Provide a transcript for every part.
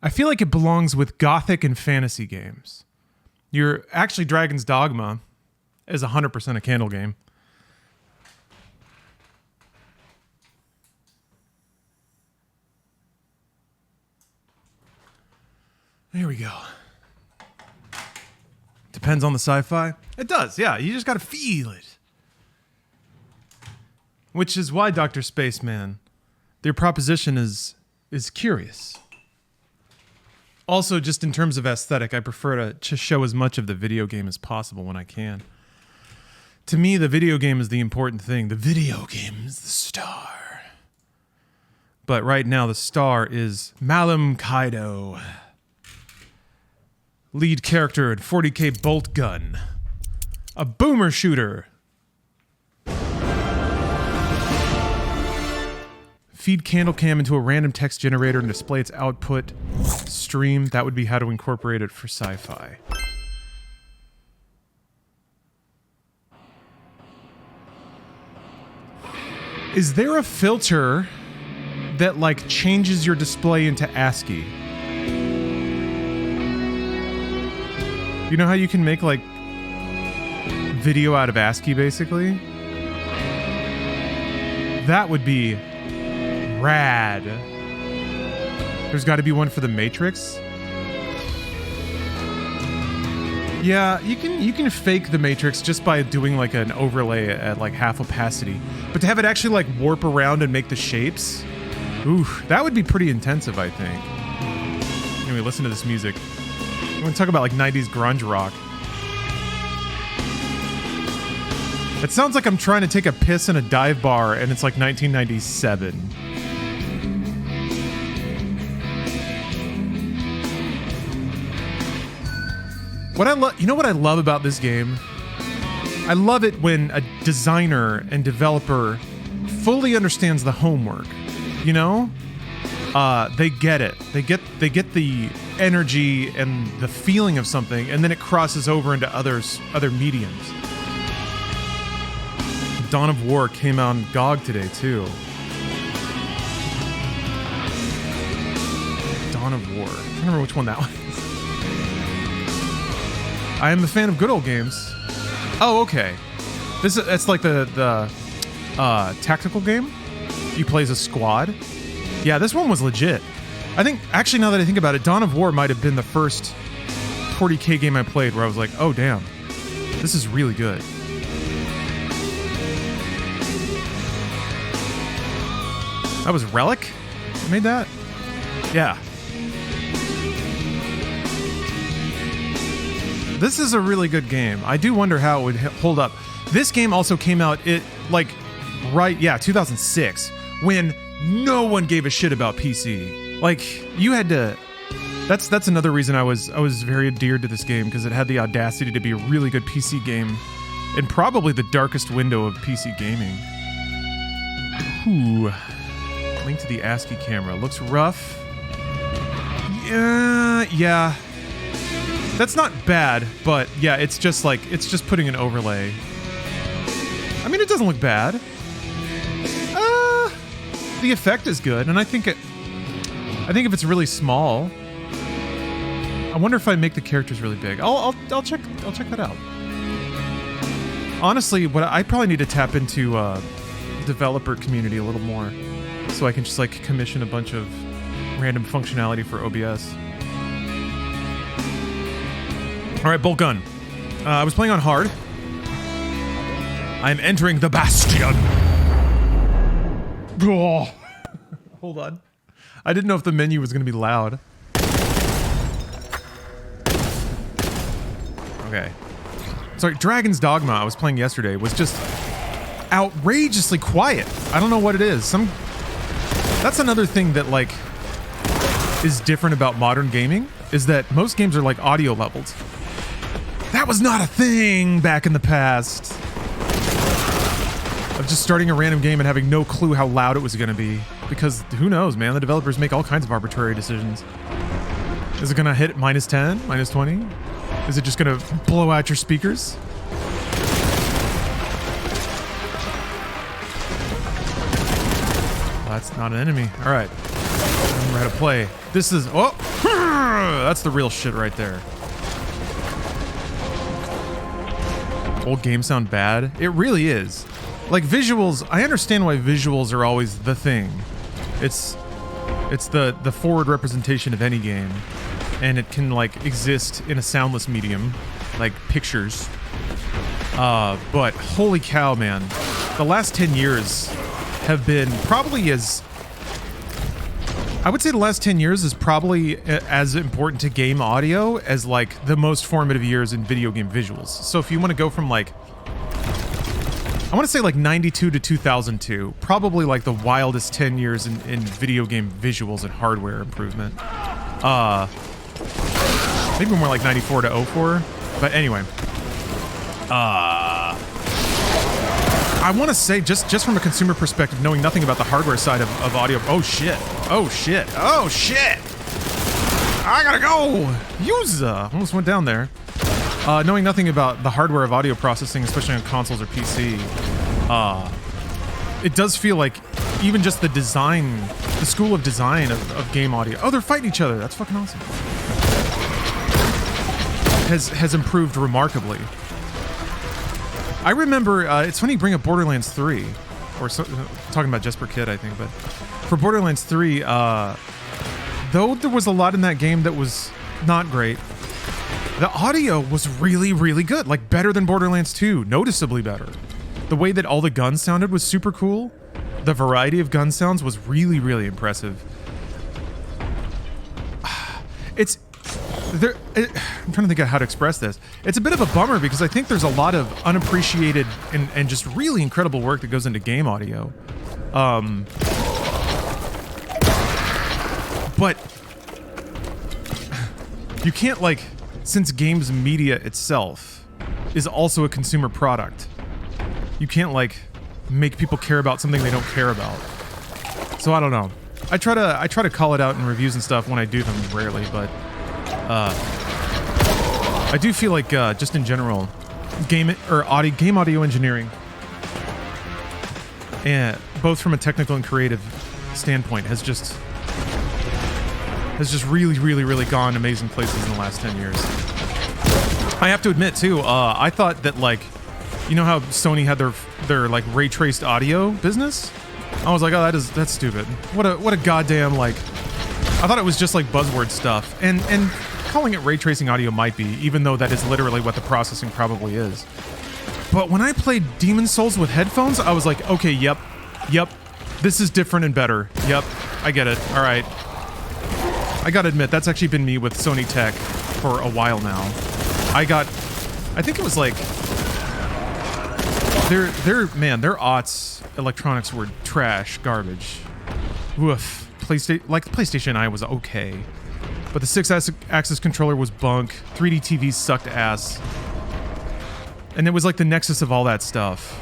I feel like it belongs with gothic and fantasy games. You're actually Dragon's Dogma is 100% a candle game. There we go. Depends on the sci-fi. It does, yeah. You just gotta feel it. Which is why, Dr. Spaceman, their proposition is curious. Also, just in terms of aesthetic, I prefer to just show as much of the video game as possible when I can. To me, the video game is the important thing. The video game is the star. But right now, the star is Malum Kaido. Lead character in 40k Boltgun. A boomer shooter. Feed CandleCam into a random text generator and display its output stream. That would be how to incorporate it for sci-fi. Is there a filter that like changes your display into ASCII? You know how you can make like video out of ASCII basically? That would be rad. There's got to be one for the Matrix. Yeah, you can fake the Matrix just by doing like an overlay at like half opacity. But to have it actually like warp around and make the shapes, ooh, that would be pretty intensive, I think. Anyway, listen to this music. I'm gonna talk about like 90s grunge rock. It sounds like I'm trying to take a piss in a dive bar and it's like 1997. You know what I love about this game? I love it when a designer and developer fully understands the homework. You know? They get it. They get the energy and the feeling of something, and then it crosses over into other mediums. Dawn of War came out on GOG today too. Dawn of War. I can't remember which one that was. I am a fan of good old games. Oh, okay. It's like the tactical game. You play as a squad. Yeah, this one was legit. I think, actually, now that I think about it, Dawn of War might have been the first 40k game I played where I was like, oh, damn. This is really good. That was Relic? You made that? Yeah. This is a really good game. I do wonder how it would hold up. This game also came out 2006, when no one gave a shit about PC. Like, you had to... That's another reason I was very endeared to this game, because it had the audacity to be a really good PC game, and probably the darkest window of PC gaming. Ooh. Link to the ASCII camera. Looks rough. Yeah. That's not bad, but yeah, it's just putting an overlay. I mean, it doesn't look bad. The effect is good, and I think if it's really small, I wonder if I make the characters really big. I'll check that out. Honestly, I probably need to tap into developer community a little more, so I can just like commission a bunch of random functionality for OBS. All right, Boltgun. I was playing on hard. I'm entering the Bastion. Oh. Hold on. I didn't know if the menu was going to be loud. Okay. Sorry, Dragon's Dogma I was playing yesterday was just outrageously quiet. I don't know what it is. That's another thing that like is different about modern gaming, is that most games are like audio leveled. That was not a thing back in the past. Of just starting a random game and having no clue how loud it was going to be. Because who knows, man? The developers make all kinds of arbitrary decisions. Is it going to hit -10, -20? Is it just going to blow out your speakers? Well, that's not an enemy. All right. I'm how to play. This is, oh, that's the real shit right there. Old games sound bad. It really is. Like visuals, I understand why visuals are always the thing. It's the forward representation of any game, and it can like exist in a soundless medium, like pictures. But holy cow, man, the last 10 years have been probably as, I would say the last 10 years is probably as important to game audio as like the most formative years in video game visuals. So if you want to go from like, I want to say like 92 to 2002, probably like the wildest 10 years in video game visuals and hardware improvement. Maybe more like 94 to 04. But anyway, I want to say just from a consumer perspective, knowing nothing about the hardware side of audio. Oh shit! Oh shit! Oh shit! I gotta go. Almost went down there. Knowing nothing about the hardware of audio processing, especially on consoles or PC, it does feel like even just the design, the school of design of game audio. Oh, they're fighting each other. That's fucking awesome. Has improved remarkably. I remember, it's funny you bring up Borderlands 3, or talking about Jesper Kid, I think, but for Borderlands 3, though there was a lot in that game that was not great, the audio was really, really good, like better than Borderlands 2, noticeably better. The way that all the guns sounded was super cool. The variety of gun sounds was really, really impressive. I'm trying to think of how to express this. It's a bit of a bummer because I think there's a lot of unappreciated and just really incredible work that goes into game audio. But you can't, like, since games media itself is also a consumer product, you can't, like, make people care about something they don't care about. So I don't know. I try to call it out in reviews and stuff when I do them, rarely, but I do feel like just in general, game audio engineering, and both from a technical and creative standpoint, has just really, really, really gone amazing places in the last 10 years. I have to admit too, I thought that, like, you know how Sony had their like ray traced audio business? I was like, oh, that's stupid. What a goddamn, like, I thought it was just like buzzword stuff, and calling it ray tracing audio might be, even though that is literally what the processing probably is. But when I played Demon's Souls with headphones, I was like, okay, yep, this is different and better. Yep, I get it. All right. I gotta admit, that's actually been me with Sony Tech for a while now. I think it was like, their aughts electronics were trash, garbage. Woof. PlayStation I was okay. But the 6-axis controller was bunk. 3D TVs sucked ass. And it was like the nexus of all that stuff.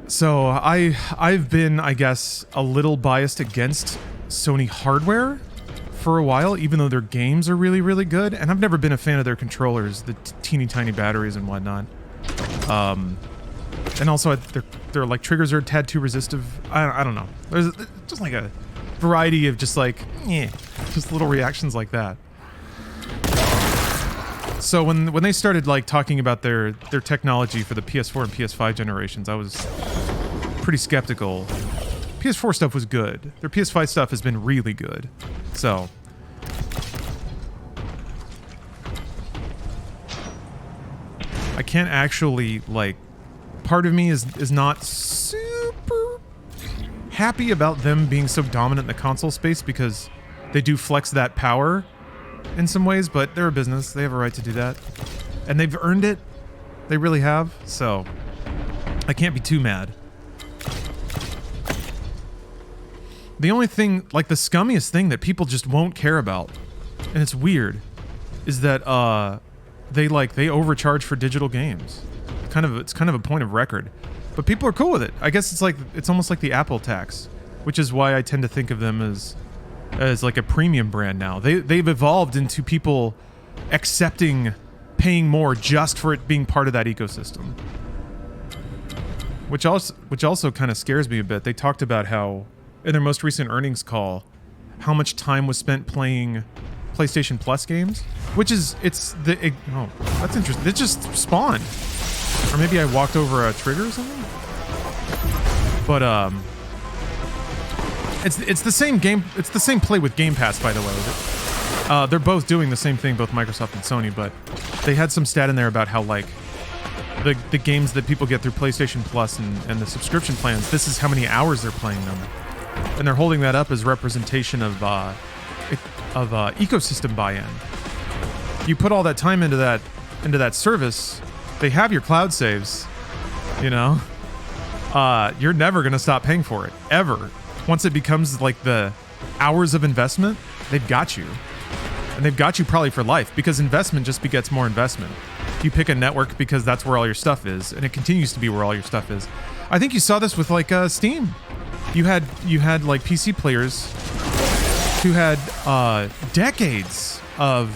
So I've been, I guess, a little biased against Sony hardware for a while, even though their games are really, really good. And I've never been a fan of their controllers, the teeny tiny batteries and whatnot. And also their like triggers are a tad too resistive. I don't know. There's just like a variety of just like, just little reactions like that. So when they started like talking about their technology for the PS4 and PS5 generations, I was pretty skeptical. PS4 stuff was good. Their PS5 stuff has been really good. So I can't actually, like, part of me is not super happy about them being so dominant in the console space, because they do flex that power in some ways, but they're a business. They have a right to do that. And they've earned it. They really have. So I can't be too mad. The only thing, like the scummiest thing that people just won't care about, and it's weird, is that they overcharge for digital games. It's kind of a point of record. But people are cool with it. I guess it's almost like the Apple tax, which is why I tend to think of them as like a premium brand now. They've evolved into people accepting paying more just for it being part of that ecosystem. Which also kind of scares me a bit. They talked about how in their most recent earnings call how much time was spent playing PlayStation Plus games, which is, oh, that's interesting. It just spawned. Or maybe I walked over a trigger or something? But, it's the same game, it's the same play with Game Pass, by the way. They're both doing the same thing, both Microsoft and Sony, but they had some stat in there about how, like, the games that people get through PlayStation Plus and the subscription plans, this is how many hours they're playing them. And they're holding that up as representation of ecosystem buy-in. You put all that time into that service, they have your cloud saves, you know? You're never going to stop paying for it, ever. Once it becomes like the hours of investment, they've got you. And they've got you probably for life, because investment just begets more investment. You pick a network because that's where all your stuff is, and it continues to be where all your stuff is. I think you saw this with like Steam. You had like PC players who had decades of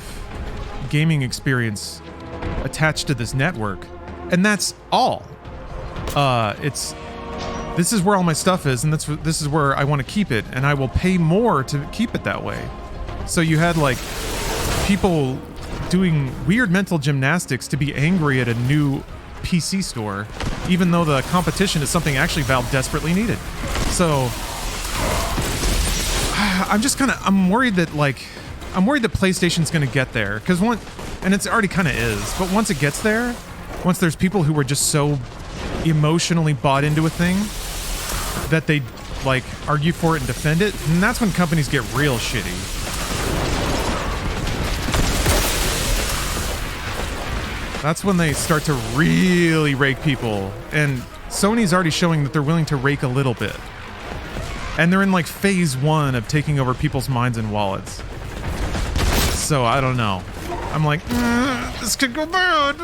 gaming experience attached to this network, and that's all. This is where all my stuff is, and this is where I want to keep it, and I will pay more to keep it that way. So you had like people doing weird mental gymnastics to be angry at a new PC store, even though the competition is something actually Valve desperately needed. So I'm worried that PlayStation's going to get there, because and it's already kind of is, but once it gets there, once there's people who are just so emotionally bought into a thing that they like argue for it and defend it, and that's when companies get real shitty. That's when they start to really rake people, and Sony's already showing that they're willing to rake a little bit. And they're in like phase 1 of taking over people's minds and wallets. So I don't know. I'm like, this could go bad.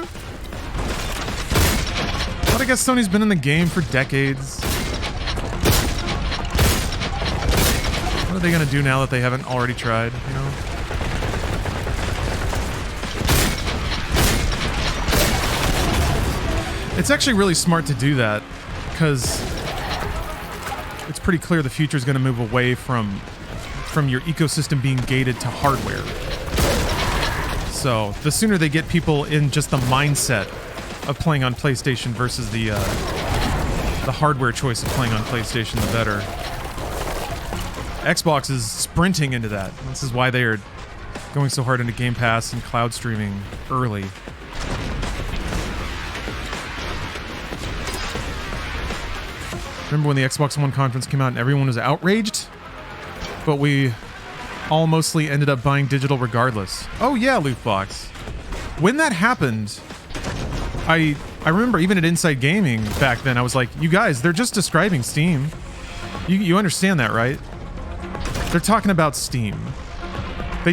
But I guess Sony's been in the game for decades. What are they gonna do now that they haven't already tried, you know? It's actually really smart to do that, because it's pretty clear the future is going to move away from your ecosystem being gated to hardware. So the sooner they get people in just the mindset of playing on PlayStation versus the hardware choice of playing on PlayStation, the better. Xbox is sprinting into that. This is why they are going so hard into Game Pass and cloud streaming early. Remember when the Xbox One conference came out and everyone was outraged? But we all mostly ended up buying digital regardless. Oh yeah, Lootbox. When that happened, I remember even at Inside Gaming back then, I was like, you guys, they're just describing Steam. You understand that, right? They're talking about Steam. They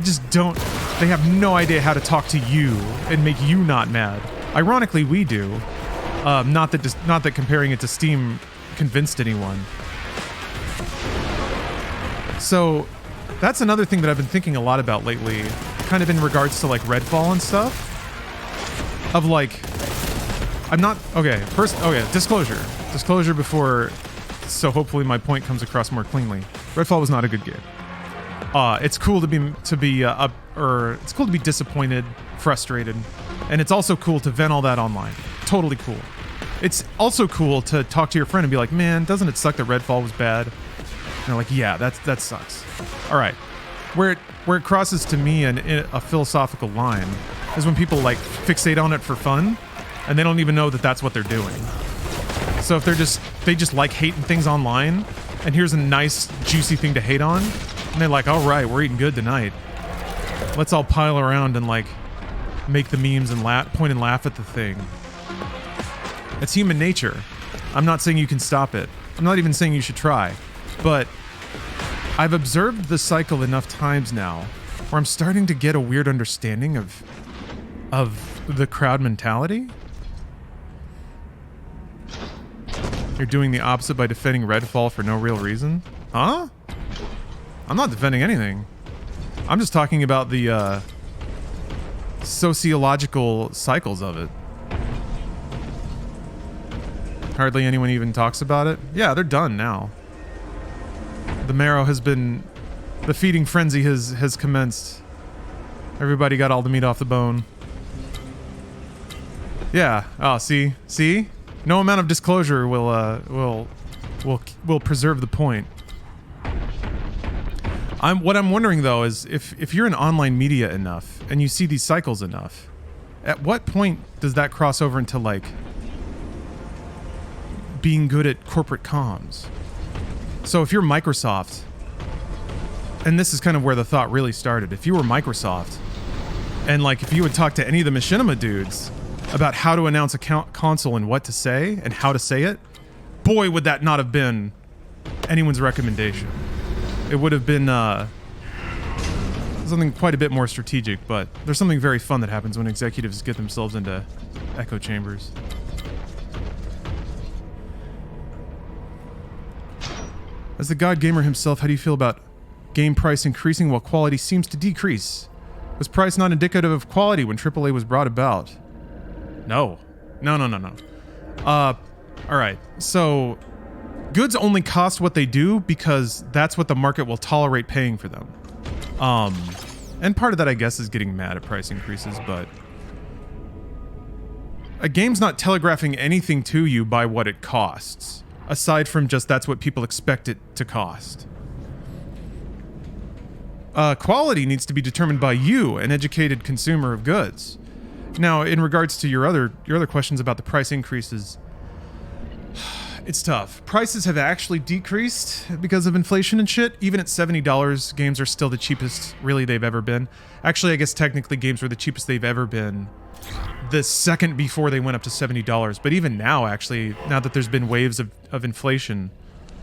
have no idea how to talk to you and make you not mad. Ironically, we do. Not that comparing it to Steam convinced anyone. So that's another thing that I've been thinking a lot about lately, kind of in regards to like Redfall and stuff. Of like, disclosure before, so hopefully my point comes across more cleanly. Redfall was not a good game. It's cool to be disappointed, frustrated, and it's also cool to vent all that online. Totally cool. It's also cool to talk to your friend and be like, man, doesn't it suck that Redfall was bad? And they're like, yeah, that sucks. All right. Where it crosses to me a philosophical line is when people like fixate on it for fun, and they don't even know that that's what they're doing. So if they just like hating things online, and here's a nice juicy thing to hate on, and they're like, all right, we're eating good tonight. Let's all pile around and like make the memes and point and laugh at the thing. It's human nature. I'm not saying you can stop it. I'm not even saying you should try. But I've observed the cycle enough times now where I'm starting to get a weird understanding of the crowd mentality. You're doing the opposite by defending Redfall for no real reason? Huh? I'm not defending anything. I'm just talking about the sociological cycles of it. Hardly anyone even talks about it. Yeah, they're done now. The marrow has been... The feeding frenzy has commenced. Everybody got all the meat off the bone. Yeah. Oh, see? See? No amount of disclosure will preserve the point. What I'm wondering though is if you're in online media enough and you see these cycles enough, at what point does that cross over into like being good at corporate comms? So if you're Microsoft, and this is kind of where the thought really started, if you were Microsoft, and like if you would talk to any of the machinima dudes about how to announce a console and what to say and how to say it, boy, would that not have been anyone's recommendation. It would have been something quite a bit more strategic, but there's something very fun that happens when executives get themselves into echo chambers. As the God Gamer himself, how do you feel about game price increasing while quality seems to decrease? Was price not indicative of quality when AAA was brought about? No. No. Alright, so goods only cost what they do because that's what the market will tolerate paying for them. And part of that, I guess, is getting mad at price increases, but a game's not telegraphing anything to you by what it costs, aside from just that's what people expect it to cost. Quality needs to be determined by you, an educated consumer of goods. Now, in regards to your other questions about the price increases, it's tough. Prices have actually decreased because of inflation and shit. Even at $70, games are still the cheapest, really, they've ever been. Actually, I guess technically games were the cheapest they've ever been the second before they went up to $70. But even now, actually, now that there's been waves of inflation,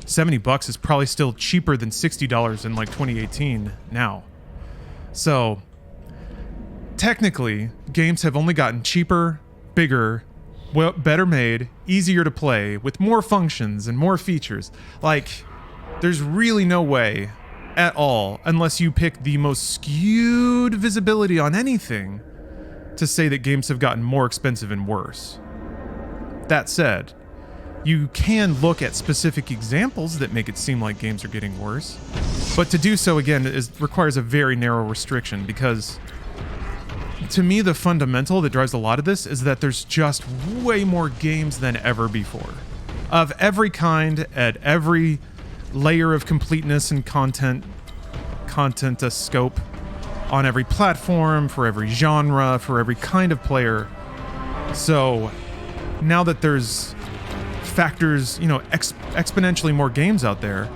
$70 is probably still cheaper than $60 in like 2018 now. So, technically, games have only gotten cheaper, bigger, well, better made, easier to play, with more functions and more features. Like, there's really no way at all, unless you pick the most skewed visibility on anything, to say that games have gotten more expensive and worse. That said, you can look at specific examples that make it seem like games are getting worse, but to do so, again, requires a very narrow restriction, because to me, the fundamental that drives a lot of this is that there's just way more games than ever before. Of every kind, at every layer of completeness and content scope, on every platform, for every genre, for every kind of player. So now that there's factors, exponentially more games out there,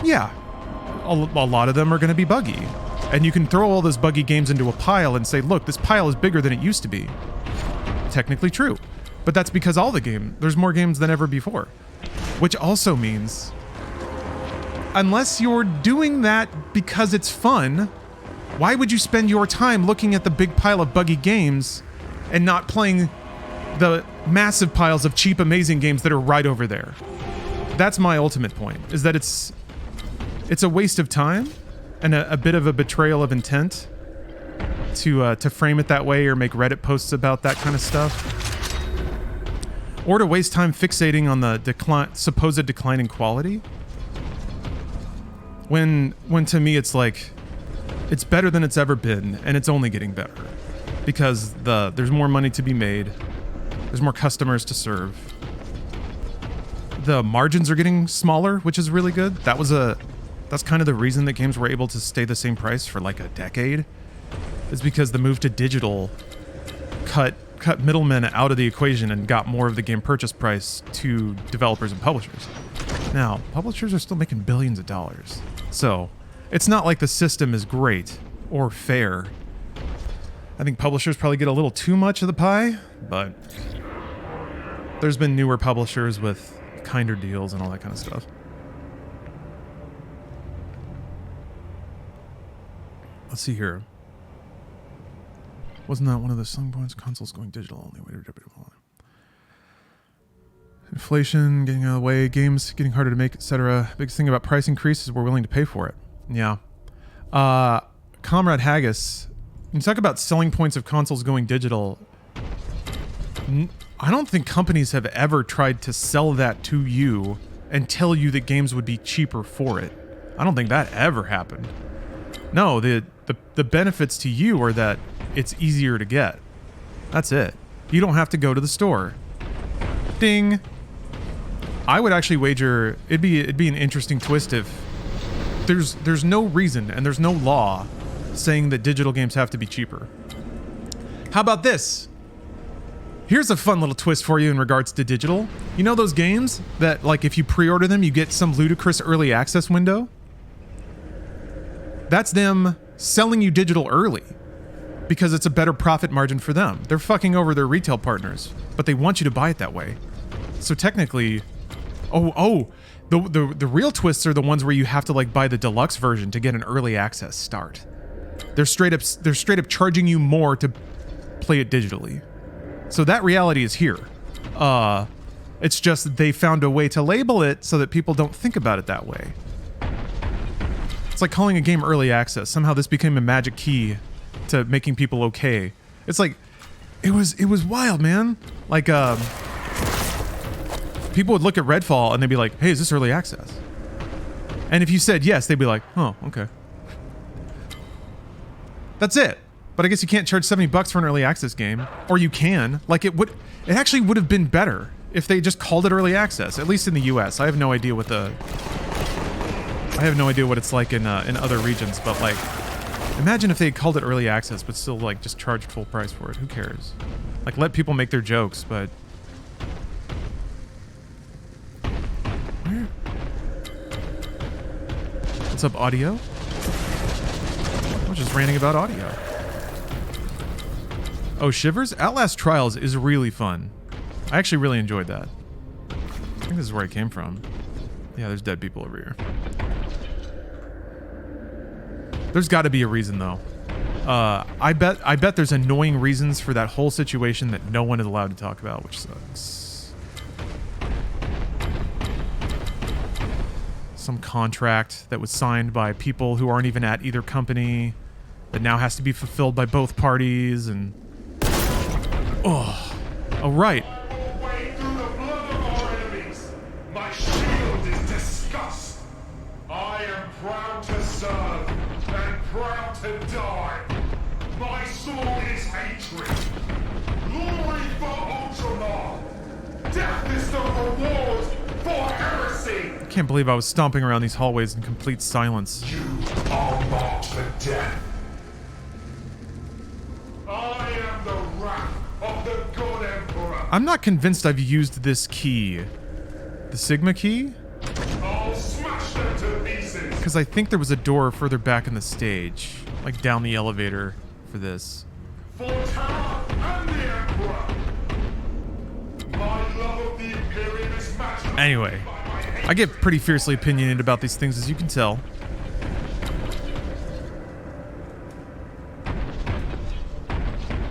yeah, a lot of them are going to be buggy. And you can throw all those buggy games into a pile and say, look, this pile is bigger than it used to be. Technically true. But that's because there's more games than ever before. Which also means, unless you're doing that because it's fun, why would you spend your time looking at the big pile of buggy games and not playing the massive piles of cheap, amazing games that are right over there? That's my ultimate point, is that it's a waste of time and a bit of a betrayal of intent to frame it that way or make Reddit posts about that kind of stuff. Or to waste time fixating on the supposed decline in quality. When to me it's like, it's better than it's ever been, and it's only getting better. Because there's more money to be made, there's more customers to serve. The margins are getting smaller, which is really good. That's kind of the reason that games were able to stay the same price for like a decade, is because the move to digital cut middlemen out of the equation and got more of the game purchase price to developers and publishers. Now, publishers are still making billions of dollars. So, it's not like the system is great or fair. I think publishers probably get a little too much of the pie, but there's been newer publishers with kinder deals and all that kind of stuff. Let's see here. Wasn't that one of the selling points? Consoles going digital only. Inflation getting out of the way, games getting harder to make, etc. Biggest thing about price increases, we're willing to pay for it. Yeah. Comrade Haggis, when you talk about selling points of consoles going digital, I don't think companies have ever tried to sell that to you and tell you that games would be cheaper for it. I don't think that ever happened. No, the benefits to you are that it's easier to get. That's it. You don't have to go to the store. Ding. I would actually wager it'd be an interesting twist if there's no reason and there's no law saying that digital games have to be cheaper. How about this? Here's a fun little twist for you in regards to digital. You know those games that, like, if you pre-order them, you get some ludicrous early access window? That's them selling you digital early because it's a better profit margin for them. They're fucking over their retail partners, but they want you to buy it that way. So technically, the real twists are the ones where you have to, like, buy the deluxe version to get an early access start. They're straight up charging you more to play it digitally. So that reality is here. It's just that they found a way to label it so that people don't think about it that way. It's like calling a game early access. Somehow this became a magic key to making people okay. It's like, it was wild, man. Like, people would look at Redfall and they'd be like, hey, is this early access? And if you said yes, they'd be like, oh, okay. That's it. But I guess you can't charge $70 for an early access game. Or you can. Like, it actually would have been better if they just called it early access, at least in the US. I have no idea what it's like in other regions, but, like, imagine if they had called it early access but still, like, just charged full price for it. Who cares? Like, let people make their jokes, but what's up, audio? I was just ranting about audio. Oh, Shivers? Outlast Trials is really fun. I actually really enjoyed that. I think this is where I came from. Yeah, there's dead people over here. There's got to be a reason, though. I bet there's annoying reasons for that whole situation that no one is allowed to talk about, which sucks. Some contract that was signed by people who aren't even at either company that now has to be fulfilled by both parties, and oh, right. My shield is disgust. I am proud to serve and proud to die. My sword is hatred. Glory for Ultramar. Death is the reward for heresy. I can't believe I was stomping around these hallways in complete silence. You are marked for death. I am the wrath of the God Emperor. I'm not convinced I've used this key. The Sigma key? I'll smash them to pieces. Because I think there was a door further back in the stage. Like down the elevator for this. For Tara and the Emperor. My love of the Imperium is matched. Anyway, I get pretty fiercely opinionated about these things, as you can tell.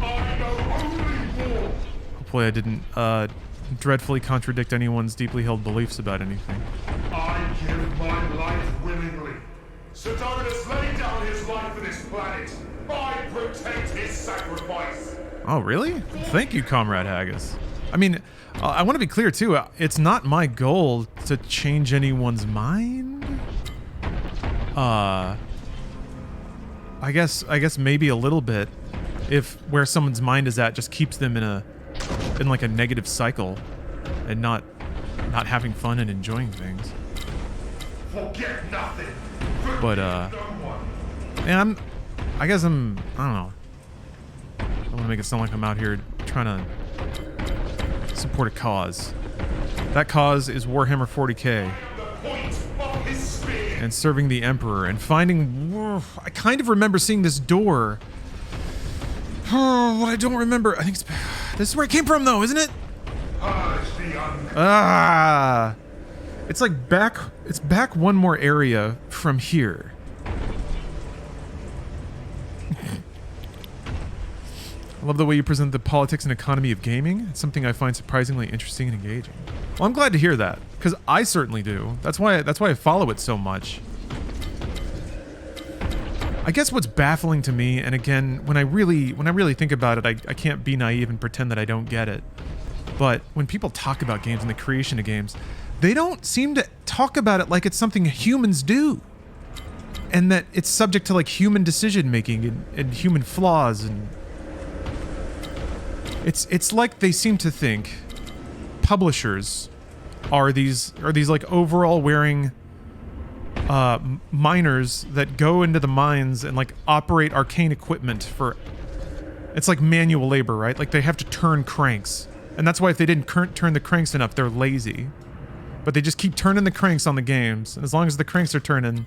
I know only war. Hopefully I didn't dreadfully contradict anyone's deeply held beliefs about anything. I give my life willingly. Sidonus laid down his life for this planet. I protect his sacrifice. Oh, really? Thank you, Comrade Haggis. I mean, I want to be clear, too. It's not my goal to change anyone's mind. I guess maybe a little bit. If where someone's mind is at just keeps them in like a negative cycle and not having fun and enjoying things. Forget nothing. But No one. man, I don't know. I don't want to make it sound like I'm out here trying to support a cause. That cause is Warhammer 40k. The point of his spear. And serving the Emperor and finding... I kind of remember seeing this door. Oh, I don't remember. I think this is where it came from, though, isn't it? Purge the Ah! It's like back... It's back one more area from here. I love the way you present the politics and economy of gaming. It's something I find surprisingly interesting and engaging. Well, I'm glad to hear that, because I certainly do. That's why I follow it so much. I guess what's baffling to me, and again, when I really think about it, I can't be naive and pretend that I don't get it. But when people talk about games and the creation of games, they don't seem to talk about it like it's something humans do. and that it's subject to like human decision making and human flaws, and it's like they seem to think publishers are these like overall wearing miners that go into the mines and like operate arcane equipment for, it's like manual labor, right? Like they have to turn cranks, and that's why if they didn't turn the cranks enough, they're lazy. But they just keep turning the cranks on the games, and as long as the cranks are turning,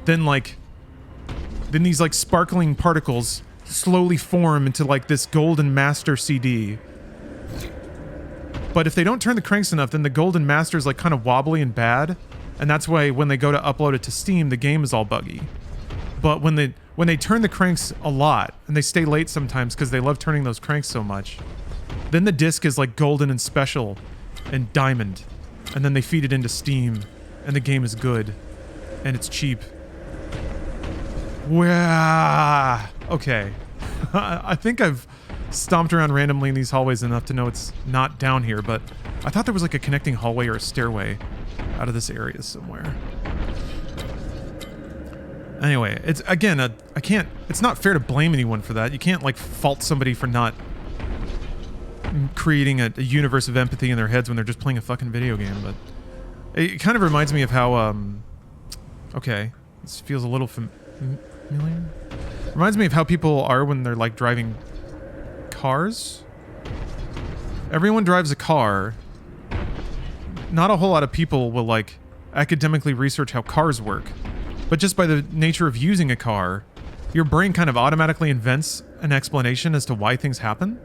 then these like sparkling particles slowly form into like this golden master CD. But if they don't turn the cranks enough, then the golden master is like kind of wobbly and bad, and that's why when they go to upload it to Steam, the game is all buggy. But when they turn the cranks a lot, and they stay late sometimes because they love turning those cranks so much, then the disc is like golden and special and diamond, and then they feed it into Steam, and the game is good, and it's cheap. Wow. Okay. I think I've stomped around randomly in these hallways enough to know it's not down here, but I thought there was like a connecting hallway or a stairway out of this area somewhere. Anyway, it's again, I can't, it's not fair to blame anyone for that. You can't like fault somebody for not creating a universe of empathy in their heads when they're just playing a fucking video game, but it kind of reminds me of how, okay, this feels a little familiar. Reminds me of how people are when they're like driving cars. Everyone drives a car. Not a whole lot of people will like academically research how cars work, but just by the nature of using a car, your brain kind of automatically invents an explanation as to why things happen.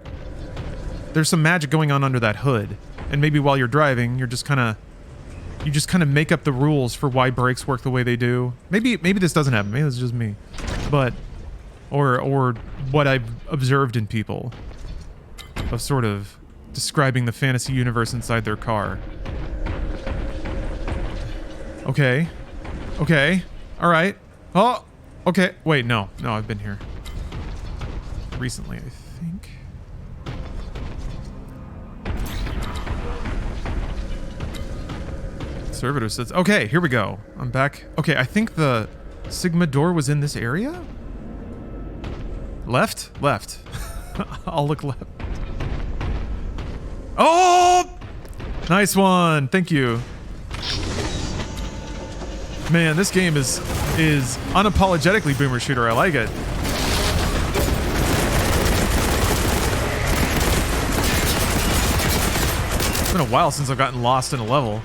There's some magic going on under that hood, and maybe while you're driving, you just kind of make up the rules for why brakes work the way they do. Maybe this doesn't happen. Maybe this is just me, but or what I've observed in people of sort of describing the fantasy universe inside their car. Okay, all right. Oh, okay. Wait, no, I've been here recently, I think. Servitor says, okay, here we go. I'm back. Okay, I think the Sigma door was in this area? Left? I'll look left. Oh! Nice one. Thank you. Man, this game is unapologetically boomer shooter. I like it. It's been a while since I've gotten lost in a level.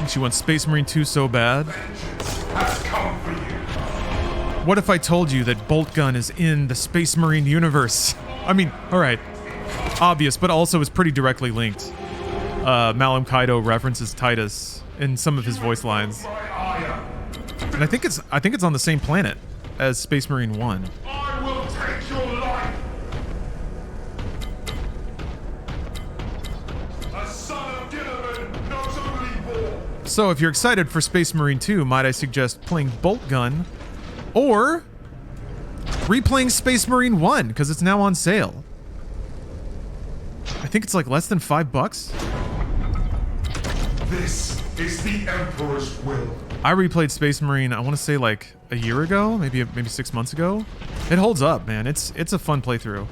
She wants Space Marine 2 so bad. Has come for you. What if I told you that Boltgun is in the Space Marine universe? I mean, alright. Obvious, but also is pretty directly linked. Malum Kaido references Titus in some of his voice lines. And I think it's on the same planet as Space Marine 1. I will take your life. A son of Gilliman knows only war. So if you're excited for Space Marine 2, might I suggest playing Boltgun or replaying Space Marine 1 because it's now on sale. I think it's like less than $5. This is the Emperor's will. I replayed Space Marine, I want to say like a year ago, maybe 6 months ago. It holds up, man. It's a fun playthrough.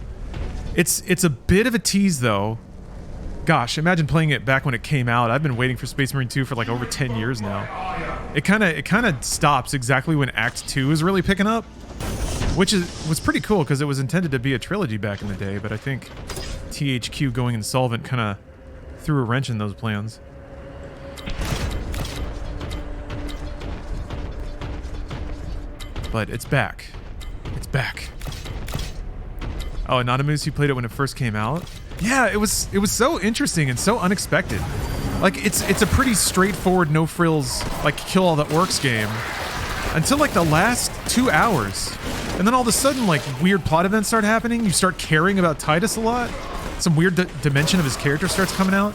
It's a bit of a tease though. Gosh, imagine playing it back when it came out. I've been waiting for Space Marine 2 for like over 10 years now. It kind of stops exactly when Act 2 is really picking up, which was pretty cool because it was intended to be a trilogy back in the day, but I think THQ going insolvent kind of threw a wrench in those plans. But it's back. It's back. Oh, Anonymous, you played it when it first came out? Yeah, it was so interesting and so unexpected. Like it's a pretty straightforward, no frills, like kill all the orcs game. Until like the last like 2 hours. And then all of a sudden, like, weird plot events start happening. You start caring about Titus a lot. Some weird dimension of his character starts coming out.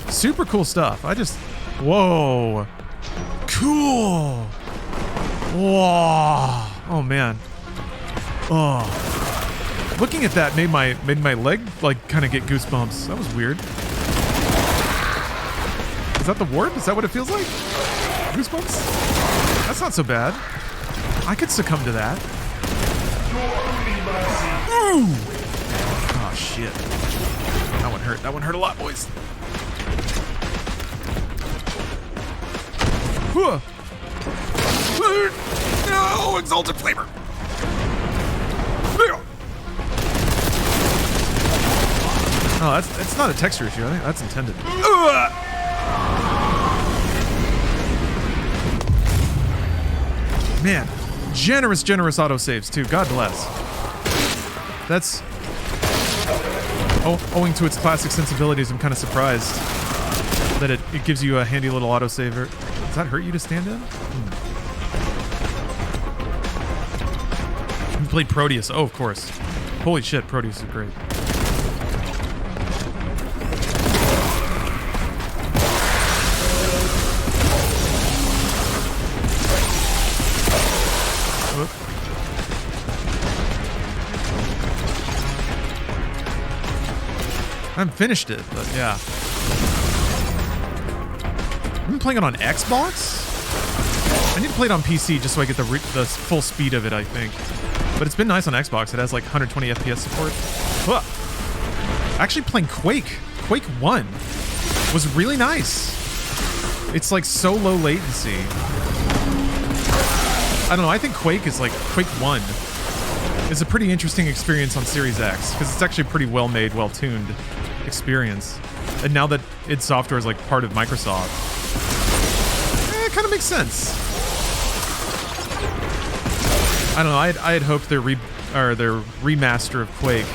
Super cool stuff. Whoa. Cool. Whoa. Oh, man. Oh. Looking at that made my leg, like, kind of get goosebumps. That was weird. Is that the warp? Is that what it feels like? Goosebumps? That's not so bad. I could succumb to that. Ooh. Oh, shit. That one hurt. That one hurt a lot, boys. No, exalted flavor. Oh, that's not a texture issue. I think that's intended. Man, generous autosaves too. God bless. That's owing to its classic sensibilities. I'm kind of surprised that it gives you a handy little autosaver. Does that hurt you to stand in? You played Proteus. Oh, of course. Holy shit, Proteus is great. I haven't finished it, but yeah. I've been playing it on Xbox? I need to play it on PC just so I get the full speed of it, I think. But it's been nice on Xbox. It has like 120 FPS support. Actually playing Quake 1 was really nice. It's like so low latency. I don't know, I think Quake 1 is a pretty interesting experience on Series X because it's actually pretty well made, well tuned experience. And now that id Software is like part of Microsoft, it kind of makes sense. I don't know. I had hoped their remaster of Quake,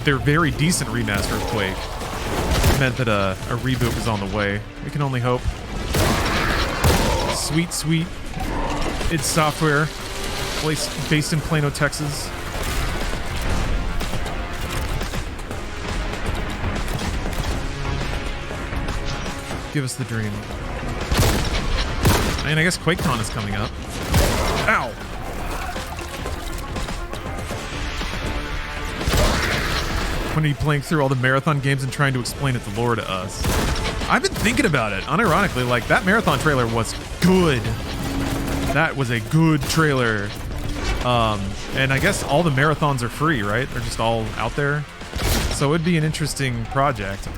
their very decent remaster of Quake, meant that a reboot was on the way. We can only hope. Sweet id Software, based in Plano, Texas. Give us the dream. I mean, I guess QuakeCon is coming up. Ow! When are you playing through all the marathon games and trying to explain its lore to us? I've been thinking about it, unironically. Like, that marathon trailer was good. That was a good trailer. And I guess all the marathons are free, right? They're just all out there. So it would be an interesting project.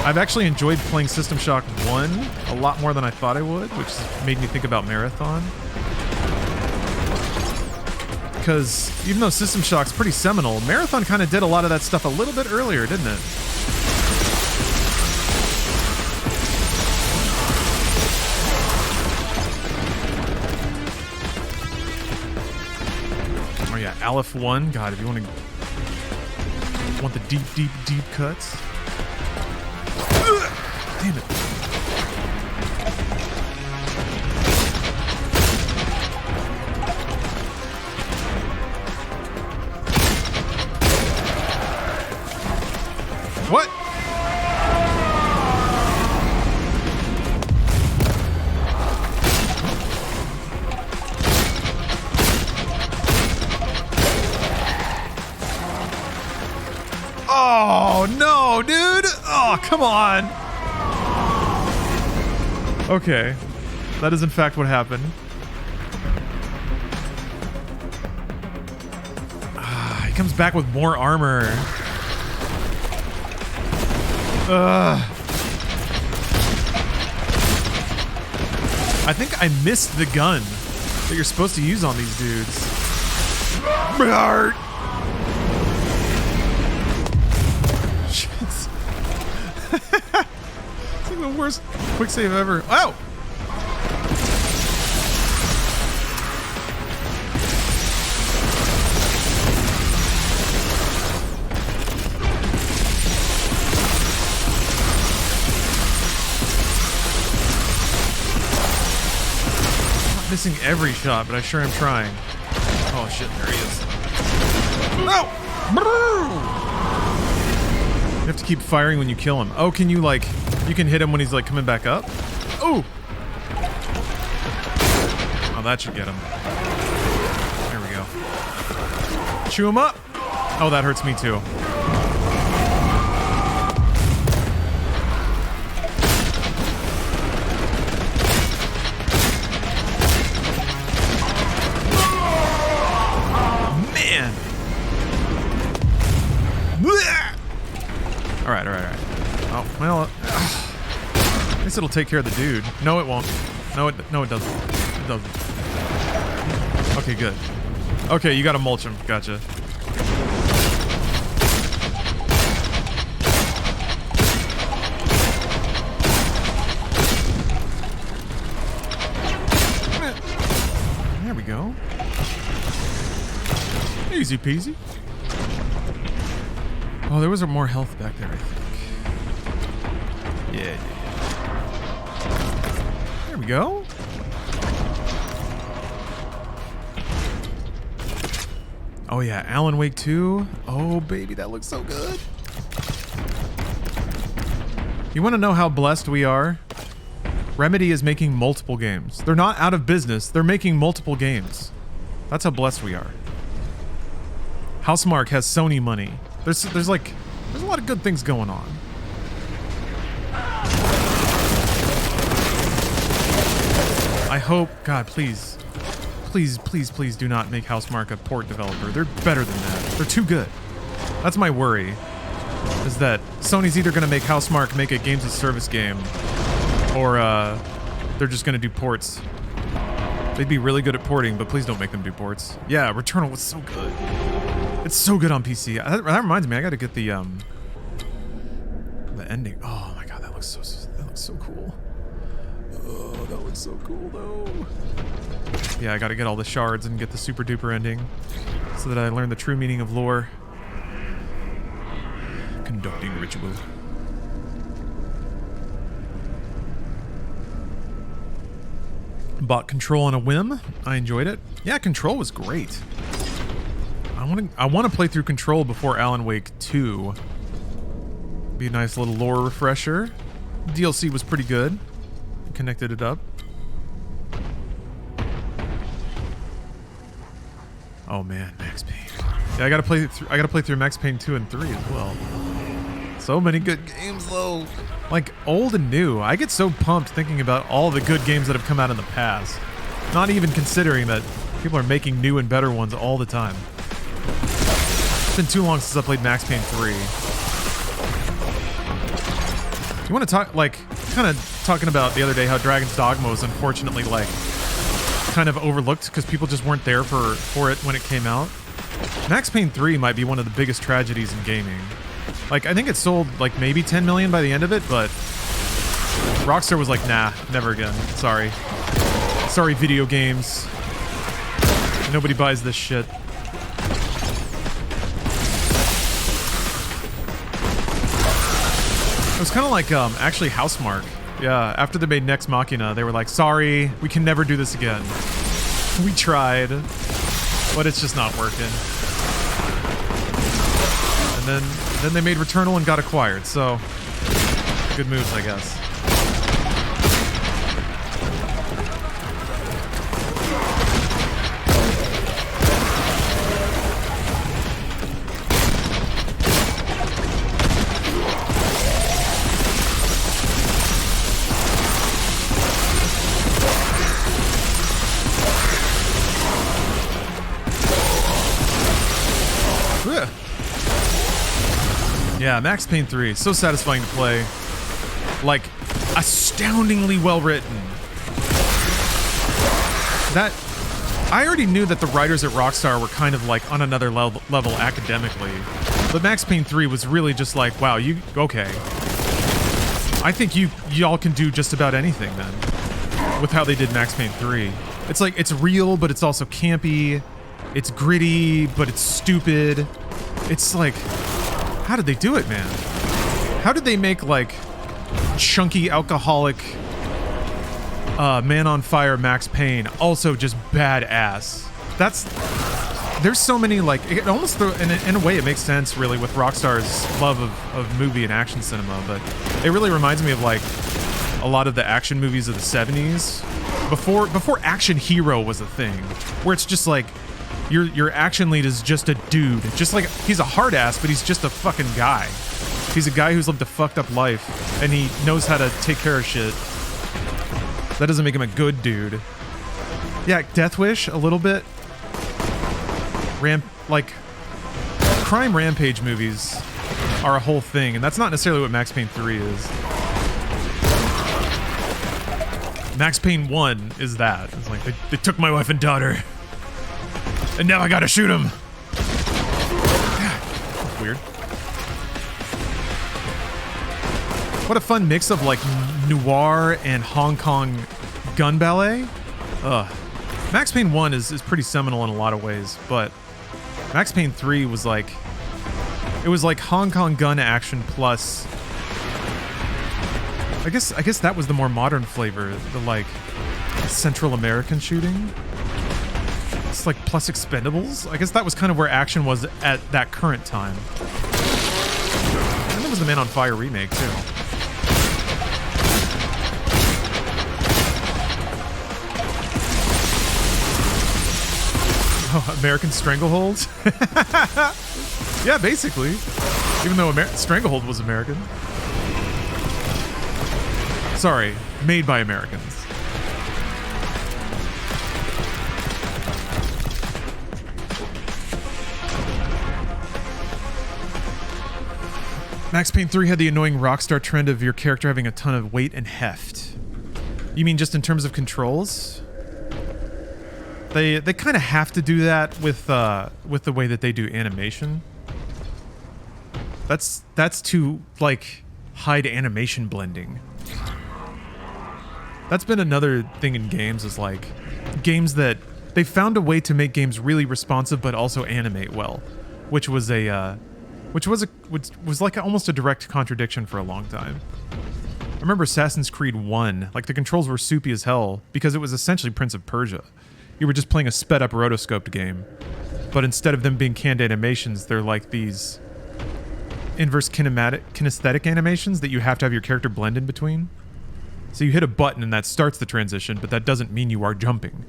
I've actually enjoyed playing System Shock 1 a lot more than I thought I would, which made me think about Marathon. Because even though System Shock's pretty seminal, Marathon kind of did a lot of that stuff a little bit earlier, didn't it? Oh yeah, Aleph 1. God, if you want the deep cuts. Damn it. What? Oh, no, dude. Oh, come on. Okay. That is in fact what happened. He comes back with more armor. I think I missed the gun that you're supposed to use on these dudes. Shit. It's like the worst quick save ever. Oh! missing every shot, but I sure am trying. Oh shit, there he is. No! You have to keep firing when you kill him. Oh, can you like, you can hit him when he's like coming back up? Oh! Oh, that should get him. There we go. Chew him up! Oh, that hurts me too. Man! Alright. Oh, well, I guess it'll take care of the dude. No, it won't. No, it doesn't. It doesn't. Okay, good. Okay, you gotta mulch him. Gotcha. There we go. Easy peasy. Oh, there was more health back there, I think. Yeah. There we go. Oh yeah, Alan Wake 2. Oh baby, that looks so good. You want to know how blessed we are? Remedy is making multiple games. They're not out of business. They're making multiple games. That's how blessed we are. Housemarque has Sony money. There's a lot of good things going on. I hope, God, please do not make Housemarque a port developer. They're better than that. They're too good. That's my worry. Is that Sony's either gonna make Housemarque make a games as service game, or they're just gonna do ports. They'd be really good at porting, but please don't make them do ports. Yeah, Returnal was so good. It's so good on PC. That reminds me, I gotta get the ending. Oh my god, that looks so cool. Oh, that looks so cool though. Yeah, I gotta get all the shards and get the super duper ending so that I learn the true meaning of lore. Conducting ritual. Bought Control on a whim. I enjoyed it. Yeah, Control was great. I want to play through Control before Alan Wake 2. Be a nice little lore refresher. DLC was pretty good. Connected it up. Oh man, Max Payne. Yeah, I gotta play through Max Payne 2 and 3 as well. So many good games though. Like old and new. I get so pumped thinking about all the good games that have come out in the past. Not even considering that people are making new and better ones all the time. It's been too long since I played Max Payne 3. You want to talk, like, kind of talking about the other day how Dragon's Dogma was unfortunately, like, kind of overlooked because people just weren't there for it when it came out. Max Payne 3 might be one of the biggest tragedies in gaming. Like, I think it sold, like, maybe 10 million by the end of it, but Rockstar was like, nah, never again. Sorry. Sorry, video games. Nobody buys this shit. It was kind of like, actually Housemarque. Yeah, after they made Nex Machina, they were like, sorry, we can never do this again. We tried, but it's just not working. And then they made Returnal and got acquired, so good moves, I guess. Yeah, Max Payne 3, so satisfying to play. Like, astoundingly well written. I already knew that the writers at Rockstar were kind of like on another level academically. But Max Payne 3 was really just like, wow, okay. I think y'all can do just about anything then. With how they did Max Payne 3. It's like, it's real, but it's also campy. It's gritty, but it's stupid. It's like, how did they do it, man? How did they make, like, chunky alcoholic Man on Fire, Max Payne, also just badass. There's so many, like, it almost, in a way, it makes sense, really, with Rockstar's love of movie and action cinema, but it really reminds me of, like, a lot of the action movies of the 70s. Before action hero was a thing, where it's just like, your action lead is just a dude. Just like, he's a hard ass, but he's just a fucking guy. He's a guy who's lived a fucked up life, and he knows how to take care of shit. That doesn't make him a good dude. Yeah, Death Wish, a little bit. Like, crime rampage movies are a whole thing, and that's not necessarily what Max Payne 3 is. Max Payne 1 is that. It's like, they took my wife and daughter, and now I gotta shoot him. That's weird. What a fun mix of, like, noir and Hong Kong gun ballet. Ugh. Max Payne 1 is pretty seminal in a lot of ways, but Max Payne 3 was like, it was like Hong Kong gun action plus, I guess that was the more modern flavor, the like Central American shooting. It's like plus Expendables. I guess that was kind of where action was at that current time. And there was the Man on Fire remake too. Oh, American Stranglehold? Yeah, basically. Even though Stranglehold was American. Sorry, made by Americans. Max Payne 3 had the annoying Rockstar trend of your character having a ton of weight and heft. You mean just in terms of controls? They kind of have to do that with the way that they do animation. That's to, like, hide animation blending. That's been another thing in games, is like games that they found a way to make games really responsive but also animate well, which was like almost a direct contradiction for a long time. I remember Assassin's Creed 1, like the controls were soupy as hell because it was essentially Prince of Persia. You were just playing a sped up rotoscoped game, but instead of them being canned animations, they're like these inverse kinesthetic animations that you have to have your character blend in between. So you hit a button and that starts the transition, but that doesn't mean you are jumping.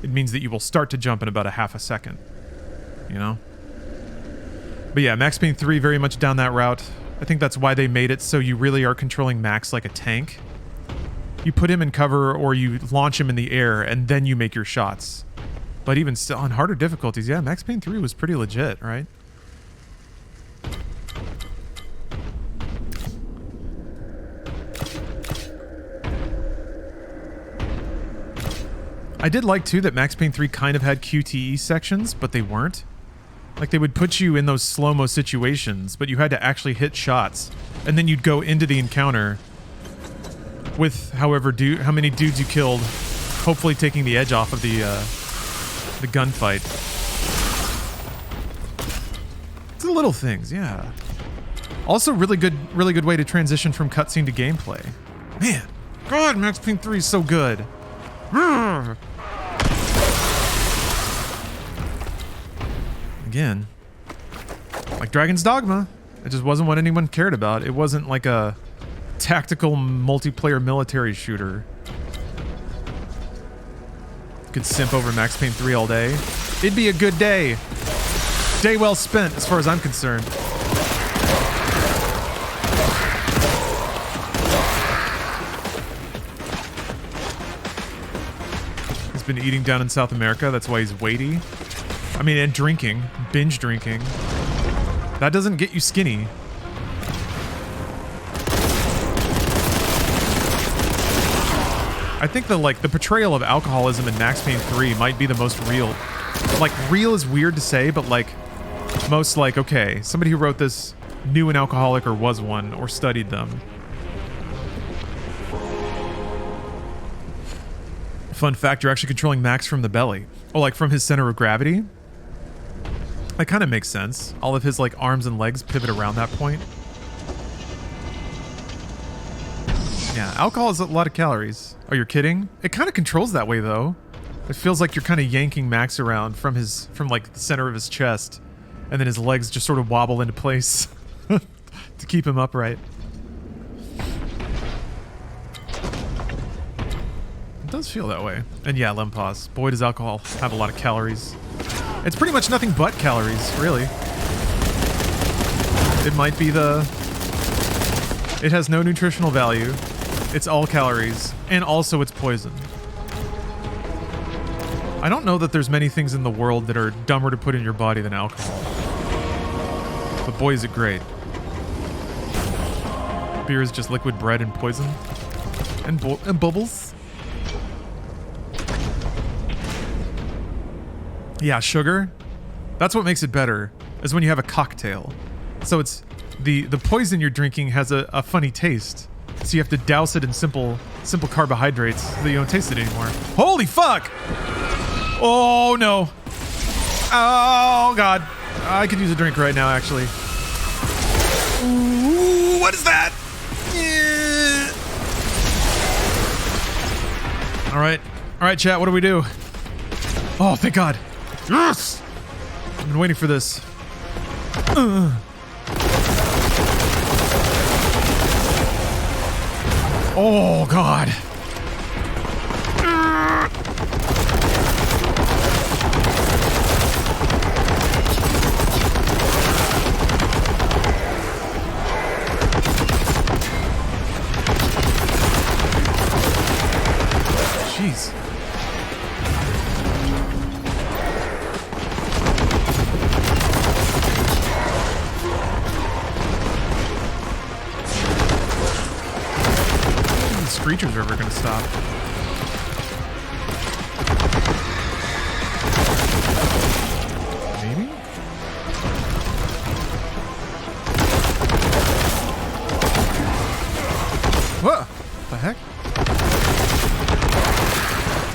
It means that you will start to jump in about a half a second, you know? But yeah, Max Payne 3 very much down that route. I think that's why they made it so you really are controlling Max like a tank. You put him in cover or you launch him in the air and then you make your shots. But even still, on harder difficulties, yeah, Max Payne 3 was pretty legit, right? I did like, too, that Max Payne 3 kind of had QTE sections, but they weren't. Like, they would put you in those slow-mo situations, but you had to actually hit shots. And then you'd go into the encounter with how many dudes you killed, hopefully taking the edge off of the gunfight. It's the little things, yeah. Also, really good way to transition from cutscene to gameplay. Man, God, Max Payne 3 is so good. Again, like Dragon's Dogma, it just wasn't what anyone cared about. It wasn't like a tactical multiplayer military shooter. Could simp over Max Payne 3 all day. It'd be a good day. Day well spent, as far as I'm concerned. He's been eating down in South America, that's why he's weighty. I mean, and drinking. Binge drinking. That doesn't get you skinny. I think the portrayal of alcoholism in Max Payne 3 might be the most real. Like, real is weird to say, but like, most like, okay, somebody who wrote this knew an alcoholic or was one or studied them. Fun fact, you're actually controlling Max from the belly. Oh, like from his center of gravity? That kind of makes sense. All of his like arms and legs pivot around that point. Yeah, alcohol is a lot of calories. Oh, you're kidding? It kind of controls that way, though. It feels like you're kind of yanking Max around from like the center of his chest, and then his legs just sort of wobble into place to keep him upright. It does feel that way. And yeah, Lempause. Boy, does alcohol have a lot of calories. It's pretty much nothing but calories, really. It might be it has no nutritional value. It's all calories, and also it's poison. I don't know that there's many things in the world that are dumber to put in your body than alcohol. But boy, is it great. Beer is just liquid bread and poison. And bubbles. Yeah, sugar. That's what makes it better, is when you have a cocktail. So it's the poison you're drinking has a funny taste. So you have to douse it in simple carbohydrates so that you don't taste it anymore. Holy fuck! Oh no. Oh god. I could use a drink right now, actually. Ooh, what is that? Yeah. All right, chat. What do we do? Oh, thank God. Yes! I've been waiting for this. Oh, God. Jeez. Creatures are ever gonna stop. Maybe? What the heck?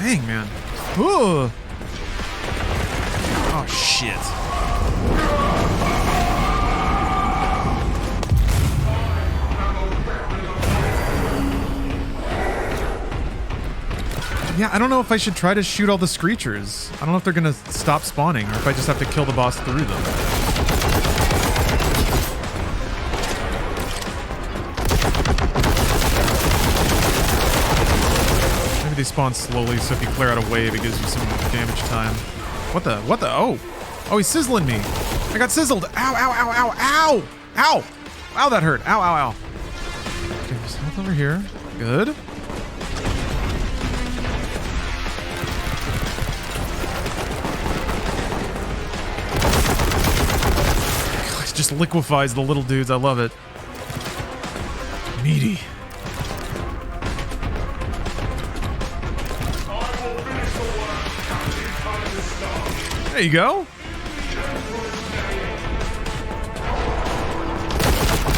Dang, man. Ooh. Oh shit. Yeah, I don't know if I should try to shoot all the screechers. I don't know if they're gonna stop spawning or if I just have to kill the boss through them. Maybe they spawn slowly, so if you clear out a wave, it gives you some damage time. What the? Oh! Oh, he's sizzling me. I got sizzled. Ow, ow, ow, ow, ow! Ow! Ow, that hurt. Ow, ow, ow. Okay, there's health over here. Good. Just liquefies the little dudes. I love it. Meaty. There you go.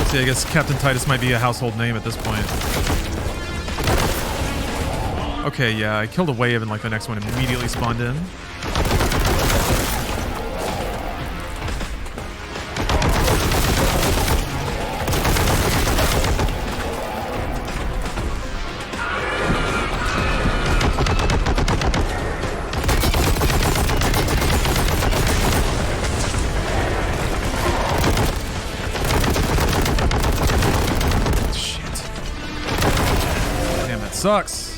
See, I guess Captain Titus might be a household name at this point. Okay, yeah, I killed a wave and like the next one immediately spawned in. Sucks.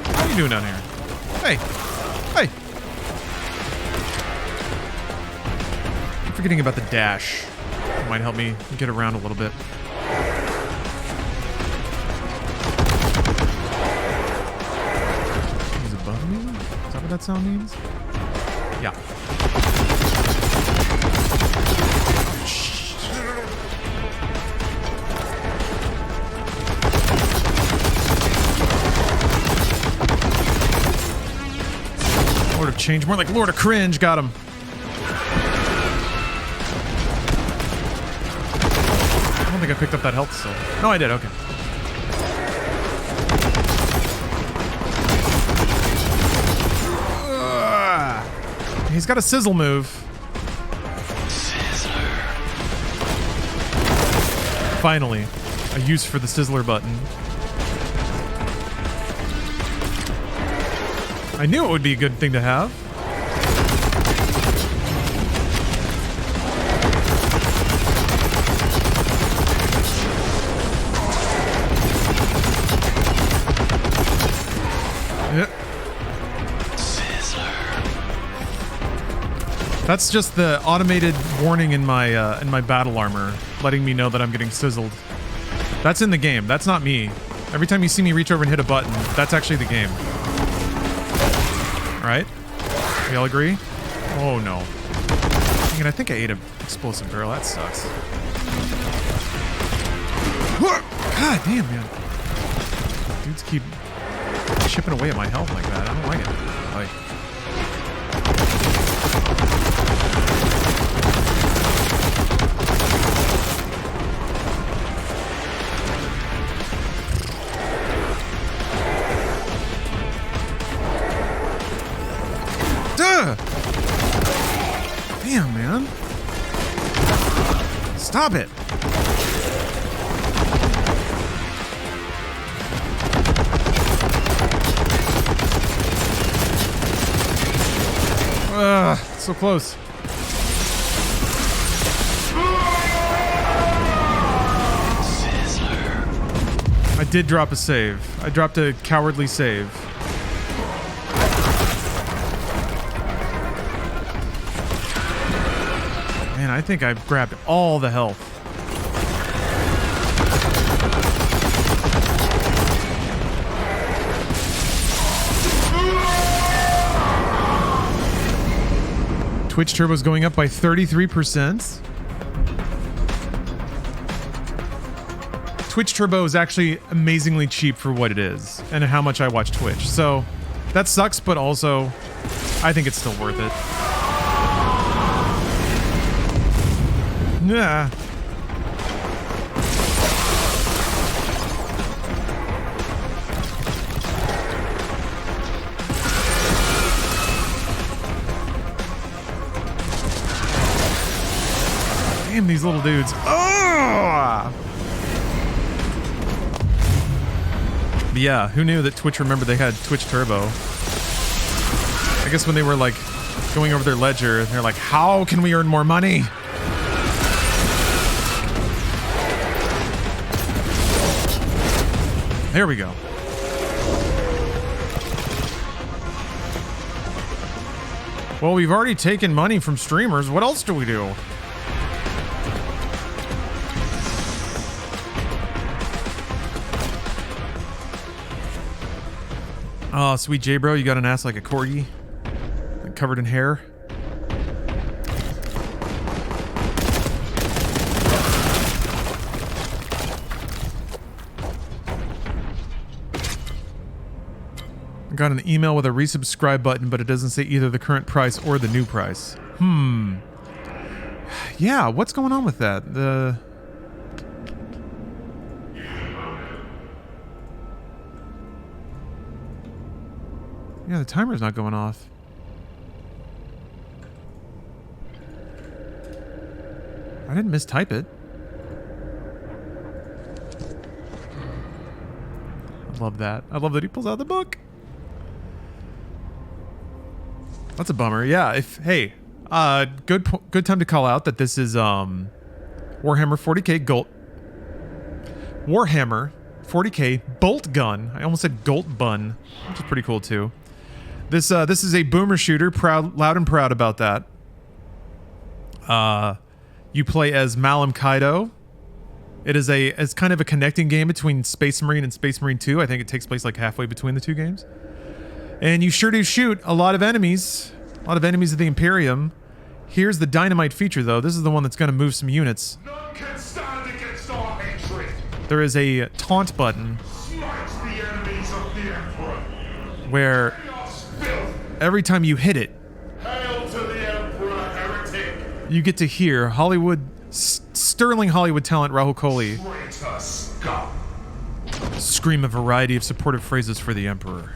What are you doing down here? Hey. Hey. I'm forgetting about the dash. It might help me get around a little bit. He's above me? Is that what that sound means? Yeah. Lord of Change, more like Lord of Cringe. Got him. I don't think I picked up that health still. No, I did. Okay. He's got a sizzle move. Sizzler. Finally. a use for the Sizzler button. I knew it would be a good thing to have. Yep. That's just the automated warning in my battle armor, letting me know that I'm getting sizzled. That's in the game. That's not me. Every time you see me reach over and hit a button, that's actually the game. Right? We all agree? Oh no. Dang it, I think I ate an explosive barrel. That sucks. God damn, man. Dudes keep chipping away at my health like that. I don't like it. Like. Duh! Damn, man. Stop it. So close. I did drop a save. I dropped a cowardly save. Man, I think I've grabbed all the health. Twitch Turbo's going up by 33%. Twitch Turbo is actually amazingly cheap for what it is and how much I watch Twitch. So that sucks, but also I think it's still worth it. Yeah. Damn, these little dudes. Oh! But yeah, who knew that Twitch remembered they had Twitch Turbo? I guess when they were like going over their ledger, they're like, how can we earn more money? There we go. Well, we've already taken money from streamers. What else do we do? Oh, sweet J, bro, you got an ass like a corgi, like covered in hair. I got an email with a resubscribe button, but it doesn't say either the current price or the new price. Yeah, what's going on with that? Yeah, the timer's not going off. I didn't mistype it. I love that. I love that he pulls out the book. That's a bummer. Yeah, good time to call out that this is Warhammer 40k Gold. Warhammer 40k Boltgun. I almost said Golt Bun, which is pretty cool too. This is a boomer shooter, loud and proud about that. You play as Malum Kaido. It's kind of a connecting game between Space Marine and Space Marine 2. I think it takes place like halfway between the two games. And you sure do shoot a lot of enemies of the Imperium. Here's the dynamite feature though. This is the one that's going to move some units. None can stand against our hatred. There is a taunt button Smite the enemies of the Emperor. where Filth. every time you hit it, Hail to the Emperor, heretic. you get to hear sterling Hollywood talent Rahul Kohli Traitor scum. scream a variety of supportive phrases for the Emperor.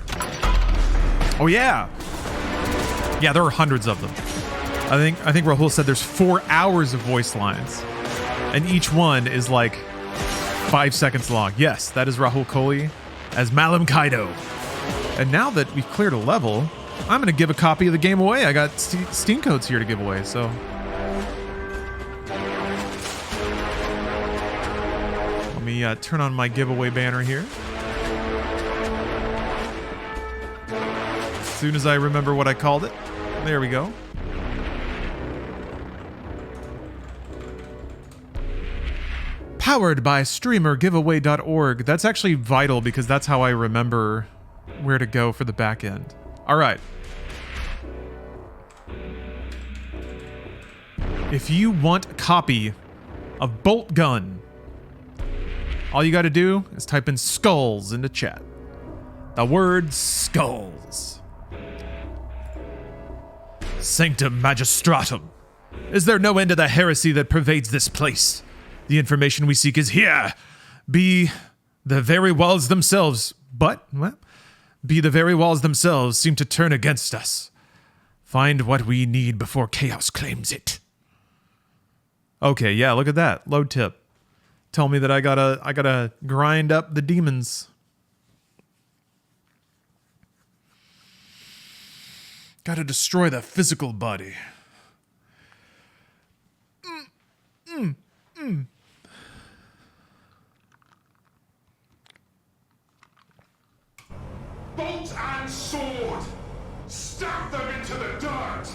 Oh yeah! Yeah, there are hundreds of them. I think Rahul said there's 4 hours of voice lines. And each one is like 5 seconds long. Yes, that is Rahul Kohli as Malam Kaido. And now that we've cleared a level, I'm going to give a copy of the game away. I got Steam codes here to give away, so... Let me turn on my giveaway banner here. As soon as I remember what I called it. There we go. Powered by streamergiveaway.org. That's actually vital because that's how I remember where to go for the back end. All right. If you want a copy of Boltgun, all you got to do is type in skulls into chat. The word skulls. Sanctum Magistratum. Is there no end to the heresy that pervades this place? The information we seek is here. Be the very walls themselves, be the very walls themselves seem to turn against us. Find what we need before chaos claims it. Okay, yeah, look at that. Load tip. Tell me that I gotta grind up the demons. Gotta destroy the physical body. Bolt and sword! Stab them into the dirt!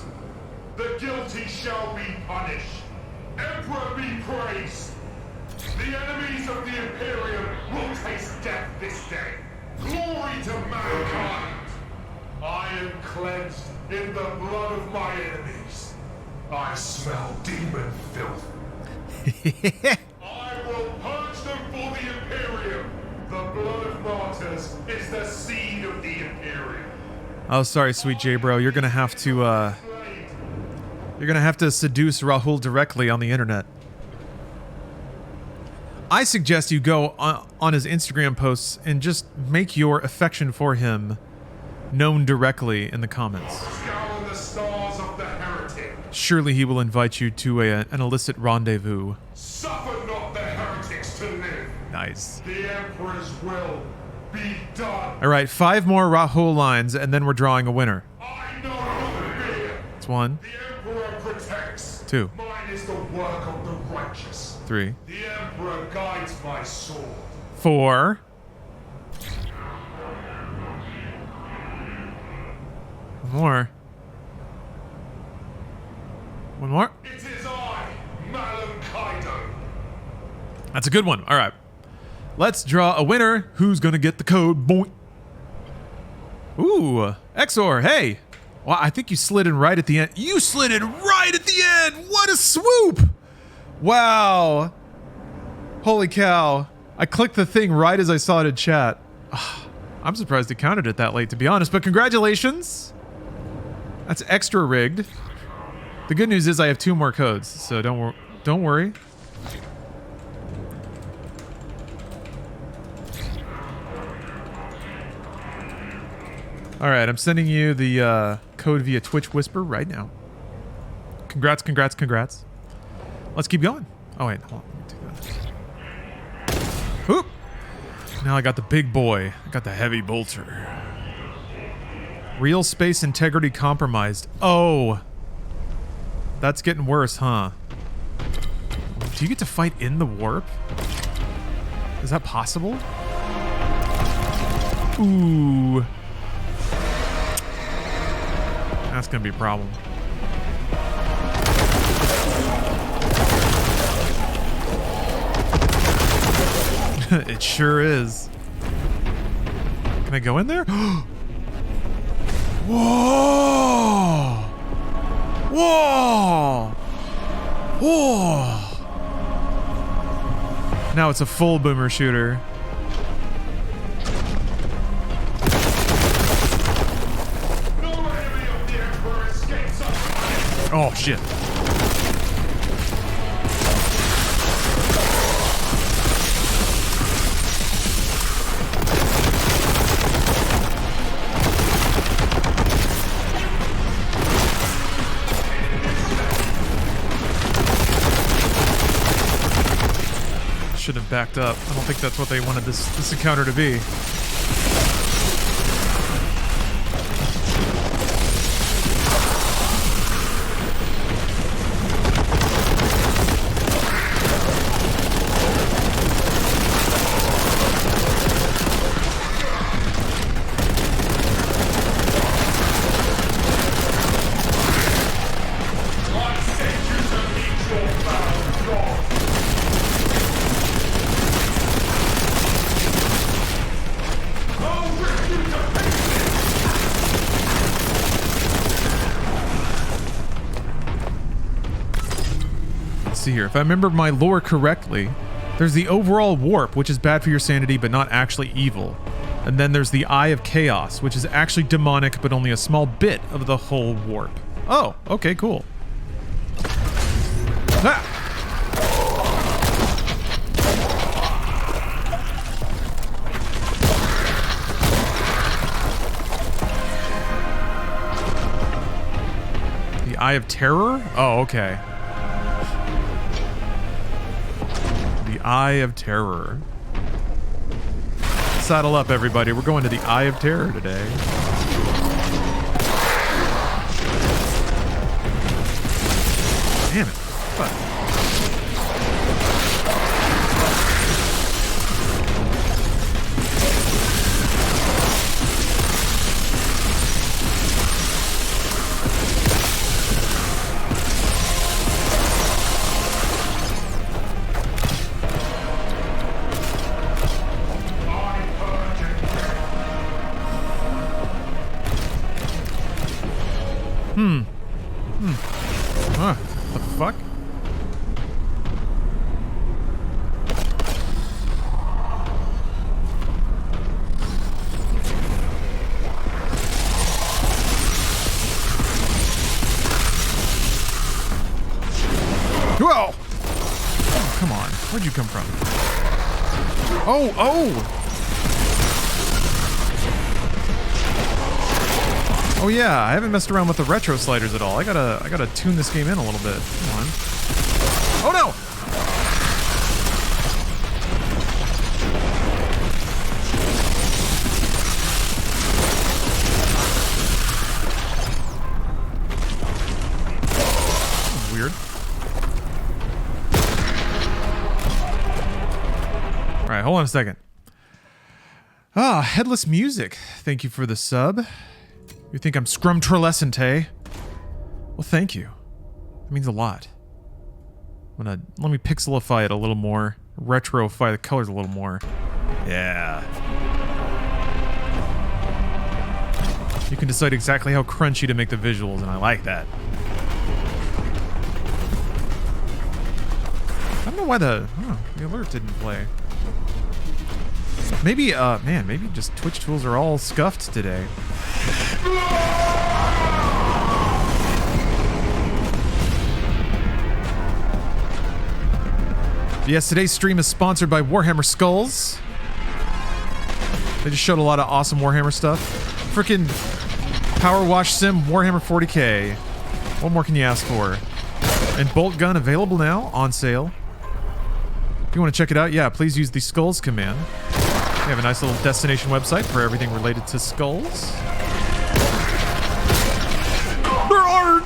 The guilty shall be punished. Emperor be praised! The enemies of the Imperium will taste death this day. Glory to mankind! I am cleansed in the blood of my enemies. I smell demon filth. I will purge them for the Imperium. The blood of martyrs is the seed of the Imperium. Oh, sorry, sweet J bro. You're gonna have to seduce Rahul directly on the internet. I suggest you go on his Instagram posts and just make your affection for him known directly in the comments. Scour the stars of the heretic. Surely he will invite you to an illicit rendezvous. Suffer not the heretics to live. Nice. The Emperor's will be done. All right, 5 more Rahul lines, and then we're drawing a winner. I know no fear. It's 1. The Emperor protects. 2. Mine is the work of the righteous. 3. The Emperor guides my sword. 4. One more. One more. It is I, Malam Kaido. That's a good one. All right. Let's draw a winner. Who's going to get the code? Boing. Ooh, Exor, hey. Well, I think you slid in right at the end. You slid in right at the end. What a swoop. Wow. Holy cow. I clicked the thing right as I saw it in chat. I'm surprised it counted it that late, to be honest, but congratulations. That's extra rigged. The good news is I have 2 more codes, so don't worry. All right, I'm sending you the code via Twitch Whisper right now. Congrats, congrats, congrats. Let's keep going. Oh, wait, hold on. Let me do that. Oop. Now I got the big boy. I got the heavy bolter. Real space integrity compromised. Oh. That's getting worse, huh? Do you get to fight in the warp? Is that possible? Ooh. That's gonna be a problem. It sure is. Can I go in there? Whoa! Whoa! Whoa! Now it's a full boomer shooter. Oh shit. should have backed up. I don't think that's what they wanted this encounter to be. See here, if I remember my lore correctly, there's the overall warp, which is bad for your sanity but not actually evil, and then there's the Eye of Chaos, which is actually demonic but only a small bit of the whole warp. Oh, okay, cool. Ah! The Eye of Terror? Oh, okay. Eye of Terror. Saddle up, everybody. We're going to the Eye of Terror today. Damn it. Fuck. Huh. The fuck? Whoa! Oh, come on. Where'd you come from? Oh, oh! Oh yeah, I haven't messed around with the retro sliders at all. I gotta tune this game in a little bit. Come on. Oh no! Weird. Alright, hold on a second. Ah, Headless Music. Thank you for the sub. You think I'm scrumtrolescent, eh? Well, thank you. That means a lot. Let me pixelify it a little more. Retrofy the colors a little more. Yeah. You can decide exactly how crunchy to make the visuals, and I like that. I don't know why the alert didn't play. Maybe, man, maybe just Twitch tools are all scuffed today. Yes, today's stream is sponsored by Warhammer Skulls. They just showed a lot of awesome Warhammer stuff. Frickin' Power Wash Sim Warhammer 40k. What more can you ask for? And Boltgun available now, on sale. If you want to check it out, yeah, please use the Skulls command. We have a nice little destination website for everything related to skulls. There are!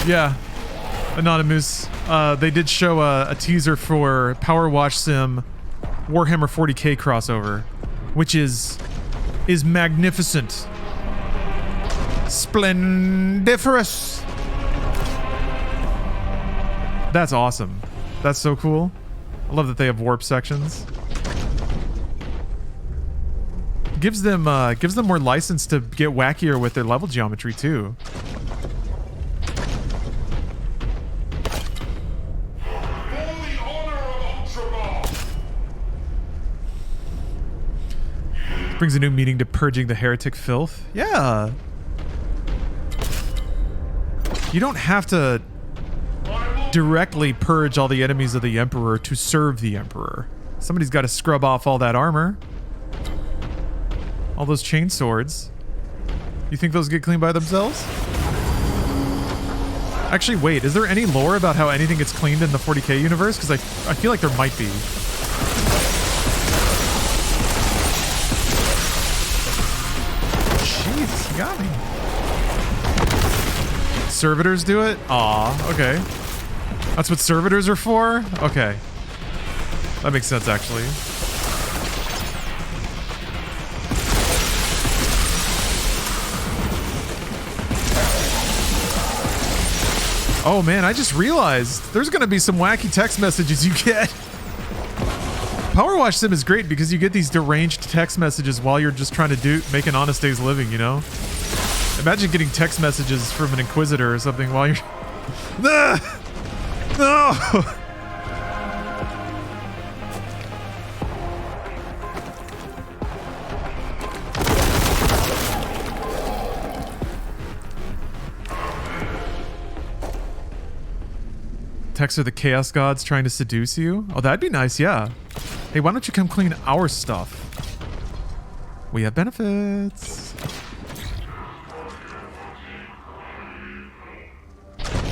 Yeah, Anonymous. They did show a teaser for Power Wash Sim Warhammer 40k crossover, which is magnificent. Splendiferous. That's awesome. That's so cool. I love that they have warp sections. Gives them more license to get wackier with their level geometry too. Brings a new meaning to purging the heretic filth. Yeah. You don't have to... I will directly purge all the enemies of the Emperor to serve the Emperor. Somebody's got to scrub off all that armor. All those chain swords. You think those get cleaned by themselves? Actually, wait, is there any lore about how anything gets cleaned in the 40k universe? Because I feel like there might be. Jeez, you got me. Servitors do it? Aw, okay. That's what servitors are for? Okay. That makes sense, actually. Oh man, I just realized there's gonna be some wacky text messages you get. Power Wash Sim is great because you get these deranged text messages while you're just trying to make an honest day's living, you know? Imagine getting text messages from an Inquisitor or something while you're... No! Texts are the Chaos Gods trying to seduce you? Oh, that'd be nice, yeah. Hey, why don't you come clean our stuff? We have benefits.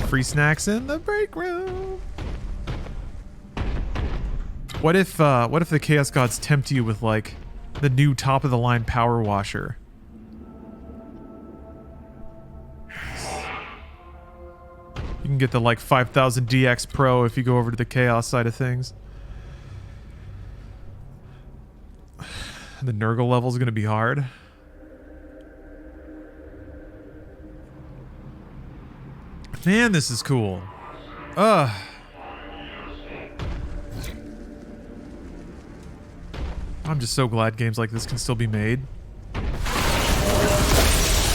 Free snacks in the break room. What if the Chaos Gods tempt you with like the new top of the line power washer? You can get the like 5000 DX Pro if you go over to the Chaos side of things. The Nurgle level is going to be hard. Man, this is cool. I'm just so glad games like this can still be made.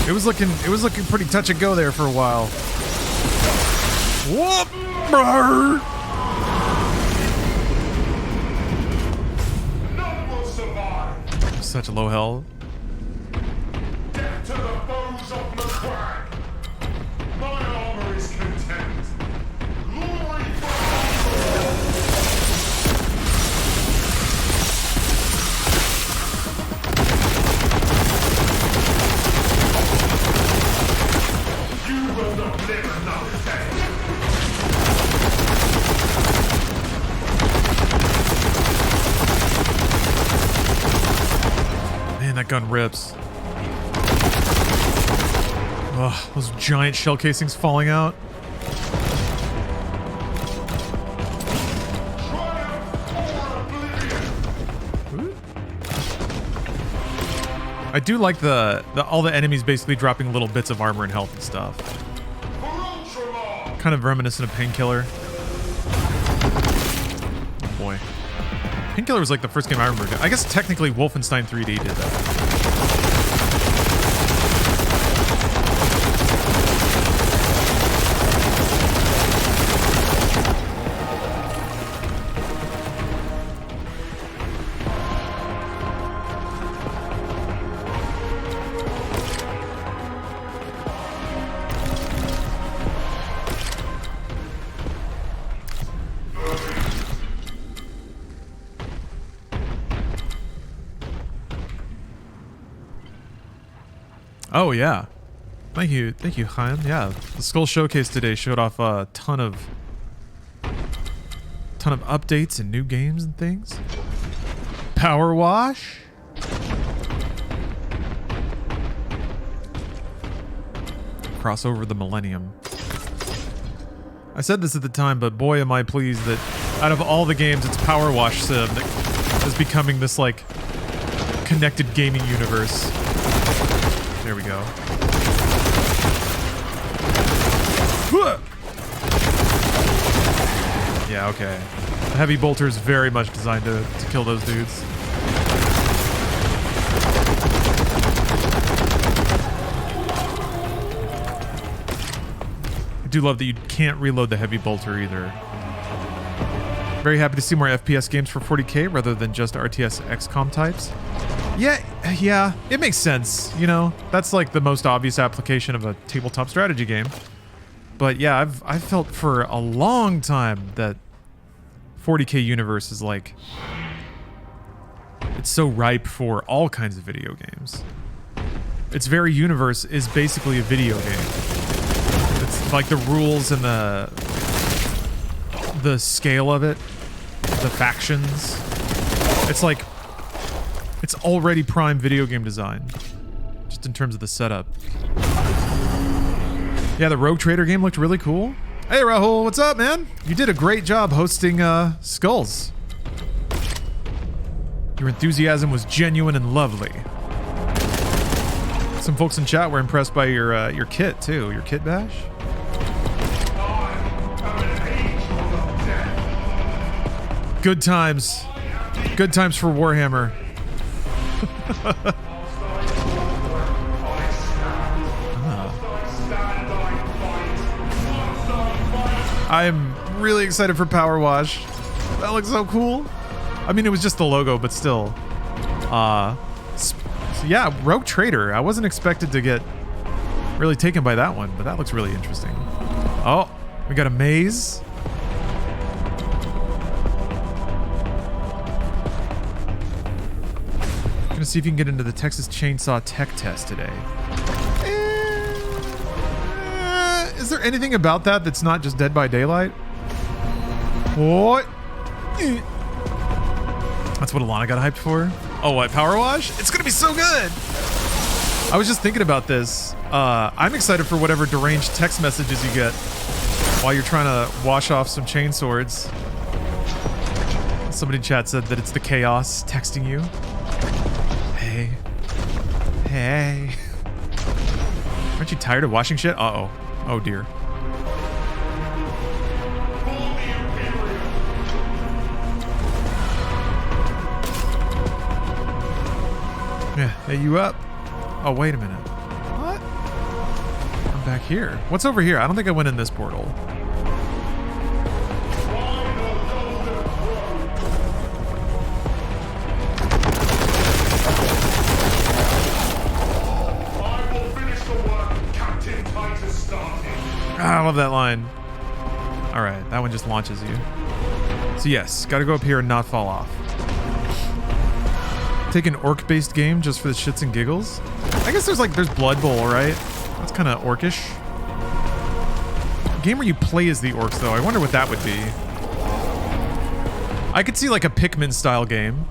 It was looking pretty touch and go there for a while. Whoop! None will survive. Such a low health. Death to the foes of the crag. My armor is content. Glory You will not live another day. Man, that gun rips. Ugh, those giant shell casings falling out. I do like the all the enemies basically dropping little bits of armor and health and stuff. Kind of reminiscent of Painkiller. Oh boy. Painkiller was like the first game I remember. I guess technically Wolfenstein 3D did that. Oh yeah, thank you, Chaim. Yeah, the Skull Showcase today showed off a ton of updates and new games and things. Power Wash. Cross over the millennium. I said this at the time, but boy am I pleased that out of all the games, it's Power Wash Sim that is becoming this like connected gaming universe. There we go. Yeah, okay. The heavy bolter is very much designed to kill those dudes. I do love that you can't reload the heavy bolter either. Very happy to see more FPS games for 40k rather than just RTS XCOM types. Yeah, it makes sense, you know? That's like the most obvious application of a tabletop strategy game. But yeah, I've felt for a long time that 40K universe is like, it's so ripe for all kinds of video games. Its very universe is basically a video game. It's like the rules and the scale of it, the factions. It's like, it's already prime video game design, just in terms of the setup. Yeah, the Rogue Trader game looked really cool. Hey, Rahul, what's up, man? You did a great job hosting Skulls. Your enthusiasm was genuine and lovely. Some folks in chat were impressed by your kit too. Your kit bash. Good times. Good times for Warhammer. I'm really excited for Power Wash. That looks so cool. I mean, it was just the logo, but still. So yeah, Rogue Trader. I wasn't expected to get really taken by that one, but that looks really interesting. Oh, we got a maze. Gonna see if you can get into the Texas Chainsaw Tech Test today. Is there anything about that that's not just Dead by Daylight? What? That's what Alana got hyped for? Oh, what? Power Wash? It's gonna be so good! I was just thinking about this. I'm excited for whatever deranged text messages you get while you're trying to wash off some chainswords. Somebody in chat said that it's the chaos texting you. Hey. Hey. Aren't you tired of washing shit? Uh-oh. Oh dear. Yeah, hey, you up? Oh, wait a minute. What? I'm back here. What's over here? I don't think I went in this portal. Ah, I love that line. Alright, that one just launches you. So yes, gotta go up here and not fall off. Take an orc-based game just for the shits and giggles. I guess there's Blood Bowl, right? That's kind of orcish. A game where you play as the orcs, though. I wonder what that would be. I could see like a Pikmin style game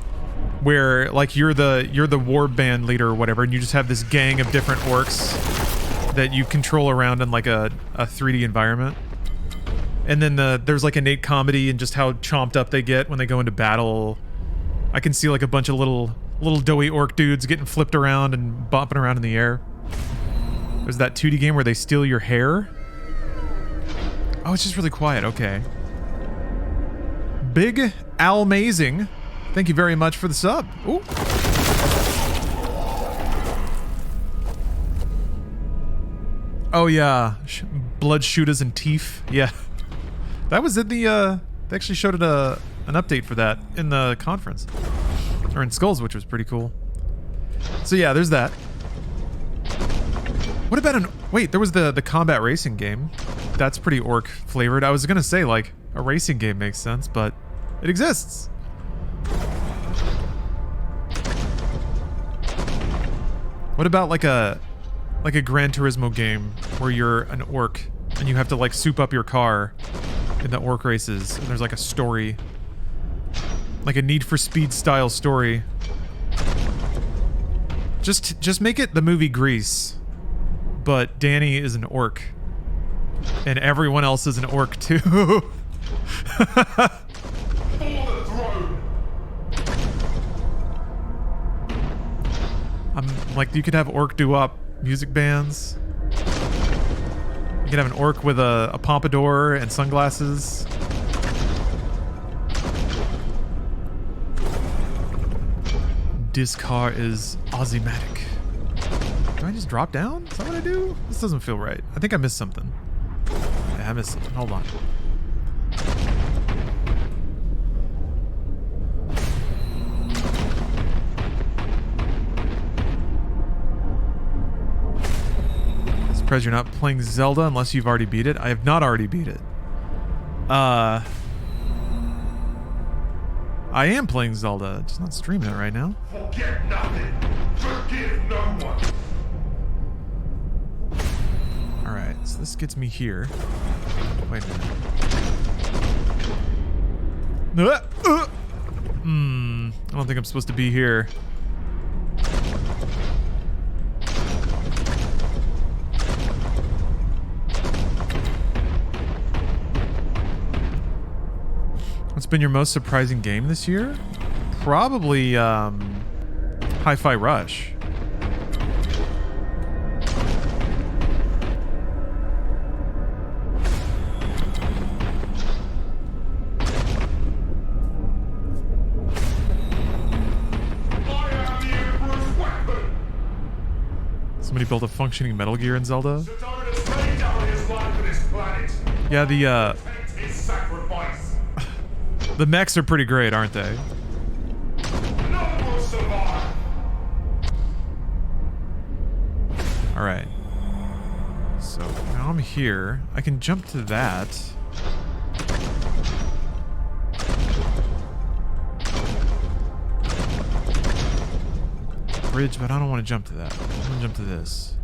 where like you're the war band leader or whatever, and you just have this gang of different orcs that you control around in like a 3D environment. And then there's like innate comedy and just how chomped up they get when they go into battle. I can see like a bunch of little doughy orc dudes getting flipped around and bopping around in the air. There's that 2D game where they steal your hair. Oh, it's just really quiet. Okay. Big Almazing. Thank you very much for the sub. Ooh. Oh yeah, blood shooters and teeth. Yeah, that was in the. They actually showed it an update for that in the conference, or in Skulls, which was pretty cool. So yeah, there's that. What about wait? There was the combat racing game. That's pretty orc flavored. I was gonna say like a racing game makes sense, but it exists. What about like a Gran Turismo game where you're an orc and you have to like soup up your car in the orc races, and there's like a story, like a Need for Speed style story. Just make it the movie Grease, but Danny is an orc and everyone else is an orc too. Like you could have orc doo-wop music bands. You could have an orc with a pompadour and sunglasses. This car is Ozymatic. Do I just drop down? Is that what I do? This doesn't feel right. I think I missed something. Yeah, I missed something. Hold on. surprised you're not playing Zelda unless you've already beat it. I have not already beat it. I am playing Zelda, just not streaming it right now. Forget nothing. Forgive no one. Alright, so this gets me here. Wait a minute. I don't think I'm supposed to be here. What's been your most surprising game this year? Probably Hi-Fi Rush. Somebody built a functioning Metal Gear in Zelda. Yeah, the mechs are pretty great, aren't they? Alright. So, now I'm here. I can jump to that. Bridge, but I don't want to jump to that. I want to jump to this.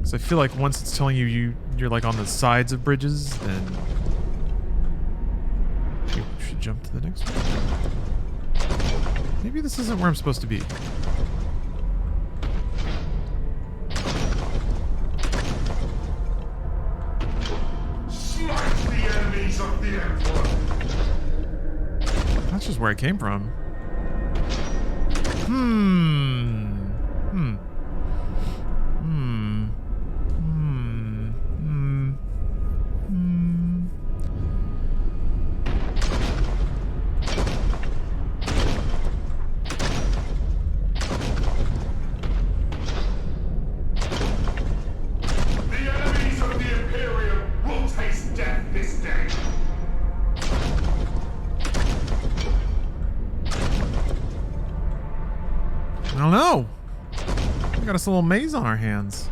So I feel like once it's telling you're like on the sides of bridges, then you should jump to the next one. Maybe this isn't where I'm supposed to be. Smite the enemies of the Emperor. That's just where I came from. I don't know. We got us a little maze on our hands.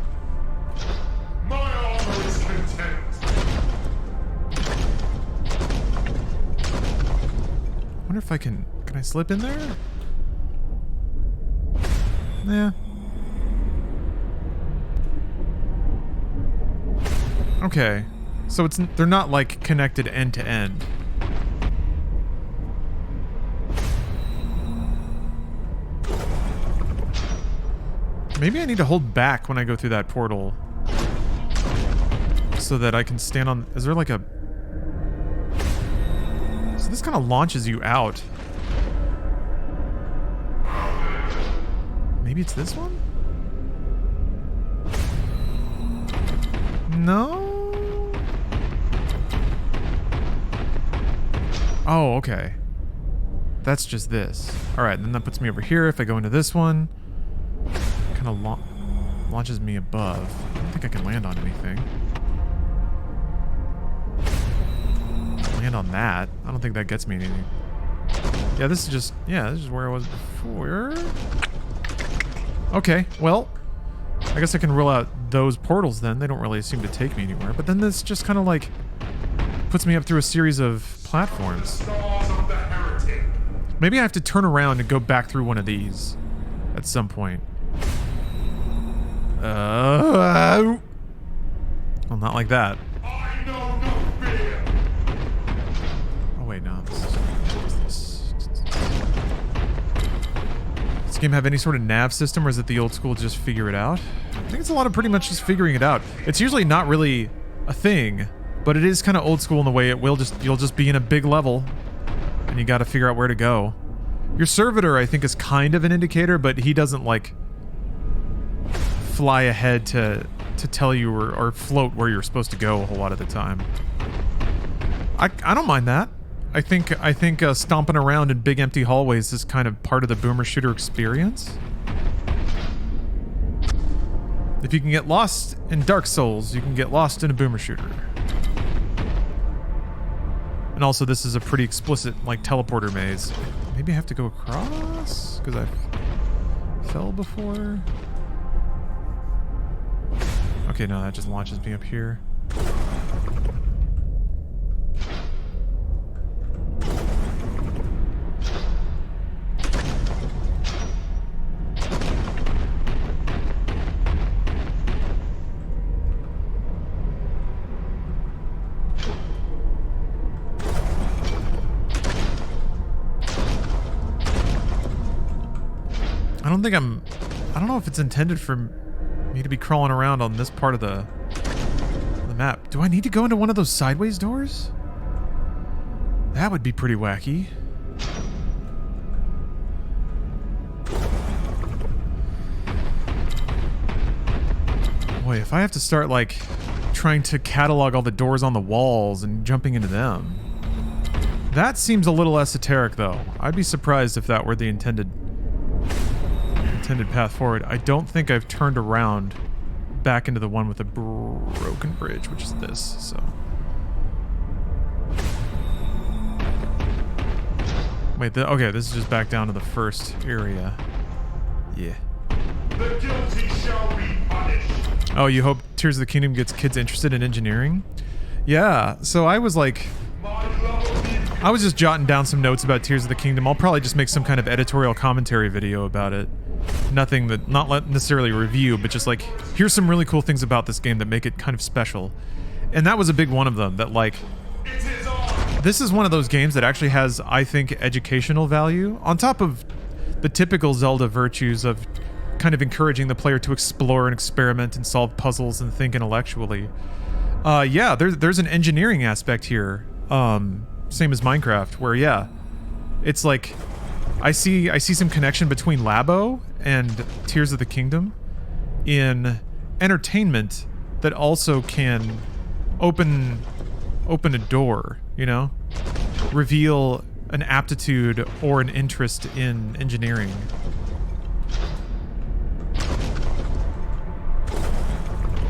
My armor is content. I wonder if I can I slip in there? Yeah. Okay. So they're not like connected end to end. Maybe I need to hold back when I go through that portal so that I can stand on... Is there like a... So this kind of launches you out. Maybe it's this one? No? Oh, okay. That's just this. Alright, then that puts me over here if I go into this one. Kind of launches me above. I don't think I can land on anything. Land on that. I don't think that gets me anything. Yeah, this is just where I was before. Okay, well, I guess I can rule out those portals then. They don't really seem to take me anywhere. But then this just kind of like puts me up through a series of platforms. Maybe I have to turn around and go back through one of these at some point. Well, not like that. I know no fear. Oh wait, no. Does this game have any sort of nav system, or is it the old school just figure it out? I think it's a lot of pretty much just figuring it out. It's usually not really a thing, but it is kind of old school in the way you'll just be in a big level, and you got to figure out where to go. Your servitor, I think, is kind of an indicator, but he doesn't like fly ahead to tell you or float where you're supposed to go a whole lot of the time. I don't mind that. I think stomping around in big empty hallways is kind of part of the boomer shooter experience. If you can get lost in Dark Souls, you can get lost in a boomer shooter. And also, this is a pretty explicit like teleporter maze. Maybe I have to go across because I fell before. Okay, no, that just launches me up here. I don't know if it's intended for me to be crawling around on this part of the map. Do I need to go into one of those sideways doors? That would be pretty wacky. Boy, if I have to start, like, trying to catalog all the doors on the walls and jumping into them. That seems a little esoteric, though. I'd be surprised if that were the intended path forward. I don't think I've turned around back into the one with the broken bridge, which is this, so. Wait, okay, this is just back down to the first area. Yeah. The guilty shall be punished. Oh, you hope Tears of the Kingdom gets kids interested in engineering? Yeah, so I was like... I was just jotting down some notes about Tears of the Kingdom. I'll probably just make some kind of editorial commentary video about it. Nothing that, not necessarily a review, but just like, here's some really cool things about this game that make it kind of special. And that was a big one of them, that like, this is one of those games that actually has, I think, educational value, on top of the typical Zelda virtues of kind of encouraging the player to explore and experiment and solve puzzles and think intellectually. Yeah, there's an engineering aspect here, same as Minecraft, where yeah, it's like, I see some connection between Labo and Tears of the Kingdom in entertainment that also can open a door, you know? Reveal an aptitude or an interest in engineering.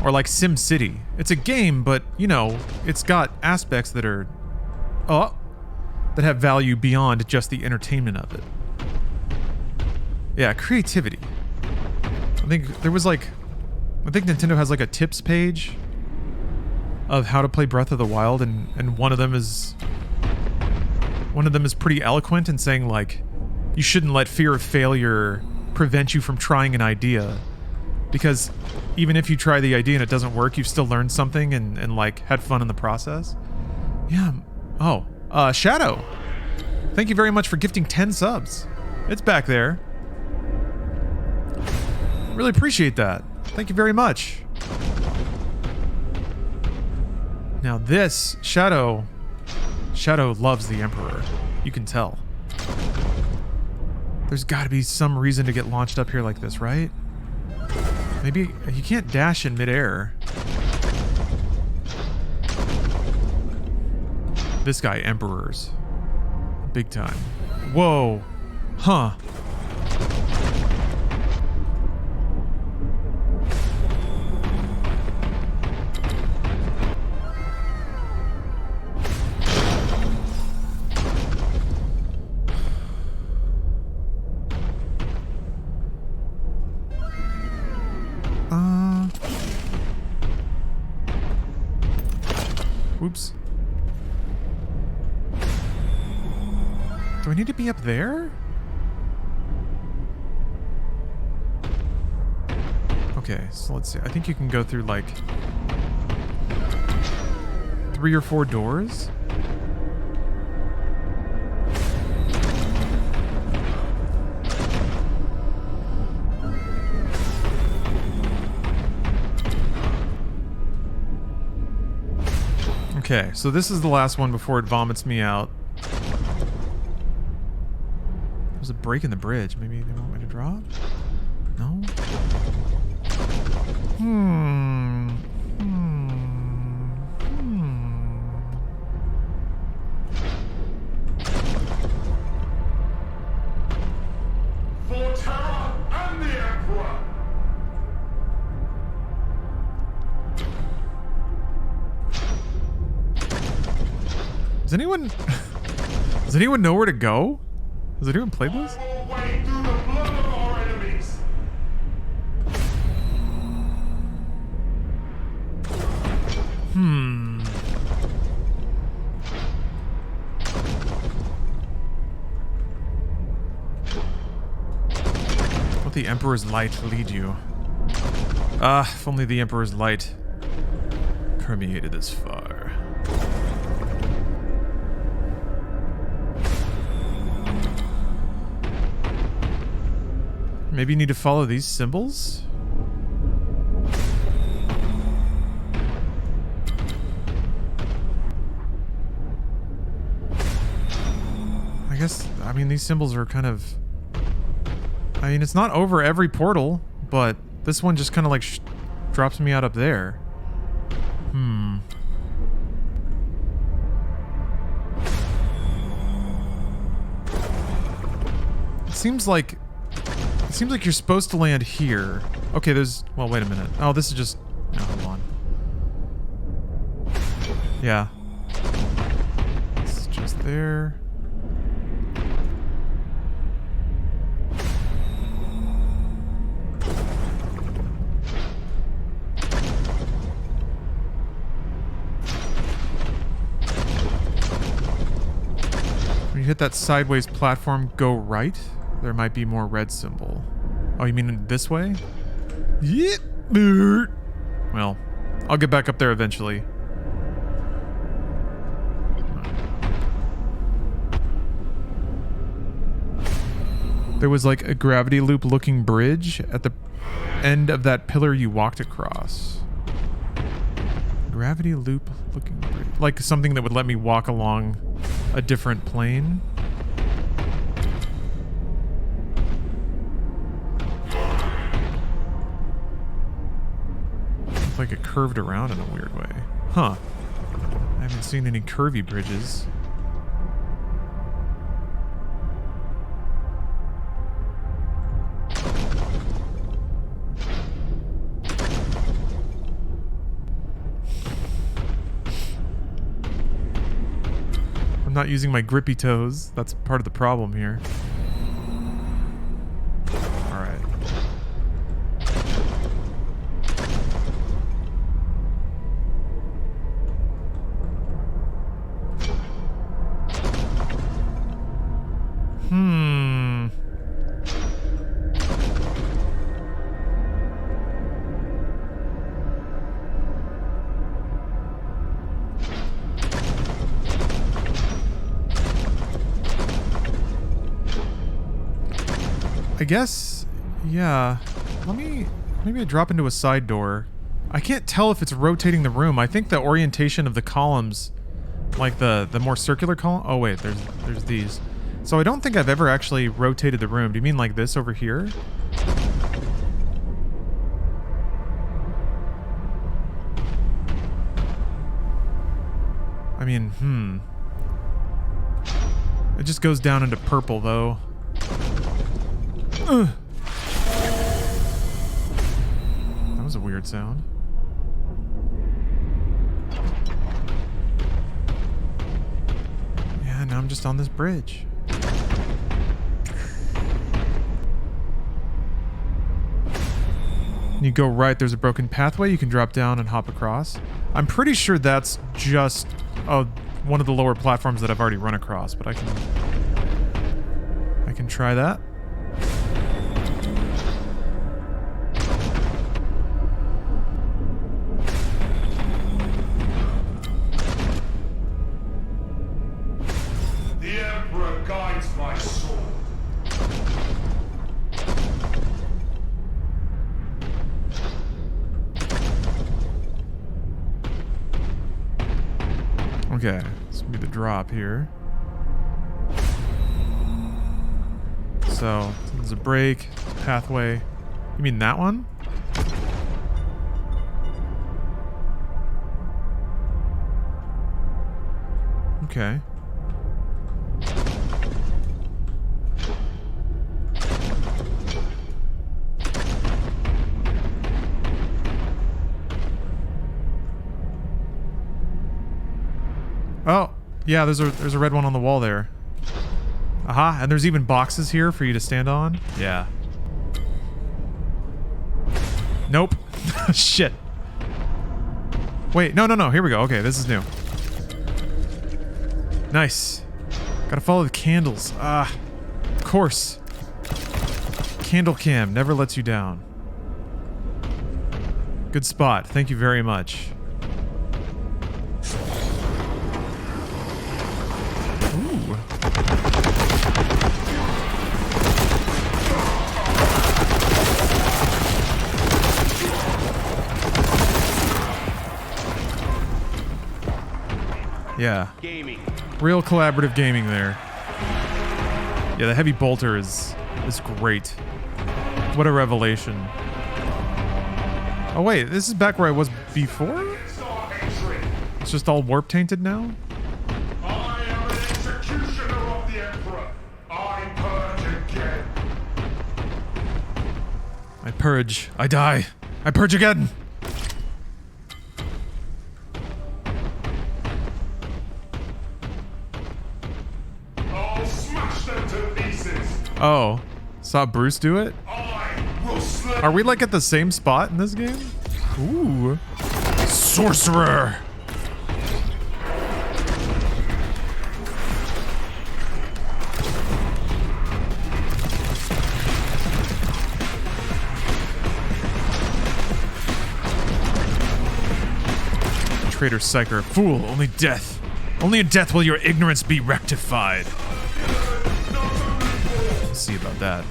Or like SimCity. It's a game, but, you know, it's got aspects that are... that have value beyond just the entertainment of it. Yeah, creativity. I think there was like... I think Nintendo has like a tips page of how to play Breath of the Wild, and one of them is pretty eloquent in saying like, you shouldn't let fear of failure prevent you from trying an idea, because even if you try the idea and it doesn't work, you've still learned something and like had fun in the process. Yeah. Oh, Shadow. Thank you very much for gifting 10 subs. It's back there. Really appreciate that. Thank you very much. Now this, Shadow loves the Emperor. You can tell. There's gotta be some reason to get launched up here like this, right? Maybe you can't dash in midair. This guy, Emperors. Big time. Whoa. Huh. Whoops. Do I need to be up there? Okay, so let's see. I think you can go through like 3 or 4 doors. Okay, so this is the last one before it vomits me out. There's a break in the bridge. Maybe they want me to drop? No? For Terra and the Emperor! Does anyone know where to go? Has anyone played this? All the way through the blood of our enemies. Let the Emperor's light lead you. Ah, if only the Emperor's light permeated this far. Maybe you need to follow these symbols? I mean, these symbols are kind of... I mean, it's not over every portal, but this one just kind of like drops me out up there. It seems like you're supposed to land here. Okay, there's... Well, wait a minute. Oh, this is just... No, hold on. Yeah. It's just there. When you hit that sideways platform, go right. There might be more red symbol. Oh, you mean this way? Yep. Well, I'll get back up there eventually. There was like a gravity loop looking bridge at the end of that pillar you walked across. Gravity loop looking bridge. Like something that would let me walk along a different plane. It's like it curved around in a weird way. Huh. I haven't seen any curvy bridges. I'm not using my grippy toes. That's part of the problem here. Alright. I guess, yeah. Maybe I drop into a side door. I can't tell if it's rotating the room. I think the orientation of the columns, like the more circular column. Oh wait, there's these. So I don't think I've ever actually rotated the room. Do you mean like this over here? I mean, It just goes down into purple though. That was a weird sound. Yeah, now I'm just on this bridge. You go right, there's a broken pathway, you can drop down and hop across. I'm pretty sure that's just one of the lower platforms that I've already run across, but I can try that. Okay, this will be the drop here. So, there's a break, pathway. You mean that one? Okay. Oh, yeah, there's a red one on the wall there. Aha, and there's even boxes here for you to stand on. Yeah. Nope. Shit. Wait, no. Here we go. Okay, this is new. Nice. Gotta follow the candles. Ah, of course. Candle cam never lets you down. Good spot. Thank you very much. Ooh. Yeah. Gaming. Real collaborative gaming there. Yeah, the heavy bolter is great. What a revelation. Oh wait, this is back where I was before? It's just all warp tainted now? I am an executioner of the Emperor. I purge again. I purge. I die. I purge again. I'll smash them to pieces. Oh, saw Bruce do it? I will slay. Are we like at the same spot in this game? Ooh. Sorcerer! Traitor Psyker. Fool, only death. Only in death will your ignorance be rectified. Let's see about that.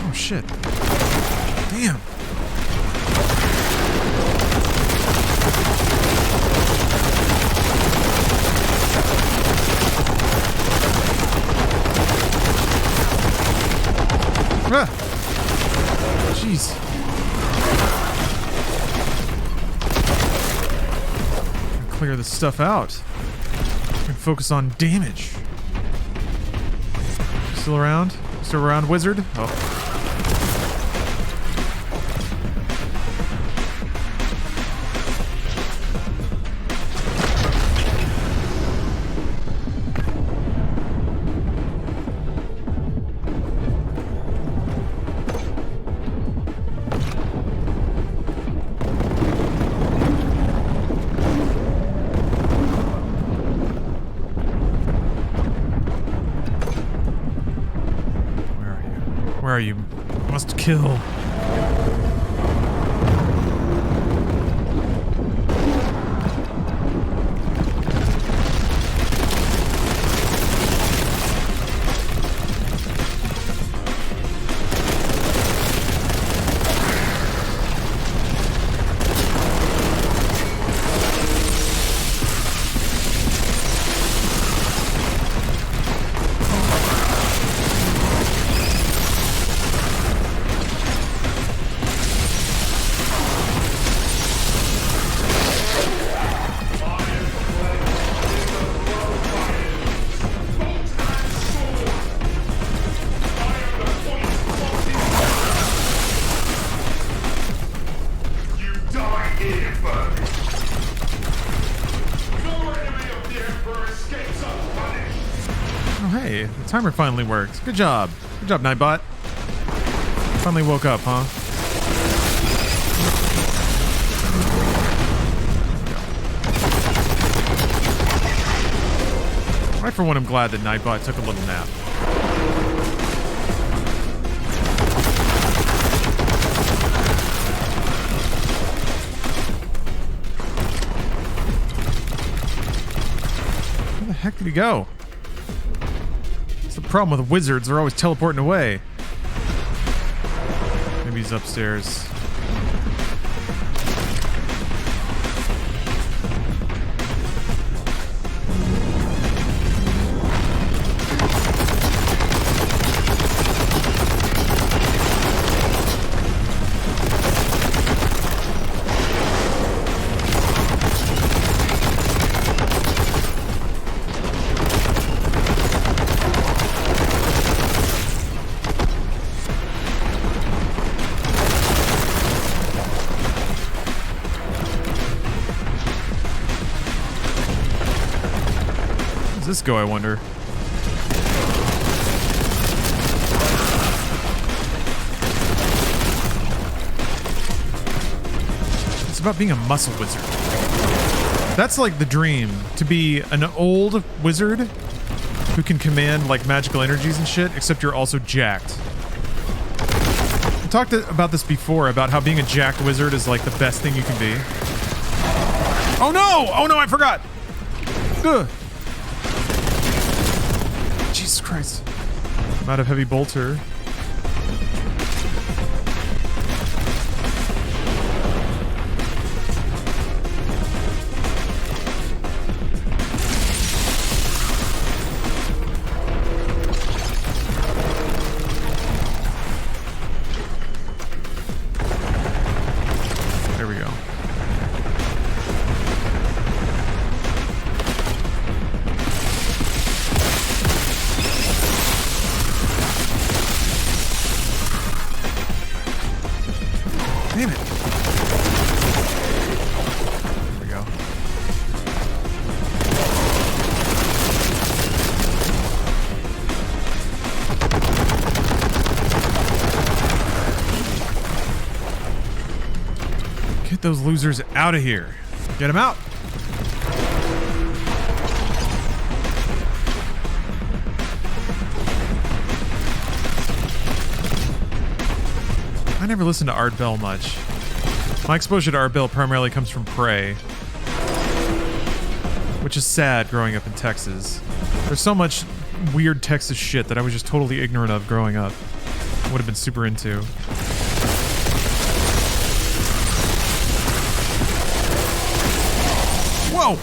Oh shit. Damn. Ah. Jeez. Clear this stuff out. And focus on damage. Still around? Still around, wizard? Oh. Where are you? Must kill. Hey, the timer finally works. Good job. Good job, Nightbot. Finally woke up, huh? Right for one, I'm glad that Nightbot took a little nap. Where the heck did he go? That's the problem with wizards, they're always teleporting away. Maybe he's upstairs. this go, I wonder? It's about being a muscle wizard. That's like the dream, to be an old wizard who can command like magical energies and shit, except you're also jacked. I talked about this before, about how being a jacked wizard is like the best thing you can be. Oh no! Oh no, I forgot! Ugh. Jesus Christ. I'm out of heavy bolter. There we go. Damn it. There we go. Get those losers out of here. Get them out. I never listened to Art Bell much. My exposure to Art Bell primarily comes from Prey, which is sad growing up in Texas. There's so much weird Texas shit that I was just totally ignorant of growing up. Would have been super into. Whoa!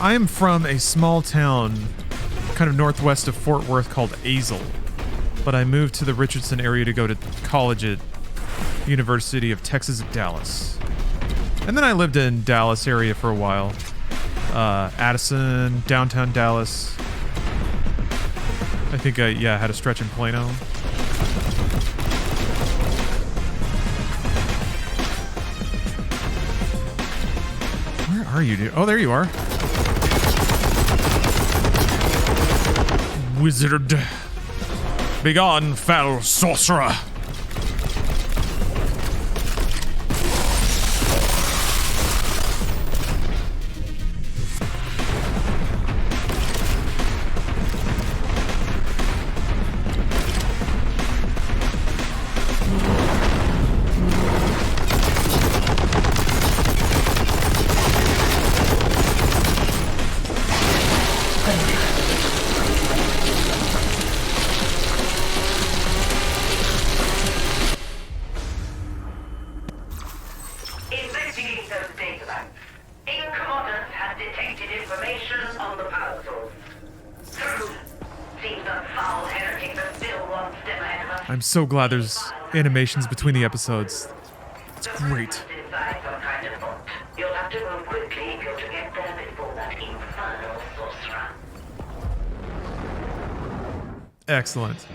I am from a small town kind of northwest of Fort Worth called Azle, but I moved to the Richardson area to go to college at University of Texas at Dallas. And then I lived in Dallas area for a while. Addison, downtown Dallas. I think I had a stretch in Plano. Where are you, dude? Oh, there you are. Wizard. Begone, foul sorcerer. I'm so glad there's animations between the episodes. It's great. You'll have to move quickly if you're to get there before that infernal sorcerer. Excellent.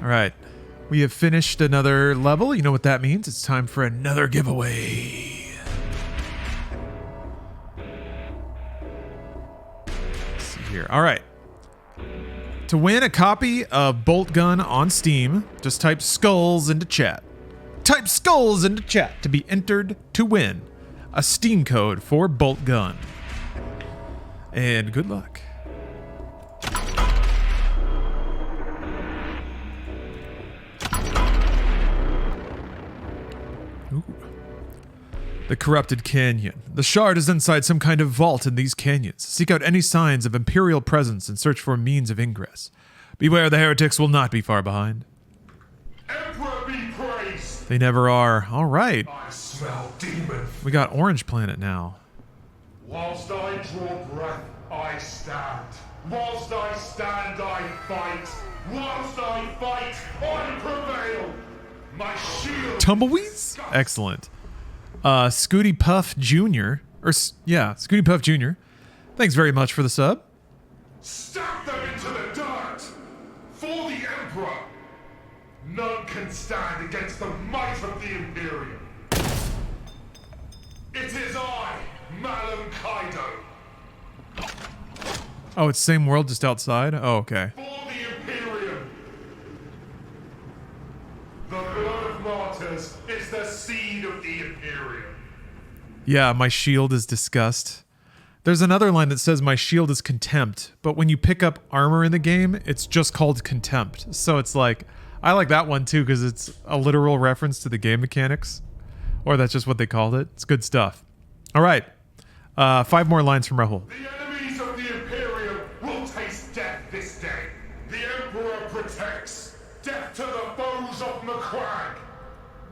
All right. We have finished another level. You know what that means. It's time for another giveaway. Here. All right. To win a copy of Boltgun on Steam, just type skulls into chat. Type skulls into chat to be entered to win a Steam code for Boltgun. And good luck. Ooh. The Corrupted Canyon. The shard is inside some kind of vault in these canyons. Seek out any signs of Imperial presence and search for means of ingress. Beware, the heretics will not be far behind. Emperor be praised! They never are. All right. I smell demon. We got Orange Planet now. Whilst I draw breath, I stand. Whilst I stand, I fight. Whilst I fight, I prevail. My shield. Tumbleweeds? Excellent. Scooty Puff Jr. Scooty Puff Jr. Thanks very much for the sub. Stamp them into the dirt. For the Emperor. None can stand against the might of the Imperium. It is I, Malum Kaido. Oh, it's same world, just outside? Oh, okay. For the Imperium. The blood of martyrs is the seed of the Imperium. Yeah, my shield is disgust. There's another line that says my shield is contempt, but when you pick up armor in the game, it's just called contempt. So it's like, I like that one too because it's a literal reference to the game mechanics. Or that's just what they called it. It's good stuff. All right. 5 more lines from Rahul. The enemies of the Imperium will taste death this day. The Emperor protects. Death to the foes of McCrag.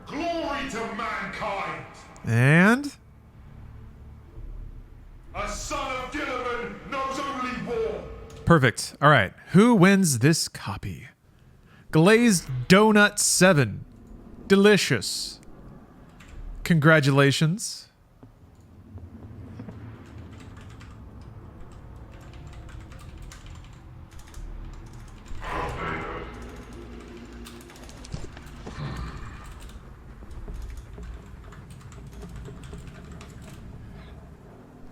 Glory to mankind. And? A son of Gilliman knows only war. Perfect. All right. Who wins this copy? Glazed Donut 7. Delicious. Congratulations.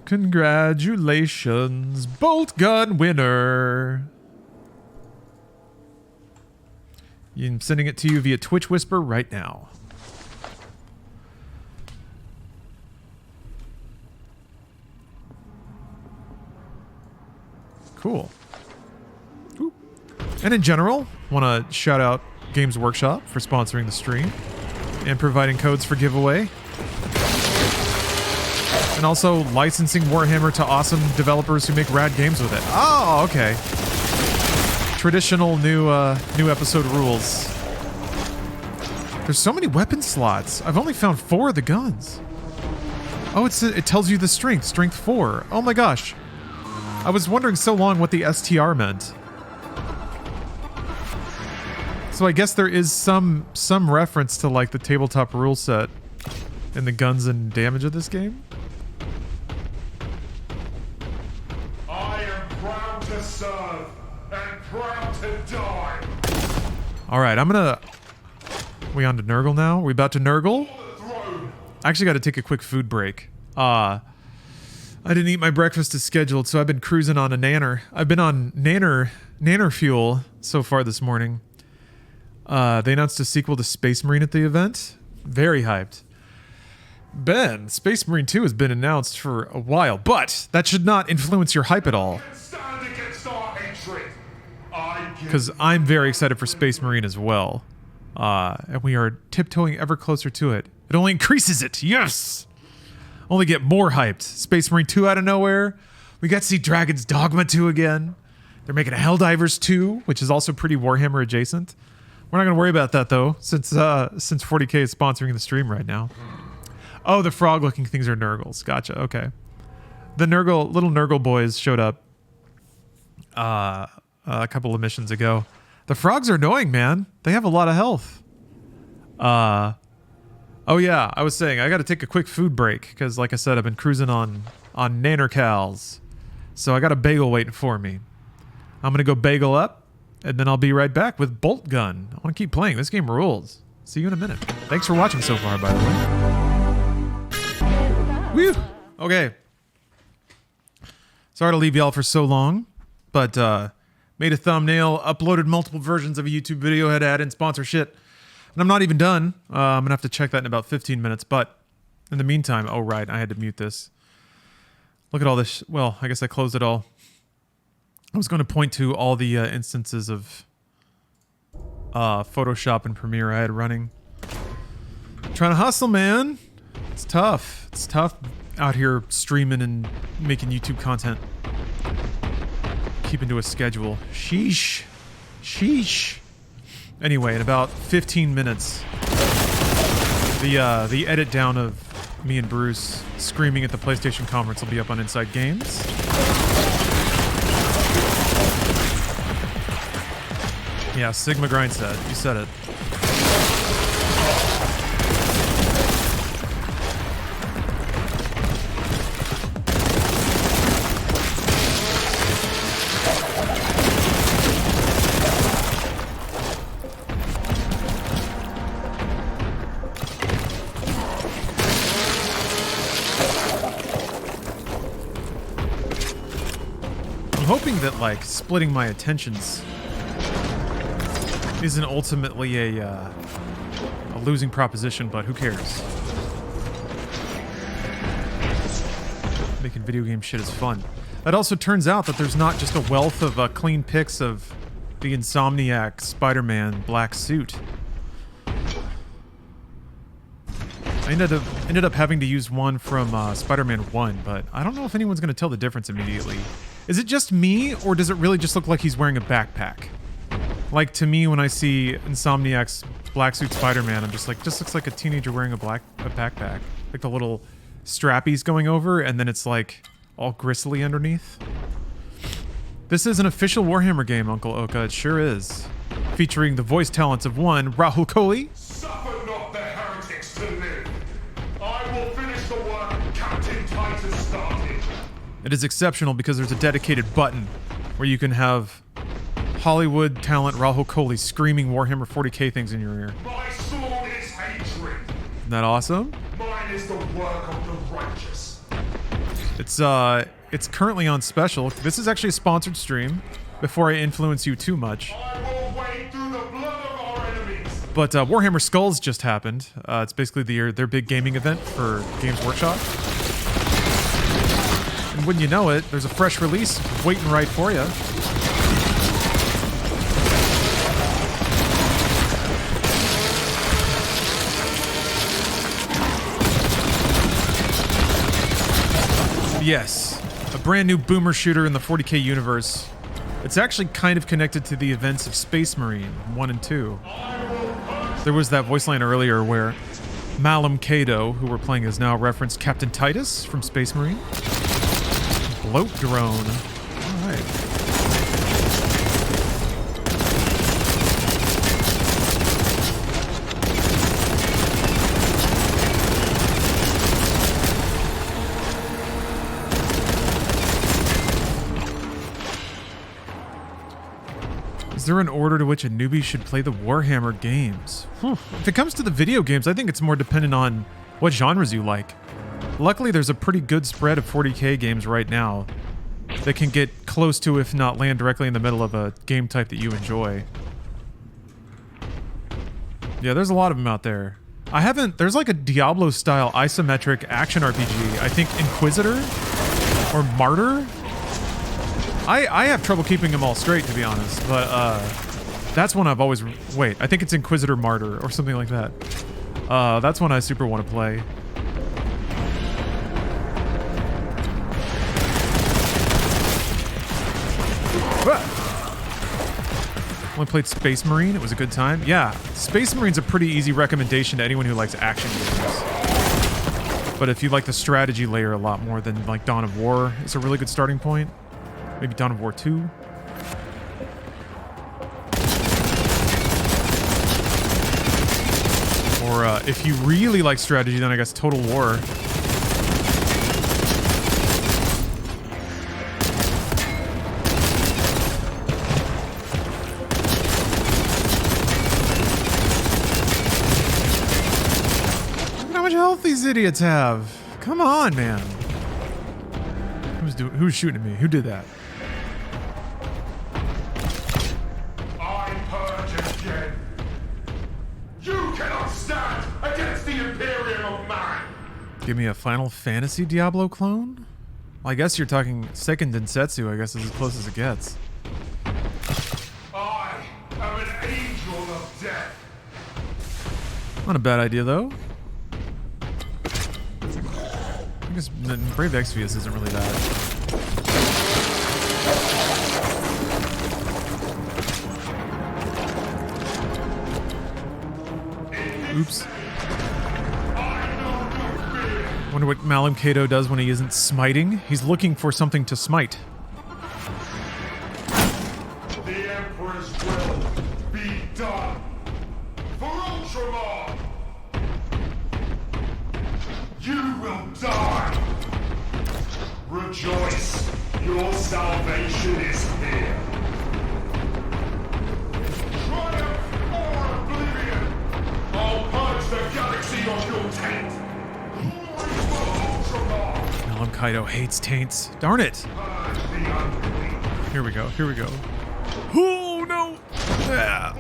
Congratulations, Boltgun winner. I'm sending it to you via Twitch Whisper right now. Cool. Ooh. And in general, want to shout out Games Workshop for sponsoring the stream and providing codes for giveaway. And also licensing Warhammer to awesome developers who make rad games with it. Oh, okay. Traditional new episode rules. There's so many weapon slots. I've only found 4 of the guns. Oh, it tells you the strength. Strength 4. Oh my gosh. I was wondering so long what the STR meant. So I guess there is some reference to like the tabletop rule set in the guns and damage of this game. I am proud to serve and proud to die. All right, we on to Nurgle now? We about to Nurgle? I actually got to take a quick food break. I didn't eat my breakfast as scheduled, so I've been cruising on a nanner. I've been on nanner fuel so far this morning. They announced a sequel to Space Marine at the event. Very hyped. Ben, Space Marine 2 has been announced for a while, but that should not influence your hype at all. Stand against our hatred. Because I'm very excited for Space Marine as well. And we are tiptoeing ever closer to it. It only increases it. Yes! Only get more hyped. Space Marine 2 out of nowhere. We got to see Dragon's Dogma 2 again. They're making a Helldivers 2, which is also pretty Warhammer adjacent. We're not going to worry about that though, since 40K is sponsoring the stream right now. Oh, the frog-looking things are Nurgles. Gotcha. Okay. The little Nurgle boys showed up a couple of missions ago. The frogs are annoying, man. They have a lot of health. Oh yeah, I was saying I got to take a quick food break because, like I said, I've been cruising on nannercals, so I got a bagel waiting for me. I'm gonna go bagel up, and then I'll be right back with Boltgun. I want to keep playing. This game rules. See you in a minute. Thanks for watching so far, by the way. Woo! Okay. Sorry to leave y'all for so long, but made a thumbnail, uploaded multiple versions of a YouTube video, had to add in sponsorship. And I'm not even done. I'm going to have to check that in about 15 minutes. But in the meantime, oh, right, I had to mute this. Look at all this. Well, I guess I closed it all. I was going to point to all the instances of Photoshop and Premiere I had running. Trying to hustle, man. It's tough. It's tough out here streaming and making YouTube content. Keeping to a schedule. Sheesh. Sheesh. Anyway, in about 15 minutes, the edit down of me and Bruce screaming at the PlayStation conference will be up on Inside Games. Yeah, Sigma grind set. You said it. I'm hoping that, like, splitting my attentions isn't ultimately a losing proposition, but who cares? Making video game shit is fun. It also turns out that there's not just a wealth of clean pics of the Insomniac Spider-Man black suit. I ended up having to use one from Spider-Man 1, but I don't know if anyone's going to tell the difference immediately. Is it just me, or does it really just look like he's wearing a backpack? Like, to me, when I see Insomniac's black suit Spider-Man, I'm just like, just looks like a teenager wearing a backpack. Like the little strappies going over, and then it's like all gristly underneath. This is an official Warhammer game, Uncle Oka. It sure is. Featuring the voice talents of one, Rahul Kohli. Suffer not the heretics to live. I will finish the work Captain Titus started. It is exceptional because there's a dedicated button where you can have Hollywood talent Rahul Kohli screaming Warhammer 40k things in your ear. My sword is hatred. Isn't that awesome? Mine is the work of the righteous. It's currently on special. This is actually a sponsored stream before I influence you too much. I will wade through the blood of our enemies. But Warhammer Skulls just happened. It's basically their big gaming event for Games Workshop. And wouldn't you know it, there's a fresh release waiting right for you. Yes, a brand new boomer shooter in the 40k universe. It's actually kind of connected to the events of Space Marine 1 and 2. There was that voice line earlier where Malum Kado, who we're playing as now, referenced Captain Titus from Space Marine. Bloat drone. All right. Is there an order to which a newbie should play the Warhammer games? If it comes to the video games, I think it's more dependent on what genres you like. Luckily, there's a pretty good spread of 40k games right now that can get close to, if not land directly in the middle of a game type that you enjoy. Yeah, there's a lot of them out there. There's like a Diablo-style isometric action RPG. I think Inquisitor or Martyr. I have trouble keeping them all straight, to be honest, but that's one I've always... Wait, I think it's Inquisitor Martyr or something like that. That's one I super want to play. Only played Space Marine. It was a good time. Yeah, Space Marine's a pretty easy recommendation to anyone who likes action games. But if you like the strategy layer a lot more, than like Dawn of War is a really good starting point. Maybe Dawn of War 2. Or if you really like strategy, then I guess Total War. Look at how much health these idiots have. Come on, man. Who's shooting at me? Who did that? Give me a Final Fantasy Diablo clone? Well, I guess you're talking second Densetsu, I guess is as close as it gets. I am an angel of death. Not a bad idea, though. I guess Brave Exvius isn't really bad. Oops. Wonder what Malum Kado does when he isn't smiting. He's looking for something to smite. The Emperor's will will die. Rejoice, your salvation is here. Triumph or oblivion. I'll purge the galaxy of your taint. Malum Kaido hates taints. Darn it. Here we go. Here we go. Oh no! Ah.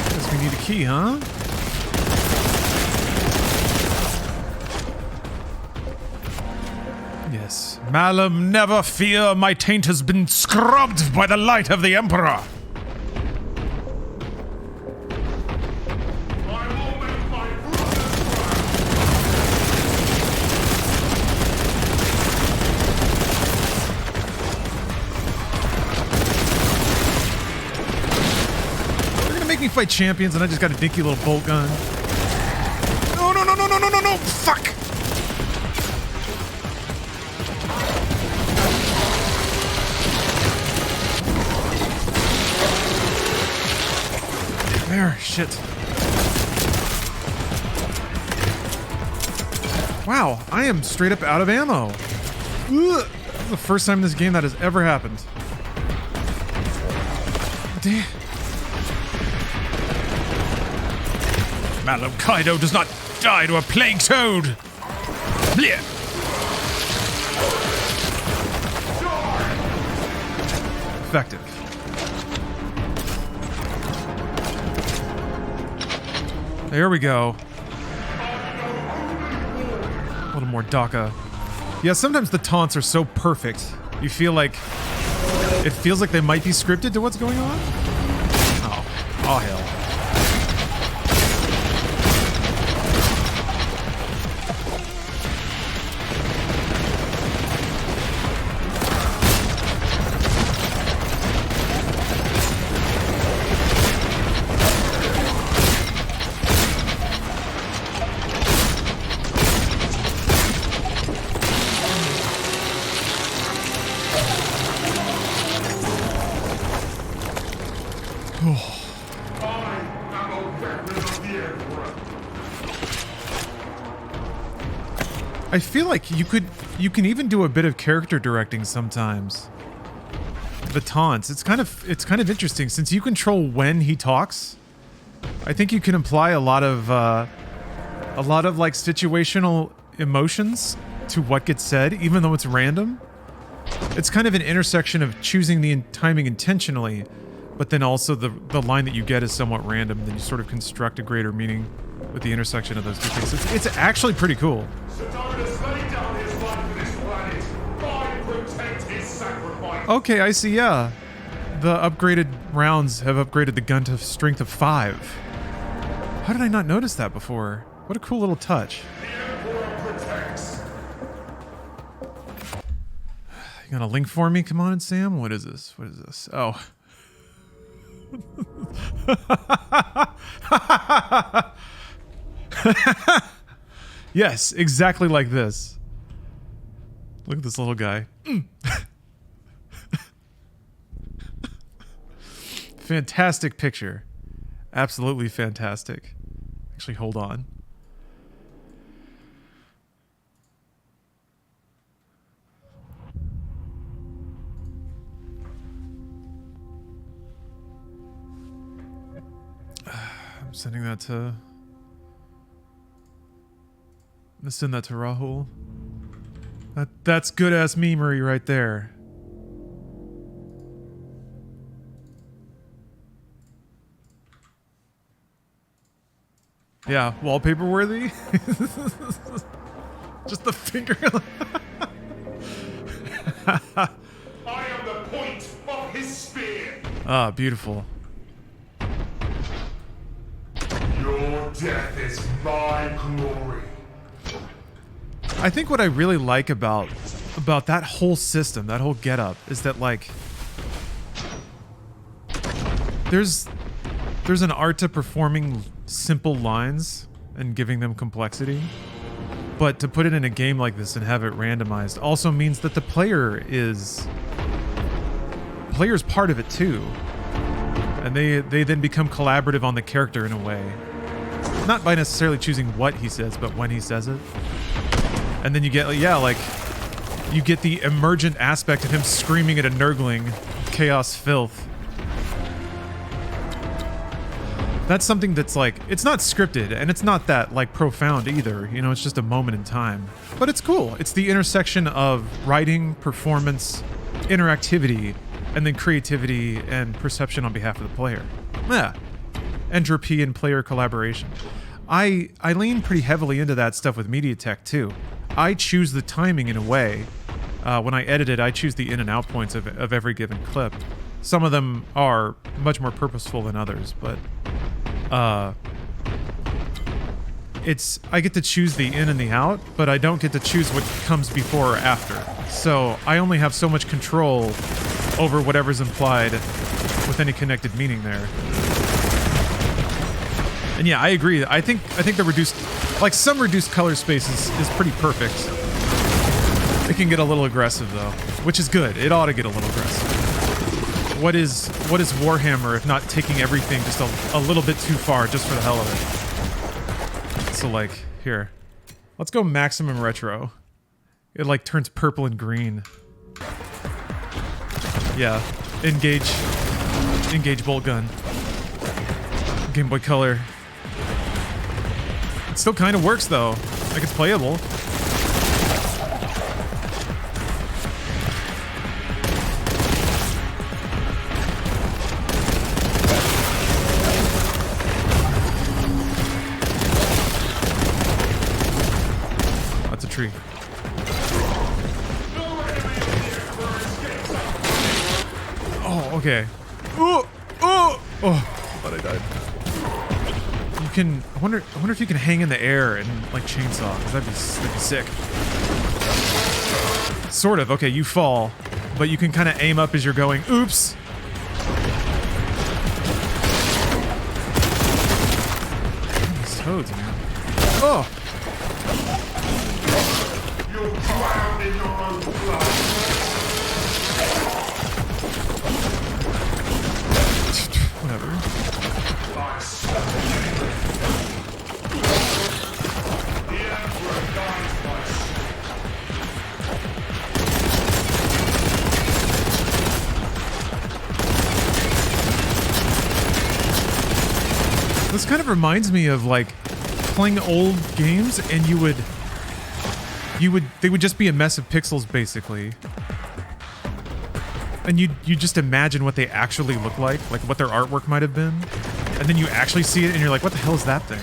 Guess we need a key, huh? Yes. Malum, never fear. My taint has been scrubbed by the light of the Emperor. Me fight champions and I just got a dinky little bolt gun. No, no, no, no, no, no, no, no! Fuck! There, shit. Wow, I am straight up out of ammo. Ugh. This is the first time in this game that has ever happened. Damn. Malum Kaido does not die to a plague toad! Blech. Effective. There we go. A little more Daka. Yeah, sometimes the taunts are so perfect. You feel like... It feels like they might be scripted to what's going on? Oh. Oh, hell. I feel like you can even do a bit of character directing sometimes. The taunts, it's kind of interesting since you control when he talks. I think you can apply a lot of like situational emotions to what gets said, even though it's random. It's kind of an intersection of choosing the timing intentionally, but then also the line that you get is somewhat random. Then you sort of construct a greater meaning with the intersection of those two things. It's actually pretty cool. Okay, I see, yeah. The upgraded rounds have upgraded the gun to strength of 5. How did I not notice that before? What a cool little touch. You got a link for me? Come on, Sam. What is this? What is this? Oh. Yes, exactly like this. Look at this little guy. Fantastic picture. Absolutely fantastic. Actually, hold on. I'm sending that to... I'm gonna send that to Rahul. That's good-ass memery right there. Yeah, wallpaper worthy. Just the finger. I am the point of his spear. Ah, beautiful. Your death is my glory. I think what I really like about that whole system, that whole getup, is that like there's an art to performing simple lines and giving them complexity, but to put it in a game like this and have it randomized also means that the player's part of it too. And they then become collaborative on the character in a way. Not by necessarily choosing what he says, but when he says it. And then you get, yeah, like, you get the emergent aspect of him screaming at a nurgling, Chaos Filth. That's something that's like, it's not scripted, and it's not that, like, profound either. You know, it's just a moment in time. But it's cool. It's the intersection of writing, performance, interactivity, and then creativity and perception on behalf of the player. Yeah. Entropy and player collaboration. I lean pretty heavily into that stuff with media tech, too. I choose the timing in a way. When I edit it, I choose the in and out points of every given clip. Some of them are much more purposeful than others, but I get to choose the in and the out, but I don't get to choose what comes before or after. So I only have so much control over whatever's implied with any connected meaning there. And yeah, I agree. I think the reduced, like some reduced color space is pretty perfect. It can get a little aggressive though, which is good. It ought to get a little aggressive. What is Warhammer if not taking everything just a little bit too far just for the hell of it? So like, here. Let's go maximum retro. It like turns purple and green. Yeah. Engage Boltgun. Game Boy Color. It still kind of works though. Like it's playable. That's a tree. Oh, okay. Oh, oh, oh! I thought I died. You can. I wonder if you can hang in the air and like chainsaw. Cause that'd be sick. Sort of. Okay, you fall, but you can kind of aim up as you're going. Oops. These toads, man. Oh. You'll drown in your own blood. Whatever. The Emperor guides my ship. This kind of reminds me of like playing old games, and they would just be a mess of pixels basically. And you just imagine what they actually look like what their artwork might have been. And then you actually see it and you're like, what the hell is that thing?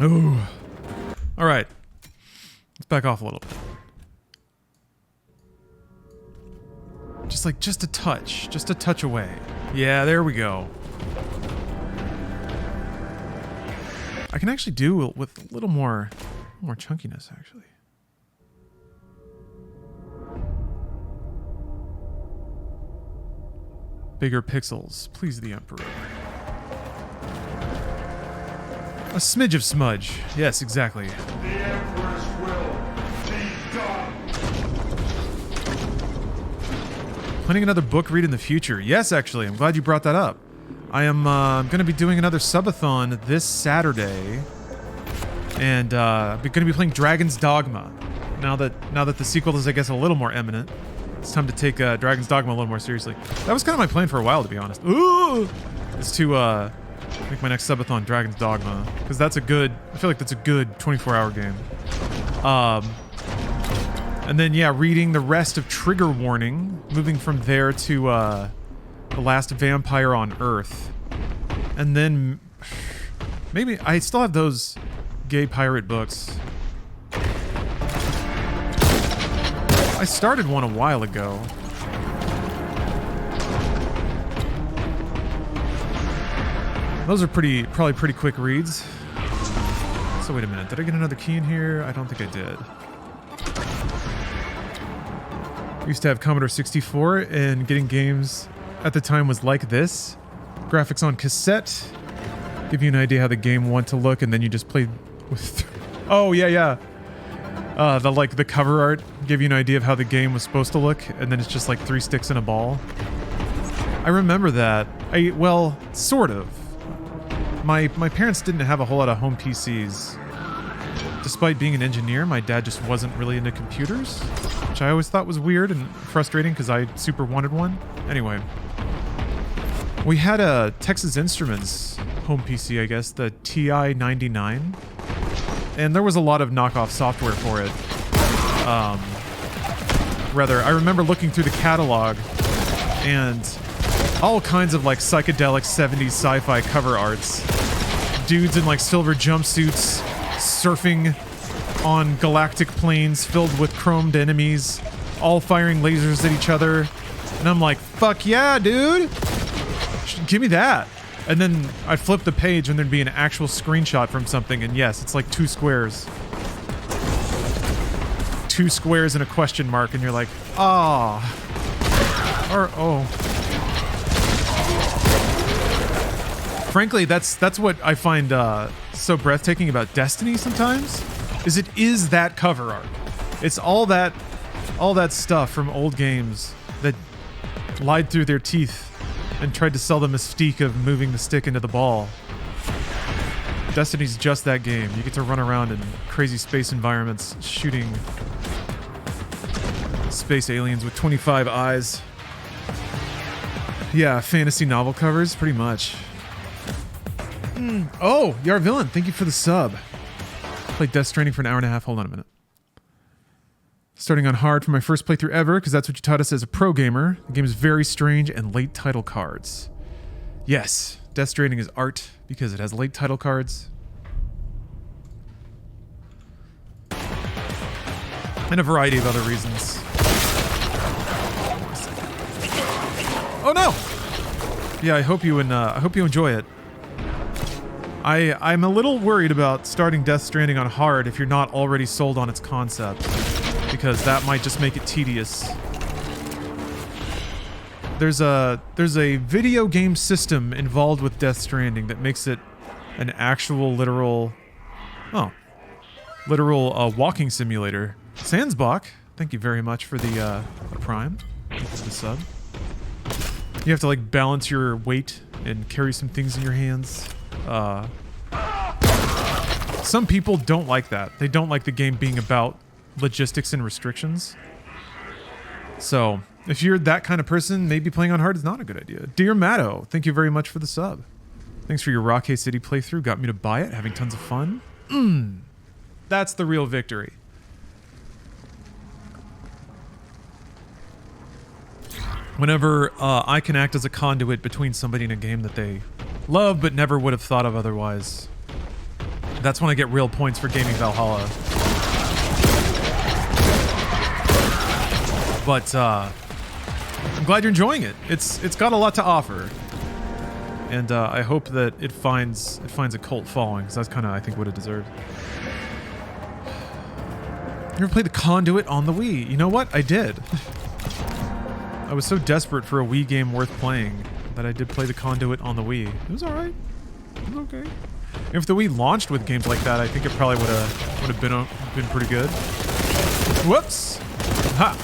Ooh. All right. Let's back off a little bit. Just a touch away. Yeah, there we go. I can actually do with a little more chunkiness, actually. Bigger pixels, please the Emperor. A smidge of smudge. Yes, exactly. The Emperor's will be done. Planning another book read in the future. Yes, actually, I'm glad you brought that up. I am going to be doing another subathon this Saturday, and I'm going to be playing Dragon's Dogma. Now that the sequel is, I guess, a little more imminent, it's time to take Dragon's Dogma a little more seriously. That was kind of my plan for a while, to be honest. Ooh, is to make my next subathon Dragon's Dogma, because I feel like that's a good 24-hour game. And then, yeah, reading the rest of Trigger Warning, moving from there to The Last Vampire on Earth. And then maybe I still have those gay pirate books. I started one a while ago. Those are probably pretty quick reads. So wait a minute, did I get another key in here? I don't think I did. I used to have Commodore 64, and getting games at the time was like this. Graphics on cassette, give you an idea how the game want to look, and then you just played with... Oh, yeah. The cover art give you an idea of how the game was supposed to look, and then it's just like 3 sticks and a ball. I remember that. Well, sort of. My parents didn't have a whole lot of home PCs. Despite being an engineer, my dad just wasn't really into computers, which I always thought was weird and frustrating because I super wanted one. Anyway, we had a Texas Instruments home PC, I guess, the TI-99, and there was a lot of knockoff software for it. I remember looking through the catalog and all kinds of like psychedelic 70s sci-fi cover arts. Dudes in like silver jumpsuits surfing on galactic plains filled with chromed enemies, all firing lasers at each other. And I'm like, fuck yeah, dude! Give me that! And then I'd flip the page and there'd be an actual screenshot from something, and yes, it's like 2 squares. 2 squares and a question mark, and you're like, ah. Or, oh. Frankly, that's what I find so breathtaking about Destiny sometimes, is it is that cover art. It's all that stuff from old games that lied through their teeth and tried to sell the mystique of moving the stick into the ball. Destiny's just that game. You get to run around in crazy space environments shooting space aliens with 25 eyes. Yeah, fantasy novel covers, pretty much. Oh, Yarvillain, thank you for the sub. Played Death Stranding for an hour and a half. Hold on a minute. Starting on hard for my first playthrough ever, because that's what you taught us as a pro gamer. The game is very strange and late title cards. Yes, Death Stranding is art because it has late title cards. And a variety of other reasons. Oh no! Yeah, I hope you enjoy it. I'm a little worried about starting Death Stranding on hard if you're not already sold on its concept, because that might just make it tedious. There's a video game system involved with Death Stranding that makes it an actual literal walking simulator. Sandsbach, thank you very much for the Prime, for the sub. You have to like balance your weight and carry some things in your hands. Some people don't like that. They don't like the game being about logistics and restrictions. So, if you're that kind of person, maybe playing on hard is not a good idea. Dear Matto, thank you very much for the sub. Thanks for your Rockay City playthrough. Got me to buy it, having tons of fun. That's the real victory. Whenever I can act as a conduit between somebody in a game that they love but never would have thought of otherwise, that's when I get real points for Gaming Valhalla. But I'm glad you're enjoying it. It's got a lot to offer, and I hope that it finds a cult following, because that's kind of, I think, what it deserves. You ever played the Conduit on the Wii? You know what? I did. I was so desperate for a Wii game worth playing that I did play the Conduit on the Wii. It was alright. It was okay. If the Wii launched with games like that, I think it probably would have been pretty good. Whoops! Ha!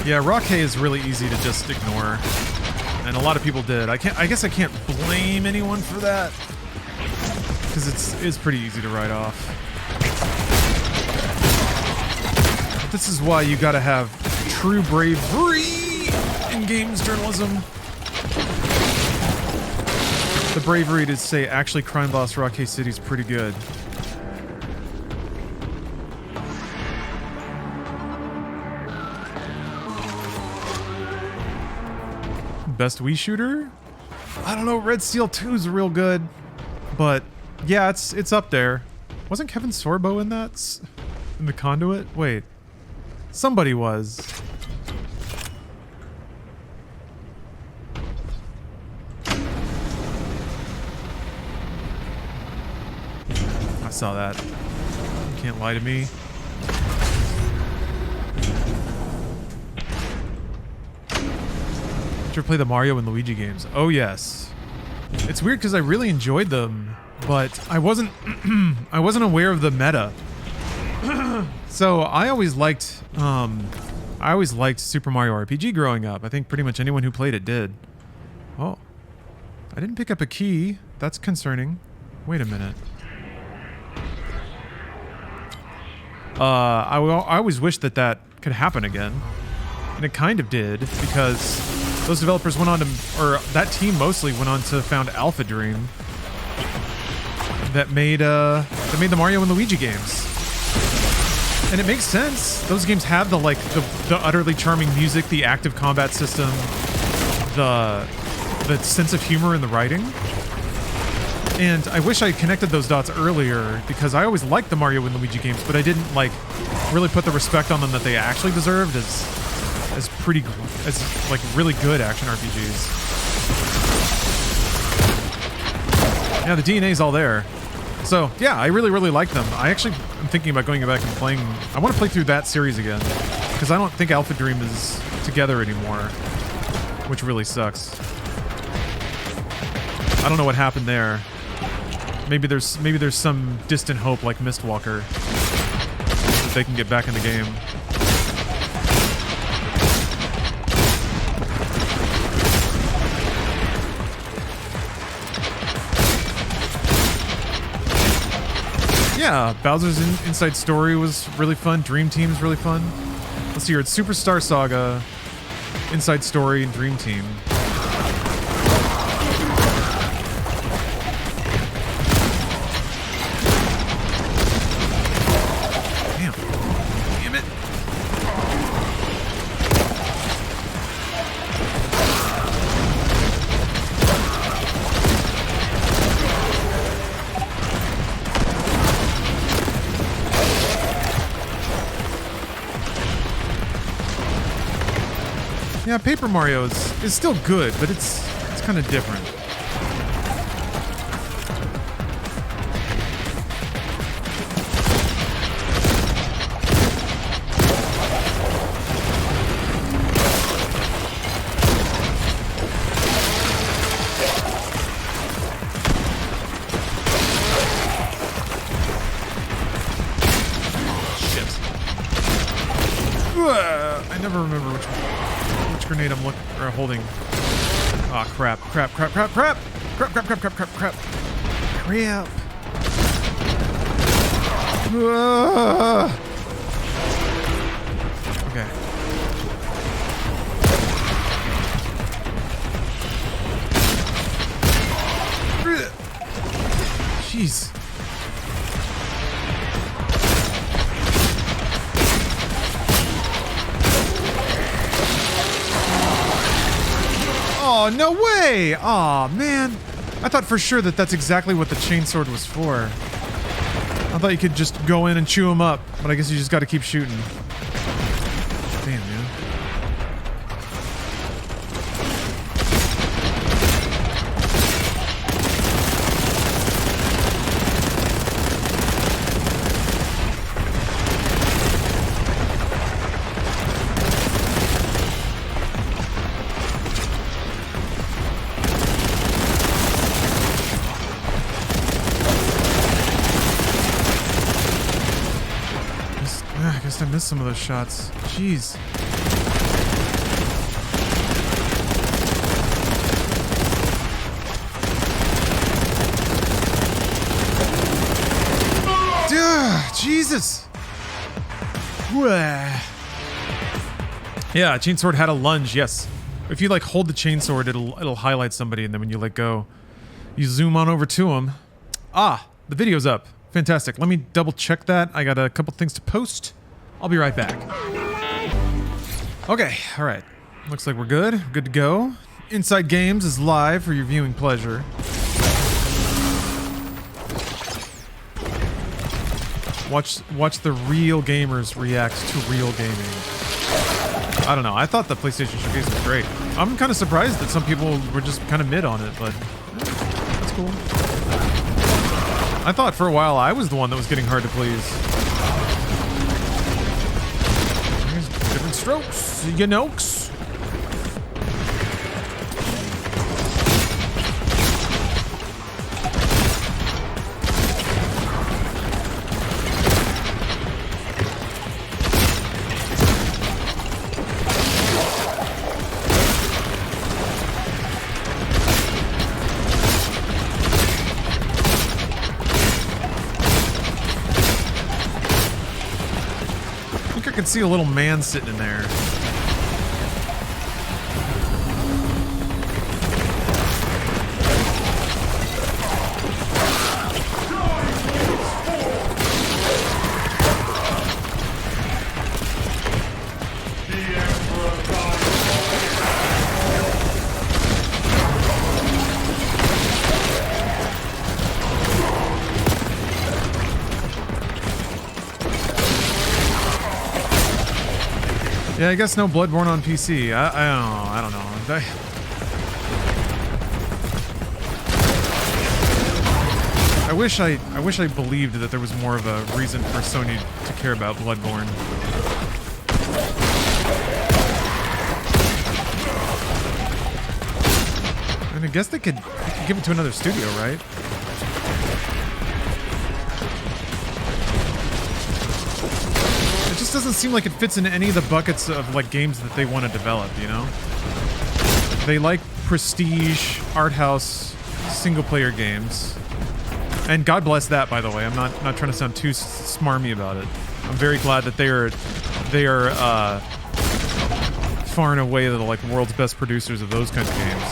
Yeah, Rockhay is really easy to just ignore, and a lot of people did. I guess I can't blame anyone for that, because it's pretty easy to write off. But this is why you gotta have true bravery in games journalism. The bravery to say, actually, Crime Boss Rockhay City is pretty good. Best Wii shooter? I don't know, Red Steel 2 is real good. But yeah, it's up there. Wasn't Kevin Sorbo in that? In the Conduit? Wait. Somebody was. I saw that. You can't lie to me. Did you ever play the Mario and Luigi games? Oh yes. It's weird because I really enjoyed them, but I wasn't I wasn't aware of the meta. So I always liked Super Mario RPG growing up. I think pretty much anyone who played it did. Oh. I didn't pick up a key. That's concerning. Wait a minute. I always wished that that could happen again. And it kind of did, because those developers went on to, or that team mostly went on to found Alpha Dream that made the Mario and Luigi games. And it makes sense. Those games have the utterly charming music, the active combat system, the sense of humor in the writing. And I wish I had connected those dots earlier, because I always liked the Mario and Luigi games, but I didn't really put the respect on them that they actually deserved as really good action RPGs. Yeah, the DNA's all there. So yeah, I really like them. I actually am thinking about going back and playing. I want to play through that series again, because I don't think Alpha Dream is together anymore, which really sucks. I don't know what happened there. Maybe there's some distant hope like Mistwalker that they can get back in the game. Yeah, Bowser's Inside Story was really fun. Dream Team's really fun. Let's see here. It's Superstar Saga, Inside Story, and Dream Team. Damn it. Yeah, Paper Mario is still good, but it's kind of different. Shit. I never remember which grenade I'm holding. Aw, oh, crap. Crap. Okay. Jeez. Oh, no way! Aw, man. I thought for sure that that's exactly what the chainsword was for. I thought you could just go in and chew them up, but I guess you just gotta keep shooting. Damn, man. I guess I missed some of those shots. Jeez. Duh, Jesus. Yeah, chainsword had a lunge, yes. If you hold the chainsword, it'll highlight somebody, and then when you let go, you zoom on over to them. Ah, the video's up. Fantastic. Let me double check that. I got a couple things to post. I'll be right back. Okay, alright. Looks like we're good. Good to go. Inside Games is live for your viewing pleasure. Watch the real gamers react to real gaming. I don't know. I thought the PlayStation Showcase was great. I'm kind of surprised that some people were just kind of mid on it, but that's cool. I thought for a while I was the one that was getting hard to please. There's different strokes, you knowks. I can see a little man sitting in there. Yeah, I guess no Bloodborne on PC. I don't know. I wish I believed that there was more of a reason for Sony to care about Bloodborne. And I guess they could give it to another studio, right? It just doesn't seem like it fits into any of the buckets of like games that they want to develop, you know? They like prestige, art house, single player games. And God bless that, by the way. I'm not trying to sound too smarmy about it. I'm very glad that they are far and away the like world's best producers of those kinds of games.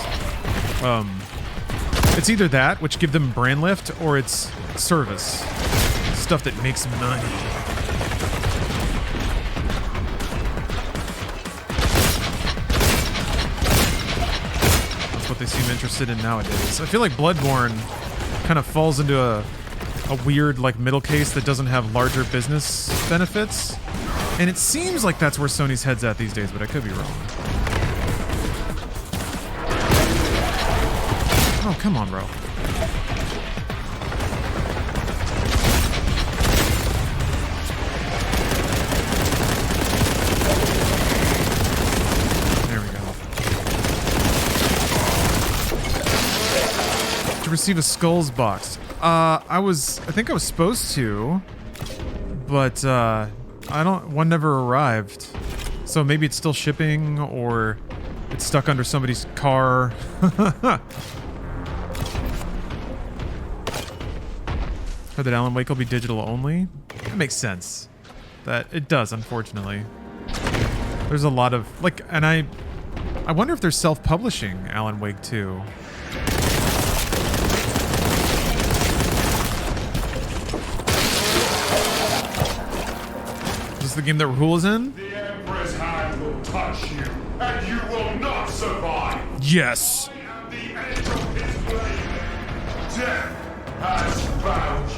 It's either that, which give them brand lift, or it's service. Stuff that makes money. That's what they seem interested in nowadays. I feel like Bloodborne kind of falls into a weird like middle case that doesn't have larger business benefits. And it seems like that's where Sony's head's at these days, but I could be wrong. Oh, come on, bro. There we go. To receive a Skulls box. I think I was supposed to, but one never arrived. So maybe it's still shipping, or it's stuck under somebody's car. Heard that Alan Wake will be digital only. That makes sense. That it does, unfortunately. There's a lot of like, and I wonder if they're self-publishing Alan Wake 2. Is this the game that Rahul is in? The Emperor's hand will touch you, and you will not survive. Yes. At the end of his blade, death has found you.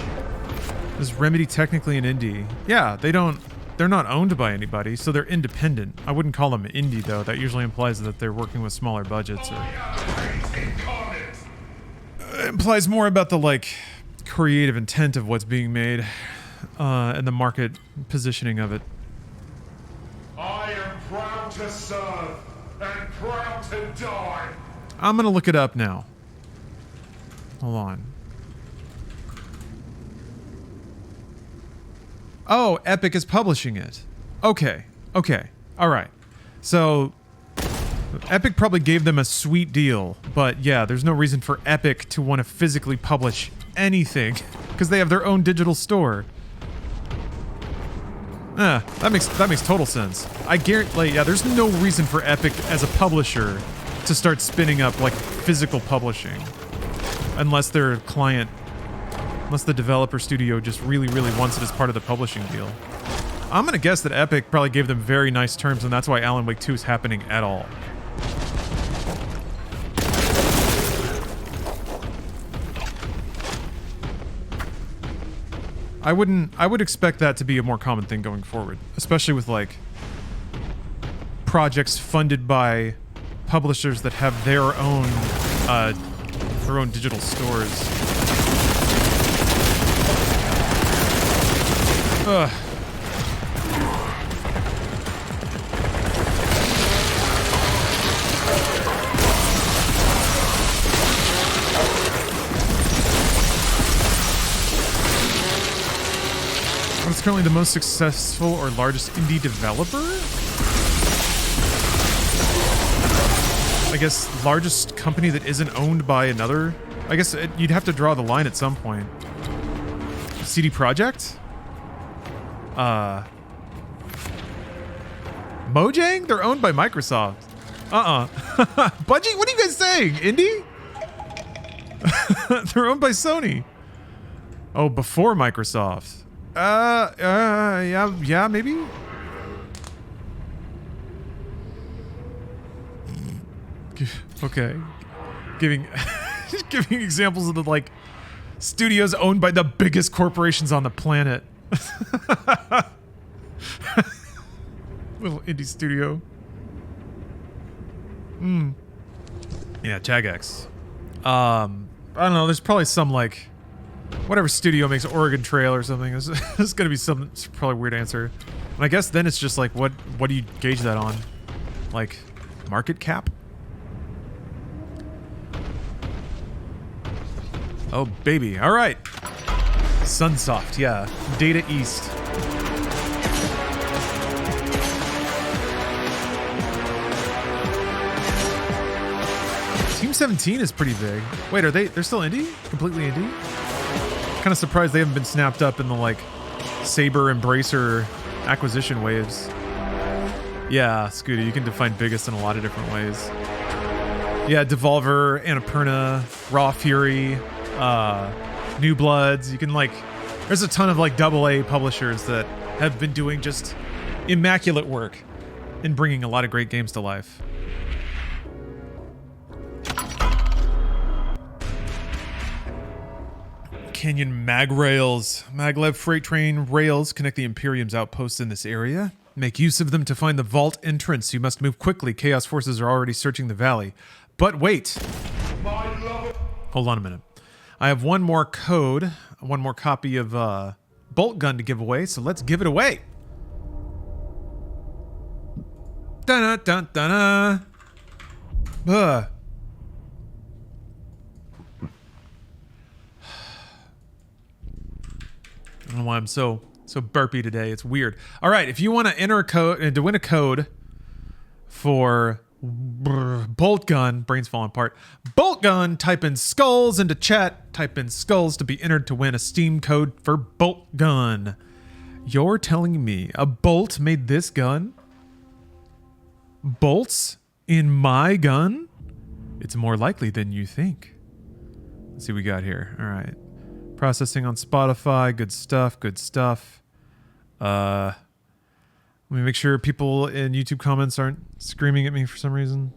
Is Remedy technically an indie? Yeah, they're not owned by anybody, so they're independent. I wouldn't call them indie though. That usually implies that they're working with smaller budgets, or it implies more about the like creative intent of what's being made and the market positioning of it. I am proud to serve and proud to die. I'm gonna look it up now. Hold on. Oh, Epic is publishing it. Okay. All right. So, Epic probably gave them a sweet deal, but yeah, there's no reason for Epic to want to physically publish anything, because they have their own digital store. That makes total sense. I guarantee, like, yeah, there's no reason for Epic as a publisher to start spinning up, like, physical publishing. Unless their client... Unless the developer studio just really, really wants it as part of the publishing deal. I'm gonna guess that Epic probably gave them very nice terms, and that's why Alan Wake 2 is happening at all. I would expect that to be a more common thing going forward, especially with like projects funded by publishers that have their own digital stores. Ugh. What is currently the most successful or largest indie developer? I guess largest company that isn't owned by another. I guess you'd have to draw the line at some point. CD Projekt? Mojang? They're owned by Microsoft. Bungie? What are you guys saying? Indie? They're owned by Sony. Oh, before Microsoft. Yeah, maybe? Okay. Giving examples of the, like, studios owned by the biggest corporations on the planet. Little indie studio. Yeah, Jagex. I don't know, there's probably some, like, whatever studio makes Oregon Trail or something. There's gonna be some probably weird answer. And I guess then it's just like, what do you gauge that on? Like, market cap? Oh, baby. All right. Sunsoft, yeah. Data East. Team 17 is pretty big. Wait, they're still indie? Completely indie? Kind of surprised they haven't been snapped up in the, like, Saber Embracer acquisition waves. Yeah, Scooty, you can define biggest in a lot of different ways. Yeah, Devolver, Annapurna, Raw Fury, New Bloods. You can, like, there's a ton of, like, AA publishers that have been doing just immaculate work in bringing a lot of great games to life. Canyon mag rails. Maglev freight train rails connect the Imperium's outposts in this area. Make use of them to find the vault entrance. You must move quickly. Chaos forces are already searching the valley. But wait. Hold on a minute. I have one more code, one more copy of Boltgun to give away, so let's give it away. Dun-dun-dun-dun-dun. I don't know why I'm so burpy today. It's weird. All right, if you want to enter a code and to win a code for Boltgun, brain's falling apart. Boltgun, type in skulls into chat. Type in skulls to be entered to win a Steam code for Boltgun. You're telling me a bolt made this gun? Bolts in my gun? It's more likely than you think. Let's see what we got here. All right. Processing on Spotify. Good stuff. Good stuff. Let me make sure people in YouTube comments aren't screaming at me for some reason.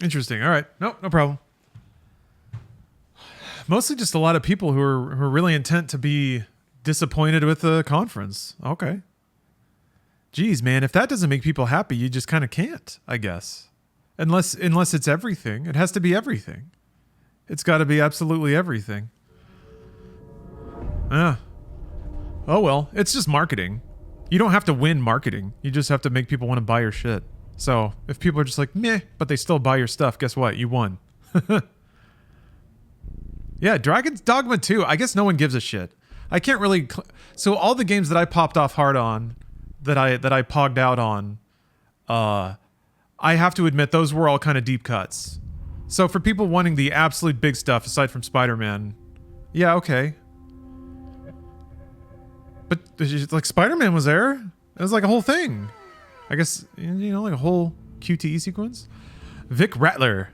Interesting. All right. Nope, no problem. Mostly just a lot of people who are really intent to be disappointed with the conference. Okay. Geez, man, if that doesn't make people happy, you just kind of can't, I guess. Unless it's everything. It has to be everything. It's got to be absolutely everything. Oh well, it's just marketing. You don't have to win marketing. You just have to make people want to buy your shit. So, if people are just like, meh, but they still buy your stuff, guess what? You won. Yeah, Dragon's Dogma 2. I guess no one gives a shit. I can't really... So all the games that I popped off hard on, that I pogged out on, I have to admit, those were all kind of deep cuts. So for people wanting the absolute big stuff, aside from Spider-Man, yeah, okay. But, like, Spider-Man was there. It was like a whole thing. I guess, you know, like a whole QTE sequence. Vic Rattler.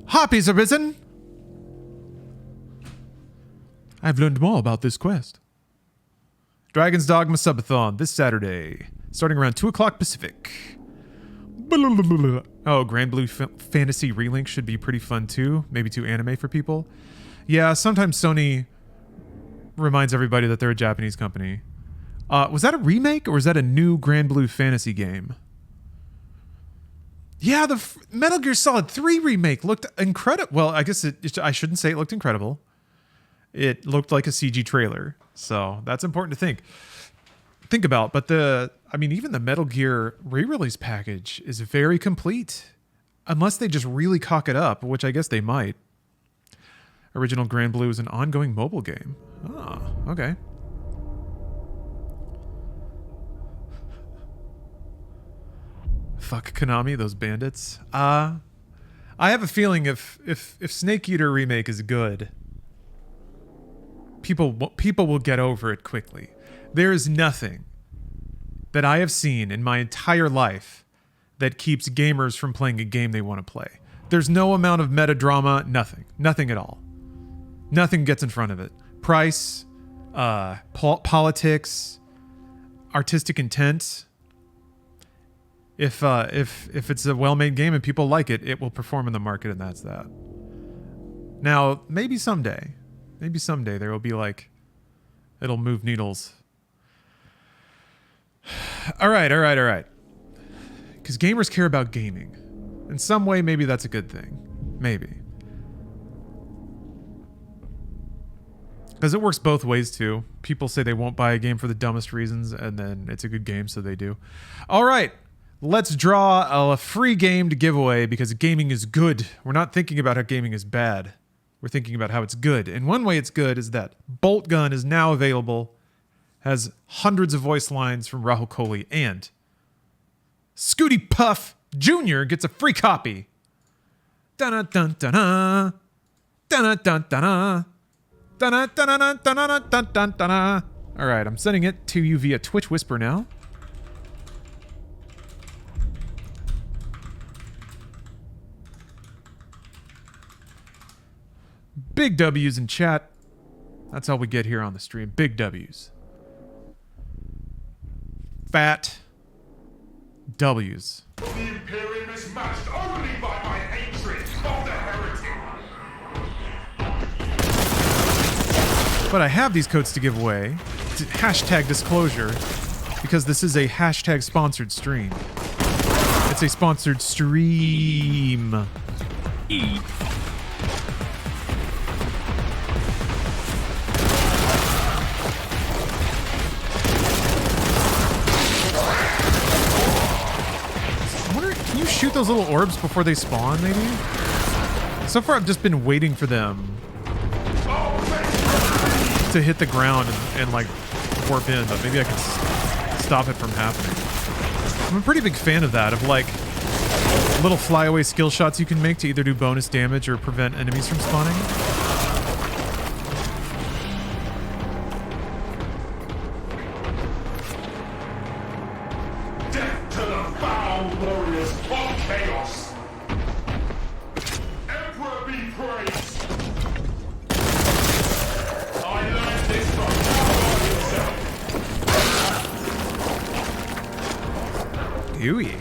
Hoppies arisen! I've learned more about this quest. Dragon's Dogma Subathon this Saturday, starting around 2 o'clock Pacific. Oh, Grand Blue Fantasy Relink should be pretty fun too. Maybe too anime for people. Yeah, sometimes Sony reminds everybody that they're a Japanese company. Was that a remake or was that a new Grand Blue Fantasy game? Yeah, the Metal Gear Solid 3 remake looked incredible. Well, I guess I shouldn't say it looked incredible. It looked like a CG trailer. So that's important to think about. But even the Metal Gear re-release package is very complete. Unless they just really cock it up, which I guess they might. Original Grand Blue is an ongoing mobile game. Oh, okay. Fuck Konami, those bandits. I have a feeling if Snake Eater remake is good, people will get over it quickly. There is nothing that I have seen in my entire life that keeps gamers from playing a game they want to play. There's no amount of meta drama, nothing at all. Nothing gets in front of it. Price, politics, artistic intent. If it's a well-made game and people like it, it will perform in the market, and that's that. Now, maybe someday there will be like, it'll move needles. All right. Because gamers care about gaming. In some way, maybe that's a good thing. Maybe. Because it works both ways, too. People say they won't buy a game for the dumbest reasons, and then it's a good game, so they do. All right. Let's draw a free game to give away because gaming is good. We're not thinking about how gaming is bad. We're thinking about how it's good. And one way it's good is that Boltgun is now available, has hundreds of voice lines from Rahul Kohli, and Scooty Puff Jr. gets a free copy. Dun-dun-dun-dun-dun. Dun-dun-dun-dun-dun. Dun-dun-dun-dun-dun-dun-dun-dun. All right, I'm sending it to you via Twitch Whisper now. Big W's in chat. That's all we get here on the stream. Big W's. Fat W's. The Imperium is matched only by my hatred of the heretic. But I have these codes to give away. Hashtag disclosure. Because this is a hashtag sponsored stream. It's a sponsored stream. Shoot those little orbs before they spawn, maybe? So far, I've just been waiting for them to hit the ground and like, warp in, but maybe I can stop it from happening. I'm a pretty big fan of that, of like, little flyaway skill shots you can make to either do bonus damage or prevent enemies from spawning. Gooey.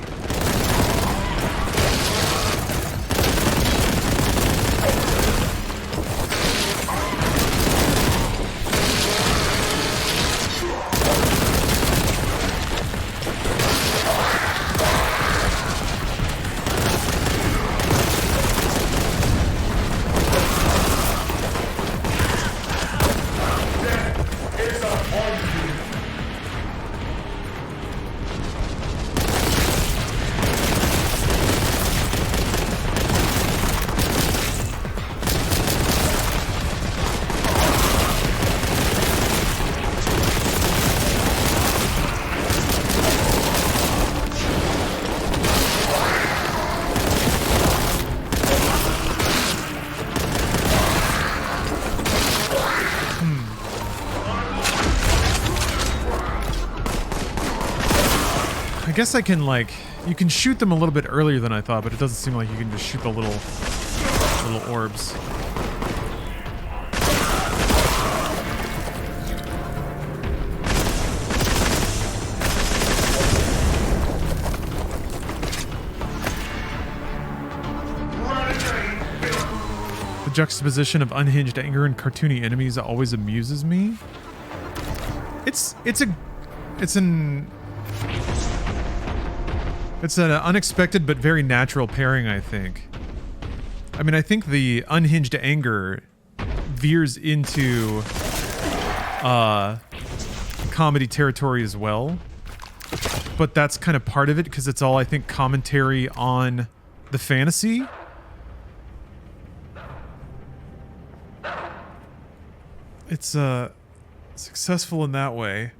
I guess I can, like, you can shoot them a little bit earlier than I thought, but it doesn't seem like you can just shoot the little orbs. juxtaposition of unhinged anger and cartoony enemies always amuses me. It's an unexpected but very natural pairing, I think. I mean, I think the unhinged anger veers into comedy territory as well. But that's kind of part of it because it's all, I think, commentary on the fantasy. It's successful in that way.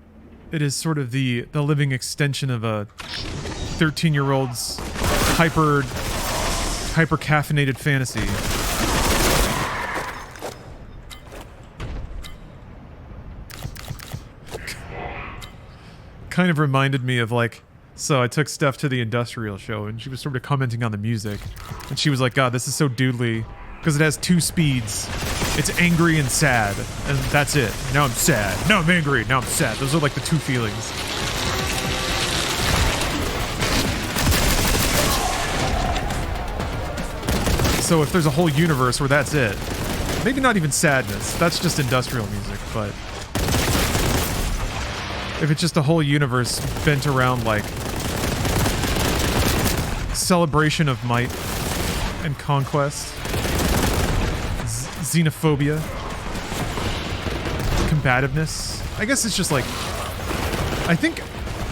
It is sort of the living extension of a 13-year-old's hyper caffeinated fantasy. Kind of reminded me of like, so I took Steph to the industrial show and she was sort of commenting on the music and she was like, God, this is so doodly because it has 2 speeds. It's angry and sad, and that's it. Now I'm sad. Now I'm angry. Now I'm sad. Those are like the 2 feelings. So if there's a whole universe where that's it, maybe not even sadness, that's just industrial music, but if it's just a whole universe bent around like celebration of might and conquest, xenophobia, combativeness. I guess it's just like, I think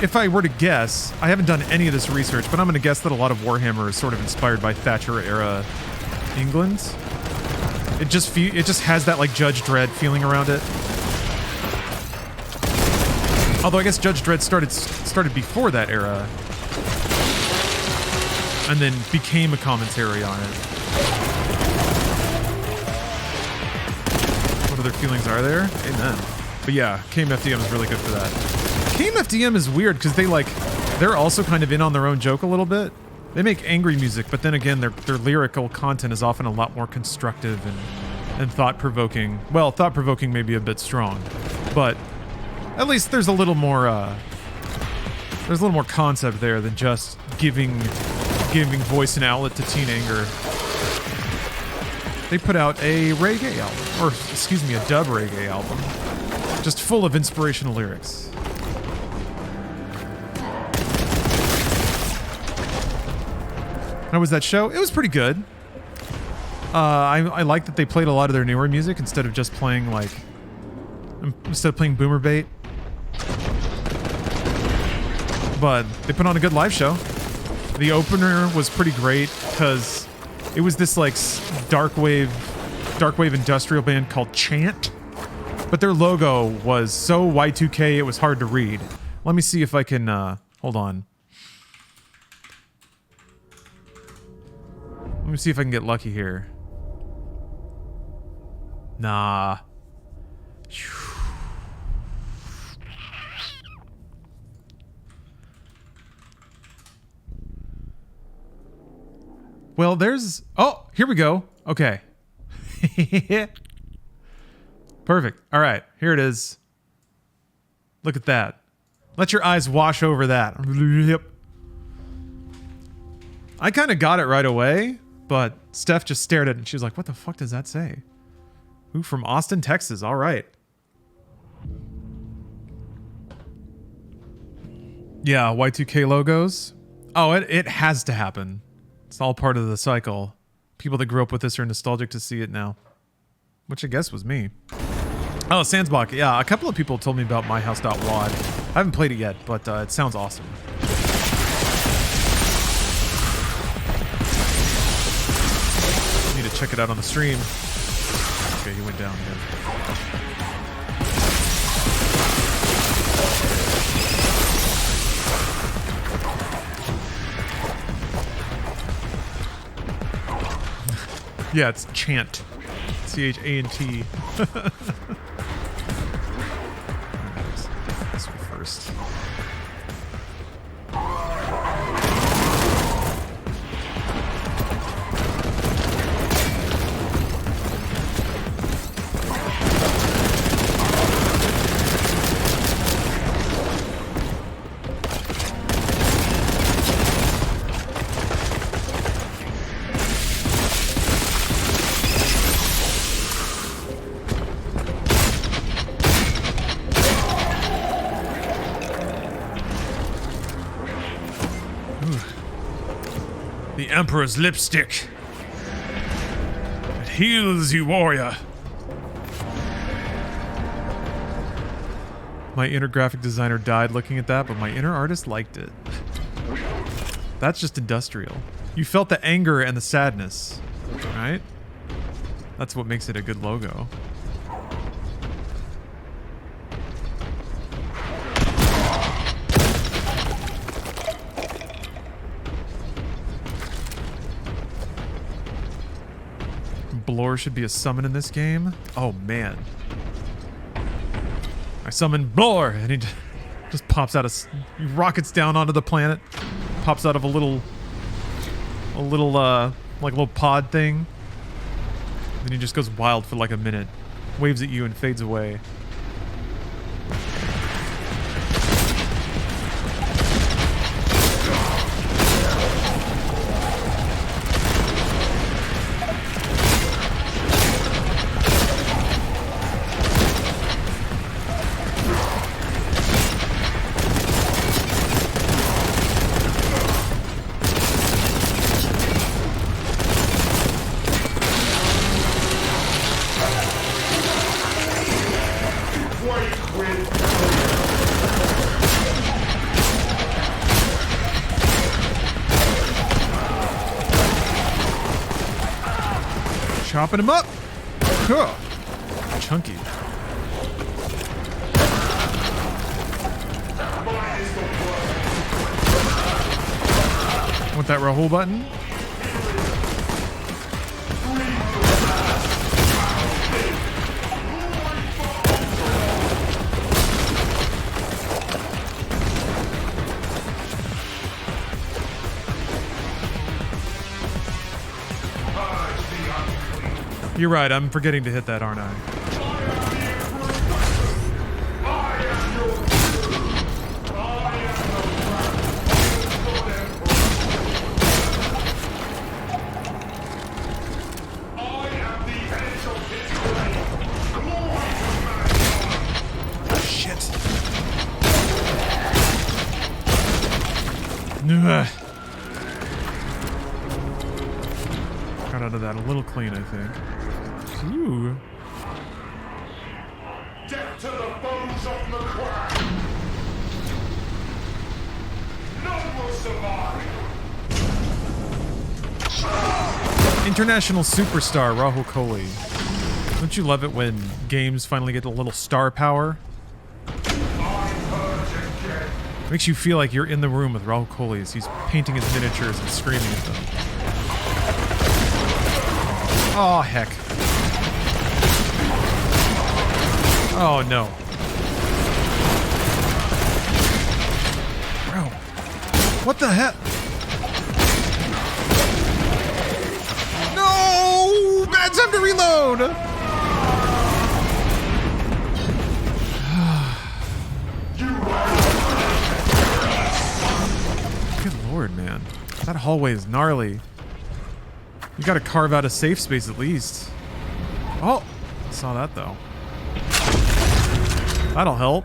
if I were to guess, I haven't done any of this research, but I'm going to guess that a lot of Warhammer is sort of inspired by Thatcher era England. It just has that like Judge Dredd feeling around it. Although I guess Judge Dredd started before that era and then became a commentary on it. What other feelings are there? Amen. But yeah, KMFDM is really good for that. KMFDM is weird because they're also kind of in on their own joke a little bit. They make angry music, but then again, their lyrical content is often a lot more constructive and thought-provoking. Well, thought-provoking may be a bit strong, but at least there's a little more concept there than just giving voice and outlet to teen anger. They put out a reggae album, or excuse me, a dub reggae album, just full of inspirational lyrics. How was that show? It was pretty good. I like that they played a lot of their newer music instead of playing Boomer Bait. But they put on a good live show. The opener was pretty great because it was this like dark wave industrial band called Chant, but their logo was so Y2K it was hard to read. Let me see if I can hold on. Let me see if I can get lucky here. Nah. Well, there's... Oh, here we go. Okay. Perfect. All right, here it is. Look at that. Let your eyes wash over that. Yep. I kind of got it right away, but Steph just stared at it and she was like, what the fuck does that say? Ooh, from Austin, Texas. All right. Yeah, Y2K logos. Oh, it has to happen. It's all part of the cycle. People that grew up with this are nostalgic to see it now. Which I guess was me. Oh, Sandsbach. Yeah, a couple of people told me about myhouse.wad. I haven't played it yet, but it sounds awesome. I need to check it out on the stream. Okay, he went down again. Yeah, it's Chant. C-H-A-N-T. This one first. The Emperor's lipstick. It heals you, warrior. My inner graphic designer died looking at that, but my inner artist liked it. That's just industrial. You felt the anger and the sadness, right? That's what makes it a good logo. Blore should be a summon in this game. Oh man. I summon Blore and he just pops out of, he rockets down onto the planet, pops out of a little like little pod thing. Then he just goes wild for like a minute, waves at you and fades away. Chopping him up. Huh. Chunky. Want that Rahul button? You're right, I'm forgetting to hit that, aren't I? Shit. Ugh. Got out of that a little clean, I think. Ooh. Death to the foes of the clan! None will survive! International superstar Rahul Kohli. Don't you love it when games finally get a little star power? Makes you feel like you're in the room with Rahul Kohli as he's painting his miniatures and screaming at them. Oh, heck. Oh, no. Bro. What the heck? No! Bad time to reload! Good lord, man. That hallway is gnarly. You gotta carve out a safe space at least. Oh! Saw that, though. That'll help.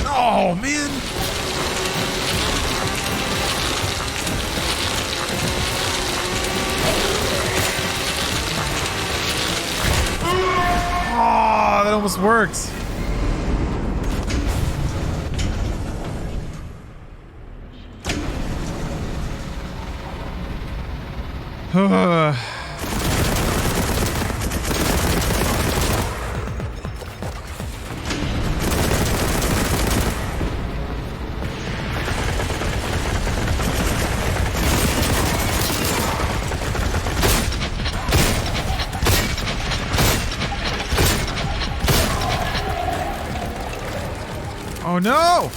Oh, man. Oh, that almost worked. Oh no!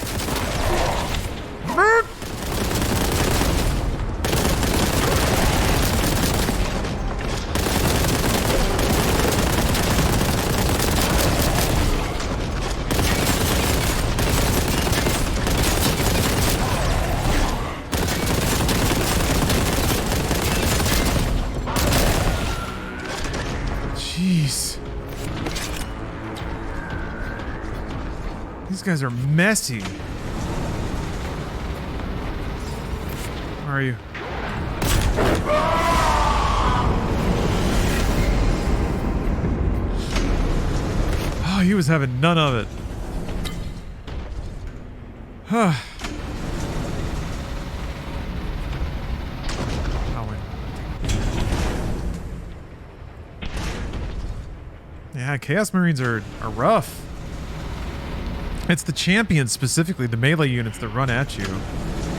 These guys are messy. Where are you? Oh, he was having none of it. Huh. Oh, wait. Yeah, Chaos Marines are rough. It's the champions specifically, the melee units that run at you.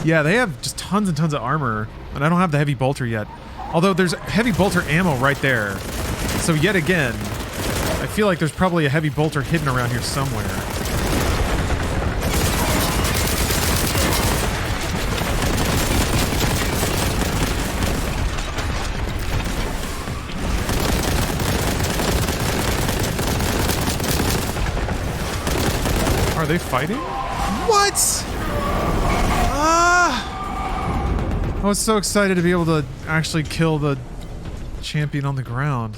Yeah, they have just tons and tons of armor, and I don't have the heavy bolter yet. Although there's heavy bolter ammo right there. So yet again, I feel like there's probably a heavy bolter hidden around here somewhere. Are they fighting? What? I was so excited to be able to actually kill the champion on the ground.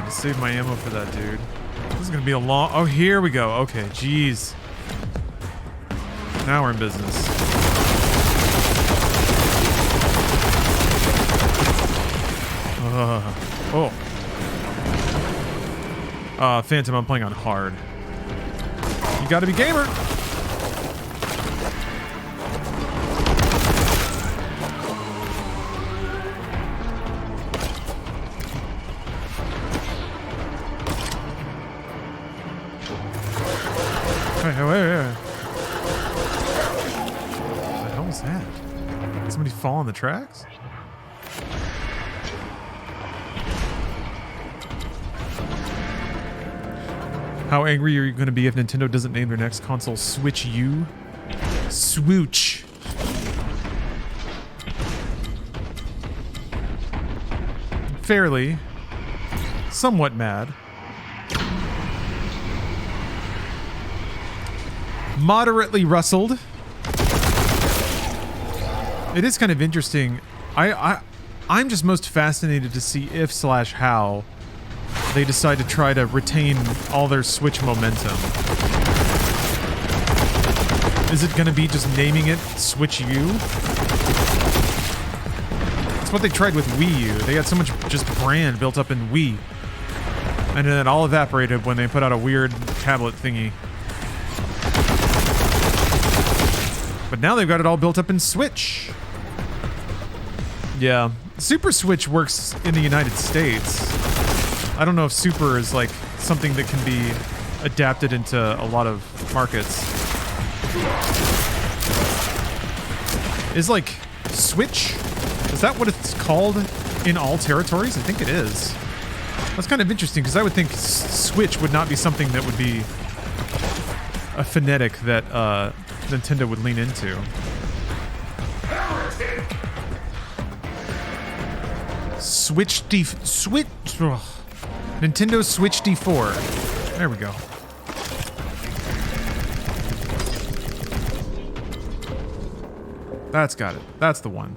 Save my ammo for that dude. This is gonna be a long... Oh, here we go. Okay, jeez. Now we're in business. Oh. Phantom, I'm playing on hard. You gotta be gamer! Wait. What the hell was that? Did somebody fall on the tracks? How angry are you going to be if Nintendo doesn't name their next console Switch U? Swooch. Fairly. Somewhat mad. Moderately rustled. It is kind of interesting. I'm just most fascinated to see if/how they decide to try to retain all their Switch momentum. Is it going to be just naming it Switch U? That's what they tried with Wii U. They had so much just brand built up in Wii. And then it all evaporated when they put out a weird tablet thingy. But now they've got it all built up in Switch. Yeah. Super Switch works in the United States. I don't know if Super is like something that can be adapted into a lot of markets. Is like Switch? Is that what it's called in all territories? I think it is. That's kind of interesting because I would think Switch would not be something that would be a phonetic that Nintendo would lean into. Nintendo Switch D4. There we go. That's got it. That's the one.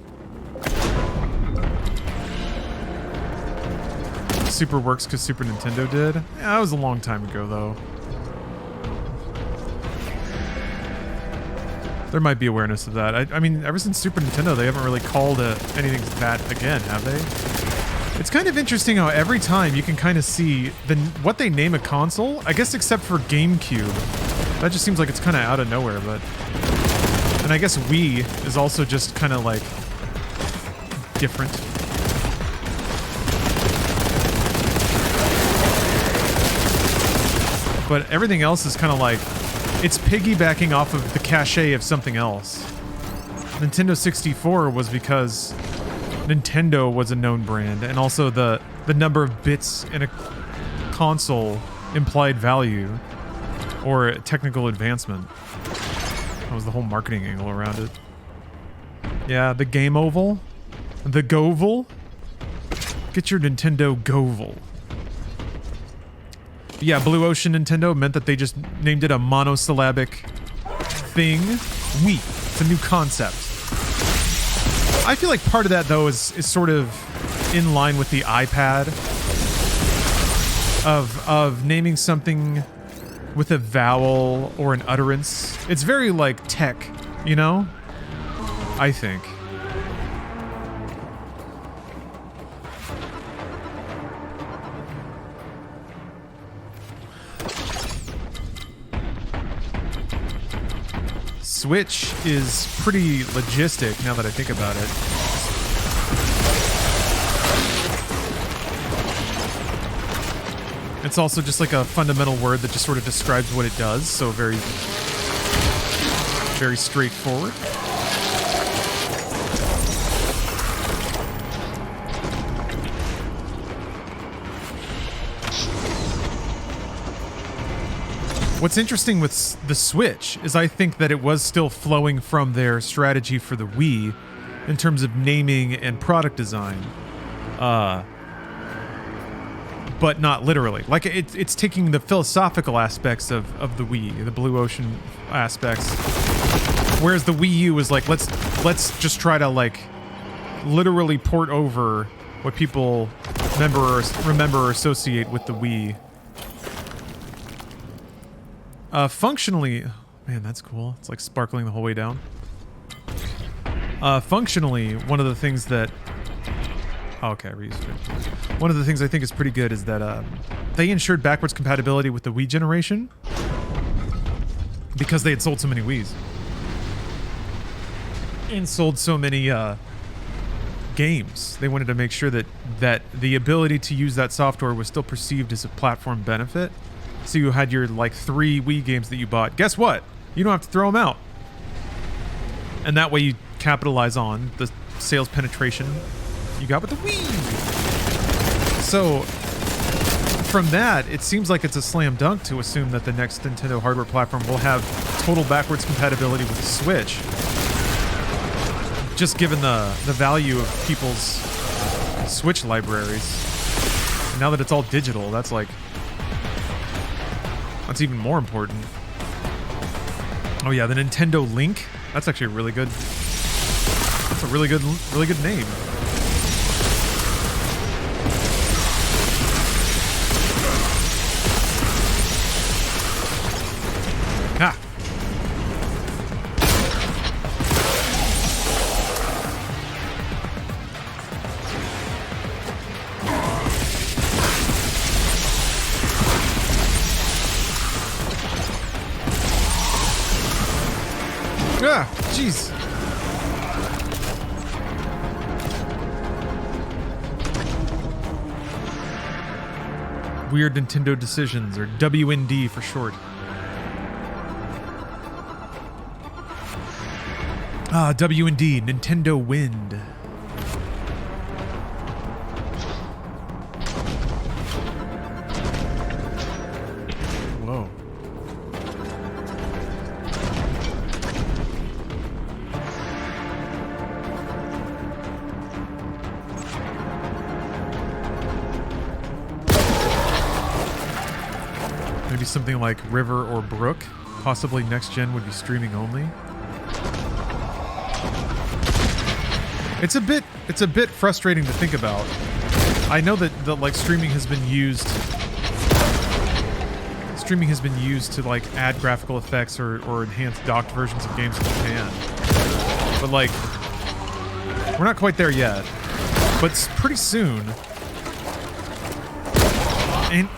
Super works because Super Nintendo did. Yeah, that was a long time ago, though. There might be awareness of that. I mean, ever since Super Nintendo, they haven't really called anything that again, have they? It's kind of interesting how every time you can kind of see what they name a console, I guess except for GameCube. That just seems like it's kind of out of nowhere, but... And I guess Wii is also just kind of like... different. but everything else is kind of like it's piggybacking off of the cachet of something else. Nintendo 64 was because Nintendo was a known brand, and also the number of bits in a console implied value or technical advancement. That was the whole marketing angle around it. Yeah, the Game Oval. The Goval. Get your Nintendo Goval. Yeah, Blue Ocean Nintendo meant that they just named it a monosyllabic thing. Wii. It's a new concept. I feel like part of that, though, is sort of in line with the iPad. Of naming something with a vowel or an utterance. It's very, like, tech, you know? I think. Switch is pretty logistic now that I think about it. It's also just like a fundamental word that just sort of describes what it does, so very, very straightforward. What's interesting with the Switch is I think that it was still flowing from their strategy for the Wii in terms of naming and product design. But not literally. Like, it's taking the philosophical aspects of the Wii, the Blue Ocean aspects. Whereas the Wii U was like, let's just try to, like, literally port over what people remember or associate with the Wii. Functionally, man, that's cool. It's like sparkling the whole way down. Functionally, one of the things that, okay, I reused it. One of the things I think is pretty good is that they ensured backwards compatibility with the Wii generation because they had sold so many Wiis and sold so many games. They wanted to make sure that the ability to use that software was still perceived as a platform benefit. So you had your, like, 3 Wii games that you bought. Guess what? You don't have to throw them out. And that way you capitalize on the sales penetration you got with the Wii. So, from that, it seems like it's a slam dunk to assume that the next Nintendo hardware platform will have total backwards compatibility with the Switch. Just given the value of people's Switch libraries. And now that it's all digital, that's like... That's even more important. Oh yeah, the Nintendo Link. That's actually a really good... That's a really good name. Ah! Ah, jeez. Weird Nintendo decisions, or WND for short. Ah, WND, Nintendo Wind. Whoa. Maybe something like River or Brook. Possibly next gen would be streaming only. It's a bit frustrating to think about. I know that like streaming has been used to like add graphical effects or enhance docked versions of games in Japan. But like we're not quite there yet. But pretty soon. And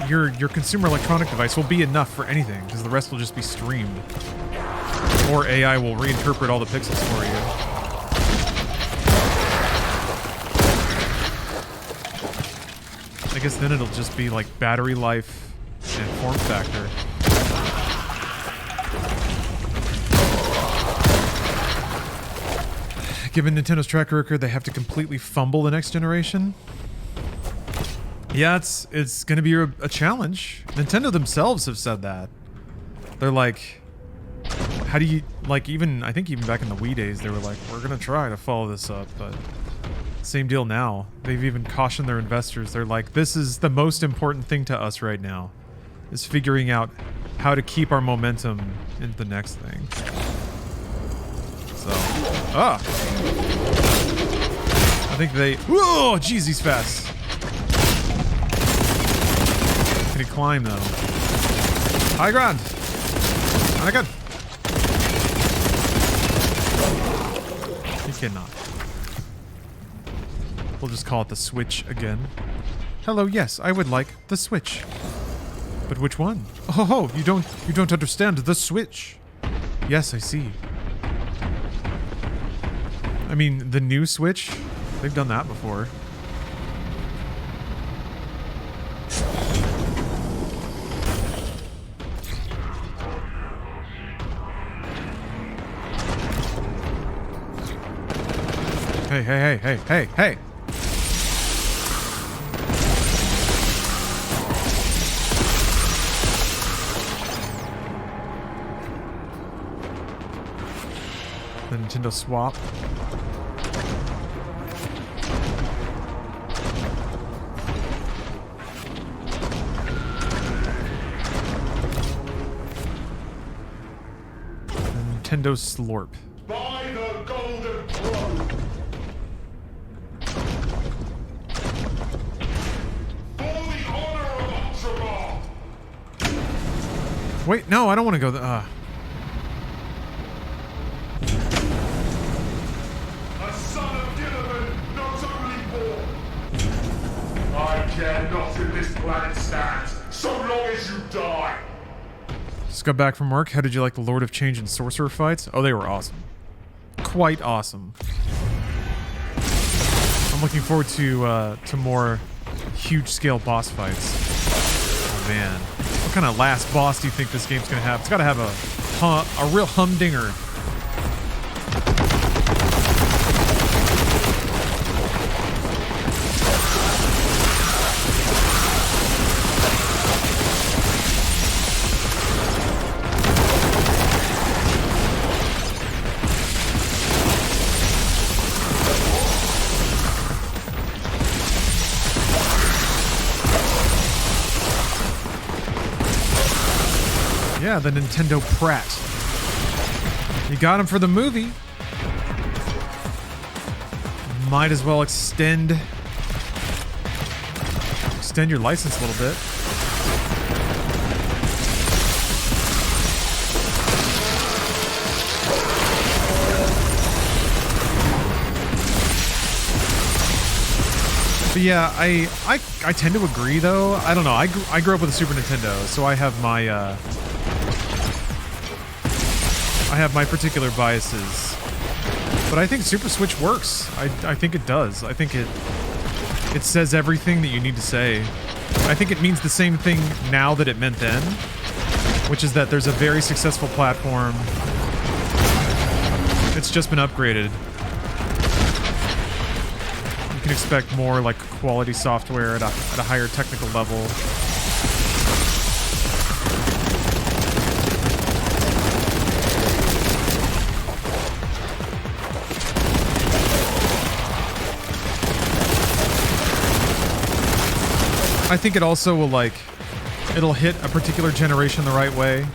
your consumer electronic device will be enough for anything because the rest will just be streamed. Or AI will reinterpret all the pixels for you. I guess then it'll just be like battery life and form factor. Given Nintendo's track record, they have to completely fumble the next generation. Yeah, it's going to be a challenge. Nintendo themselves have said that. They're like, how do you, like, even, I think even back in the Wii days, they were like, we're going to try to follow this up, but same deal now. They've even cautioned their investors. They're like, this is the most important thing to us right now, is figuring out how to keep our momentum into the next thing. So, I think they, whoa, jeez, he's fast. Can he climb, though? High ground. High ground. He cannot. We'll just call it the Switch again. Hello, yes, I would like the Switch. But which one? Oh, you don't understand the Switch. Yes, I see. I mean, the new Switch, they've done that before. Hey, hey, hey, hey, hey, hey! The Nintendo Swap. Nintendo Slorp. By the golden throne. For the honor of Ultramar. Wait, no, I don't want to go there. A son of Gilliman, not only born. I care not if this planet stands, so long as you die. Just got back from work. How did you like the Lord of Change and Sorcerer fights? Oh, they were awesome. Quite awesome. I'm looking forward to more huge-scale boss fights. Oh, man. What kind of last boss do you think this game's gonna have? It's gotta have a real humdinger. Yeah, the Nintendo Pratt. You got him for the movie. Might as well extend your license a little bit. But yeah, I tend to agree though. I don't know. I grew up with a Super Nintendo, so I have my particular biases. But I think Super Switch works. I think it does. I think it says everything that you need to say. I think it means the same thing now that it meant then, which is that there's a very successful platform. It's just been upgraded. You can expect more like quality software at a higher technical level. I think it also will it'll hit a particular generation the right way.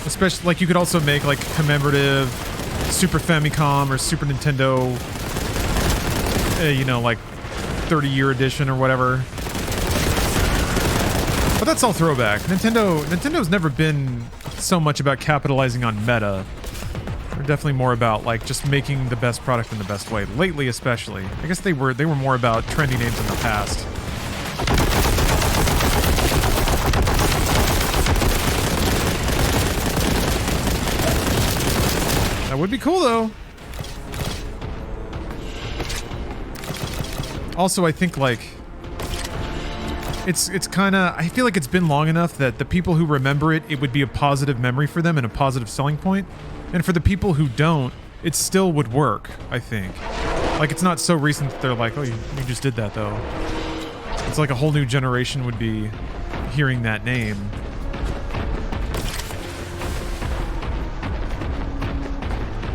Especially, like, you could also make like commemorative Super Famicom or Super Nintendo, like 30-year edition or whatever. But that's all throwback. Nintendo's never been so much about capitalizing on meta. They're definitely more about like just making the best product in the best way. Lately, especially. I guess they were more about trendy names in the past. That would be cool, though. Also, I think, like, it's kind of, I feel like it's been long enough that the people who remember it, it would be a positive memory for them and a positive selling point. And for the people who don't, it still would work, I think. Like, it's not so recent that they're like, oh, you just did that, though. It's like a whole new generation would be hearing that name.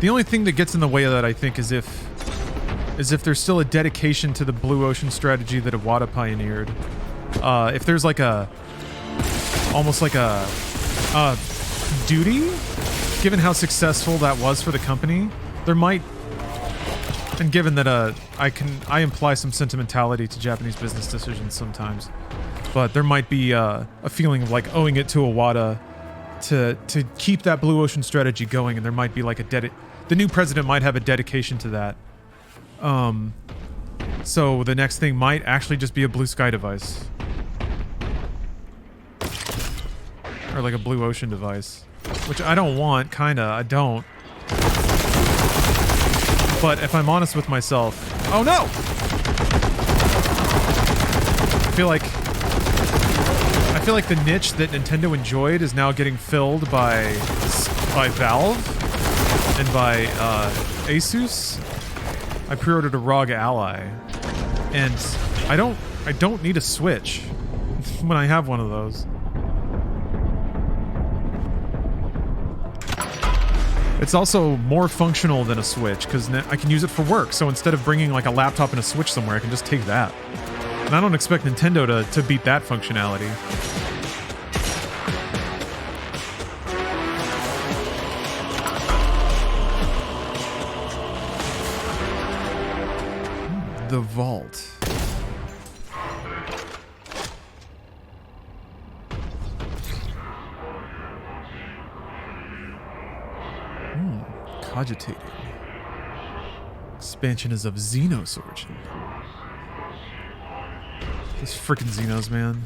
The only thing that gets in the way of that, I think, is if there's still a dedication to the blue ocean strategy that Iwata pioneered. If there's like almost like a duty, given how successful that was for the company, there might, and given that I imply some sentimentality to Japanese business decisions sometimes, but there might be a feeling of like owing it to Iwata to keep that blue ocean strategy going, and there might be like the new president might have a dedication to that. So the next thing might actually just be a blue sky device. Or like a blue ocean device. Which I don't want, kinda, I don't. But if I'm honest with myself... Oh no! I feel like the niche that Nintendo enjoyed is now getting filled by Valve and by Asus. I pre-ordered a ROG Ally, and I don't need a Switch when I have one of those. It's also more functional than a Switch because I can use it for work. So instead of bringing like a laptop and a Switch somewhere, I can just take that. And I don't expect Nintendo to beat that functionality. The vault. Cogitating. Expansion is of Xenos origin. Those frickin' Xenos, man.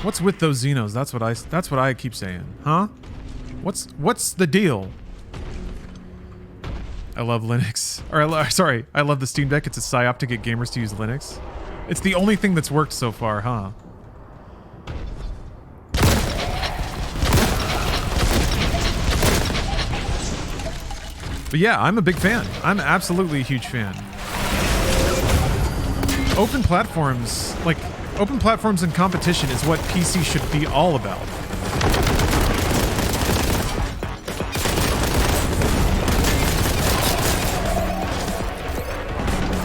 What's with those Xenos? That's what I keep saying. Huh? What's the deal? I love Linux. Or I love the Steam Deck. It's a psyop to get gamers to use Linux. It's the only thing that's worked so far, huh? But yeah, I'm a big fan. I'm absolutely a huge fan. Open platforms and competition is what PC should be all about.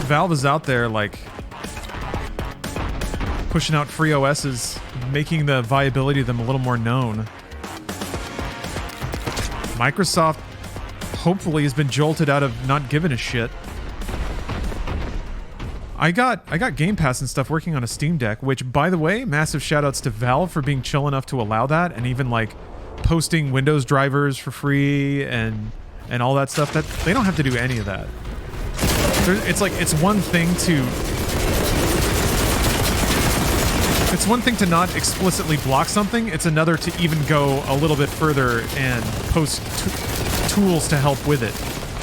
Valve is out there, like, pushing out free OSs, making the viability of them a little more known. Microsoft hopefully has been jolted out of not giving a shit. I got Game Pass and stuff working on a Steam Deck, which, by the way, massive shoutouts to Valve for being chill enough to allow that, and even like posting Windows drivers for free and all that stuff. That they don't have to do any of that. It's one thing to not explicitly block something. It's another to even go a little bit further and post tools to help with it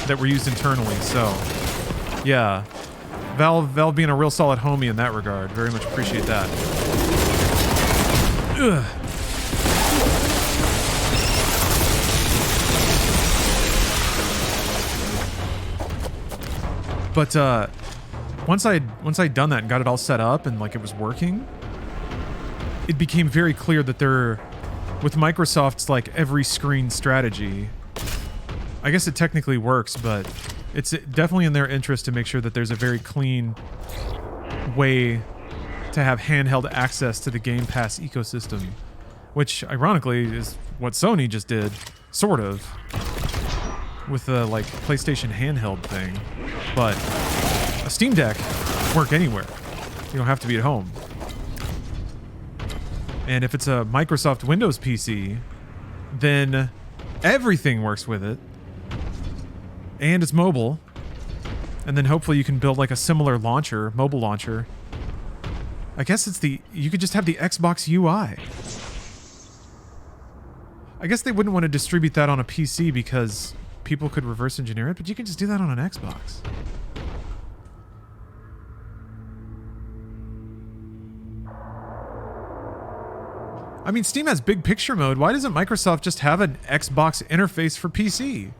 that were used internally. So, yeah, Valve being a real solid homie in that regard. Very much appreciate that. Ugh. But once I'd done that and got it all set up and like it was working, it became very clear that with Microsoft's like every screen strategy, I guess it technically works, but it's definitely in their interest to make sure that there's a very clean way to have handheld access to the Game Pass ecosystem, which ironically is what Sony just did, sort of, with the like PlayStation handheld thing. But a Steam Deck work anywhere. You don't have to be at home. And if it's a Microsoft Windows PC, then everything works with it. And it's mobile. And then hopefully you can build like a similar launcher, mobile launcher. I guess you could just have the Xbox UI. I guess they wouldn't want to distribute that on a PC because people could reverse engineer it, but you can just do that on an Xbox. I mean, Steam has big picture mode. Why doesn't Microsoft just have an Xbox interface for PC?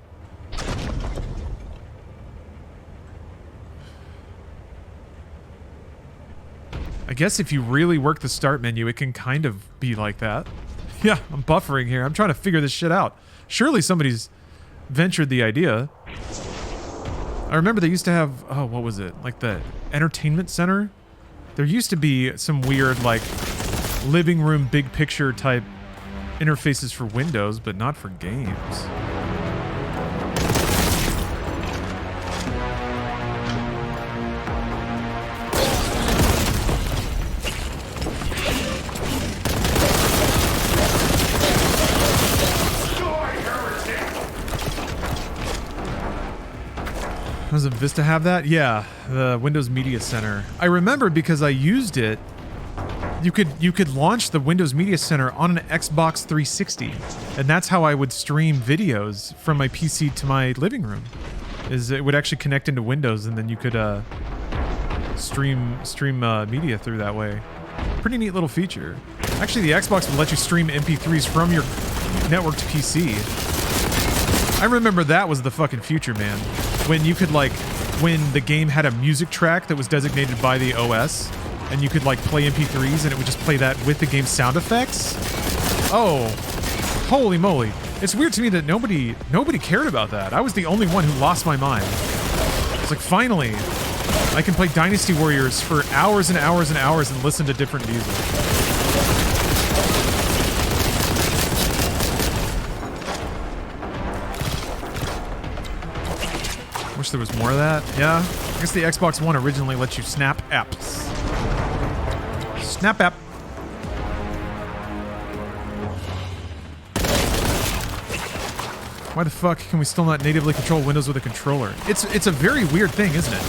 I guess if you really work the start menu, it can kind of be like that. Yeah, I'm buffering here. I'm trying to figure this shit out. Surely somebody's ventured the idea. I remember they used to have, oh, what was it? Like the entertainment center? There used to be some weird, like, living room big picture type interfaces for Windows, but not for games. Does Vista have that? Yeah, the Windows Media Center. I remember because I used it. You could launch the Windows Media Center on an Xbox 360, and that's how I would stream videos from my PC to my living room. Is it would actually connect into Windows, and then you could stream media through that way. Pretty neat little feature. Actually, the Xbox would let you stream MP3s from your networked PC. I remember that was the fucking future, man. When you could, like, when the game had a music track that was designated by the OS, and you could, like, play MP3s, and it would just play that with the game's sound effects. Oh, holy moly. It's weird to me that nobody cared about that. I was the only one who lost my mind. It's like, finally, I can play Dynasty Warriors for hours and hours and hours and listen to different music. Wish there was more of that. Yeah, I guess the Xbox One originally let you snap apps. Snap app. Why the fuck can we still not natively control Windows with a controller? It's a very weird thing, isn't it?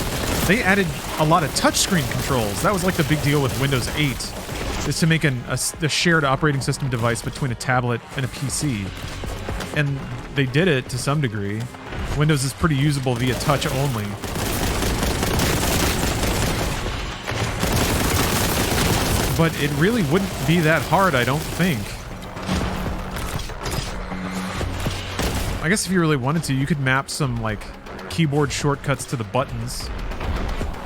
They added a lot of touchscreen controls. That was like the big deal with Windows 8, is to make a shared operating system device between a tablet and a PC. And they did it to some degree. Windows is pretty usable via touch only. But it really wouldn't be that hard, I don't think. I guess if you really wanted to, you could map some, like, keyboard shortcuts to the buttons.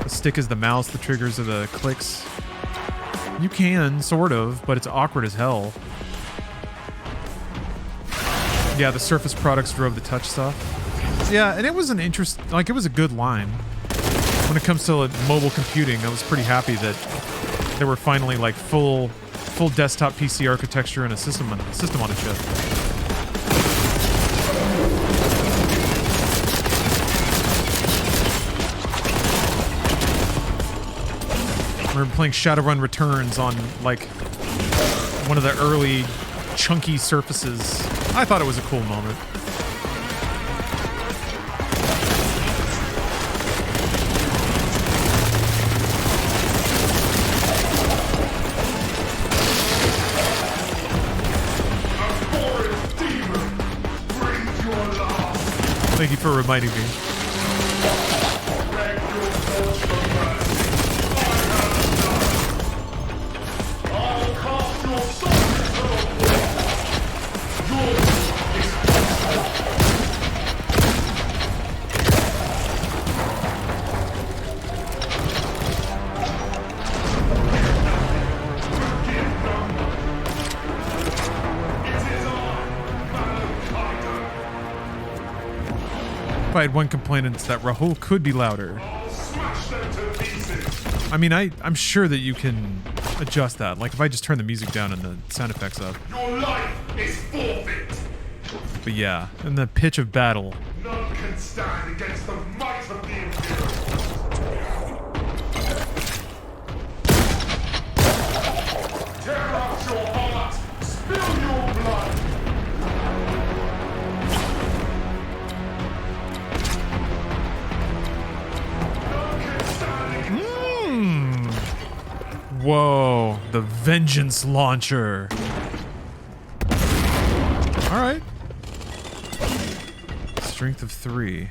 The stick is the mouse, the triggers are the clicks. You can, sort of, but it's awkward as hell. Yeah, the Surface products drove the touch stuff. Yeah, and it was an it was a good line. When it comes to mobile computing, I was pretty happy that there were finally like full desktop PC architecture and a system on a chip. I remember playing Shadowrun Returns on like one of the early chunky surfaces. I thought it was a cool moment. Thank you for reminding me. If I had one complaint, it's that Rahul could be louder. I mean, I'm sure that you can adjust that. Like if I just turn the music down and the sound effects up. Your life is forfeit. But yeah, and the pitch of battle. None can stand against the might of the Imperial. Tear out your heart, spill your blood. Whoa, the Vengeance Launcher. Alright. Strength of 3.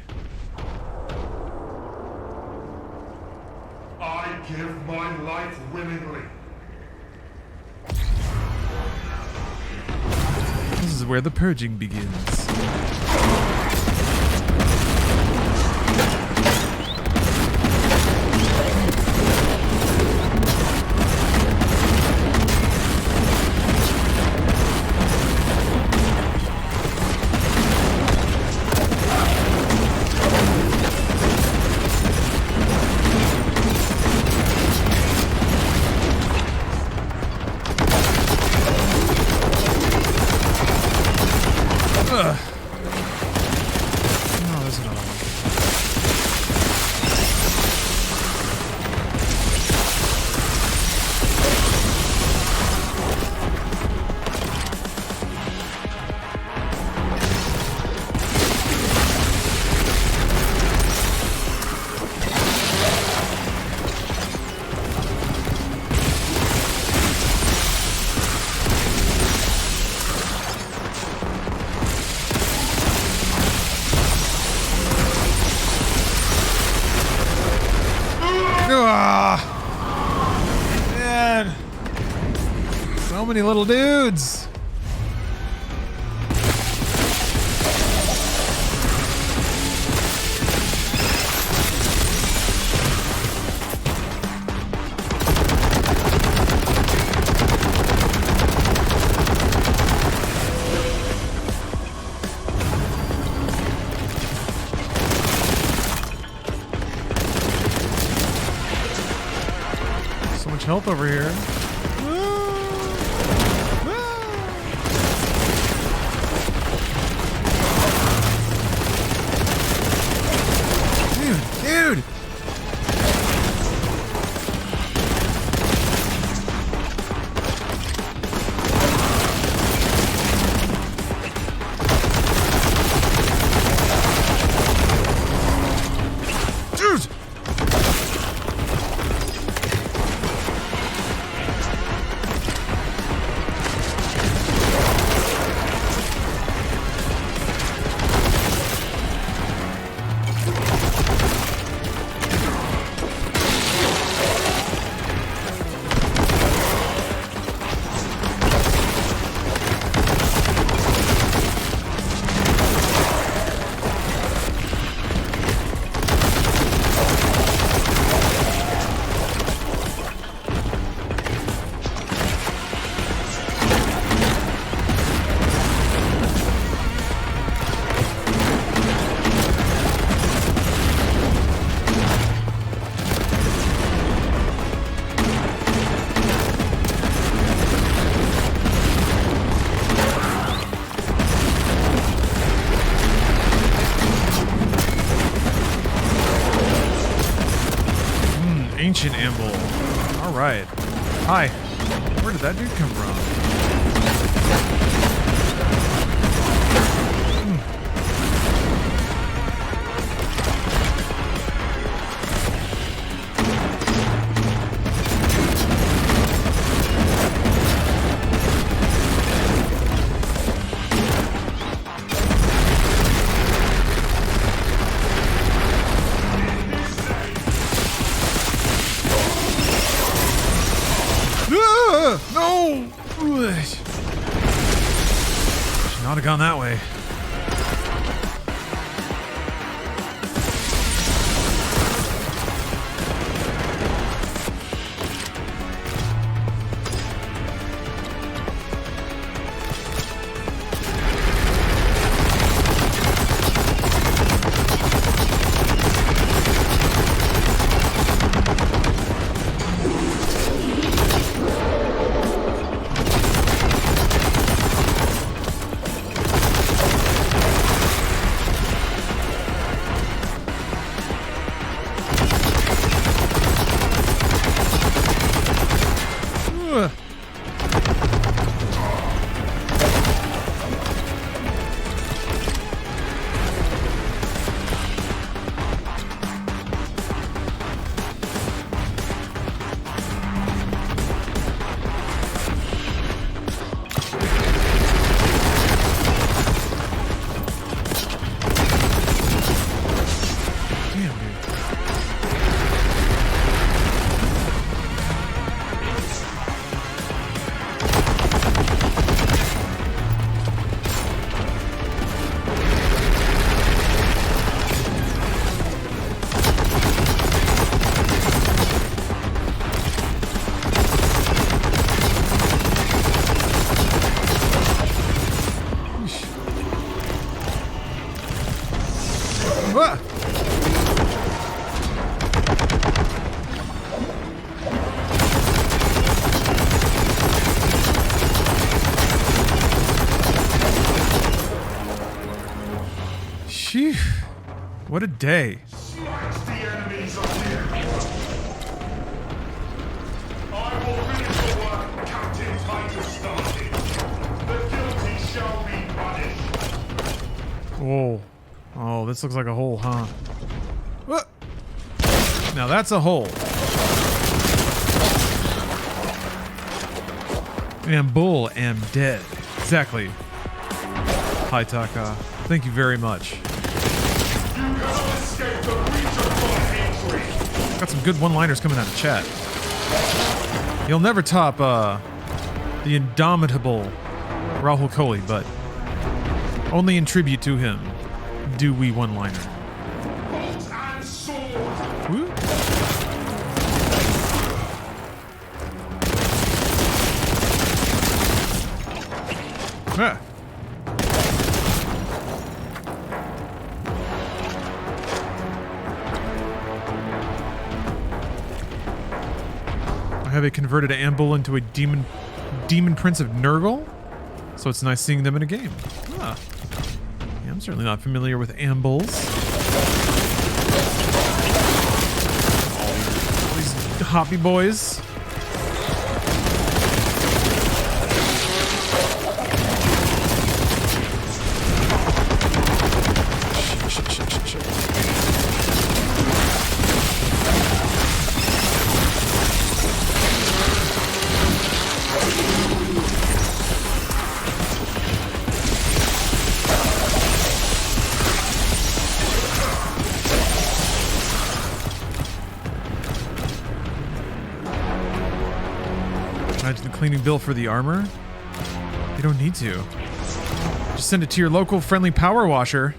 I give my life willingly. is where the purging begins. Man, so many little dudes. So much health over here. Dude! Dude! Ancient Amble. Alright. Hi. Where did that dude come from? No! Should not have gone that way. What a day. Smash the enemies on the Emperor. I will finish the work Captain Titus started. The guilty shall be punished. Whoa. Oh, this looks like a hole, huh? What? Now that's a hole. And bull am dead. Exactly. Hi, Taka. Thank you very much. You cannot escape the reach of my hatred. Got some good one-liners coming out of chat. You'll never top the indomitable Rahul Kohli, but only in tribute to him do we one-liner. Bolt and sword. Woo. Ah. I have a converted Ambul into a demon prince of Nurgle, so it's nice seeing them in a game. Ah. Yeah, I'm certainly not familiar with Ambuls. All these hoppy boys. Shit. Imagine the cleaning bill for the armor. You don't need to. Just send it to your local friendly power washer.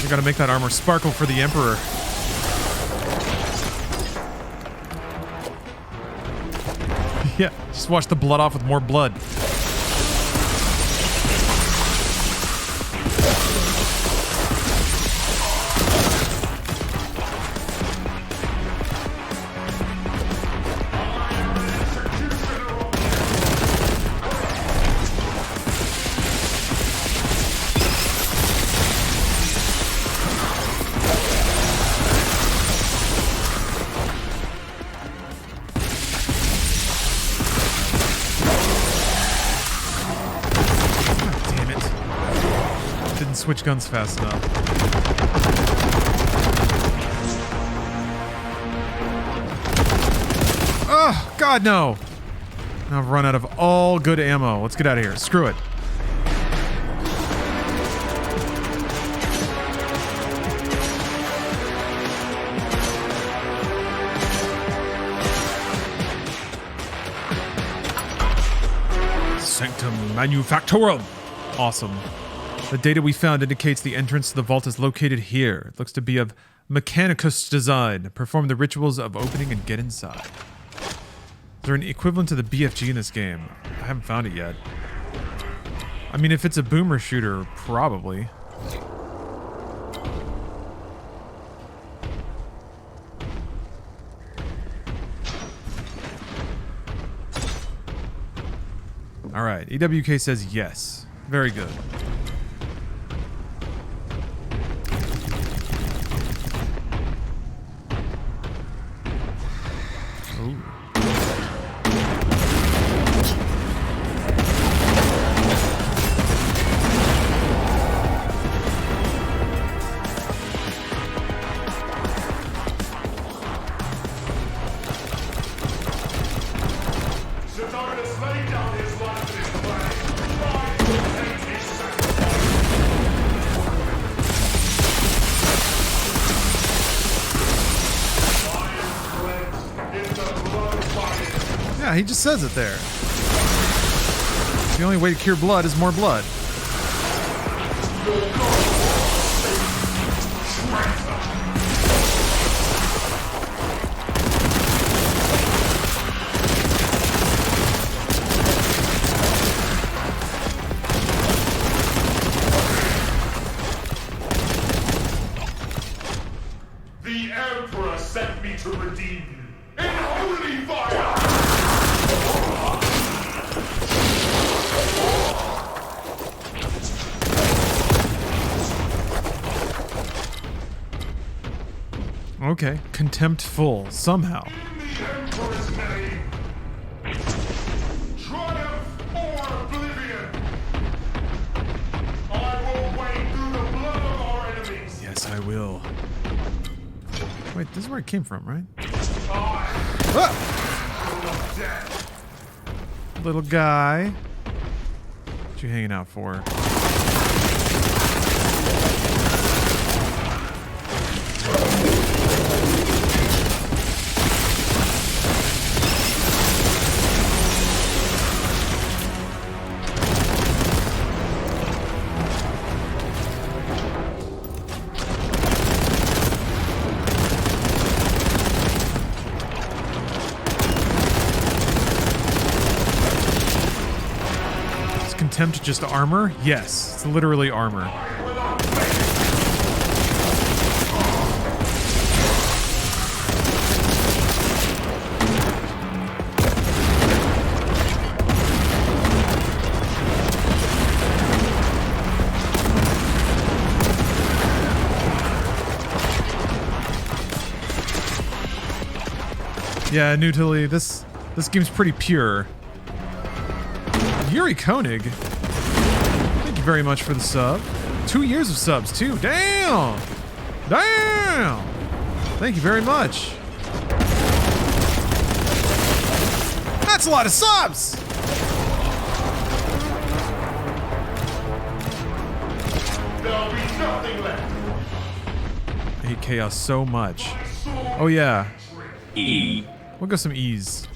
You gotta make that armor sparkle for the Emperor. Yeah, just wash the blood off with more blood. Switch guns fast enough. Oh, God, no. Now I've run out of all good ammo. Let's get out of here. Screw it. Sanctum Manufactorum. Awesome. The data we found indicates the entrance to the vault is located here. It looks to be of Mechanicus design. Perform the rituals of opening and get inside. Is there an equivalent to the BFG in this game? I haven't found it yet. I mean, if it's a boomer shooter, probably. Alright, EWK says yes. Very good. Yeah, he just says it there. The only way to cure blood is more blood. The to redeem you. In holy fire! Okay. Contempt full. Somehow. In the Emperor's name! Triumph or oblivion! I will wade through the blood of our enemies! Yes, I will. Wait, this is where it came from, right? I full of death! Little guy. What you hanging out for? Contempt just armor? Yes, it's literally armor. Yeah, Nutili, this game's pretty pure. Yuri Koenig, thank you very much for the sub. 2 years of subs, too. Damn! Damn! Thank you very much. That's a lot of subs! There'll be nothing left. I hate chaos so much. Oh, yeah. E. We'll go some E's.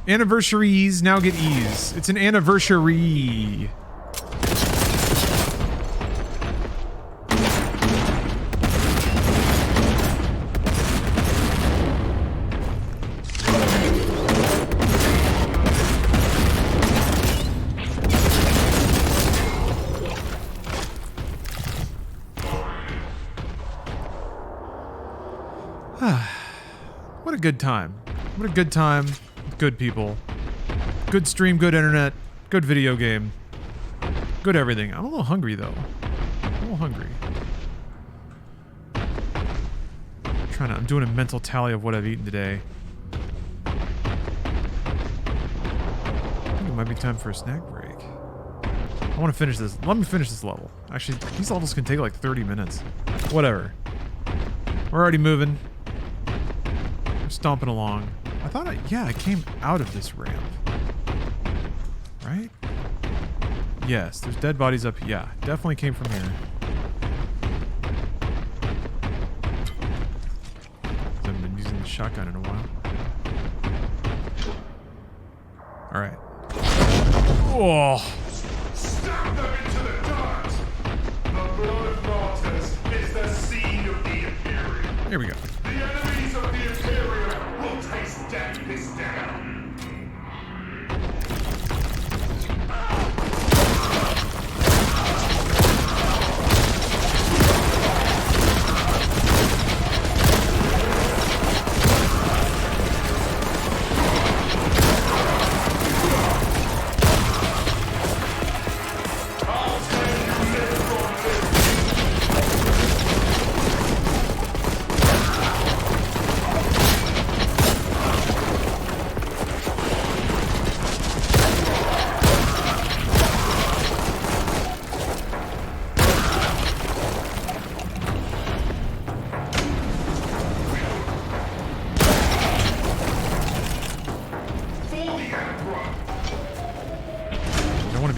Anniversaries now get E's. It's an anniversary. What a good time. What a good time. Good people. Good stream, good internet, good video game. Good everything. I'm a little hungry though. I'm a little hungry. I'm doing a mental tally of what I've eaten today. I think it might be time for a snack break. I want to finish this. Let me finish this level. Actually, these levels can take like 30 minutes. Whatever. We're already moving. We're stomping along. I thought I came out of this ramp. Right? Yes, there's dead bodies up. Yeah, definitely came from here. I haven't been using the shotgun in a while. Alright. Oh! Stab them into the dirt! The blood of martyrs is the seed of the Imperium. Here we go. The enemies of the Imperium will taste death this day.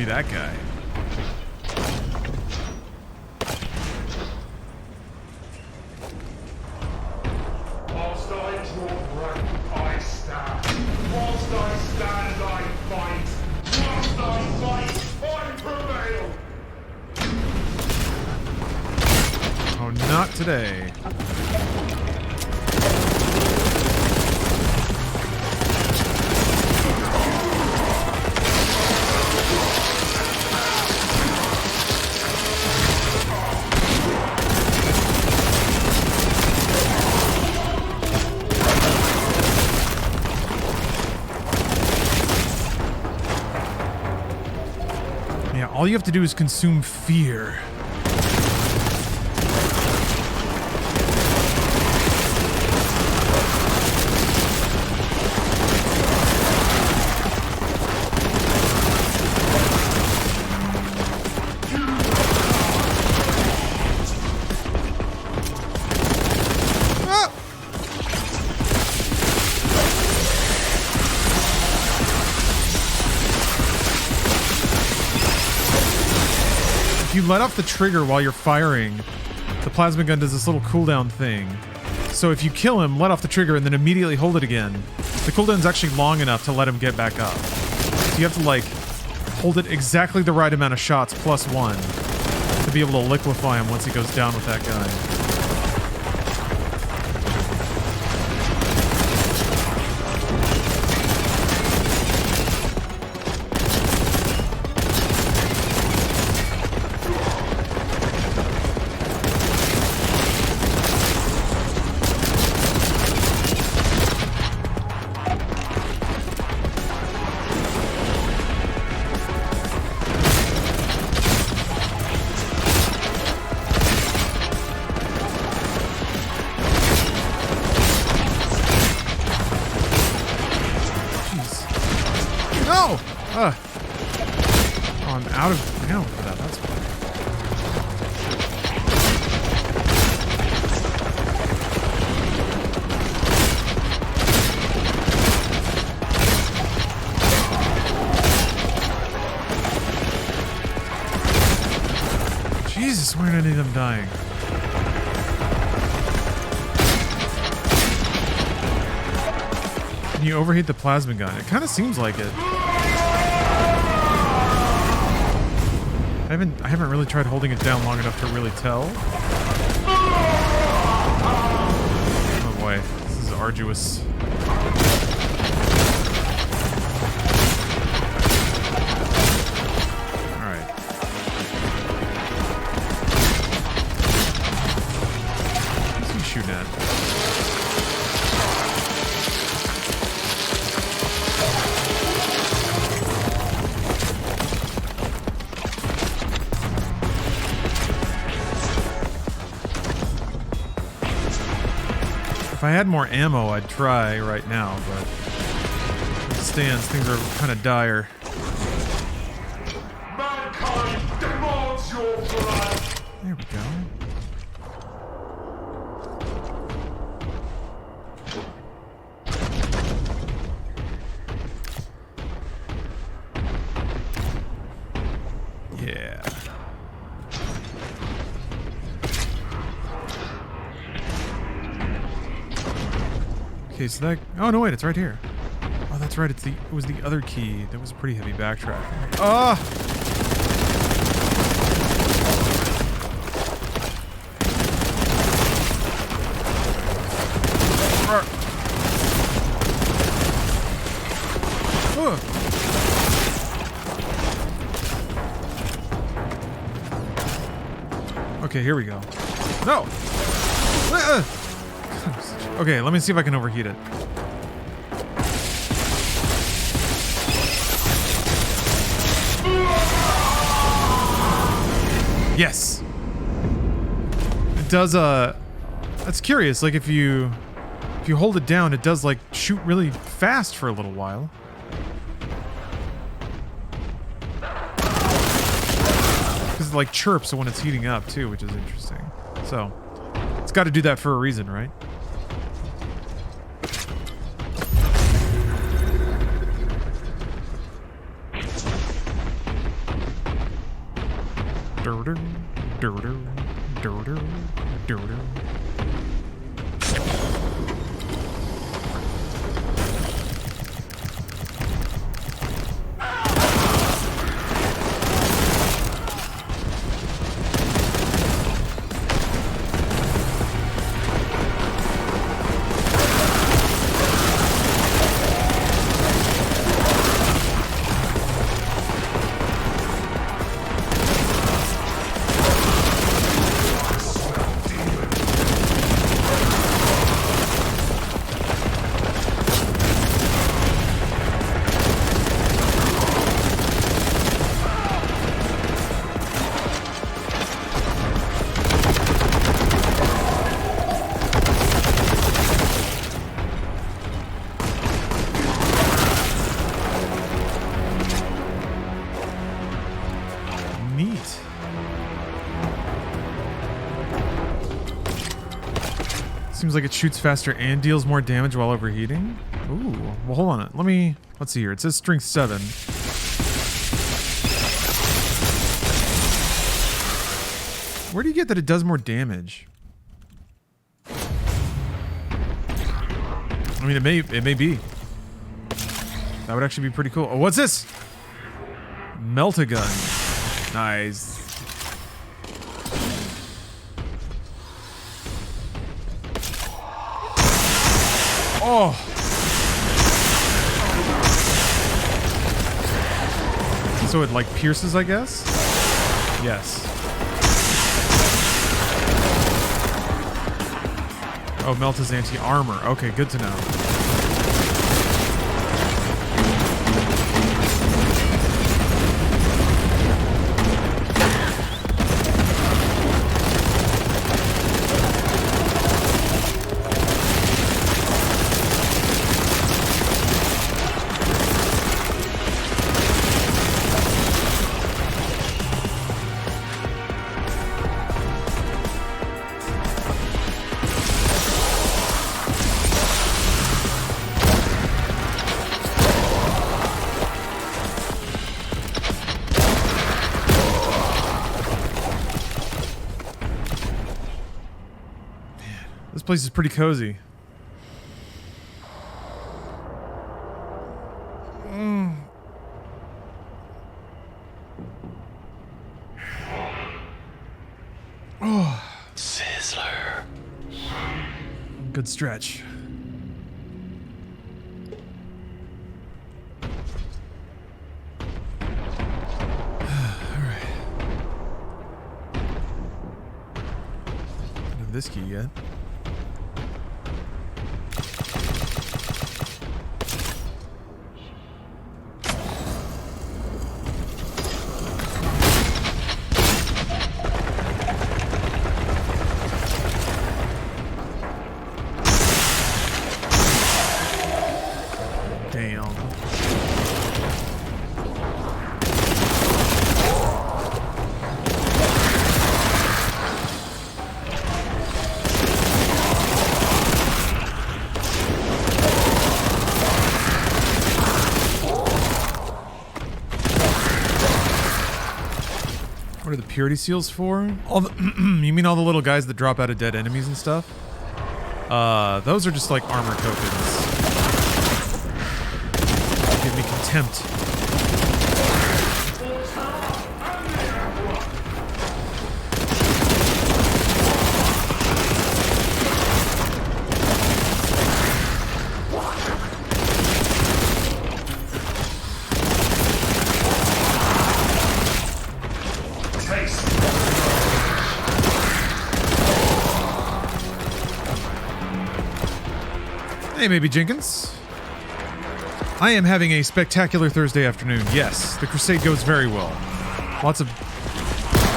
That guy. Whilst I draw breath, I stand. Whilst I stand, I fight. Whilst I fight, I prevail. Oh, not today. All you have to do is consume fear. You let off the trigger while you're firing, the plasma gun does this little cooldown thing. So if you kill him, let off the trigger and then immediately hold it again, the cooldown's actually long enough to let him get back up. So you have to like hold it exactly the right amount of shots plus one to be able to liquefy him once he goes down with that gun. Oh, I'm out of ammo for that. That's fine. Jesus, why aren't any of them dying? Can you overheat the plasma gun? It kind of seems like it. I haven't really tried holding it down long enough to really tell. Oh boy, this is arduous. Alright. What's he shooting at? If I had more ammo, I'd try right now, but as it stands, things are kind of dire. Mankind demands your blood! There we go. Yeah. Okay, so that... Oh, no, wait, it's right here. Oh, that's right, it was the other key. That was a pretty heavy backtrack. Ah! Okay, here we go. No! Okay, let me see if I can overheat it. Yes! It does, that's curious. Like, if you hold it down, it does, like, shoot really fast for a little while. Because it, like, chirps when it's heating up, too, which is interesting. So, it's got to do that for a reason, right? Seems like it shoots faster and deals more damage while overheating. Ooh, well, hold on. Let's see here. It says strength 7. Where do you get that it does more damage? I mean, it may be. That would actually be pretty cool. Oh, what's this? Melt-a-gun. Nice. Oh. So it like pierces, I guess? Yes. Oh, melt is anti-armor. Okay, good to know. This place is pretty cozy. Oh. Sizzler. Good stretch. Alright. Don't have this key yet. What are the purity seals for? All the you mean all the little guys that drop out of dead enemies and stuff? Those are just like armor tokens. Give me contempt. Hey, maybe Jenkins. I am having a spectacular Thursday afternoon. Yes, the crusade goes very well. Lots of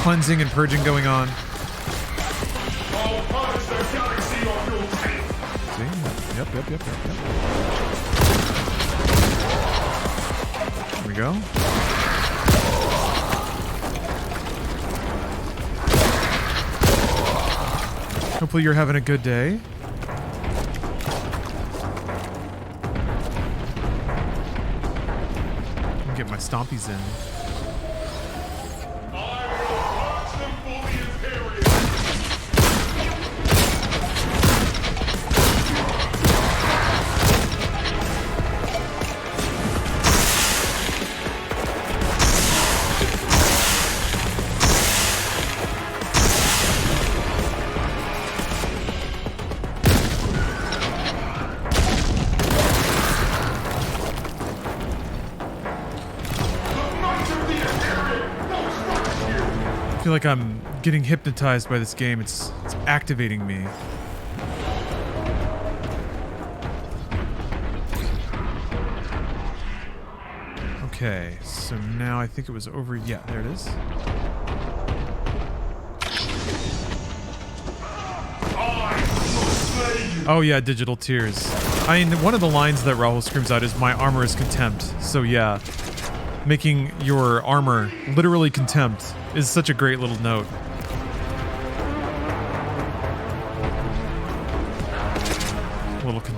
cleansing and purging going on. See? Yep. There we go. Hopefully you're having a good day. Get my stompies in. I feel like I'm getting hypnotized by this game. It's activating me. Okay, so now I think it was over. Yeah, there it is. Oh yeah, digital tears. I mean, one of the lines that Rahul screams out is "My armor is contempt." So yeah, making your armor literally contempt is such a great little note.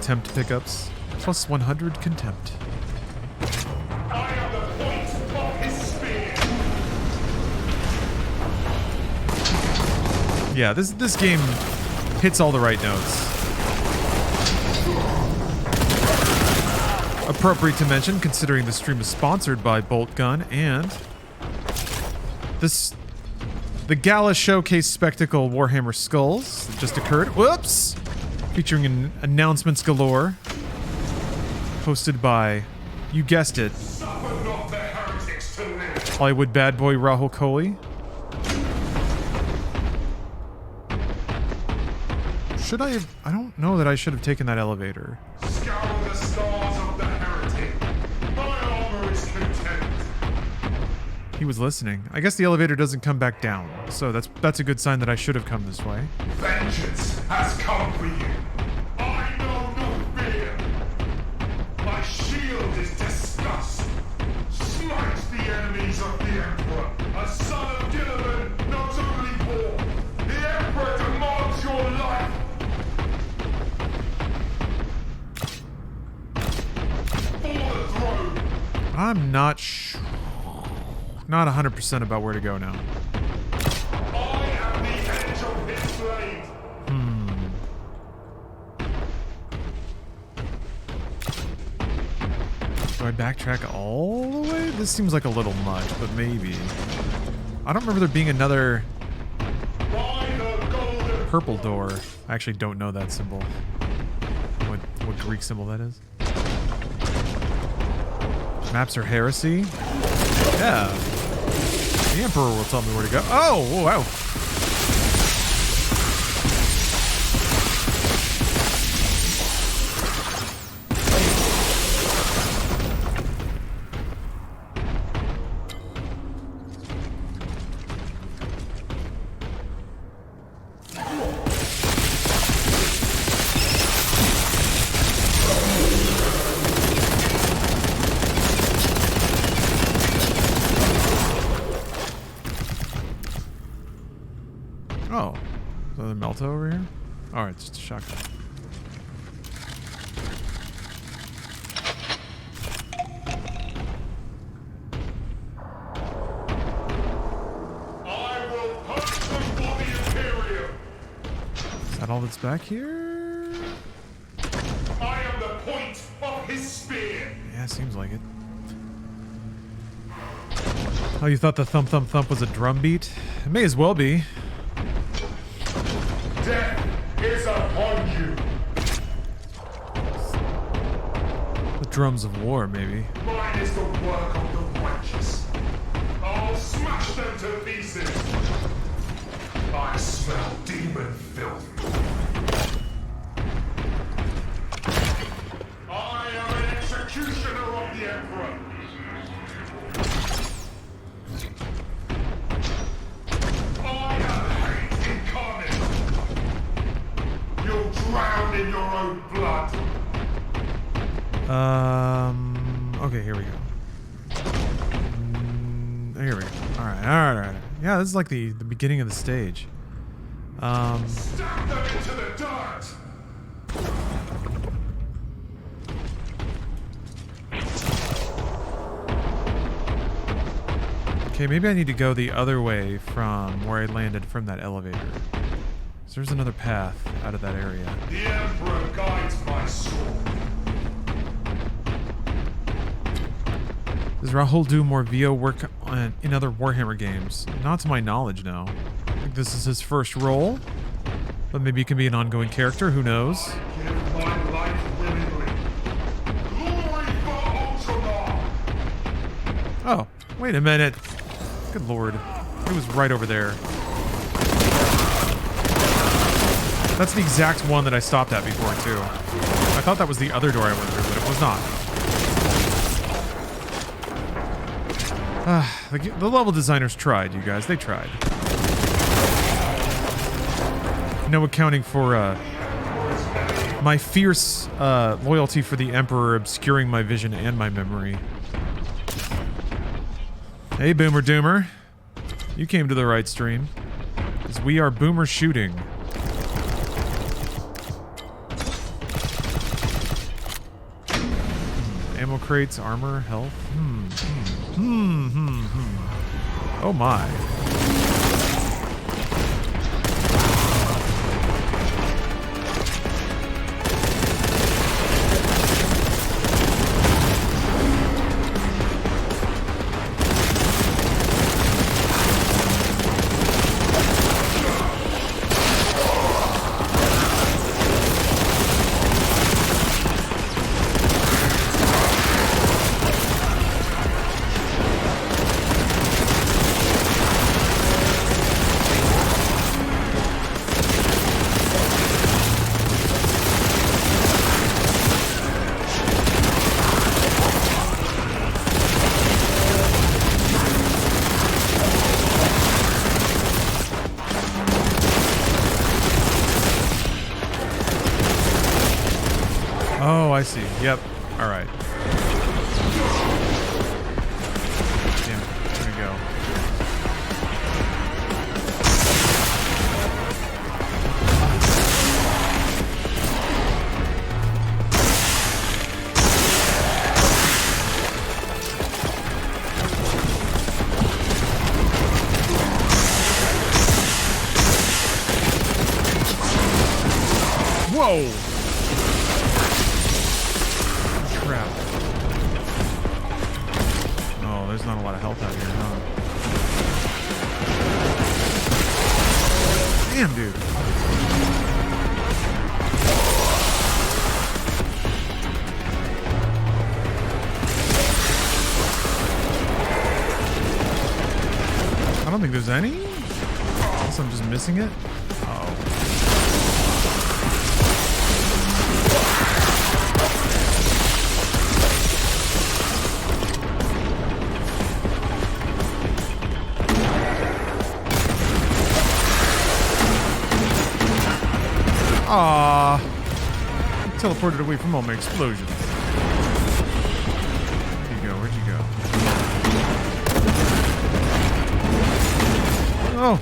contempt pickups. Plus 100 contempt. I am the point of his spear. Yeah, this game hits all the right notes. Appropriate to mention, considering the stream is sponsored by Boltgun and the Gala Showcase Spectacle Warhammer Skulls that just occurred. Whoops! Featuring announcements galore. Hosted by, you guessed it, Suffer not the heretics to live. Hollywood bad boy Rahul Kohli. Should I have... I don't know that I should have taken that elevator. Scour the stars of the heretic. My armor is content. He was listening. I guess the elevator doesn't come back down, so that's a good sign that I should have come this way. Vengeance has come for you. I know no fear. My shield is disgust. Smite the enemies of the Emperor. A son of Gilliman knows only war. The Emperor demands your life. For the throne. I'm not 100% about where to go now. I am the edge of his blade. Do I backtrack all the way? This seems like a little much, but maybe. I don't remember there being another By the golden purple door. I actually don't know that symbol. What Greek symbol that is. Maps are heresy? Yeah. The Emperor will tell me where to go. Oh, wow. Oh, is there a Melta over here? All right, it's just a shotgun. I will punch them for the Imperium. Is that all that's back here? I am the point of his spear. Yeah, seems like it. Oh, you thought the thump thump thump was a drum beat? It may as well be. Death is upon you. The drums of war, maybe. Mine is the work of the righteous. I'll smash them to pieces. I smell demon filth. I am an executioner of the Emperor. I am hate incarnate. You'll drown in your own blood. Okay, here we go. Here we go. All right. Yeah, this is like the beginning of the stage. Stab them into the dirt. Okay, maybe I need to go the other way from where I landed from that elevator. So there's another path out of that area. The Emperor guides my sword. Does Rahul do more VO work in other Warhammer games? Not to my knowledge, no. I think this is his first role, but maybe he can be an ongoing character, who knows? Give my life willingly. Glory for Ultramar. Oh, wait a minute. Good lord. It was right over there. That's the exact one that I stopped at before, too. I thought that was the other door I went through, but it was not. The level designers tried, you guys. They tried. No accounting for my fierce loyalty for the Emperor obscuring my vision and my memory. Hey, Boomer Doomer. You came to the right stream. Because we are Boomer shooting. Ammo crates, armor, health. Oh my. Oh, I see. Yep. All right. Damn it. There we go. Whoa! Crap. Oh, there's not a lot of health out here, huh? Damn, dude. I don't think there's any. Unless I'm just missing it. Oh. Aww. Teleported away from all my explosions. Where'd you go? Where'd you go? Oh.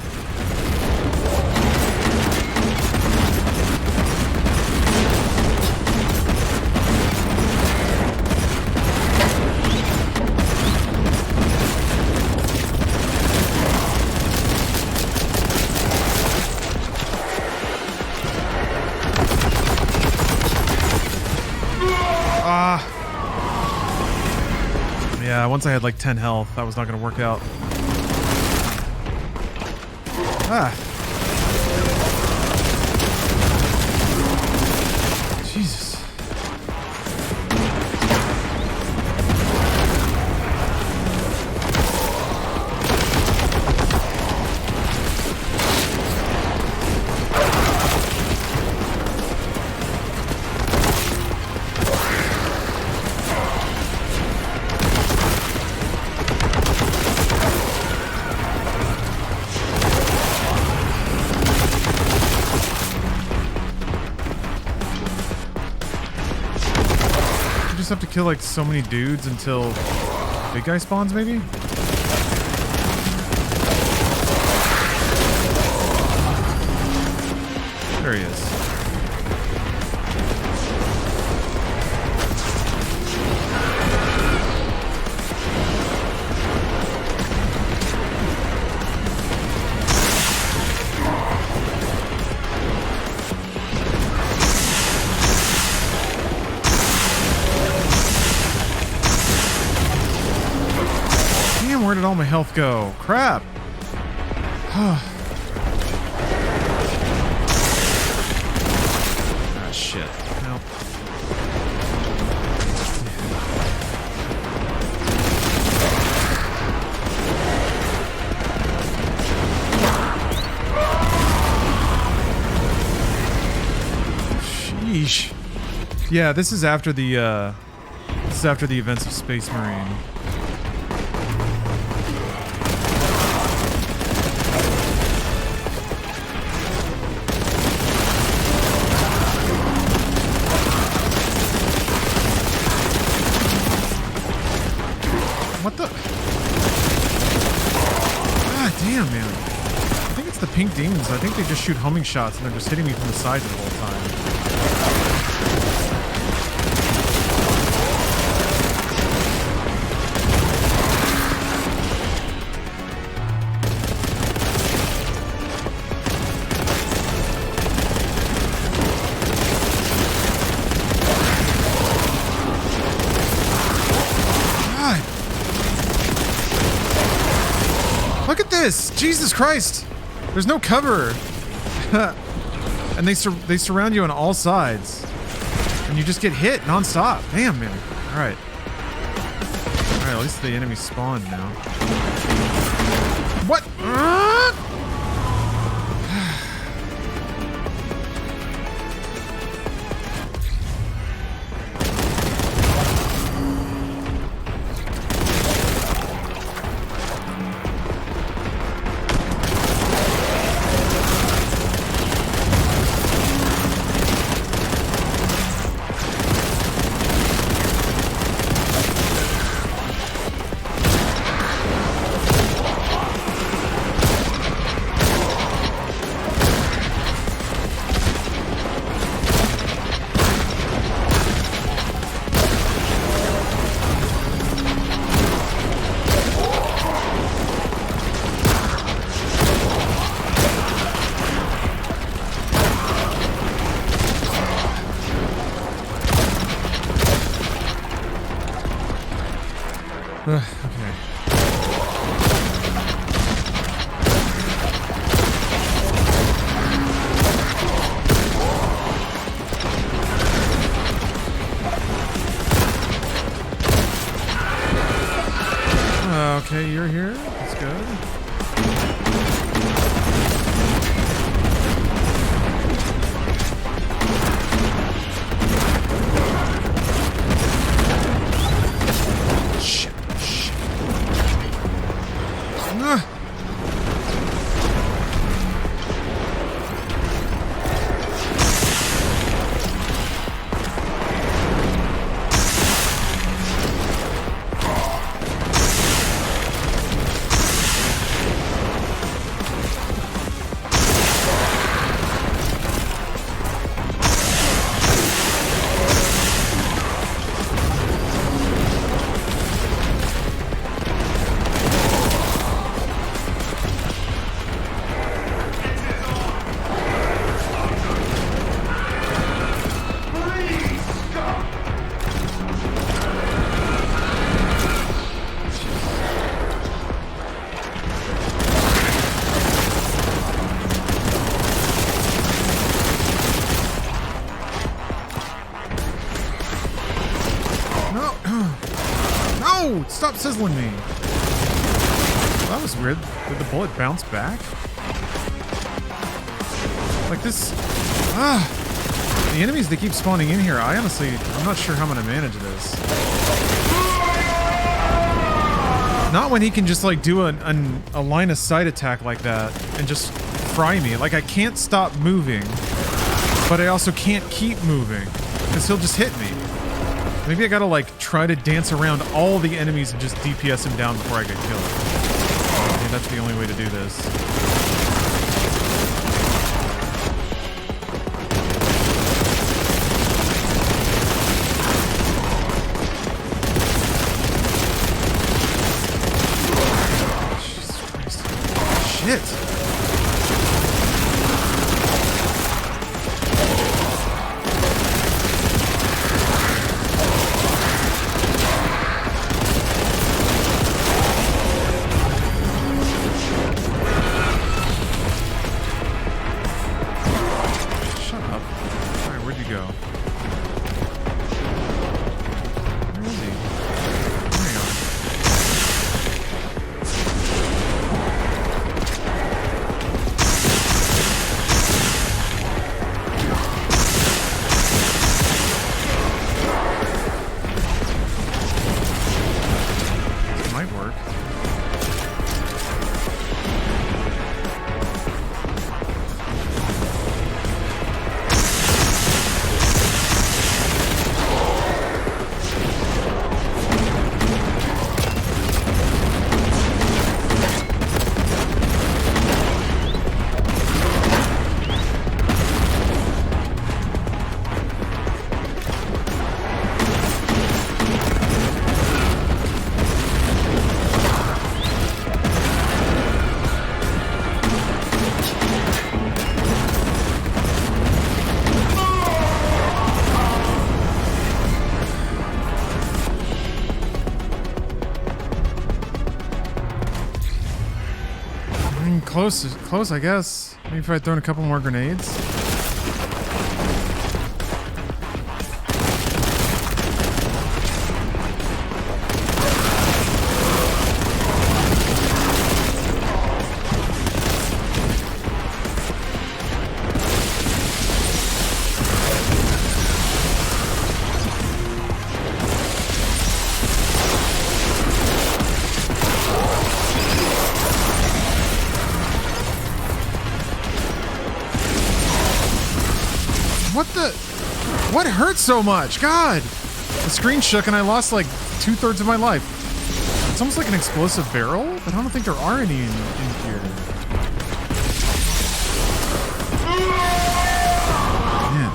Yeah, once I had like 10 health, that was not going to work out. Ah. Jesus. Have to kill like so many dudes until big guy spawns, maybe? There he is. Where did all my health go? Crap! Ah, shit. Nope. Sheesh. Yeah, this is after the events of Space Marine. What the? God damn, man. I think it's the pink demons. I think they just shoot homing shots and they're just hitting me from the sides the whole time. this? Jesus Christ! There's no cover! And they surround you on all sides. And you just get hit non-stop. Damn, man. Alright. Alright, at least the enemy spawned now. What? Okay. Okay, you're here. That's good. No! Stop sizzling me! That was weird. Did the bullet bounce back? Like this... The enemies that keep spawning in here, I'm not sure how I'm gonna manage this. Not when he can just like do a line of sight attack like that and just fry me. Like I can't stop moving, but I also can't keep moving because he'll just hit me. Maybe I gotta like try to dance around all the enemies and just DPS him down before I get killed. I mean, that's the only way to do this. Shit. close, I guess. Maybe if I throw in a couple more grenades. What hurt so much? God! The screen shook and I lost like 2/3 of my life. It's almost like an explosive barrel, but I don't think there are any in here. Man.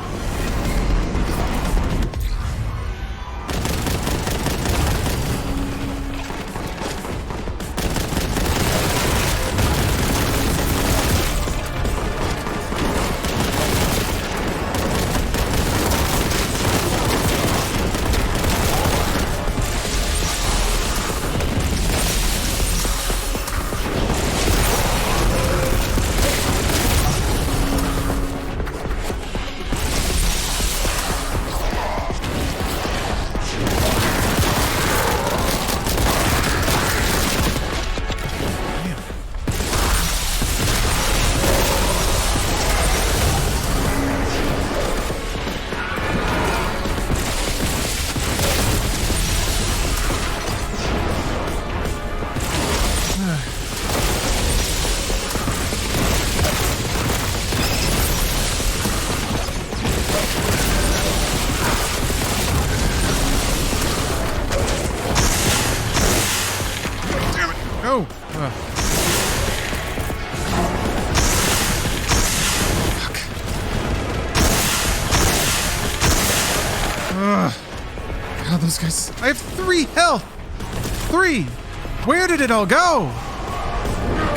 God, those guys... I have 3 health! 3! Where did it all go?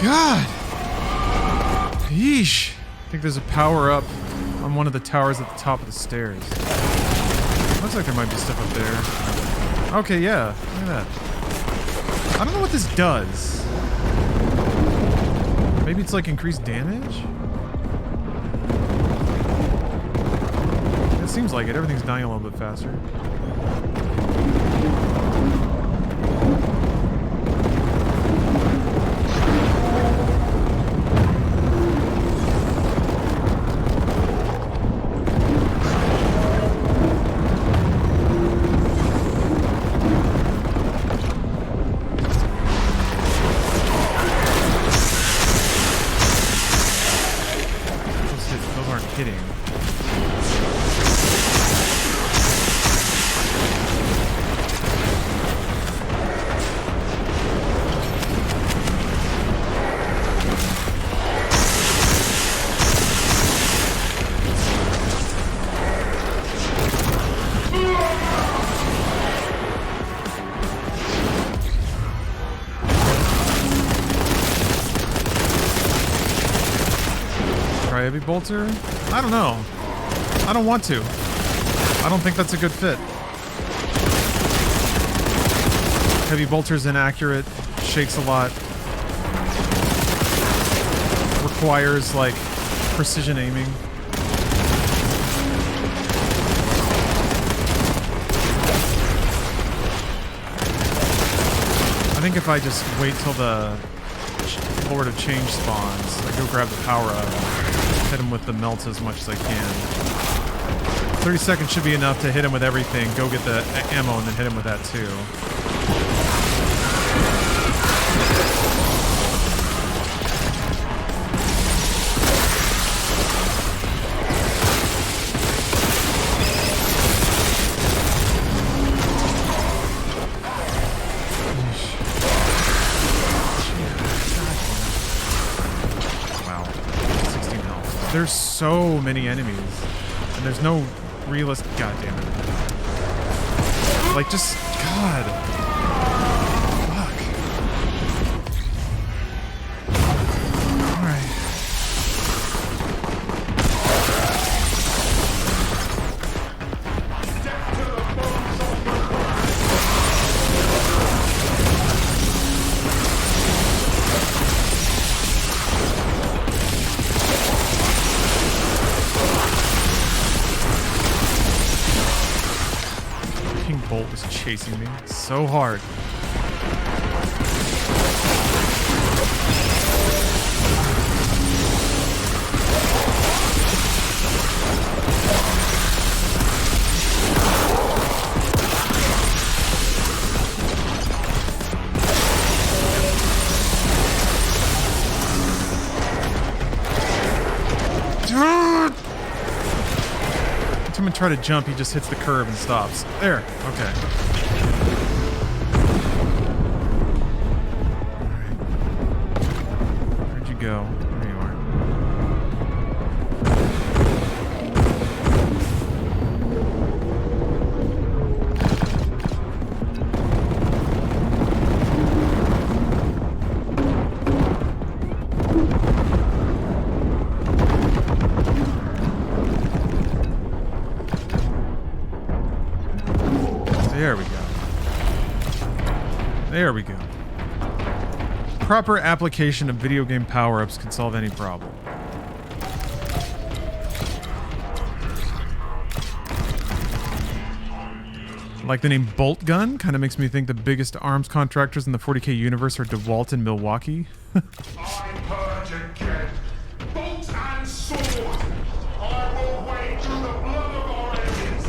God! Yeesh. I think there's a power-up on one of the towers at the top of the stairs. Looks like there might be stuff up there. Okay, yeah. Look at that. I don't know what this does. Maybe it's like increased damage? It seems like it. Everything's dying a little bit faster. Those aren't hitting. Heavy bolter? I don't know. I don't want to. I don't think that's a good fit. Heavy bolter's inaccurate, shakes a lot. Requires, like, precision aiming. I think if I just wait till the Lord of Change spawns, I go grab the power up, hit him with the melts as much as I can. 30 seconds should be enough to hit him with everything, go get the ammo, and then hit him with that too. There's so many enemies, and there's no realistic. God damn it! Like, just God. Fuck. All right. just chasing me so hard. Every time I try to jump, he just hits the curb and stops. There. Okay. Alright. Where'd you go? There you are. There we go. There we go. Proper application of video game power-ups can solve any problem. Like the name Boltgun, kind of makes me think the biggest arms contractors in the 40K universe are DeWalt and Milwaukee. I purge again. Bolt and sword. I will wade through the blood of our enemies.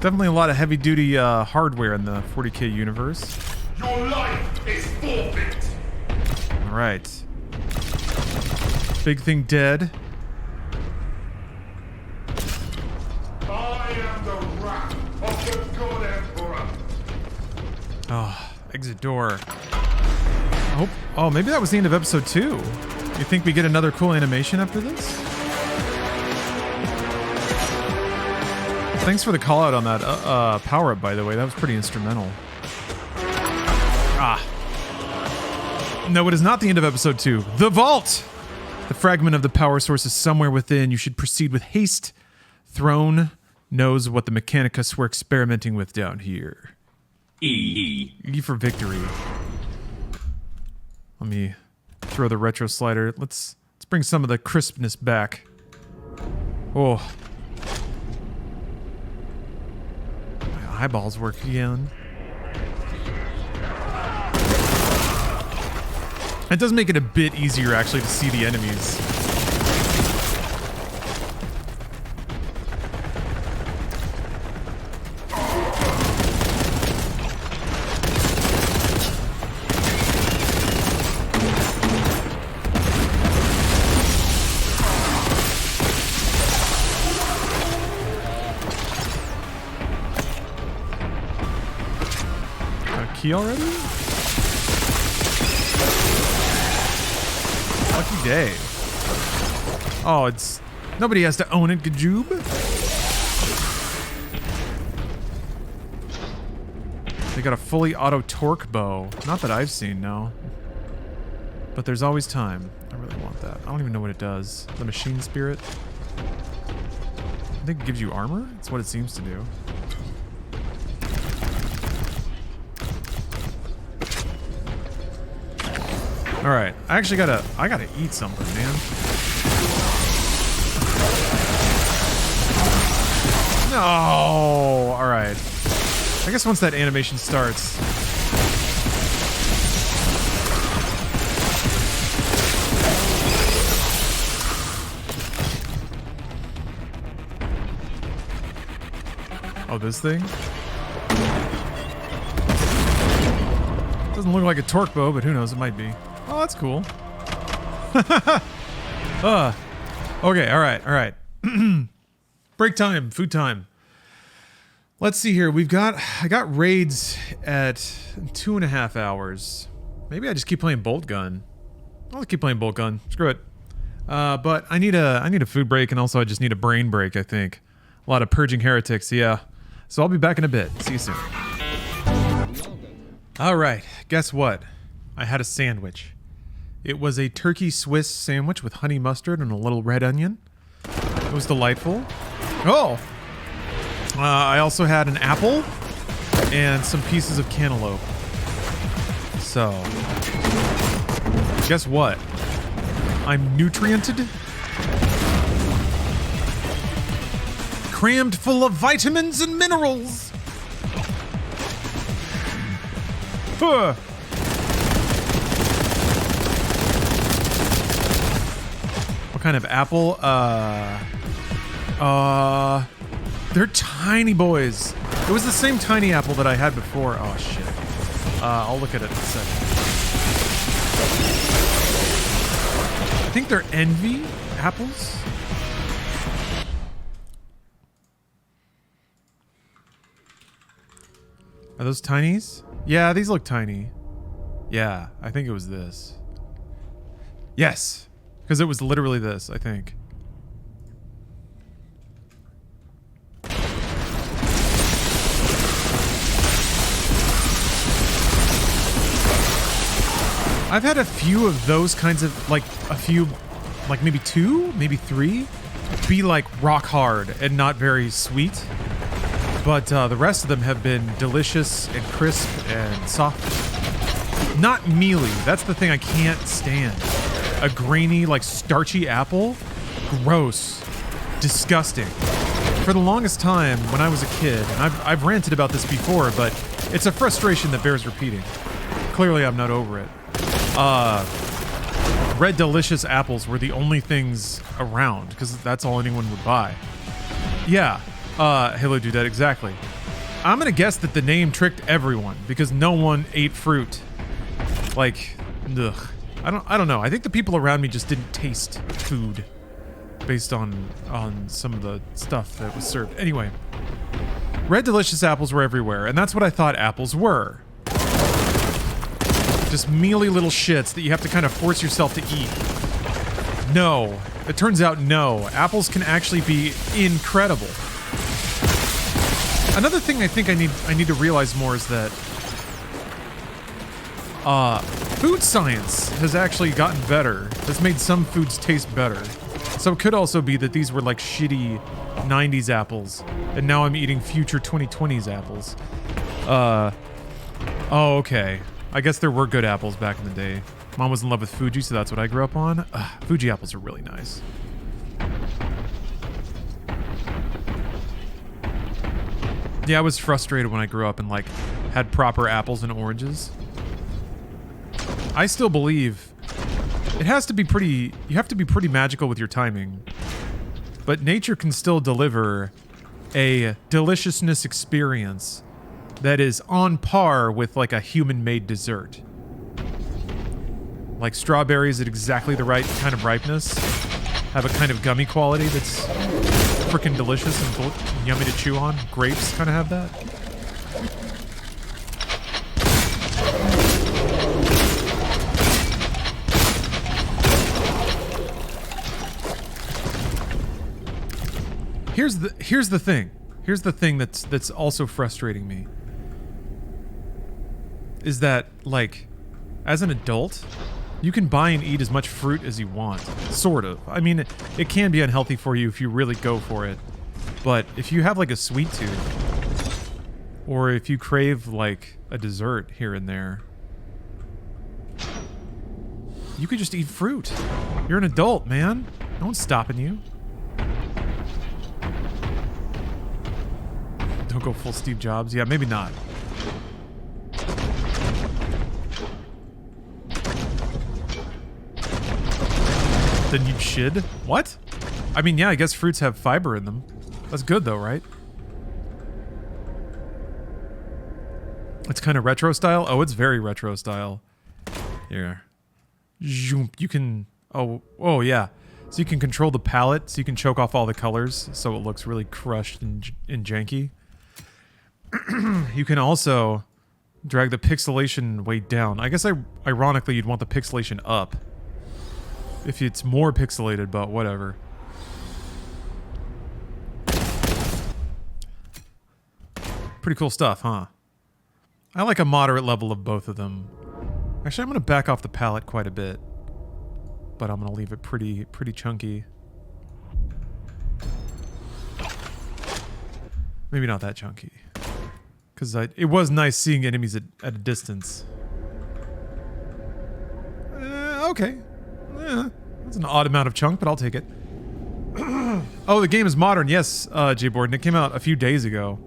Definitely a lot of heavy-duty hardware in the 40K universe. Your life is forfeit. All right. Big thing dead. I am the wrath of the God Emperor. Oh, exit door. Oh, maybe that was the end of episode 2. You think we get another cool animation after this? Thanks for the call out on that power up, by the way. That was pretty instrumental. Ah. No, it is not the end of episode 2. The vault! The fragment of the power source is somewhere within. You should proceed with haste. Throne knows what the Mechanicus were experimenting with down here. E for victory. Let me throw the retro slider. Let's bring some of the crispness back. Oh. My eyeballs work again. It does make it a bit easier, actually, to see the enemies. Got a key already? Lucky day. Oh, it's... Nobody has to own it, Gajoob. They got a fully auto torque bow. Not that I've seen, no. But there's always time. I really want that. I don't even know what it does. The machine spirit? I think it gives you armor? That's what it seems to do. Alright, I actually I gotta eat something, man. No! Alright. I guess once that animation starts... Oh, this thing? Doesn't look like a torque bow, but who knows, it might be. Oh, that's cool. Okay, alright. Break time, food time. Let's see here. I got raids at 2.5 hours. Maybe I just keep playing Boltgun. I'll keep playing Boltgun. Screw it. But I need a food break, and also I just need a brain break, I think. A lot of purging heretics, yeah. So I'll be back in a bit. See you soon. Alright, guess what? I had a sandwich. It was a turkey Swiss sandwich with honey mustard and a little red onion. It was delightful. Oh! I also had an apple and some pieces of cantaloupe. So, guess what? I'm nutriented, crammed full of vitamins and minerals. Huh. What kind of apple? They're tiny boys. It was the same tiny apple that I had before. Oh shit. I'll look at it in a second. I think they're envy apples. Are those tinies? Yeah, these look tiny. Yeah, I think it was this. Yes, because it was literally this, I think. I've had a few of those kinds of, like, maybe 2, maybe 3, be like rock hard and not very sweet. But the rest of them have been delicious and crisp and soft. Not mealy. That's the thing I can't stand. A grainy, like starchy apple? Gross. Disgusting. For the longest time, when I was a kid, and I've ranted about this before, but it's a frustration that bears repeating. Clearly I'm not over it. Red delicious apples were the only things around, because that's all anyone would buy. Yeah. Hello Dudette, exactly. I'm gonna guess that the name tricked everyone because no one ate fruit. Like, ugh. I don't know. I think the people around me just didn't taste food based on some of the stuff that was served. Anyway, red delicious apples were everywhere, and that's what I thought apples were. Just mealy little shits that you have to kind of force yourself to eat. No. It turns out no. Apples can actually be incredible. Another thing I think I need to realize more is that food science has actually gotten better. Has made some foods taste better. So it could also be that these were like shitty 90s apples, and now I'm eating future 2020s apples. Oh, okay. I guess there were good apples back in the day. Mom was in love with Fuji, so that's what I grew up on. Fuji apples are really nice. Yeah, I was frustrated when I grew up and like had proper apples and oranges. I still believe it has to be pretty, you have to be pretty magical with your timing. But nature can still deliver a deliciousness experience that is on par with like a human-made dessert. Like strawberries at exactly the right kind of ripeness, have a kind of gummy quality that's freaking delicious and yummy to chew on. Grapes kind of have that. Here's the thing. Here's the thing that's also frustrating me. Is that, like, as an adult, you can buy and eat as much fruit as you want. Sort of. I mean, it can be unhealthy for you if you really go for it. But if you have, like, a sweet tooth, or if you crave, like, a dessert here and there, you could just eat fruit. You're an adult, man. No one's stopping you. Don't go full Steve Jobs. Yeah, maybe not. Then you'd shid? What? I mean, yeah, I guess fruits have fiber in them. That's good though, right? It's kind of retro style? Oh, it's very retro style. Here. You can... Oh yeah. So you can control the palette, so you can choke off all the colors, so it looks really crushed and janky. You can also drag the pixelation way down. I guess ironically you'd want the pixelation up. If it's more pixelated, but whatever. Pretty cool stuff, huh? I like a moderate level of both of them. Actually, I'm going to back off the palette quite a bit. But I'm going to leave it pretty chunky. Maybe not that chunky. Because it was nice seeing enemies at a distance. Okay. That's an odd amount of chunk, but I'll take it. Oh, the game is modern. Yes, J. Borden. It came out a few days ago.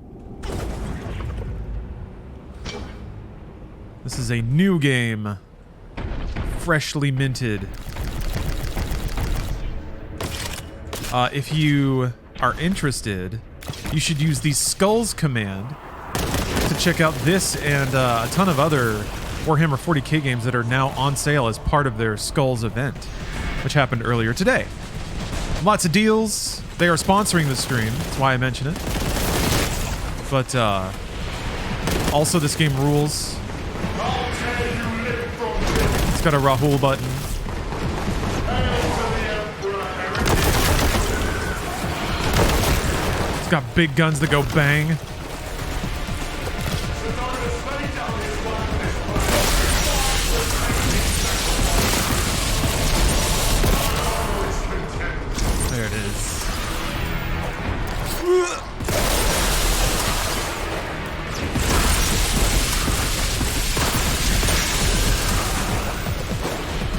This is a new game. Freshly minted. If you are interested, you should use the Skulls command to check out this and a ton of other Warhammer 40k games that are now on sale as part of their Skulls event, which happened earlier today. Lots of deals. They are sponsoring the stream. That's why I mention it. But also, this game rules. It's got a Rahul button. It's got big guns that go bang. There it is.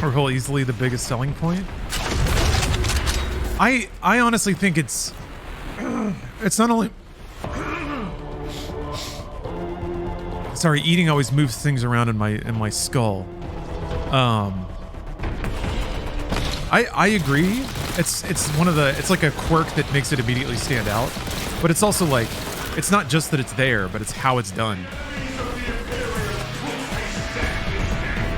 Real easily the biggest selling point. I honestly think it's not only sorry, eating always moves things around in my skull. I agree. It's one of the, it's like a quirk that makes it immediately stand out, but it's also like, it's not just that it's there, but it's how it's done.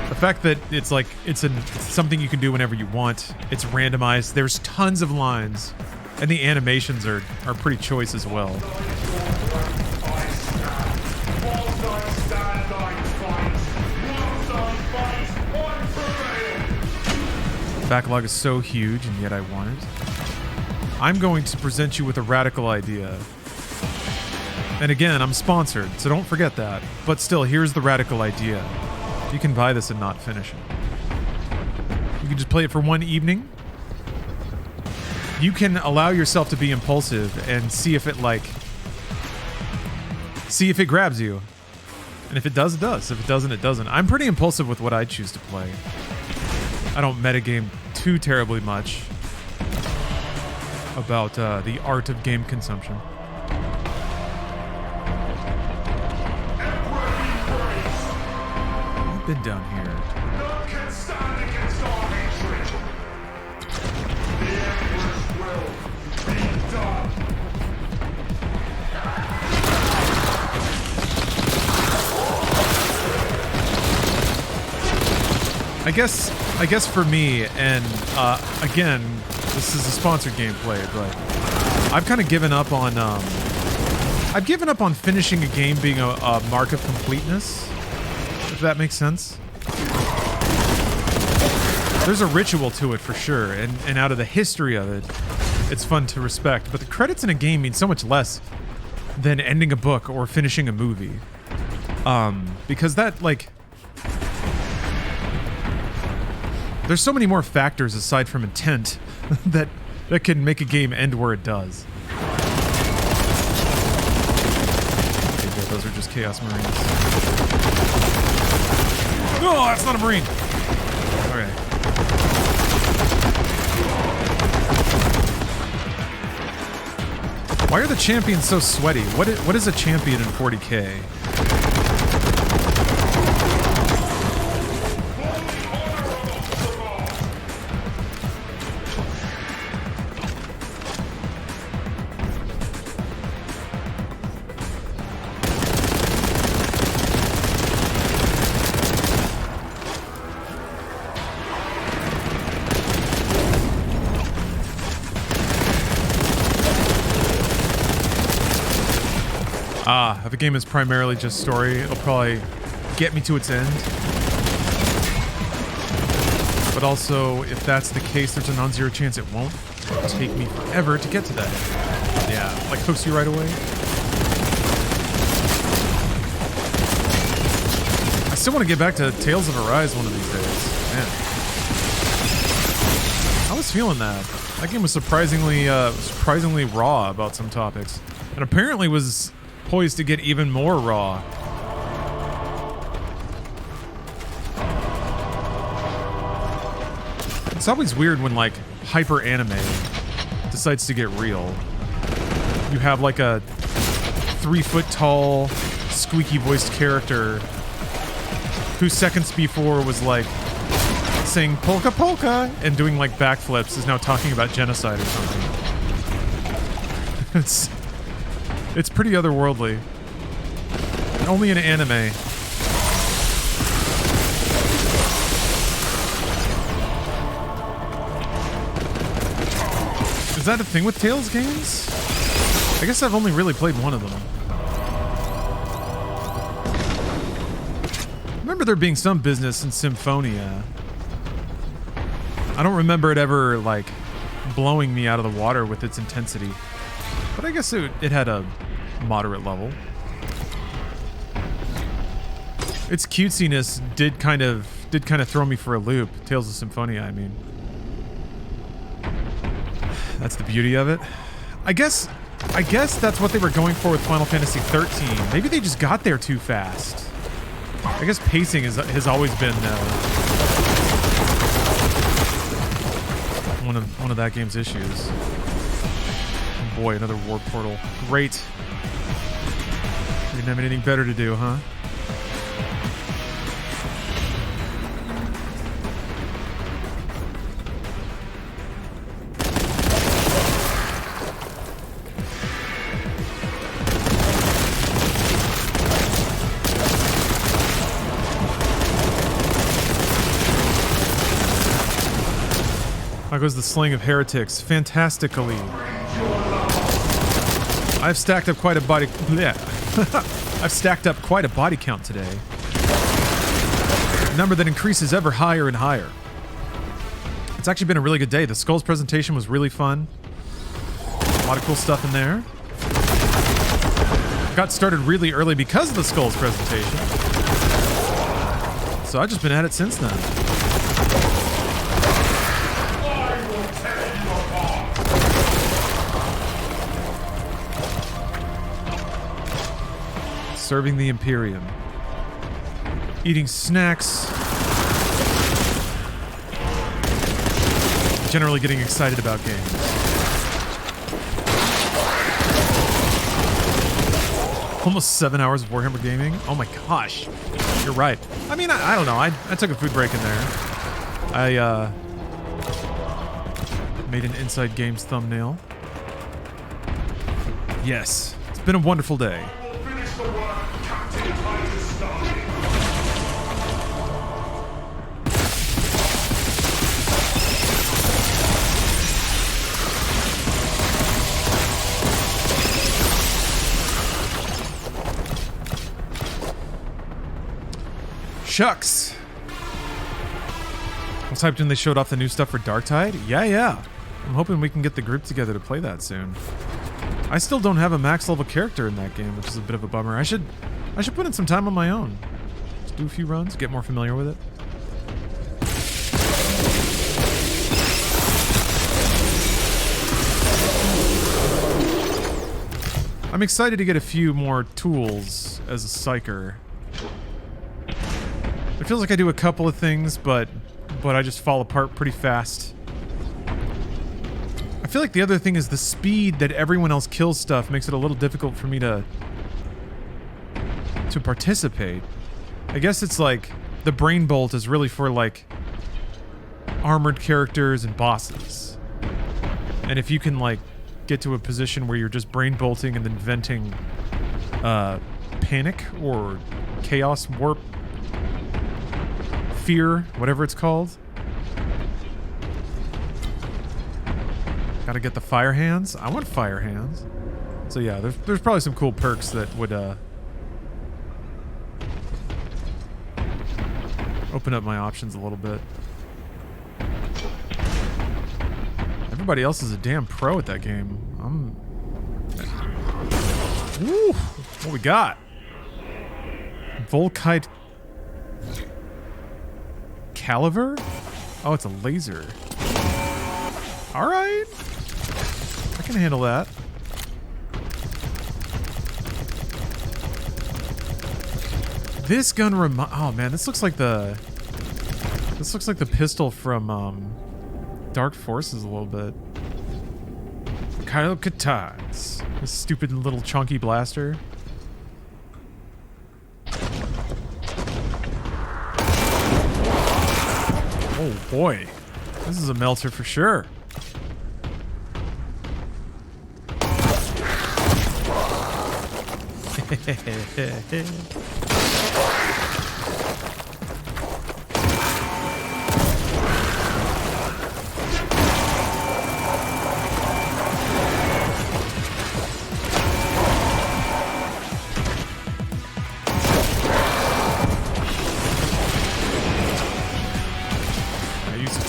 The fact that it's like, it's something you can do whenever you want. It's randomized. There's tons of lines, and the animations are pretty choice as well. Backlog is so huge, and yet I want it. I'm going to present you with a radical idea. And again, I'm sponsored, so don't forget that. But still, here's the radical idea. You can buy this and not finish it. You can just play it for one evening. You can allow yourself to be impulsive and see if it grabs you. And if it does, it does. If it doesn't, it doesn't. I'm pretty impulsive with what I choose to play. I don't metagame too terribly much about the art of game consumption. I've been down here. None can stand against our hatred. The Emperor's will be done. I guess for me, and again, this is a sponsored gameplay, but I've kind of given up on finishing a game being a mark of completeness, if that makes sense. There's a ritual to it for sure, and out of the history of it, it's fun to respect. But the credits in a game mean so much less than ending a book or finishing a movie, because that there's so many more factors aside from intent that can make a game end where it does. Okay, good, those are just Chaos Marines. Oh, that's not a Marine! Okay. Why are the champions so sweaty? What is a champion in 40k? If a game is primarily just story, it'll probably get me to its end. But also, if that's the case, there's a non-zero chance it won't. It'll take me forever to get to that. Yeah, like hooks you right away. I still want to get back to Tales of Arise one of these days. Man. I was feeling that. That game was surprisingly raw about some topics. And apparently was poised to get even more raw. It's always weird when like hyper anime decides to get real. You have like a 3 foot tall, squeaky voiced character who seconds before was like saying polka polka and doing like backflips is now talking about genocide or something. It's pretty otherworldly. Only in anime. Is that a thing with Tales games? I guess I've only really played one of them. I remember there being some business in Symphonia. I don't remember it ever, like, blowing me out of the water with its intensity. But I guess it had a moderate level. Its cutesiness did kind of throw me for a loop. Tales of Symphonia, I mean. That's the beauty of it. I guess that's what they were going for with Final Fantasy 13. Maybe they just got there too fast. I guess pacing has always been one of that game's issues. Oh boy, another warp portal. Great. We didn't have anything better to do, huh? How goes the slaying of heretics? Fantastically. I've stacked up quite a body. Yeah. I've stacked up quite a body count today. A number that increases ever higher and higher. It's actually been a really good day. The Skulls presentation was really fun. A lot of cool stuff in there. Got started really early because of the Skulls presentation. So I've just been at it since then. Serving the Imperium. Eating snacks. Generally getting excited about games. Almost 7 hours of Warhammer gaming? Oh my gosh. You're right. I mean, I don't know. I took a food break in there. I made an Inside Games thumbnail. Yes. It's been a wonderful day. Shucks. I was hyped when they showed off the new stuff for Darktide. Yeah. I'm hoping we can get the group together to play that soon. I still don't have a max level character in that game, which is a bit of a bummer. I should put in some time on my own. Just do a few runs, get more familiar with it. I'm excited to get a few more tools as a psyker. It feels like I do a couple of things, but I just fall apart pretty fast. I feel like the other thing is the speed that everyone else kills stuff makes it a little difficult for me to participate. I guess it's like the brain bolt is really for like armored characters and bosses. And if you can like get to a position where you're just brain bolting and then venting panic or chaos warp fear, whatever it's called. Gotta get the fire hands. I want fire hands. So yeah, there's probably some cool perks that would open up my options a little bit. Everybody else is a damn pro at that game. Woo! What we got? Volkite Caliver? Oh, it's a laser. Alright. I can handle that. This gun oh man, this looks like the pistol from Dark Forces a little bit. Kyle Katans. This stupid little chunky blaster. Oh boy. This is a melter for sure.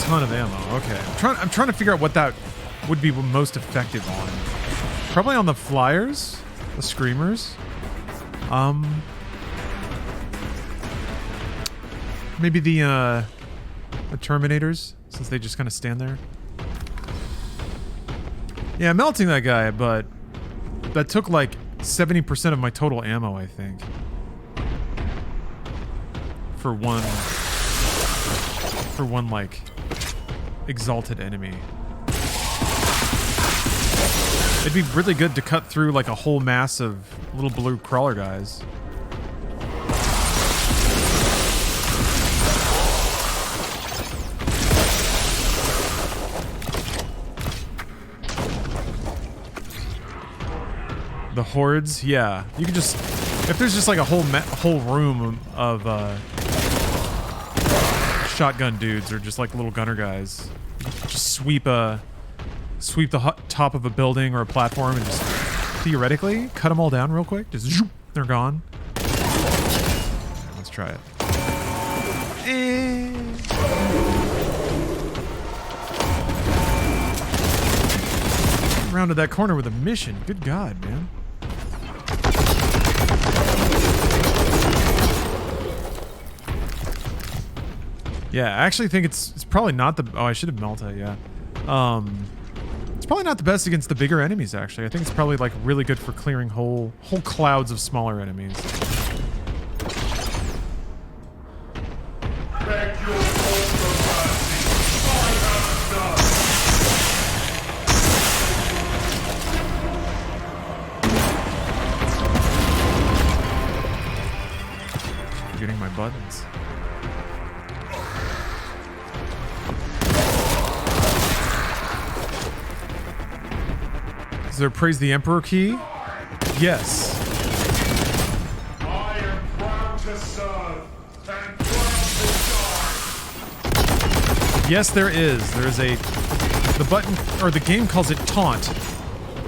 Ton of ammo. Okay, I'm trying to figure out what that would be most effective on. Probably on the flyers, the screamers. Maybe the Terminators, since they just kind of stand there. Yeah, melting that guy, but that took like 70% of my total ammo, I think. For one like exalted enemy. It'd be really good to cut through like a whole mass of little blue crawler guys. The hordes, yeah. You can just, if there's just like a whole room of shotgun dudes or just like little gunner guys, just sweep the top of a building or a platform and just theoretically cut them all down real quick. Just zoop, they're gone. Let's try it. Rounded that corner with a mission. Good God, man. Yeah, I actually think it's probably not the... Oh, I should have melted, yeah. It's probably not the best against the bigger enemies, actually. I think it's probably, like, really good for clearing whole clouds of smaller enemies. Beg your mercy. I have done. Forgetting my buttons. Is there praise the Emperor key? Yes. I am proud to serve and proud to die. Yes, there is. There is the button, or the game calls it taunt.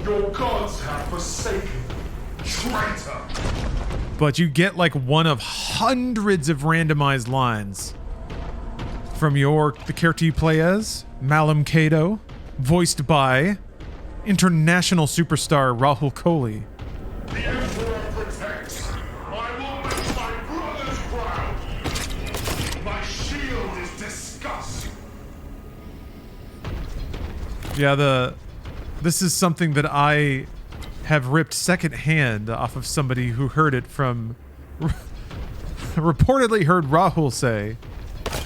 Your gods have forsaken me, traitor. But you get like one of hundreds of randomized lines from the character you play as, Malum Kato, voiced by international superstar Rahul Kohli. The Emperor protects. I will make my brothers proud. My shield is disgust. Yeah, this is something that I have ripped secondhand off of somebody who heard it from... reportedly heard Rahul say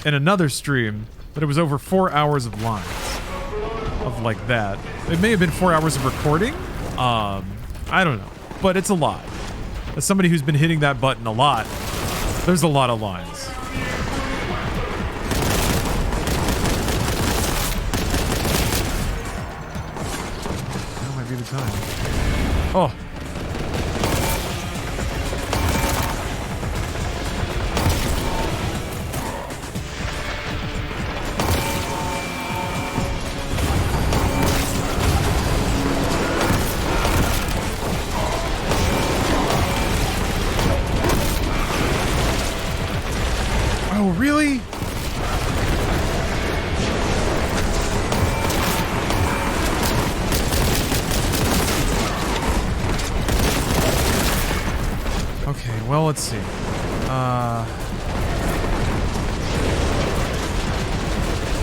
in another stream that it was over 4 hours of lines. Of like that. It may have been 4 hours of recording. I don't know. But it's a lot. As somebody who's been hitting that button a lot, there's a lot of lines. That might be the time. Oh. Really? Okay, well, let's see.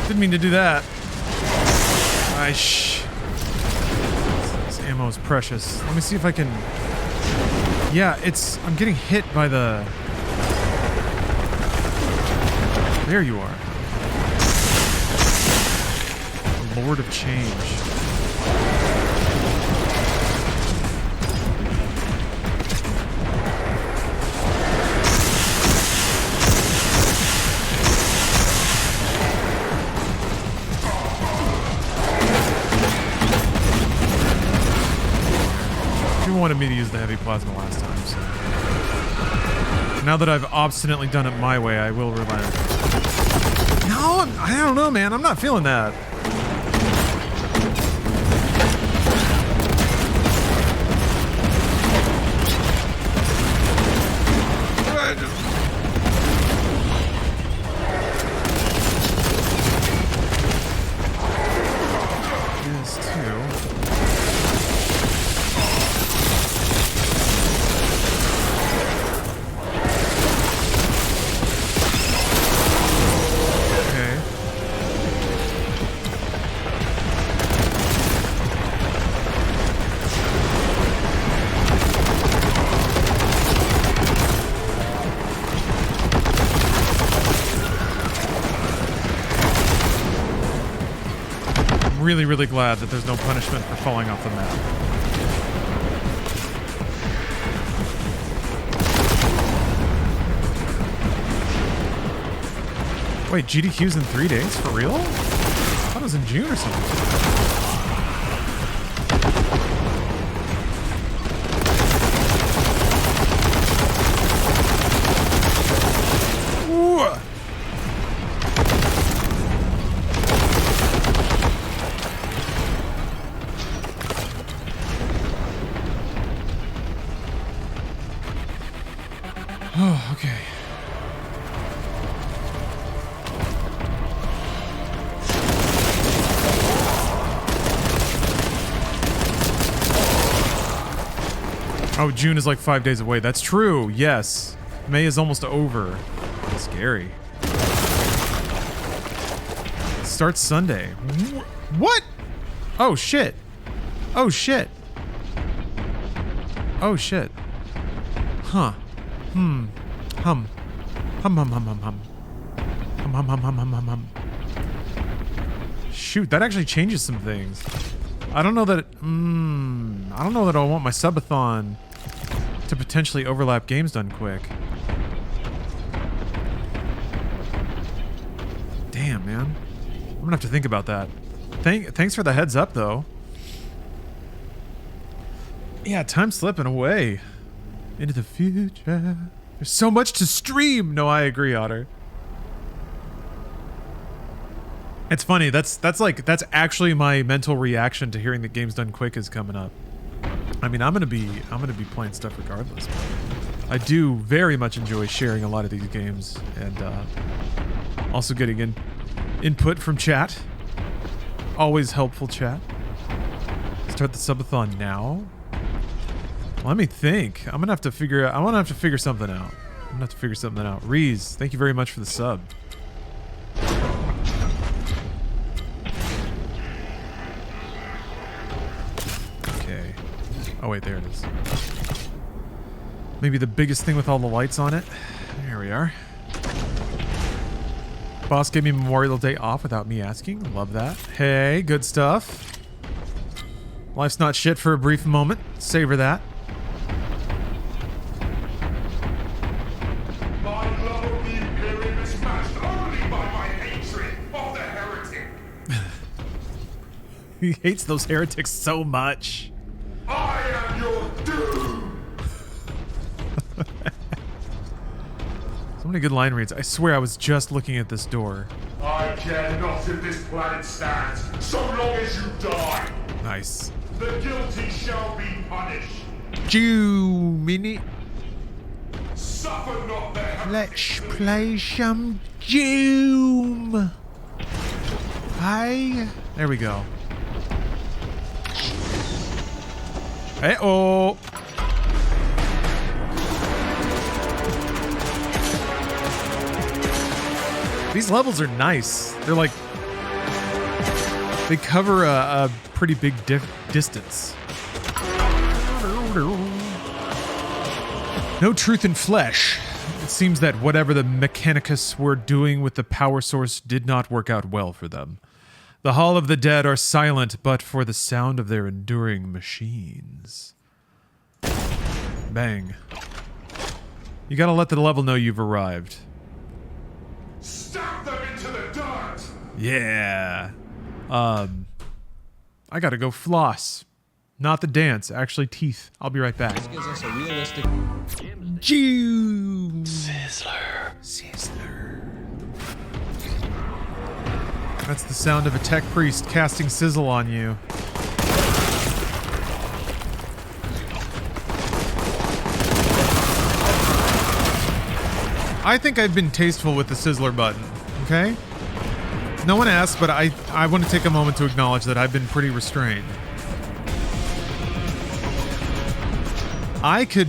Didn't mean to do that. This ammo is precious. Let me see if I can... Yeah, I'm getting hit by the... There you are. Lord of Change. wanted me to use the heavy plasma last time, so... Now that I've obstinately done it my way, I will relent. No, I don't know, man. I'm not feeling that. Really, really glad that there's no punishment for falling off the map. Wait, GDQ's in 3 days? For real? I thought it was in June or something. Oh, okay. Oh, June is like 5 days away. That's true. Yes. May is almost over. Scary. Starts Sunday. What? Oh, shit. Oh, shit. Oh, shit. Huh. Hum. Hum, hum, hum, hum, hum. Hum, hum, hum, hum, hum, hum, hum. Shoot, that actually changes some things. I don't know that... I don't know that I want my subathon to potentially overlap games done quick. Damn, man. I'm gonna have to think about that. Thanks for the heads up, though. Yeah, time's slipping away. Into the future. There's so much to stream! No, I agree, Otter. It's funny, that's actually my mental reaction to hearing that Games Done Quick is coming up. I mean, I'm gonna be playing stuff regardless. But I do very much enjoy sharing a lot of these games and also getting input from chat. Always helpful chat. Start the subathon now? Let me think. I'm gonna have to figure out. I wanna have to figure something out. I'm gonna have to figure something out. Reese, thank you very much for the sub. Okay. Oh wait, there it is. Maybe the biggest thing with all the lights on it. There we are. Boss gave me Memorial Day off without me asking. Love that. Hey, good stuff. Life's not shit for a brief moment. Savor that. He hates those heretics so much. I am your doom! So many good line reads. I swear I was just looking at this door. I care not if this planet stands, so long as you die. Nice. The guilty shall be punished. Doom-minute. Suffer not the Let's play some Doom. Hey, there we go. Hey-oh. These levels are nice. They're like... They cover a pretty big distance. No truth in flesh. It seems that whatever the Mechanicus were doing with the power source did not work out well for them. The Hall of the Dead are silent, but for the sound of their enduring machines. Bang. You gotta let the level know you've arrived. Stamp them into the dirt! Yeah. I gotta go floss. Not the dance, actually teeth. I'll be right back. This gives us a realistic. June. Sizzler. That's the sound of a tech priest casting sizzle on you. I think I've been tasteful with the sizzler button, okay? No one asked, but I want to take a moment to acknowledge that I've been pretty restrained. I could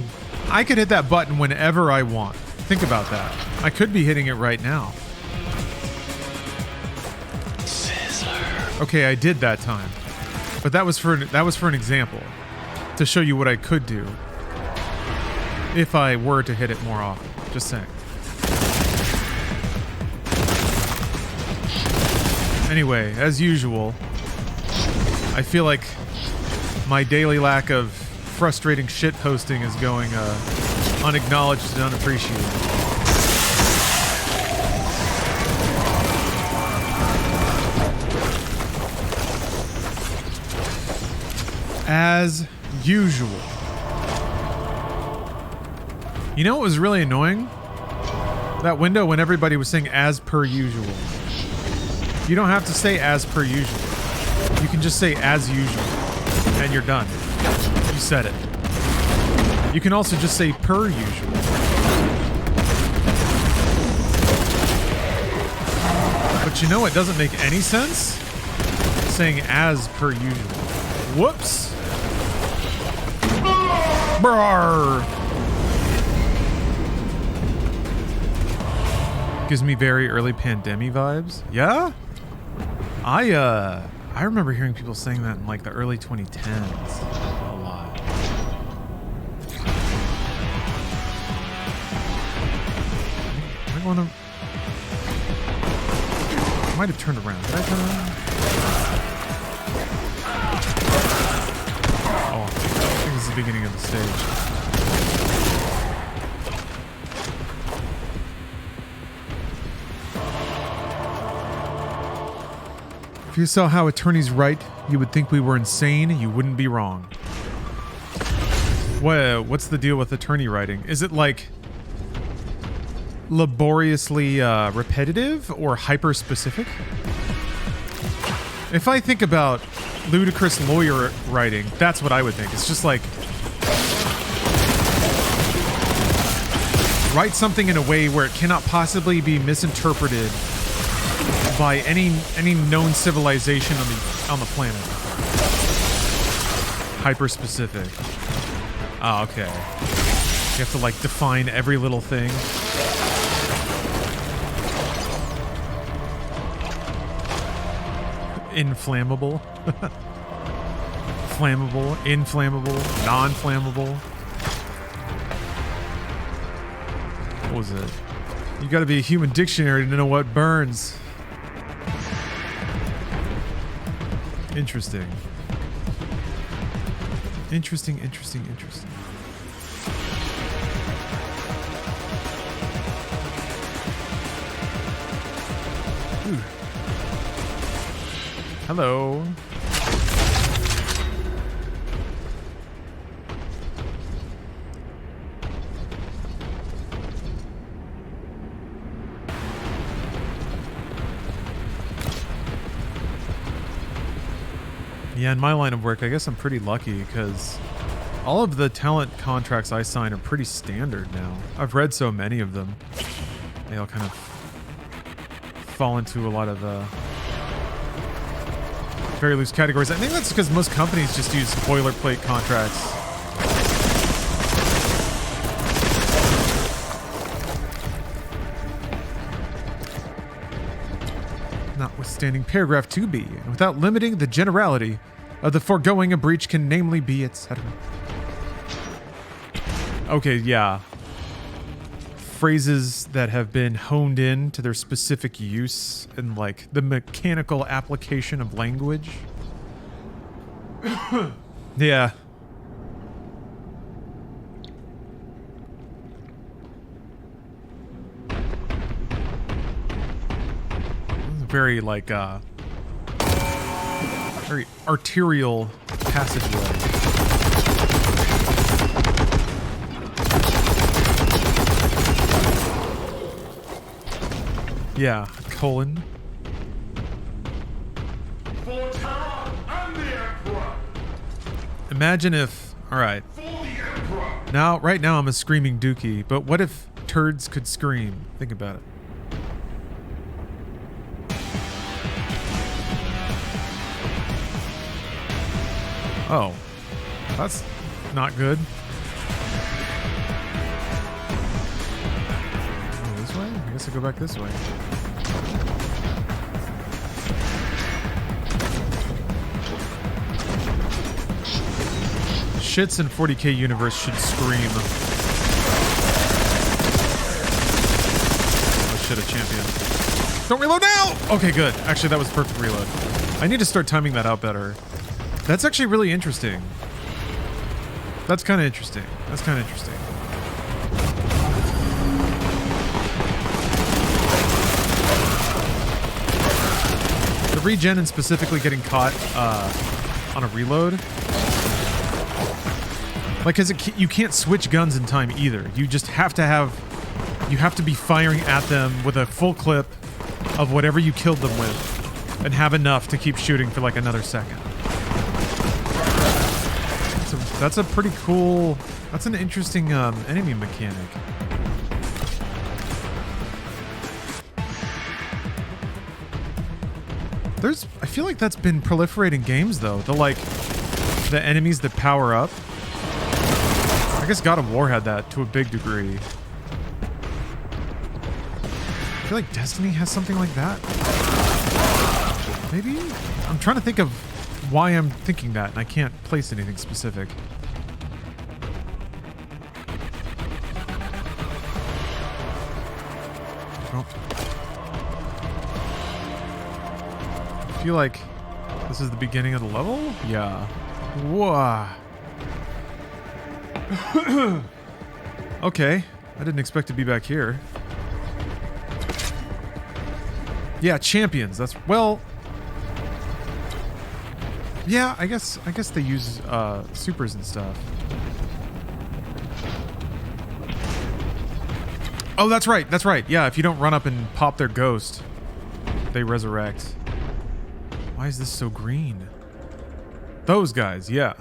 hit that button whenever I want. Think about that. I could be hitting it right now. Sizzler. Okay, I did that time. But that was for an example to show you what I could do if I were to hit it more often. Just saying. Anyway, as usual, I feel like my daily lack of frustrating shit posting is going unacknowledged and unappreciated. As usual. You know what was really annoying? That window when everybody was saying as per usual. You don't have to say as per usual. You can just say as usual, and you're done. You said it. You can also just say per usual. But you know it doesn't make any sense? Saying as per usual. Whoops. Brar. Gives me very early pandemic vibes. Yeah? I remember hearing people saying that in like the early 2010s a lot. Am I going to... I might have turned around. Did I turn around? Oh, I think this is the beginning of the stage. If you saw how attorneys write, you would think we were insane. You wouldn't be wrong. What's the deal with attorney writing? Is it like laboriously repetitive or hyper-specific? If I think about ludicrous lawyer writing, that's what I would think. It's just like write something in a way where it cannot possibly be misinterpreted by any known civilization on the planet. Hyper specific. Oh, okay. You have to like define every little thing. Inflammable. Flammable, inflammable, non-flammable. What was it? You gotta be a human dictionary to know what burns. Interesting. Interesting. Ooh. Hello. Yeah, in my line of work, I guess I'm pretty lucky because all of the talent contracts I sign are pretty standard now. I've read so many of them. They all kind of fall into a lot of very loose categories. I think that's because most companies just use boilerplate contracts. Notwithstanding paragraph 2b, and without limiting the generality of the foregoing, a breach can namely be, etc. Okay, yeah. Phrases that have been honed in to their specific use and like the mechanical application of language. Yeah. Very like very arterial passageway. Yeah, colon. For Terra and the Emperor! Imagine if... Alright. For the Emperor! Now, right now I'm a screaming dookie, but what if turds could scream? Think about it. Oh. That's not good. Go this way? I guess I'll go back this way. Shits in 40k universe should scream. Oh shit, a champion. Don't reload now! Okay, good. Actually, that was perfect reload. I need to start timing that out better. That's actually really interesting. That's kind of interesting. That's kind of interesting. The regen and specifically getting caught on a reload. Like, cause you can't switch guns in time either. You just have to have, you have to be firing at them with a full clip of whatever you killed them with, and have enough to keep shooting for like another second. That's a pretty cool. That's an interesting enemy mechanic. I feel like that's been proliferating games though. The enemies that power up. I guess God of War had that to a big degree. I feel like Destiny has something like that. Maybe? I'm trying to think of why I'm thinking that, and I can't place anything specific. Oh. I feel like this is the beginning of the level? Yeah. Whoa. Okay. I didn't expect to be back here. Yeah, champions. That's, well... Yeah, I guess they use supers and stuff. Oh, that's right. That's right. Yeah, if you don't run up and pop their ghost, they resurrect. Why is this so green? Those guys, yeah.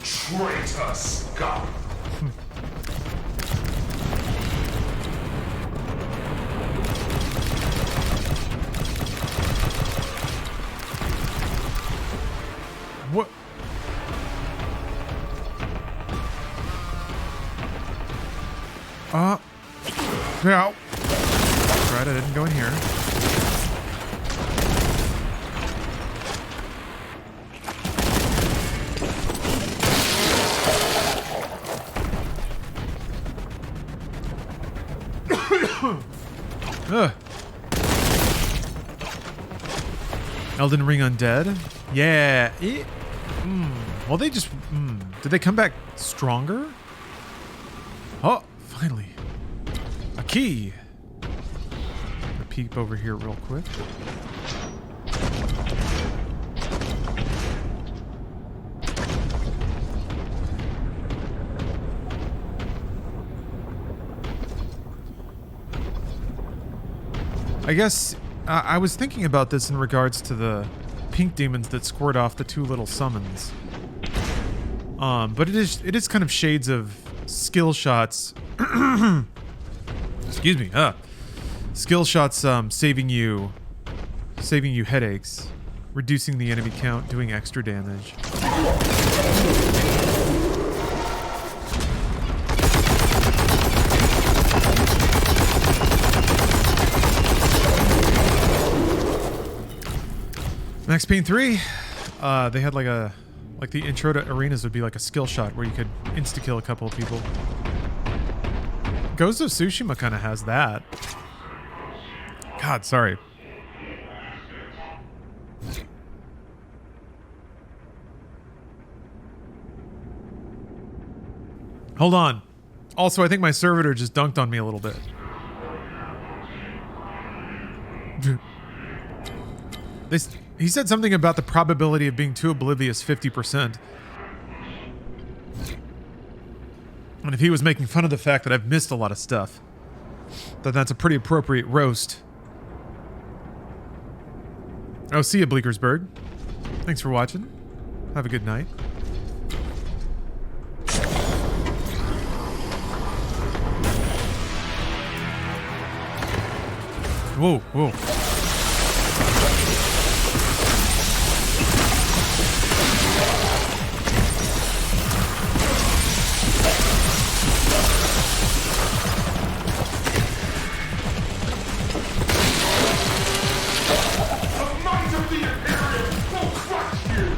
Traitor scum! What? Yeah. Right, I didn't go in here. Ugh. Elden Ring Undead? Yeah. Well, they just... Did they come back stronger? Oh, finally. A key. A peep over here real quick. I guess I was thinking about this in regards to the pink demons that squirt off the two little summons. But it is kind of shades of skill shots. Excuse me. Skill shots saving you headaches, reducing the enemy count, doing extra damage. Max Payne 3, they had like the intro to arenas would be like a skill shot where you could insta-kill a couple of people. Ghost of Tsushima kind of has that. God, sorry. Hold on. Also, I think my servitor just dunked on me a little bit. He said something about the probability of being too oblivious 50%. And if he was making fun of the fact that I've missed a lot of stuff, then that's a pretty appropriate roast. Oh, see you, Bleekersburg. Thanks for watching. Have a good night. Whoa, whoa. The might of the Imperium will crush you!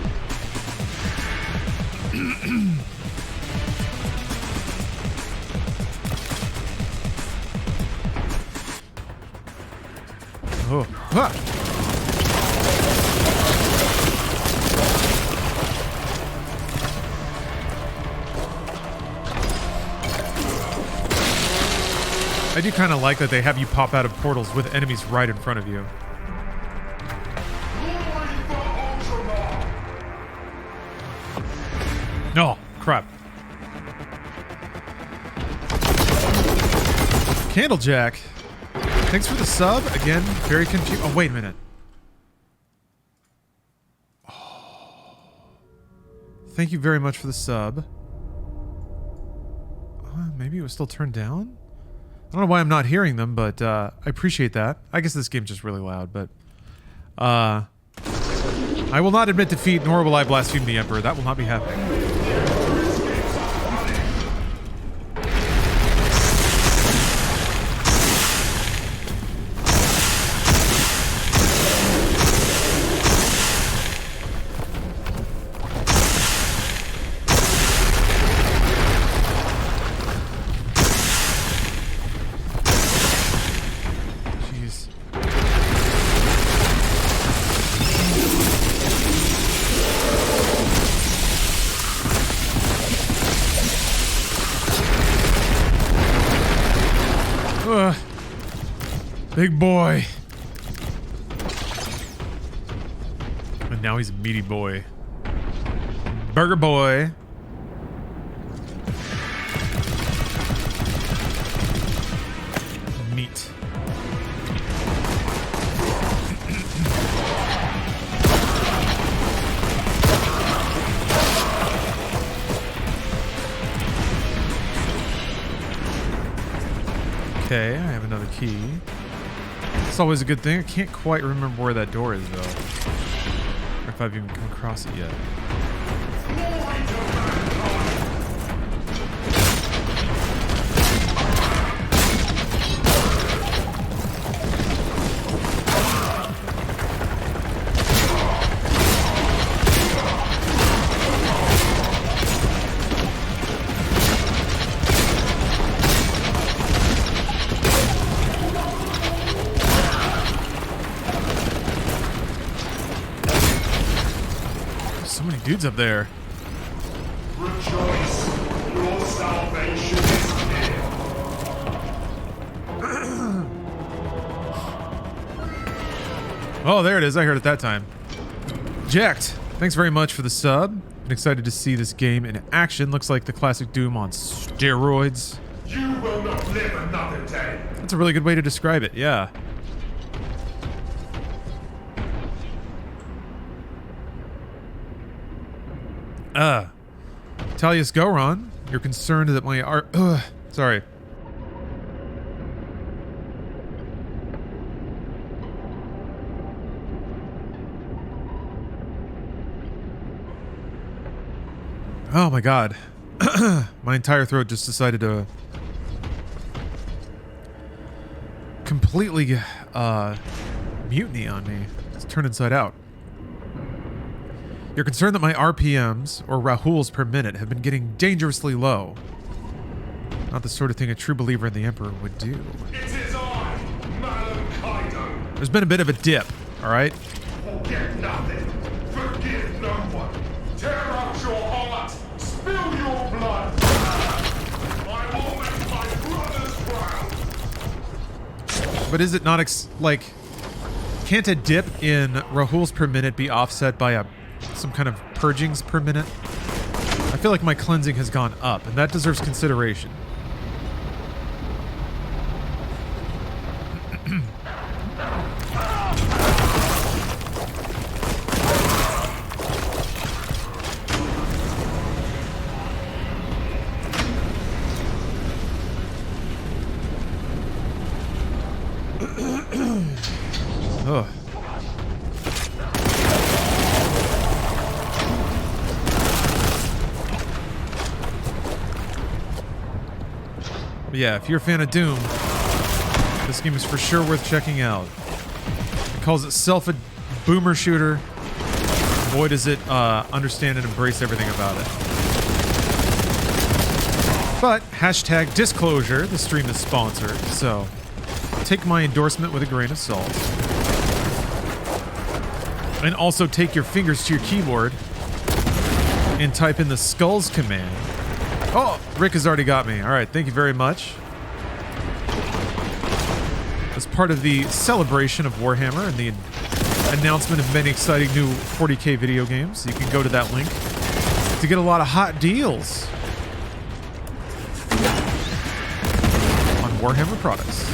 Oh. Ah. I do kind of like that they have you pop out of portals with enemies right in front of you. No, crap. Candlejack. Thanks for the sub. Again, very confused. Oh, wait a minute. Oh. Thank you very much for the sub. Maybe it was still turned down? I don't know why I'm not hearing them, but I appreciate that. I guess this game's just really loud, but... I will not admit defeat, nor will I blaspheme the Emperor. That will not be happening. Big boy. And now he's a meaty boy. Burger boy. Meat. Okay, I have another key. It's always a good thing. I can't quite remember where that door is, though. Or if I've even come across it yet. Dudes up there. Rejoice, your salvation is near. Oh, there it is. I heard it that time. Jacked, thanks very much for the sub. I'm excited to see this game in action. Looks like the classic Doom on steroids. You will not live another day. That's a really good way to describe it, yeah. Talius Goron, you're concerned that my art... sorry. Oh my god. My entire throat just decided to... completely, mutiny on me. It's turned inside out. You're concerned that my RPMs, or Rahuls per minute, have been getting dangerously low. Not the sort of thing a true believer in the Emperor would do. It is I, Malum Kaido. There's been a bit of a dip, alright? Forget nothing. Forgive no one. Tear out your heart. Spill your blood. But is it not like? Can't a dip in Rahul's per minute be offset by some kind of purgings per minute? I feel like my cleansing has gone up, and that deserves consideration. Ugh. But yeah, if you're a fan of Doom, this game is for sure worth checking out. It calls itself a boomer shooter. Boy, does it understand and embrace everything about it. But, hashtag disclosure, the stream is sponsored, so take my endorsement with a grain of salt. And also take your fingers to your keyboard and type in the skulls command. Oh, Rick has already got me. All right, thank you very much. As part of the celebration of Warhammer and the announcement of many exciting new 40K video games, you can go to that link to get a lot of hot deals on Warhammer products.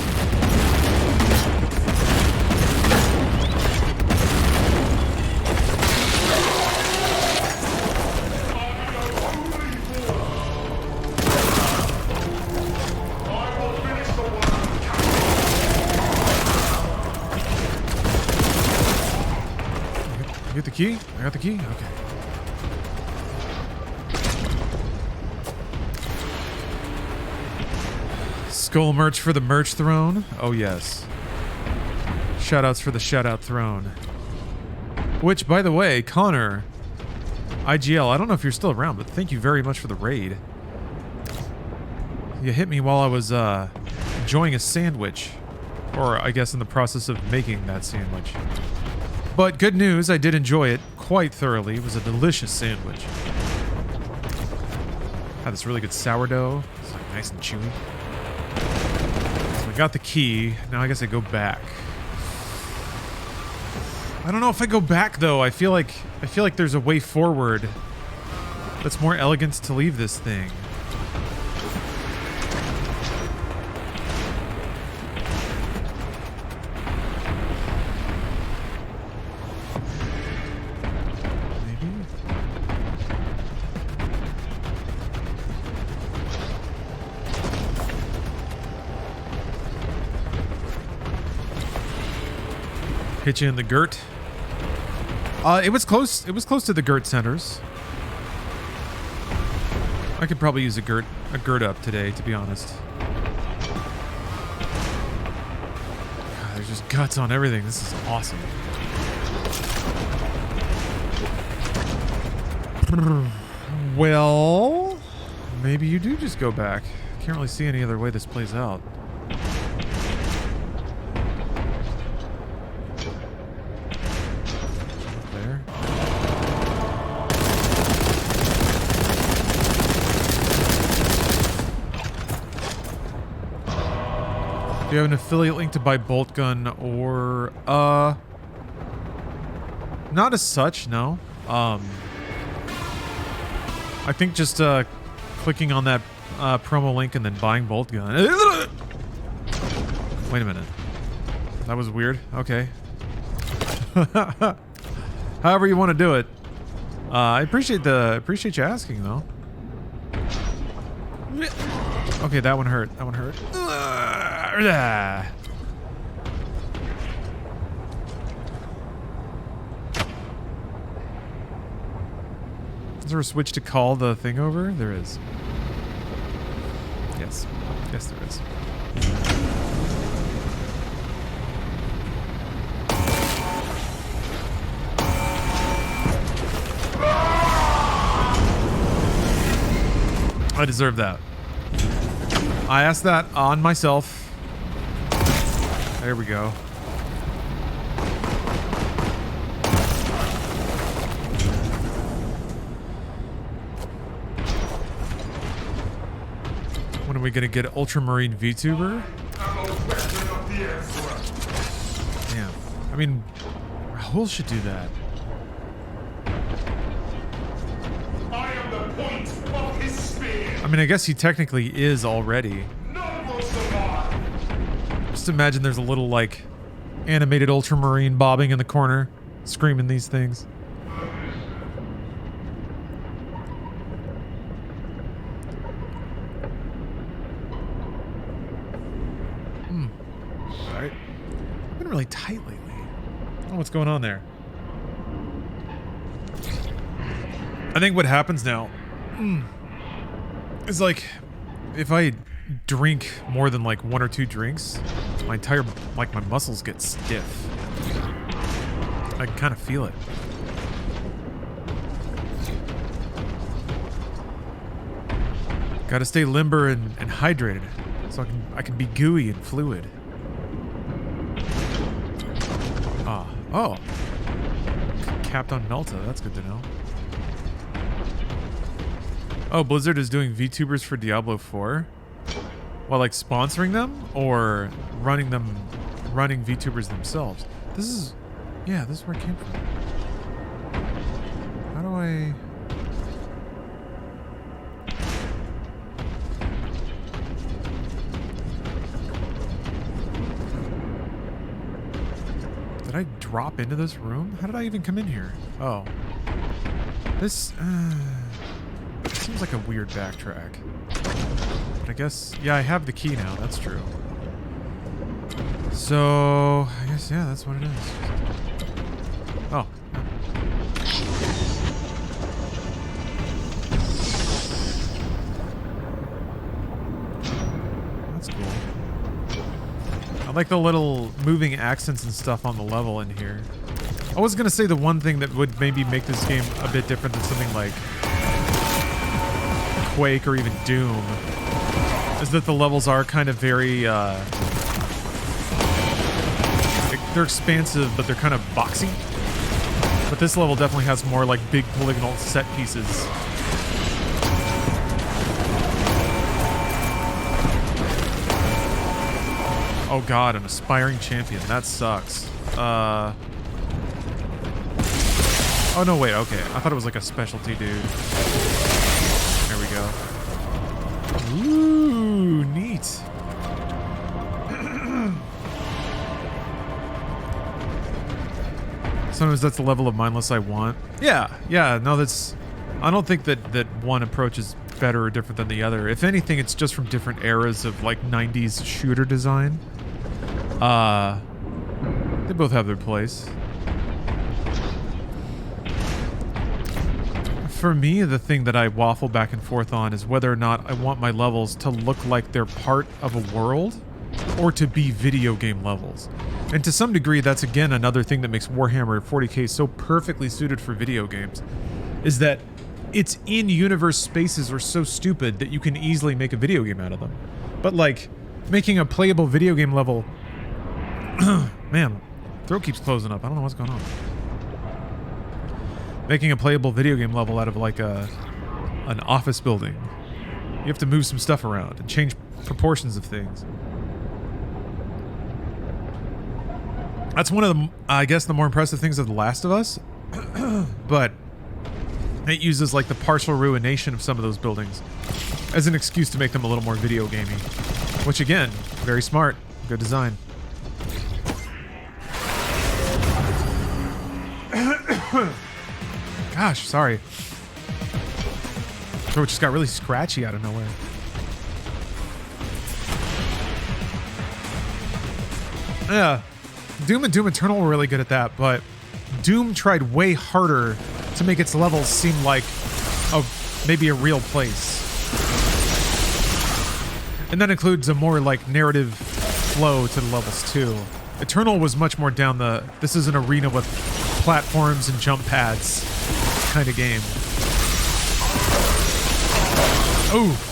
You get the key? I got the key? Okay. Skull merch for the merch throne? Oh yes. Shoutouts for the shoutout throne. Which, by the way, Connor, IGL, I don't know if you're still around, but thank you very much for the raid. You hit me while I was enjoying a sandwich. Or I guess in the process of making that sandwich. But good news, I did enjoy it quite thoroughly. It was a delicious sandwich. Had this really good sourdough. It's like nice and chewy. So I got the key. Now I guess I go back. I don't know if I go back though. I feel like there's a way forward that's more elegant to leave this thing. Hit you in the girt. It was close. It was close to the girt centers. I could probably use a girt up today, to be honest. God, there's just guts on everything. This is awesome. Well, maybe you do just go back. Can't really see any other way this plays out. Do you have an affiliate link to buy Boltgun or not as such, no. I think just clicking on that promo link and then buying Boltgun. Wait a minute. That was weird. Okay. However you want to do it. I appreciate you asking though. Okay, that one hurt. That one hurt. Is there a switch to call the thing over? There is. Yes. Yes, there is. I deserve that. I asked that on myself. There we go. When are we gonna get Ultramarine VTuber? I'm a weapon of the Emperor. I mean, Rahul should do that. I am the point of his spear. I mean, I guess he technically is already. None will survive. Just imagine there's a little, like, animated ultramarine bobbing in the corner, screaming these things. Alright. I've been really tight lately. I don't know what's going on there. I think what happens now is, like, if I drink more than like 1 or 2 drinks, my entire, like, my muscles get stiff. I can kind of feel it. Gotta stay limber and hydrated so I can be gooey and fluid. Oh. Capped on Melta, that's good to know. Oh, Blizzard is doing VTubers for Diablo 4? While, like, sponsoring them? Or running VTubers themselves? This is where it came from. How do I... Did I drop into this room? How did I even come in here? Oh. This, seems like a weird backtrack. But I guess, yeah, I have the key now. That's true. So, I guess, yeah, that's what it is. Oh. That's cool. I like the little moving accents and stuff on the level in here. I was gonna say the one thing that would maybe make this game a bit different than something like Quake or even Doom is that the levels are kind of very, they're expansive, but they're kind of boxy. But this level definitely has more like big polygonal set pieces. Oh god, an aspiring champion. That sucks. Oh no, wait, okay. I thought it was like a specialty dude. There we go. Ooh, neat. Sometimes that's the level of mindless I want. Yeah, no, that's... I don't think that one approach is better or different than the other. If anything, it's just from different eras of, like, 90s shooter design. They both have their place. For me, the thing that I waffle back and forth on is whether or not I want my levels to look like they're part of a world or to be video game levels. And to some degree, that's again another thing that makes Warhammer 40k so perfectly suited for video games, is that its in-universe spaces are so stupid that you can easily make a video game out of them. But like, making a playable video game level... Man, throat keeps closing up. I don't know what's going on. Making a playable video game level out of like an office building. You have to move some stuff around and change proportions of things. That's one of the, I guess, the more impressive things of The Last of Us. But it uses like the partial ruination of some of those buildings as an excuse to make them a little more video gamey. Which again, very smart. Good design. Gosh, sorry. Throat just got really scratchy out of nowhere. Yeah. Doom and Doom Eternal were really good at that, but Doom tried way harder to make its levels seem like maybe a real place. And that includes a more like narrative flow to the levels too. Eternal was much more down the, this is an arena with platforms and jump pads kind of game. Oh.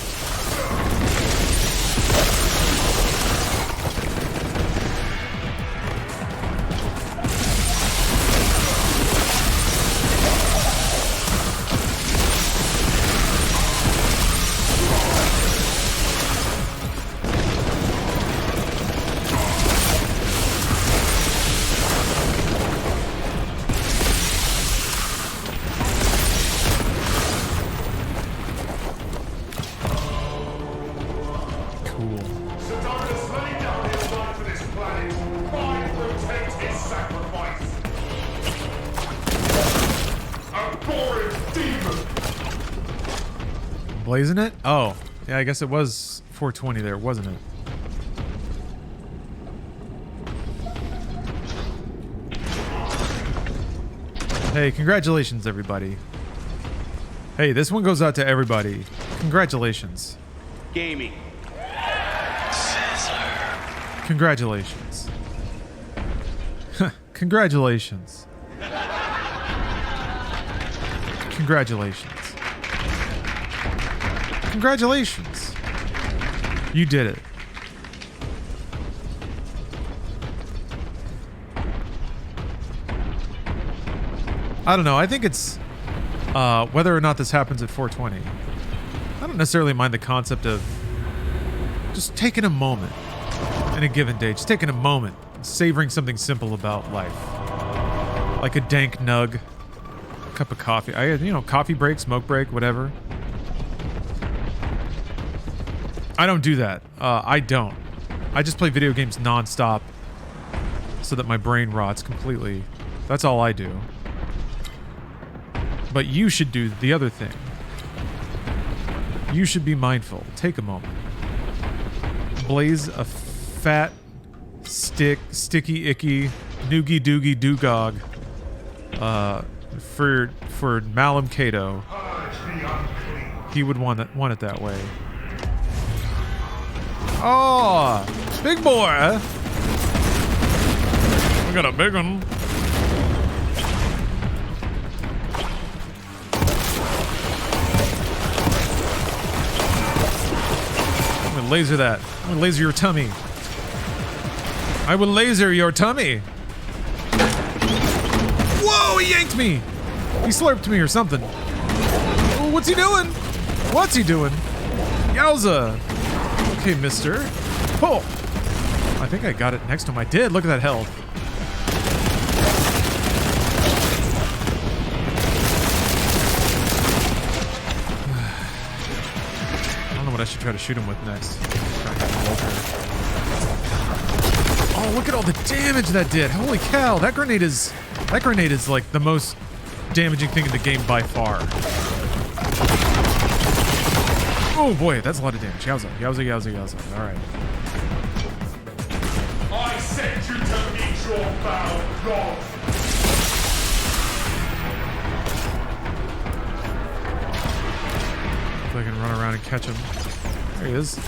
blazing it? Oh, yeah, I guess it was 420 there, wasn't it? Hey, congratulations, everybody. Hey, this one goes out to everybody. Congratulations. Gaming. Congratulations. Congratulations. Congratulations. Congratulations. You did it. I don't know. I think it's whether or not this happens at 420. I don't necessarily mind the concept of just taking a moment in a given day, just taking a moment, savoring something simple about life, like a dank nug, a cup of coffee. Coffee break, smoke break, whatever. I don't do that. I don't. I just play video games nonstop so that my brain rots completely. That's all I do. But you should do the other thing. You should be mindful. Take a moment. Blaze a fat, sticky, icky, noogie doogie doogog for Malum Cato. He would want it that way. Oh, big boy! We got a big one. I'm gonna laser that. I'm gonna laser your tummy. I will laser your tummy. Whoa, he yanked me. He slurped me or something. Oh, what's he doing? What's he doing? Yowza. Okay, mister. Oh! I think I got it next to him. I did. Look at that health. I don't know what I should try to shoot him with next. Oh, look at all the damage that did. Holy cow. That grenade is like the most damaging thing in the game by far. Oh boy, that's a lot of damage. Yowza, yowza, yowza, yowza. Alright. I sent you to meet your foul god. If I can run around and catch him. There he is.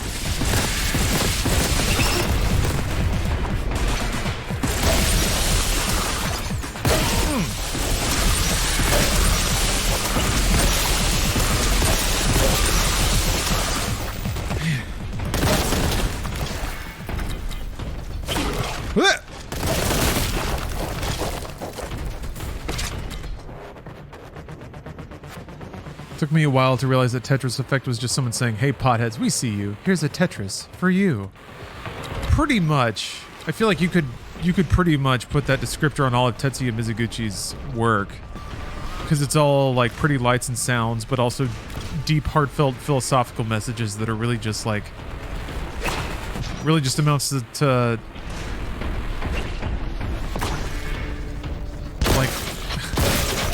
Took me a while to realize that Tetris Effect was just someone saying, "Hey potheads, we see you. Here's a Tetris for you." Pretty much. I feel like you could pretty much put that descriptor on all of Tetsuya Mizuguchi's work, because it's all like pretty lights and sounds, but also deep, heartfelt philosophical messages that are really just like, really just amounts to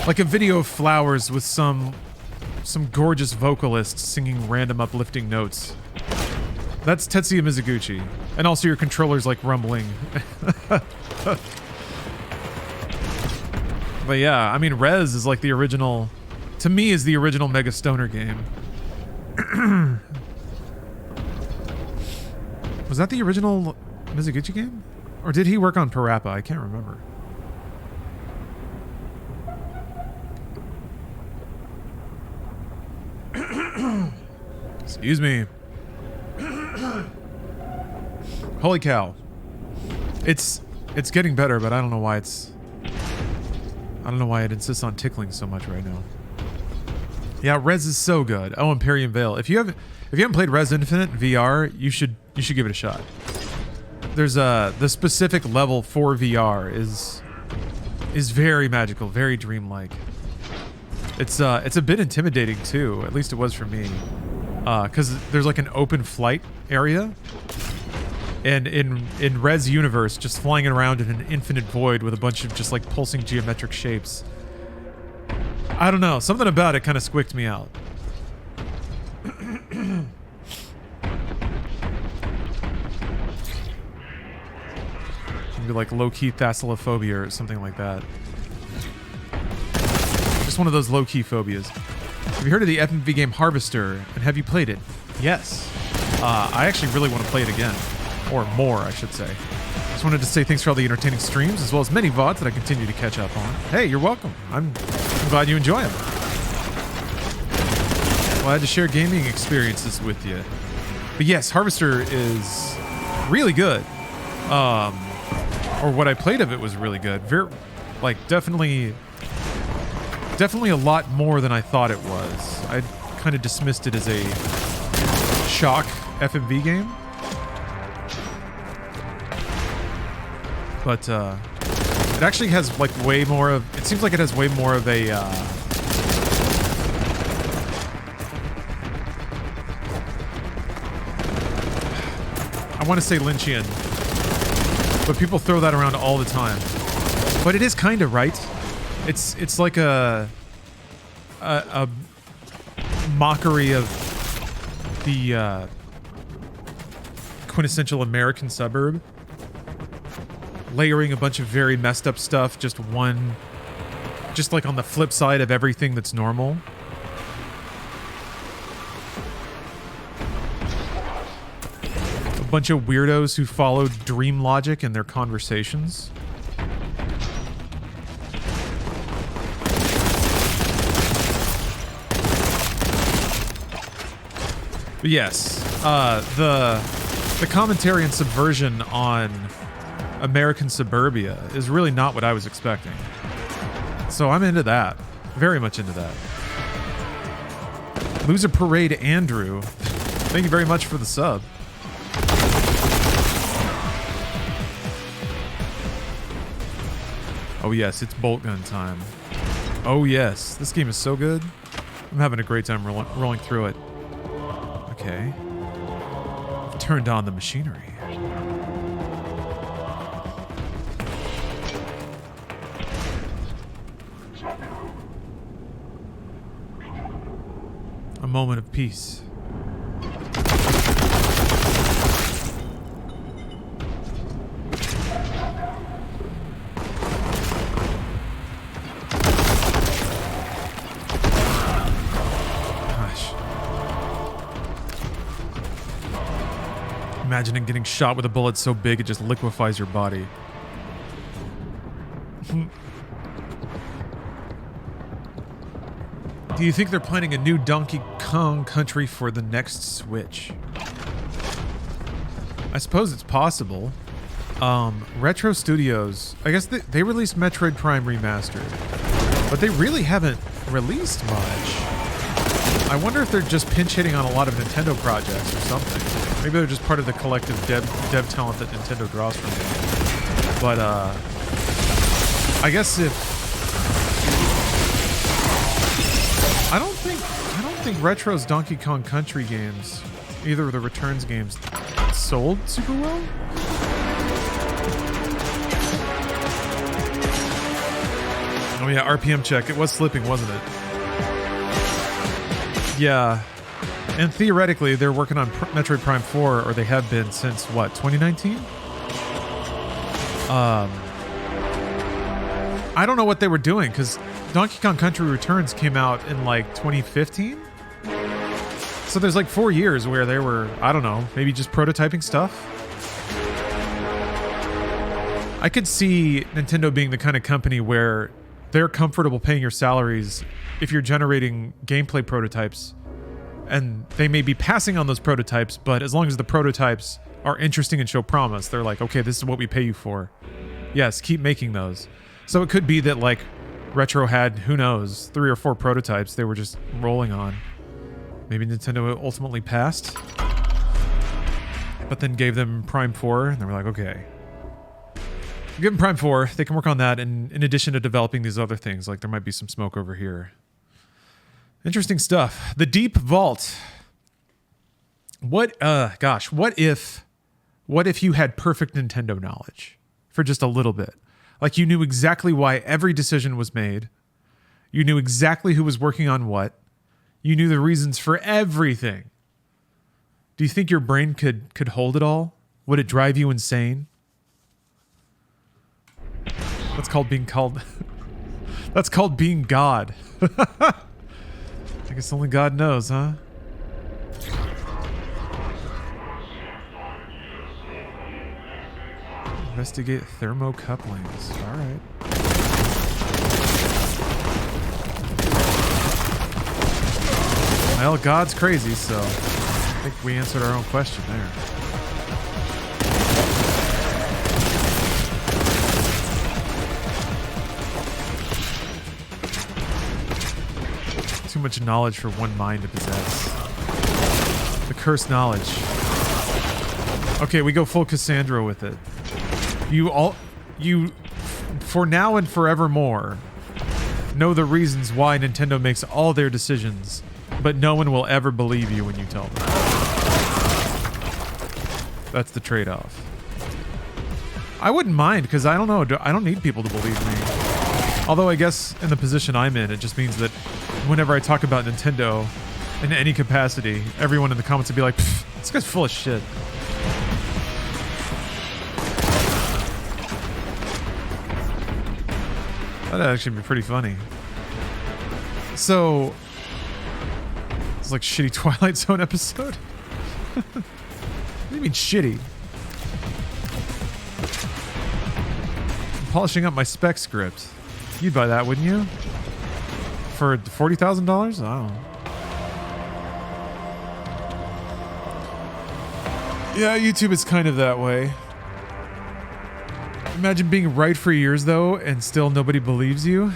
like a video of flowers with some gorgeous vocalist singing random uplifting notes. That's Tetsuya Mizuguchi. And also your controller's like rumbling. But yeah, I mean, Rez is like the original, to me, is the original Mega Stoner game. Was that the original Mizuguchi game? Or did he work on Parappa? I can't remember. Excuse me. Holy cow. It's getting better, but I don't know why it insists on tickling so much right now. Yeah, Rez is so good. Oh, Imperium Veil. If you haven't played Rez Infinite VR, you should give it a shot. There's the specific level for VR is very magical, very dreamlike. It's a bit intimidating too, at least it was for me. Because there's like an open flight area, and in Rez universe, just flying around in an infinite void with a bunch of just like pulsing geometric shapes. I don't know, something about it kind of squicked me out. Maybe like low-key thalassophobia or something like that. Just one of those low-key phobias. Have you heard of the FMV game Harvester, and have you played it? Yes. I actually really want to play it again. Or more, I should say. Just wanted to say thanks for all the entertaining streams, as well as many VODs that I continue to catch up on. Hey, you're welcome. I'm glad you enjoy them. Glad to share gaming experiences with you. But yes, Harvester is really good. Or what I played of it was really good. Definitely a lot more than I thought it was. I kind of dismissed it as a shock FMV game. But it actually has like way more of, it seems like it has way more of a I want to say Lynchian, but people throw that around all the time. But it is kind of right. It's like a mockery of the quintessential American suburb, layering a bunch of very messed up stuff, just like on the flip side of everything that's normal. A bunch of weirdos who followed dream logic in their conversations. But yes, the commentary and subversion on American suburbia is really not what I was expecting. So I'm into that. Very much into that. Loser Parade Andrew, thank you very much for the sub. Oh yes, it's Boltgun time. Oh yes, this game is so good. I'm having a great time rolling through it. Okay. I've turned on the machinery. A moment of peace. Gosh. Imagining getting shot with a bullet so big it just liquefies your body. Do you think they're planning a new Donkey Kong Country for the next Switch? I suppose it's possible. Retro Studios, I guess they released Metroid Prime Remastered, but they really haven't released much. I wonder if they're just pinch hitting on a lot of Nintendo projects or something. Maybe they're just part of the collective dev talent that Nintendo draws from them. But I guess if I don't think Retro's Donkey Kong Country games, either of the Returns games, sold super well. Oh yeah, RPM check. It was slipping, wasn't it? Yeah. And theoretically, they're working on Metroid Prime 4, or they have been since, what, 2019? I don't know what they were doing, because Donkey Kong Country Returns came out in, like, 2015? So there's, like, 4 years where they were, I don't know, maybe just prototyping stuff? I could see Nintendo being the kind of company where they're comfortable paying your salaries if you're generating gameplay prototypes, and they may be passing on those prototypes, but as long as the prototypes are interesting and show promise, they're like, okay, this is what we pay you for. Yes, keep making those. So it could be that, like, Retro had, who knows, 3 or 4 prototypes they were just rolling on. Maybe Nintendo ultimately passed, but then gave them Prime 4, and they were like, okay, give them Prime 4, they can work on that, and in addition to developing these other things, like there might be some smoke over here. Interesting stuff. The Deep Vault. What if you had perfect Nintendo knowledge for just a little bit? Like you knew exactly why every decision was made. You knew exactly who was working on what. You knew the reasons for everything. Do you think your brain could hold it all? Would it drive you insane? That's called being called. That's called being God. I guess only God knows, huh? Investigate thermocouplings. Alright. Well, God's crazy, so I think we answered our own question there. Too much knowledge for one mind to possess. The cursed knowledge. Okay, we go full Cassandra with it. You, for now and forevermore, know the reasons why Nintendo makes all their decisions, but no one will ever believe you when you tell them. That's the trade-off. I wouldn't mind, because I don't know, I don't need people to believe me. Although I guess in the position I'm in, it just means that whenever I talk about Nintendo in any capacity, everyone in the comments would be like, this guy's full of shit. That'd actually be pretty funny. So, it's like shitty Twilight Zone episode? What do you mean shitty? I'm polishing up my spec script. You'd buy that, wouldn't you? For $40,000? Oh. Yeah, YouTube is kind of that way. Imagine being right for years, though, and still nobody believes you.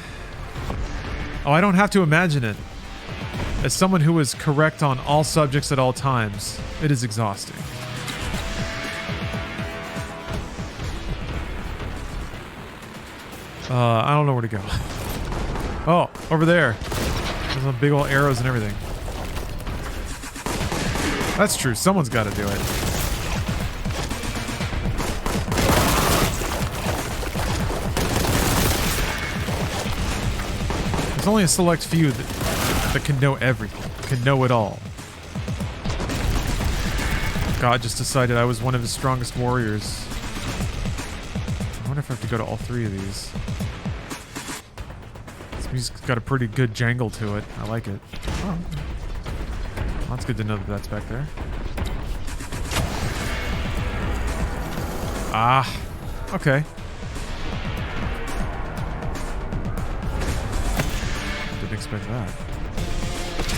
Oh, I don't have to imagine it. As someone who is correct on all subjects at all times, it is exhausting. I don't know where to go. Oh, over there. There's some big old arrows and everything. That's true. Someone's got to do it. There's only a select few that can know everything, can know it all. God just decided I was one of his strongest warriors. I wonder if I have to go to all three of these. This music's got a pretty good jangle to it. I like it. Oh. Well, that's good to know that that's back there. Ah, okay. Didn't expect that.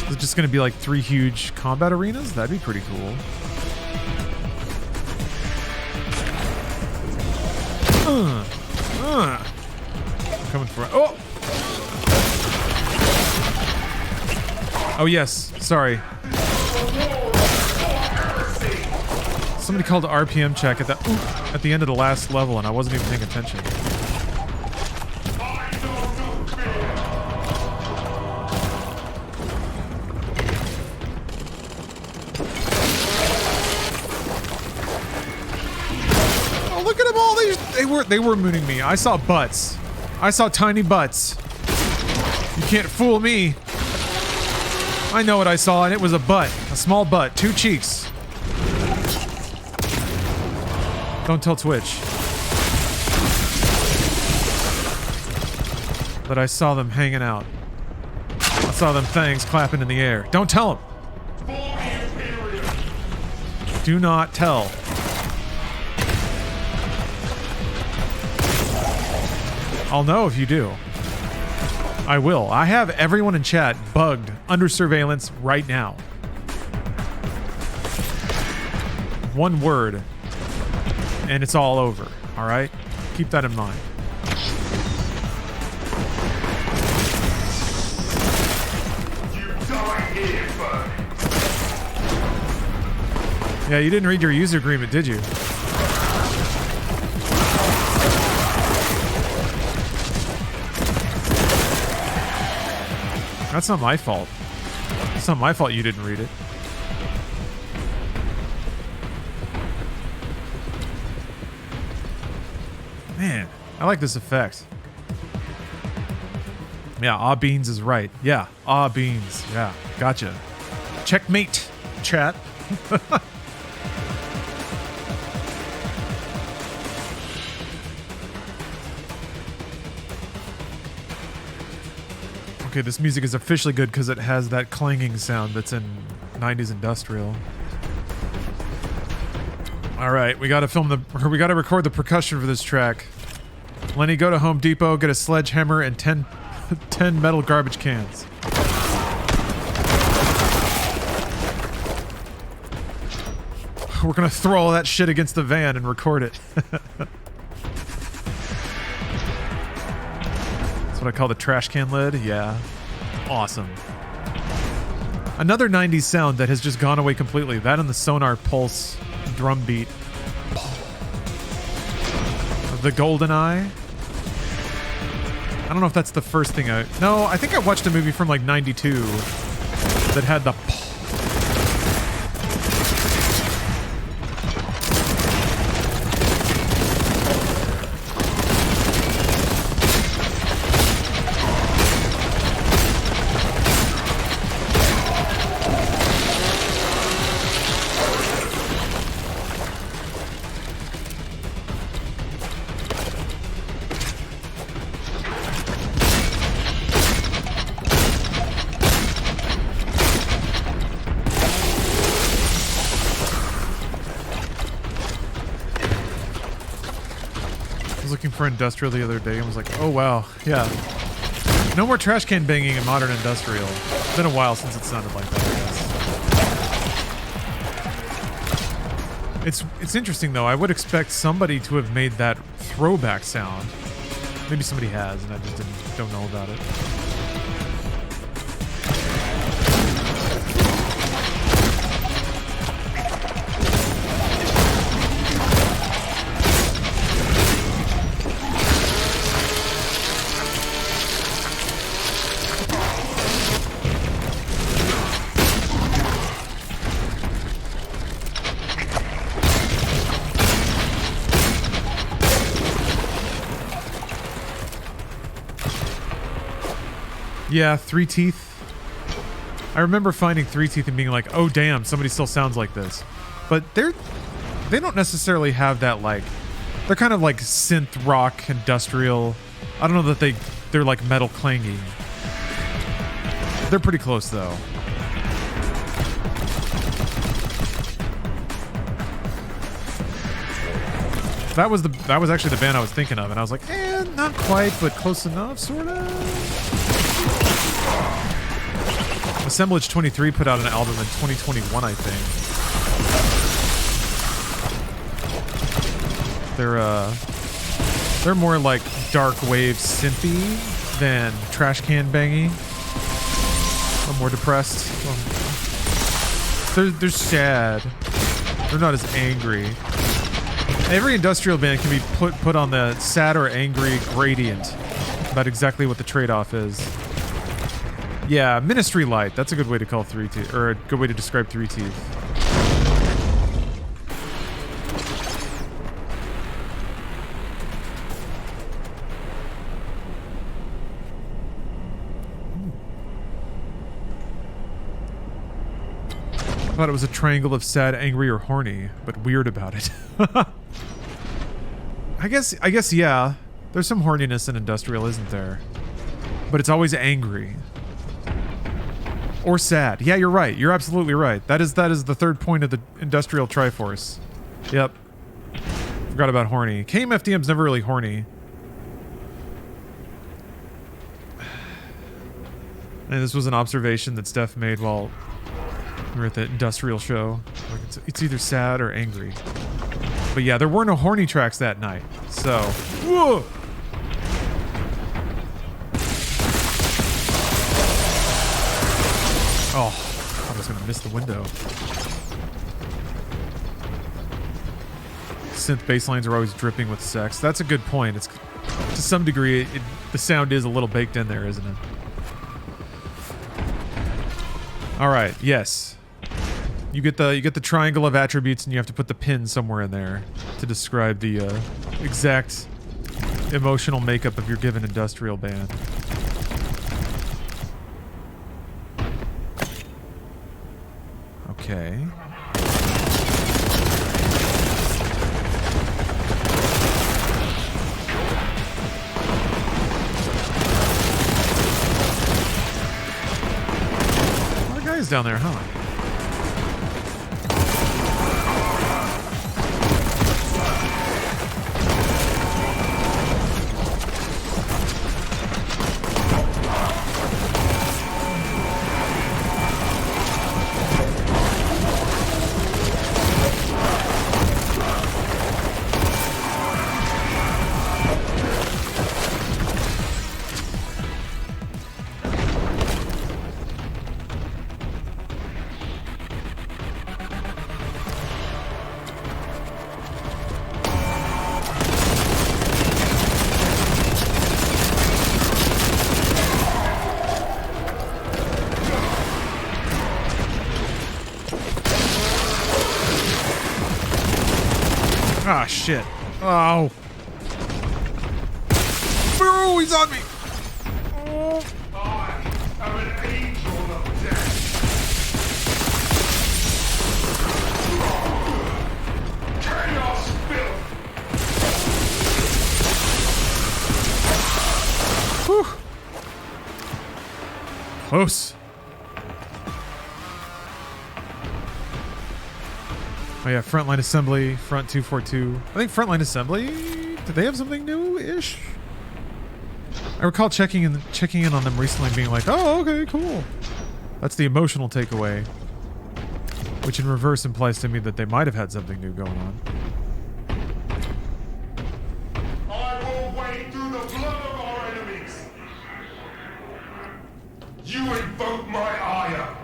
Is it just going to be like 3 huge combat arenas? That'd be pretty cool. I'm coming for it. Oh! Oh, yes. Sorry. Somebody called RPM check at the end of the last level, and I wasn't even paying attention. Oh, look at them all! They were mooning me. I saw butts. I saw tiny butts. You can't fool me. I know what I saw, and it was a butt. A small butt. 2 cheeks. Don't tell Twitch. But I saw them hanging out. I saw them fangs clapping in the air. Don't tell them. Do not tell. I'll know if you do. I will. I have everyone in chat bugged under surveillance right now. One word, and it's all over. All right? Keep that in mind. You die here, bud. Yeah, you didn't read your user agreement, did you? That's not my fault. It's not my fault you didn't read it. Man, I like this effect. Yeah, Ah Beans is right. Yeah, Ah Beans. Yeah, gotcha. Checkmate, chat. Okay, this music is officially good because it has that clanging sound that's in 90s industrial. All right, we gotta we gotta record the percussion for this track. Lenny, go to Home Depot, get a sledgehammer and 10 metal garbage cans. We're gonna throw all that shit against the van and record it. That's what I call the trash can lid. Yeah. Awesome. Another 90s sound that has just gone away completely. That and the Sonar Pulse drum beat. The Golden Eye. I don't know if that's the first thing No, I think I watched a movie from like 92 that had the for industrial the other day and was like, oh wow, yeah. No more trash can banging in modern industrial. It's been a while since it sounded like that, I guess. It's interesting though. I would expect somebody to have made that throwback sound. Maybe somebody has and I just don't know about it. Yeah, Three Teeth. I remember finding Three Teeth and being like, oh damn, somebody still sounds like this. But they don't necessarily have that like, they're kind of like synth rock, industrial. I don't know that they're like metal clanging. They're pretty close though. That was actually the band I was thinking of, and I was like, not quite, but close enough, sort of. Assemblage 23 put out an album in 2021, I think. They're more like dark wave synthy than trash can bangy. A little more depressed. They're sad. They're not as angry. Every industrial band can be put on the sad or angry gradient about exactly what the trade-off is. Yeah, Ministry Light. That's a good way to call Three Teeth, or a good way to describe Three Teeth. I thought it was a triangle of sad, angry, or horny, but weird about it. I guess yeah. There's some horniness in industrial, isn't there? But it's always angry. Or sad. Yeah, you're right. You're absolutely right. That is the third point of the industrial Triforce. Yep. Forgot about horny. KMFDM's never really horny. And this was an observation that Steph made while we were at the industrial show. Like it's either sad or angry. But yeah, there were no horny tracks that night. So, whoa! Oh, I was gonna miss the window. Synth bass lines are always dripping with sex. That's a good point. It's to some degree, the sound is a little baked in there, isn't it? All right. Yes. You get the triangle of attributes, and you have to put the pin somewhere in there to describe the exact emotional makeup of your given industrial band. Okay. is down there, huh? Ah, shit. Oh. Oh, he's on me. Oh. I am an angel of death. Chaos filth. Whew. Close. Oh yeah, frontline assembly, front 242. I think frontline assembly, did they have something new-ish? I recall checking in on them recently and being like, oh, okay, cool. That's the emotional takeaway. Which in reverse implies to me that they might have had something new going on. I will wade through the blood of our enemies. You invoke my ire.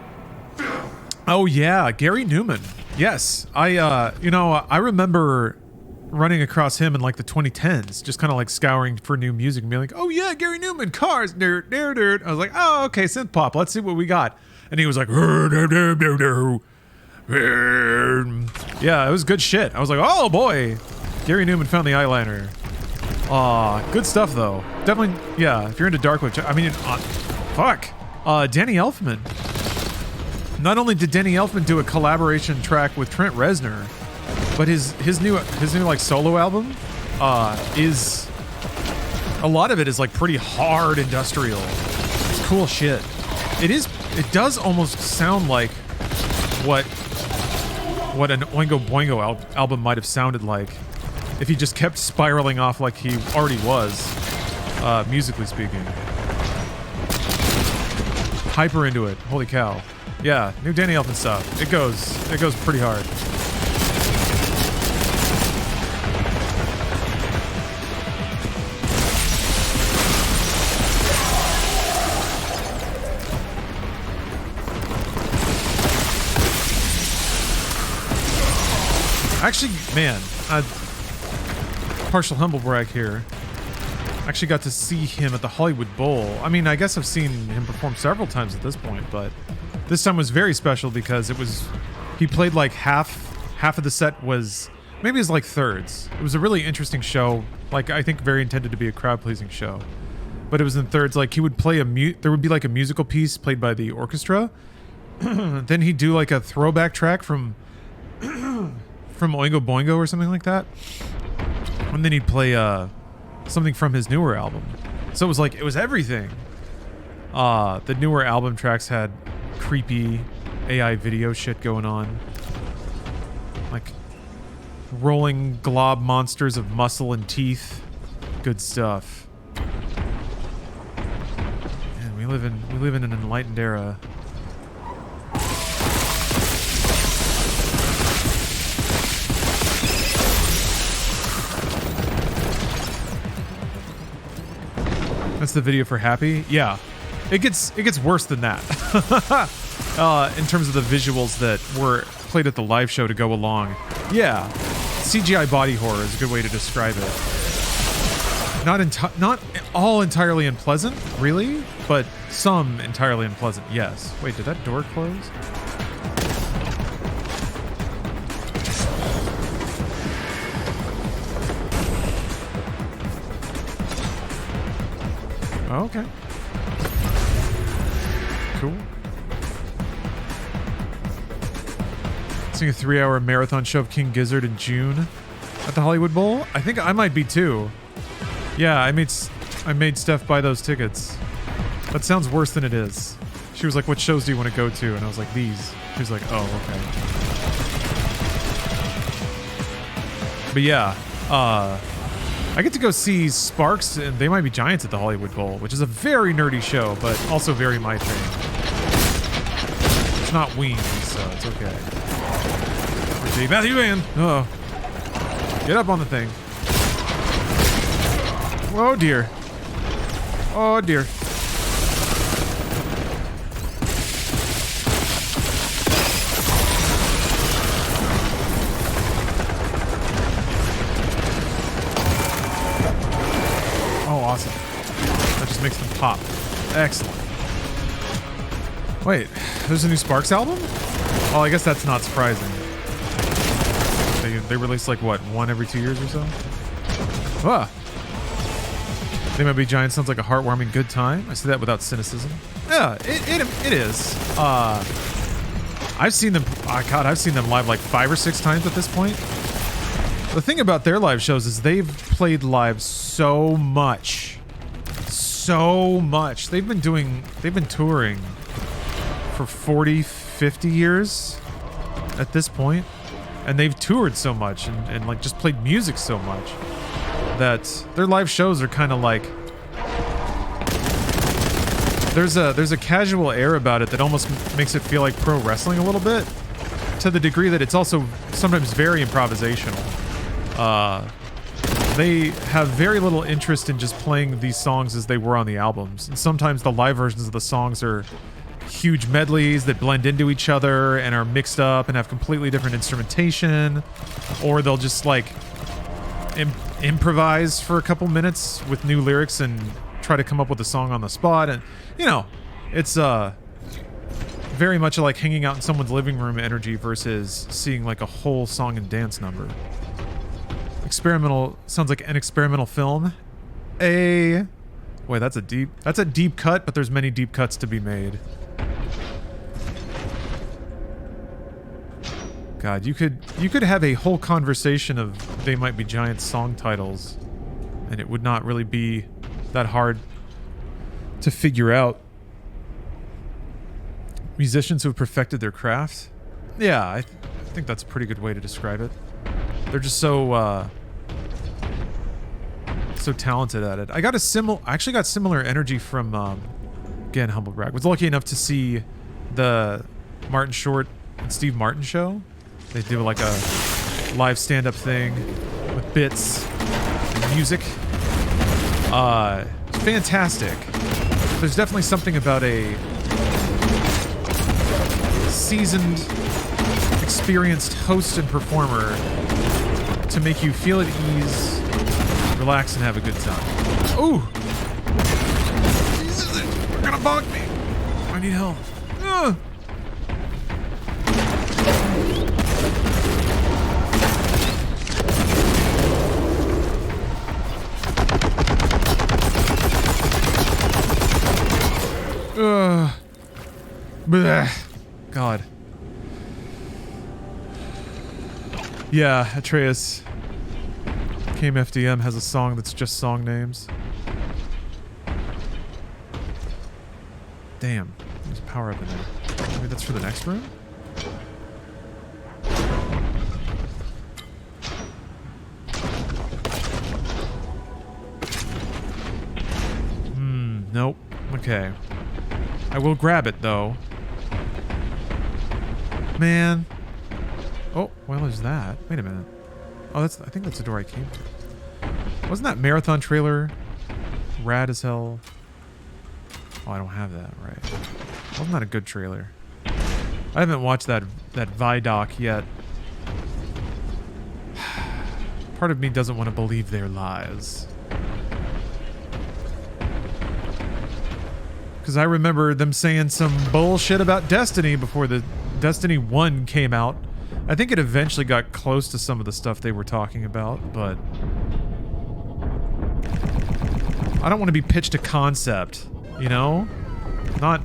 Filth. Oh yeah, Gary Newman. Yes, I remember running across him in like the 2010s, just kind of like scouring for new music and being like, oh yeah, Gary Newman, cars, nerd, nerd, nerd. I was like, oh, okay, synth pop, let's see what we got. And he was like, yeah, it was good shit. I was like, oh boy, Gary Newman found the eyeliner. Good stuff though. Definitely, yeah, if you're into Darkwave, I mean, Danny Elfman. Not only did Danny Elfman do a collaboration track with Trent Reznor, but his new like solo album is a lot of it is like pretty hard industrial. It's cool shit. It does almost sound like what an Oingo Boingo album might have sounded like if he just kept spiraling off like he already was, musically speaking. Hyper into it. Holy cow. Yeah, new Danny Elfman stuff. It goes pretty hard. Actually, man, partial humble brag here. Actually got to see him at the Hollywood Bowl. I mean, I guess I've seen him perform several times at this point, but this time was very special because he played like half of the set was, maybe it was like thirds. It was a really interesting show. Like, I think very intended to be a crowd-pleasing show. But it was in thirds. Like, he would play there would be like a musical piece played by the orchestra. Then he'd do like a throwback track from Oingo Boingo or something like that. And then he'd play something from his newer album. So it was everything. The newer album tracks had creepy AI video shit going on. Like rolling glob monsters of muscle and teeth. Good stuff. Man, we live in an enlightened era. That's the video for Happy? Yeah. It gets worse than that. In terms of the visuals that were played at the live show to go along. Yeah. CGI body horror is a good way to describe it. Not all entirely unpleasant, really, but some entirely unpleasant, yes. Wait, did that door close? Oh, okay. Cool. Seeing a 3-hour marathon show of King Gizzard in June at the Hollywood Bowl. I think I might be too. Yeah, I made Steph buy those tickets. That sounds worse than it is. She was like, what shows do you want to go to? And I was like, these. She was like, oh, okay. But yeah, I get to go see Sparks and They Might Be Giants at the Hollywood Bowl, which is a very nerdy show, but also very my thing. It's not Weens, so it's okay. Okay, Matthew Van. Oh. Get up on the thing. Oh dear. Oh dear. Oh, awesome. That just makes them pop. Excellent. Wait, there's a new Sparks album? Oh, I guess that's not surprising. They release like what, one every 2 years or so? Ah. They Might Be Giants sounds like a heartwarming good time. I say that without cynicism. Yeah, it is. I've seen them. Oh God, I've seen them live like 5 or 6 times at this point. The thing about their live shows is they've played live so much. They've been touring for 40, 50 years at this point. And they've toured so much and like just played music so much that their live shows are kind of like there's a casual air about it that almost makes it feel like pro wrestling a little bit, to the degree that it's also sometimes very improvisational. They have very little interest in just playing these songs as they were on the albums, and sometimes the live versions of the songs are huge medleys that blend into each other and are mixed up and have completely different instrumentation, or they'll just like improvise for a couple minutes with new lyrics and try to come up with a song on the spot. And you know, it's very much like hanging out in someone's living room energy versus seeing like a whole song and dance number. Experimental sounds like an experimental film. Wait, that's a deep cut, but there's many deep cuts to be made. God, you could have a whole conversation of They Might Be Giants song titles, and it would not really be that hard to figure out. Musicians who have perfected their craft? Yeah, I think that's a pretty good way to describe it. They're just so talented at it. I actually got similar energy from again, humble brag. Was lucky enough to see the Martin Short and Steve Martin show. They do like a live stand-up thing with bits and music. It's fantastic. There's definitely something about a seasoned, experienced host and performer to make you feel at ease, relax, and have a good time. Ooh! Jesus, they're gonna bonk me! I need help. Ugh. Blech. God. Yeah, Atreus. KMFDM has a song that's just song names. Damn. There's power up in there. Maybe that's for the next room? Nope. Okay. I will grab it, though. Man. Oh, well, there's that. Wait a minute. Oh, I think that's the door I came through. Wasn't that marathon trailer rad as hell? Oh, I don't have that, right. Wasn't that a good trailer? I haven't watched that Vidoc yet. Part of me doesn't want to believe their lies. Because I remember them saying some bullshit about Destiny before the Destiny 1 came out. I think it eventually got close to some of the stuff they were talking about, but I don't want to be pitched a concept, you know? Not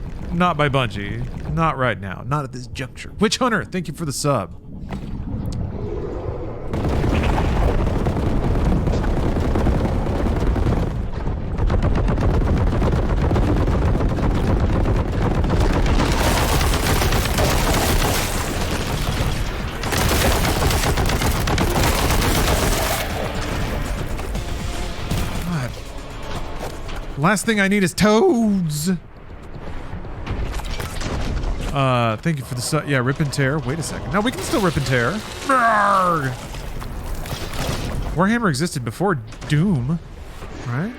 by Bungie. Not right now. Not at this juncture. Witch Hunter, thank you for the sub. Last thing I need is toads. Thank you for the yeah, rip and tear. Wait a second. No, we can still rip and tear. Arrgh! Warhammer existed before Doom, right?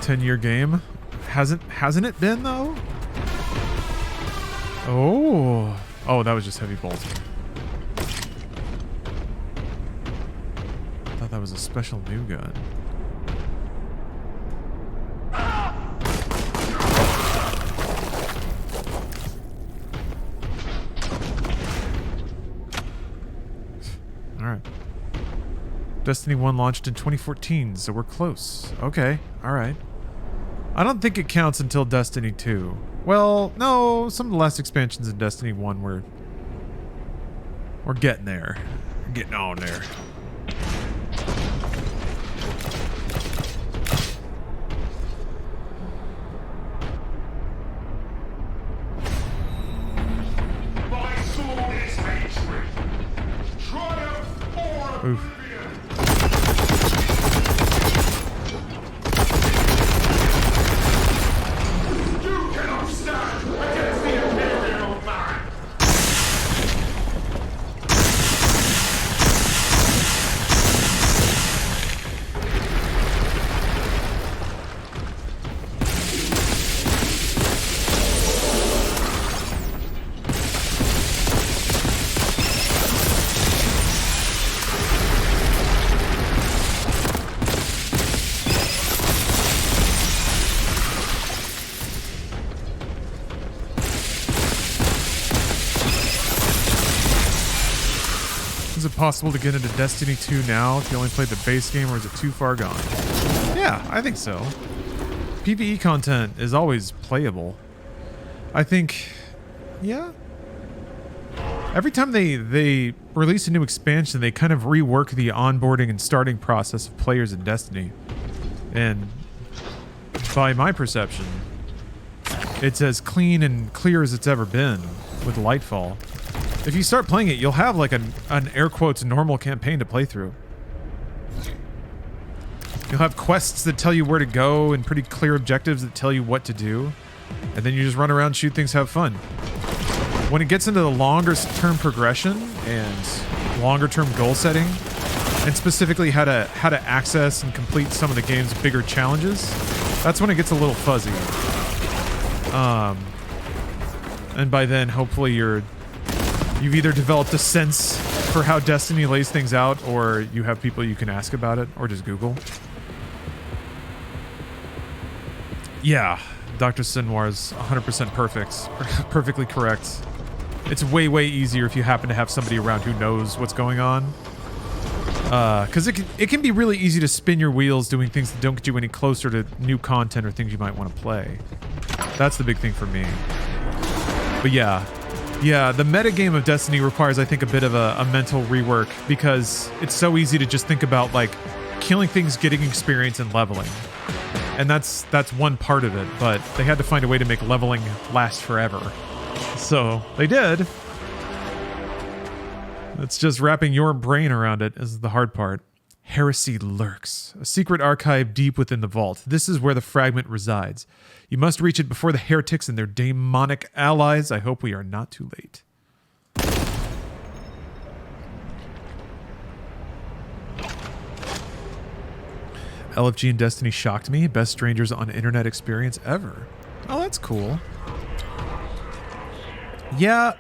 Ten-year game. Hasn't it been though? Oh, that was just heavy bolting. I thought that was a special new gun. All right. Destiny 1 launched in 2014, so we're close. Okay, all right. I don't think it counts until Destiny 2. Well, no, some of the last expansions in Destiny 1 we're getting there. We're getting on there. My sword is hatred. Triumph or Oof. oblivion. You cannot stand against the Imperial man. Is it possible to get into Destiny 2 now if you only played the base game, or is it too far gone? Yeah, I think so. PvE content is always playable. I think, yeah. Every time they release a new expansion, they kind of rework the onboarding and starting process of players in Destiny. And by my perception, it's as clean and clear as it's ever been with Lightfall. If you start playing it, you'll have like an air quotes normal campaign to play through. You'll have quests that tell you where to go and pretty clear objectives that tell you what to do. And then you just run around, shoot things, have fun. When it gets into the longer term progression and longer term goal setting, and specifically how to access and complete some of the game's bigger challenges, that's when it gets a little fuzzy. And by then, hopefully you've either developed a sense for how Destiny lays things out, or you have people you can ask about it, or just Google. Yeah, Dr. Sinwar is 100% perfect. Perfectly correct. It's way, way easier if you happen to have somebody around who knows what's going on. Because it can be really easy to spin your wheels doing things that don't get you any closer to new content or things you might want to play. That's the big thing for me. But yeah, the metagame of Destiny requires, I think, a bit of a mental rework, because it's so easy to just think about, like, killing things, getting experience, and leveling. And that's one part of it, but they had to find a way to make leveling last forever. So, they did. It's just wrapping your brain around it is the hard part. Heresy lurks, a secret archive deep within the vault. This is where the fragment resides. You must reach it before the heretics and their demonic allies. I hope we are not too late. LFG and Destiny shocked me. Best strangers on internet experience ever. Oh, that's cool. Yeah,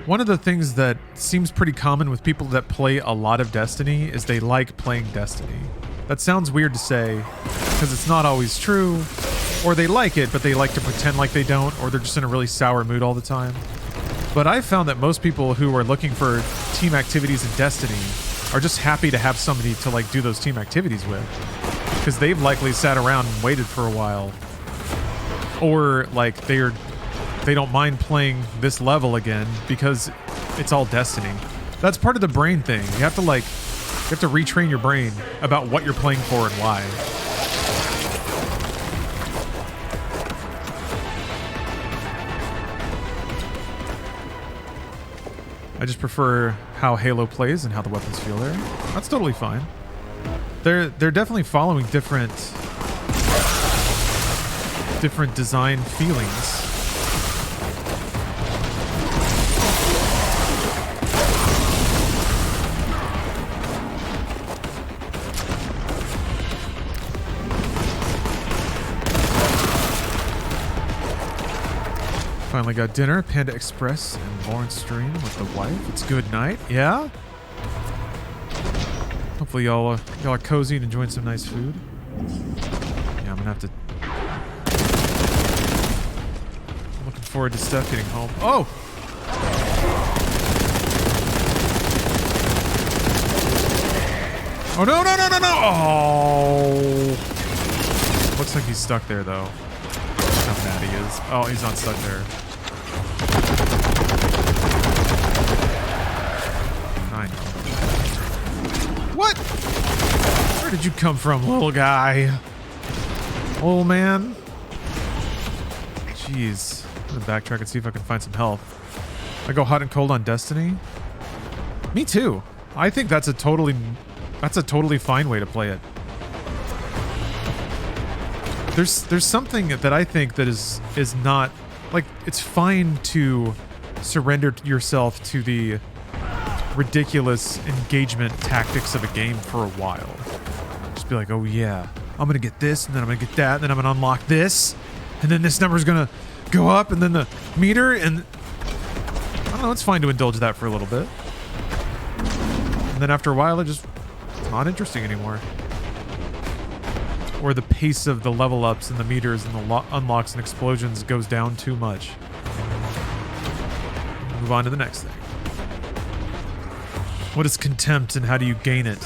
one of the things that seems pretty common with people that play a lot of Destiny is they like playing Destiny. That sounds weird to say, because it's not always true. Or they like it, but they like to pretend like they don't, or they're just in a really sour mood all the time. But I've found that most people who are looking for team activities in Destiny are just happy to have somebody to, like, do those team activities with. Because they've likely sat around and waited for a while. Or, like, they don't mind playing this level again because it's all Destiny. That's part of the brain thing. You have to retrain your brain about what you're playing for and why. I just prefer how Halo plays and how the weapons feel there. That's totally fine. They're definitely following different design feelings. Finally got dinner, Panda Express and Lawrence stream with the wife. It's good night. Yeah? Hopefully y'all are cozy and enjoying some nice food. Yeah, I'm gonna have to... I'm looking forward to Steph getting home. Oh! Oh, no, no, no, no, no! Oh! Looks like he's stuck there, though. How mad he is. Oh, he's not stuck there. I know. What? Where did you come from, little guy? Old man? Jeez. I'm gonna backtrack and see if I can find some health. I go hot and cold on Destiny? Me too. I think that's a totally fine way to play it. There's something that I think that is not, like, it's fine to surrender yourself to the ridiculous engagement tactics of a game for a while. Just be like, oh yeah, I'm gonna get this, and then I'm gonna get that, and then I'm gonna unlock this, and then this number's gonna go up, and then the meter, and I don't know, it's fine to indulge that for a little bit. And then after a while, it's not interesting anymore. Or the pace of the level ups and the meters and the unlocks and explosions goes down too much. Move on to the next thing. What is contempt and how do you gain it?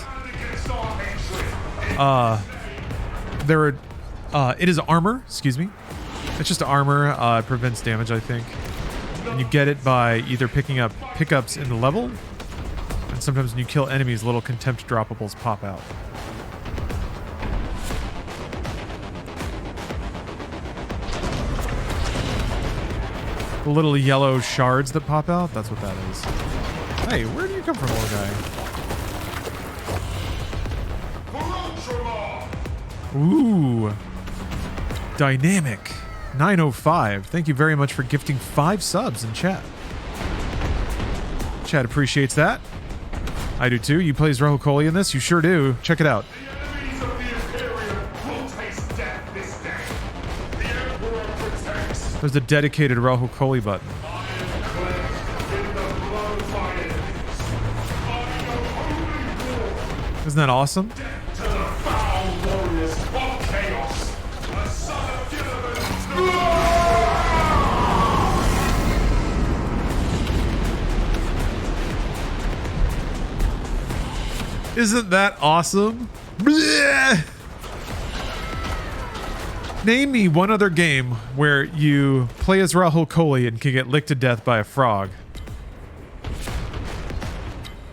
It is armor, excuse me. It's just armor, it prevents damage, I think. And you get it by either picking up pickups in the level, and sometimes when you kill enemies, little contempt droppables pop out. The little yellow shards that pop out, that's what that is. Hey, where do you come from, little guy? Ooh. Dynamic. 905. Thank you very much for gifting 5 subs in chat. Chat appreciates that. I do too. You plays Rahul Kohli in this? You sure do. Check it out. There's a dedicated Rahul Kohli button. Isn't that awesome? Isn't that awesome? Blech! Name me one other game where you play as Rahul Kohli and can get licked to death by a frog.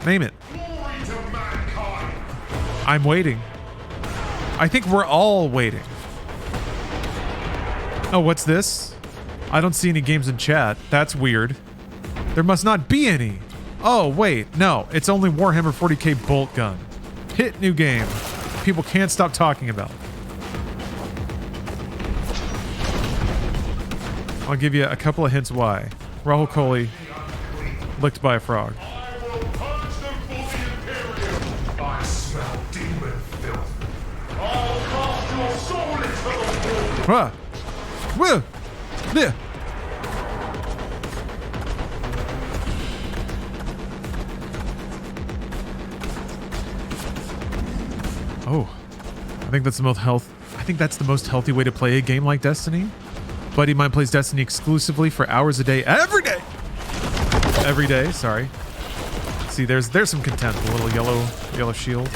Name it. I'm waiting. I think we're all waiting. Oh, what's this? I don't see any games in chat. That's weird. There must not be any. Oh, wait. No, it's only Warhammer 40k Boltgun. Hit new game. People can't stop talking about. I'll give you a couple of hints why. Rahul Kohli licked by a frog. I smell demon filth. I'll cast your soul into the void. Ah. Whoa. Yeah. Oh. I think that's the most healthy way to play a game like Destiny. Buddy of mine plays Destiny exclusively for hours a day, every day. Every day, sorry. See, there's some contempt, a little yellow shield.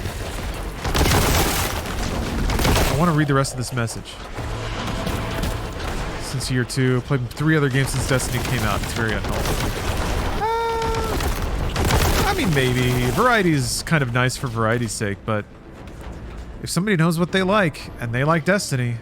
I want to read the rest of this message. Since year 2, played 3 other games since Destiny came out. It's very unhealthy. I mean, maybe. Variety's kind of nice for variety's sake, but if somebody knows what they like, and they like Destiny...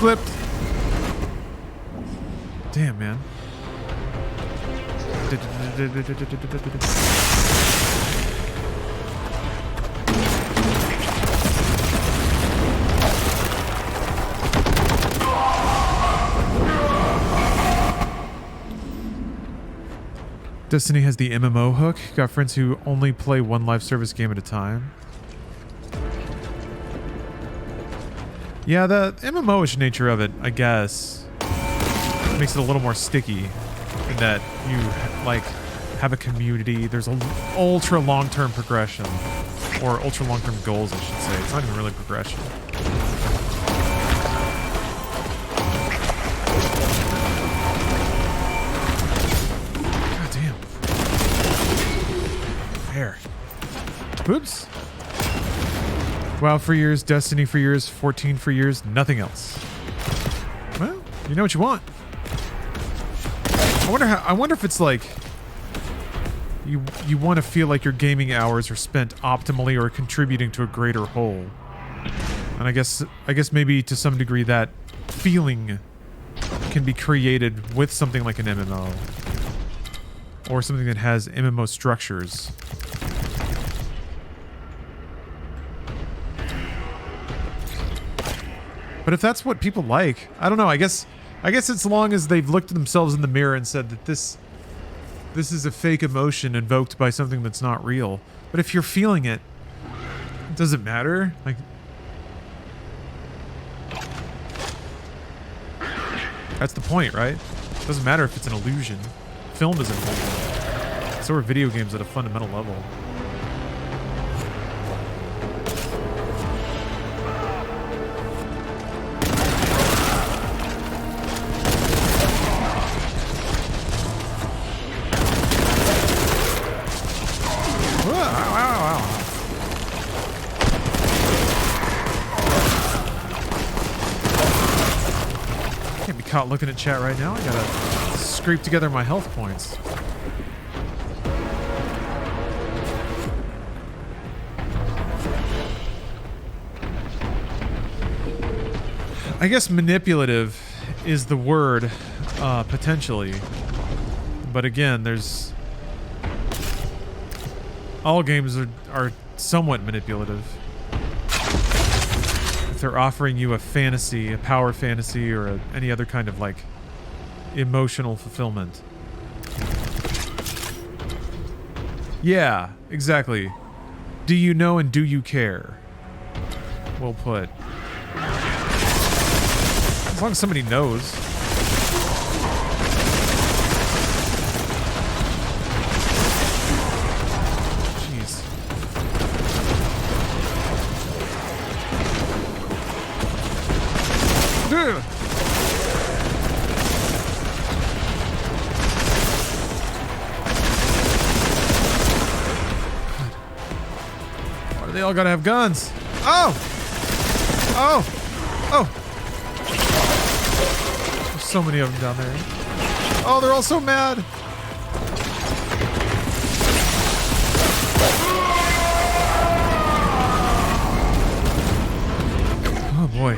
slipped. Damn, man. Destiny has the MMO hook. Got friends who only play one live service game at a time. Yeah, the MMO-ish nature of it, I guess, makes it a little more sticky in that you, like, have a community. There's an ultra long-term progression, or ultra long-term goals, I should say. It's not even really progression. God damn. There. Oops. WoW for years, Destiny for years, 14 for years, nothing else. Well, you know what you want. I wonder if it's like you want to feel like your gaming hours are spent optimally or contributing to a greater whole. And I guess maybe to some degree that feeling can be created with something like an MMO or something that has MMO structures. But if that's what people like, I don't know. I guess as long as they've looked at themselves in the mirror and said that this is a fake emotion invoked by something that's not real. But if you're feeling it, it doesn't matter. Like, that's the point, right? It doesn't matter if it's an illusion. Film is an illusion. So are video games at a fundamental level. Caught looking at chat right now. I gotta scrape together my health points. I guess manipulative is the word, potentially. But again, there's... all games are somewhat manipulative. If they're offering you a fantasy, a power fantasy, or any other kind of, like, emotional fulfillment. Yeah, exactly. Do you know and do you care? Well put. As long as somebody knows. Jeez. Dude. Why do they all gotta have guns? Oh! Oh! Oh! There's so many of them down there. Oh, they're all so mad! Oh boy.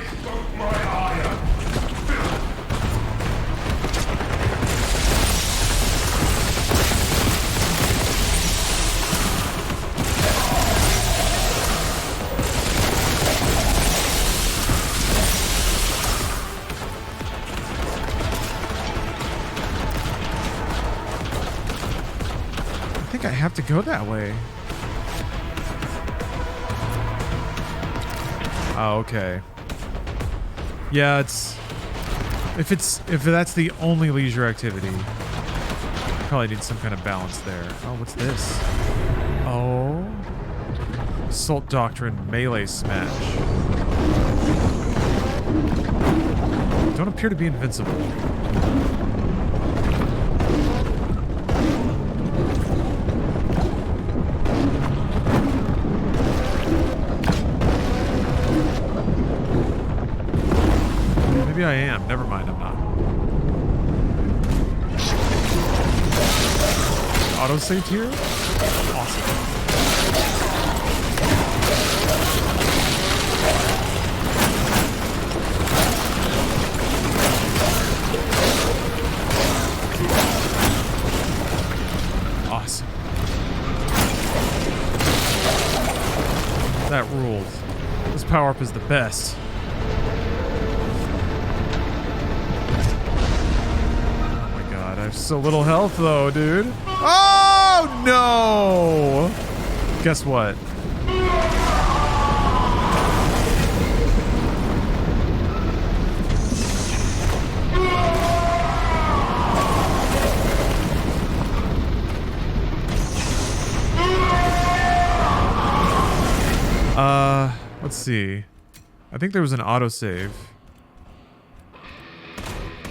I have to go that way. Oh, okay. Yeah, if that's the only leisure activity, probably need some kind of balance there. Oh, what's this? Oh, Assault Doctrine melee smash. Don't appear to be invincible. Maybe I am. Never mind, I'm not. Autosave here? Awesome. That ruled. This power-up is the best. Oh my god, I have so little health though, dude. Oh no! Guess what? Let's see. I think there was an autosave.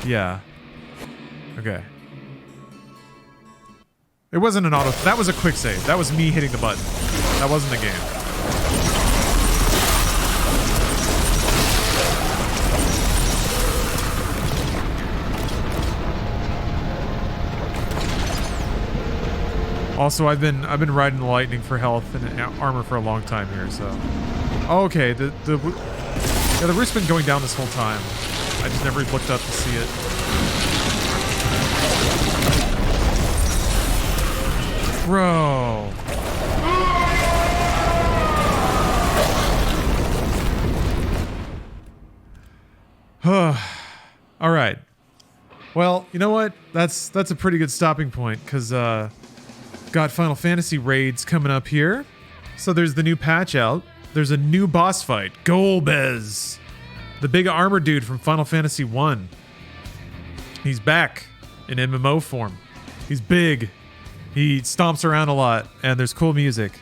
Yeah. Okay. It wasn't an auto. That was a quick save. That was me hitting the button. That wasn't the game. Also, I've been riding the lightning for health and armor for a long time here, so. Okay, the roof's been going down this whole time. I just never looked up to see it. Bro. All right. Well, you know what? That's a pretty good stopping point because got Final Fantasy raids coming up here. So there's the new patch out. There's a new boss fight, Golbez, the big armor dude from Final Fantasy 1. He's back in MMO form. He's big. He stomps around a lot, and there's cool music.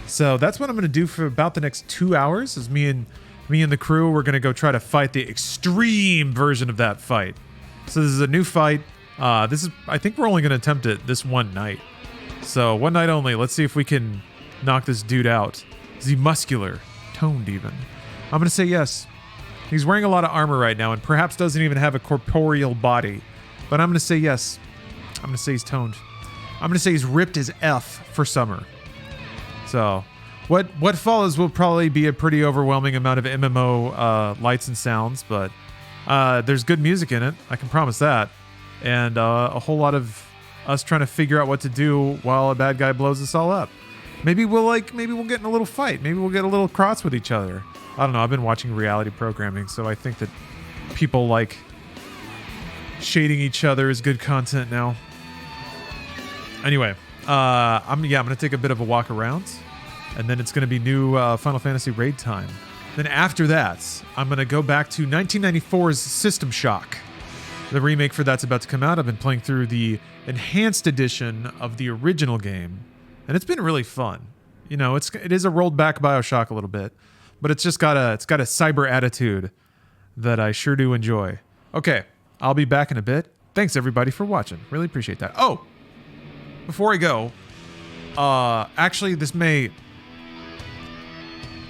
So that's what I'm going to do for about the next 2 hours. Is me and the crew, we're going to go try to fight the extreme version of that fight. So this is a new fight. I think we're only going to attempt it this one night. So one night only. Let's see if we can knock this dude out. Is he muscular? Toned even? I'm going to say yes. He's wearing a lot of armor right now and perhaps doesn't even have a corporeal body. But I'm going to say yes. I'm going to say he's toned. I'm going to say he's ripped as F for summer. So what follows will probably be a pretty overwhelming amount of MMO lights and sounds, but there's good music in it. I can promise that. And a whole lot of us trying to figure out what to do while a bad guy blows us all up. Maybe we'll get in a little fight. Maybe we'll get a little cross with each other. I don't know. I've been watching reality programming, so I think that people like shading each other is good content now. Anyway, I'm gonna take a bit of a walk around, and then it's gonna be new Final Fantasy raid time. Then after that, I'm gonna go back to 1994's System Shock. The remake for that's about to come out. I've been playing through the enhanced edition of the original game. And it's been really fun. You know, it is a rolled back BioShock a little bit, but it's got a cyber attitude that I sure do enjoy. Okay, I'll be back in a bit. Thanks everybody for watching. Really appreciate that. Oh, before I go, actually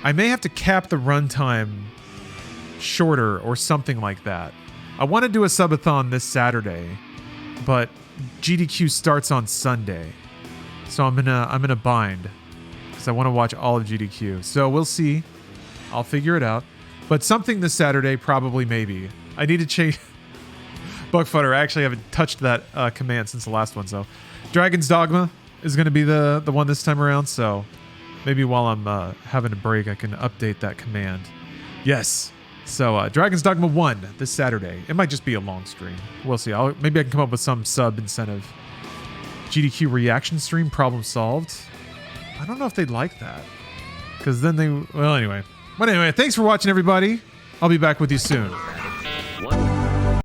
I may have to cap the runtime shorter or something like that. I want to do a subathon this Saturday, but GDQ starts on Sunday. So I'm in a bind because I want to watch all of GDQ. So we'll see. I'll figure it out. But something this Saturday, probably, maybe. I need to change. Buckfutter, I actually haven't touched that command since the last one. So Dragon's Dogma is going to be the one this time around. So maybe while I'm having a break, I can update that command. Yes. So Dragon's Dogma 1 this Saturday. It might just be a long stream. We'll see. Maybe I can come up with some sub incentive. GDQ reaction stream, problem solved. I don't know if they'd like that. Because then well, anyway. But anyway, thanks for watching, everybody. I'll be back with you soon.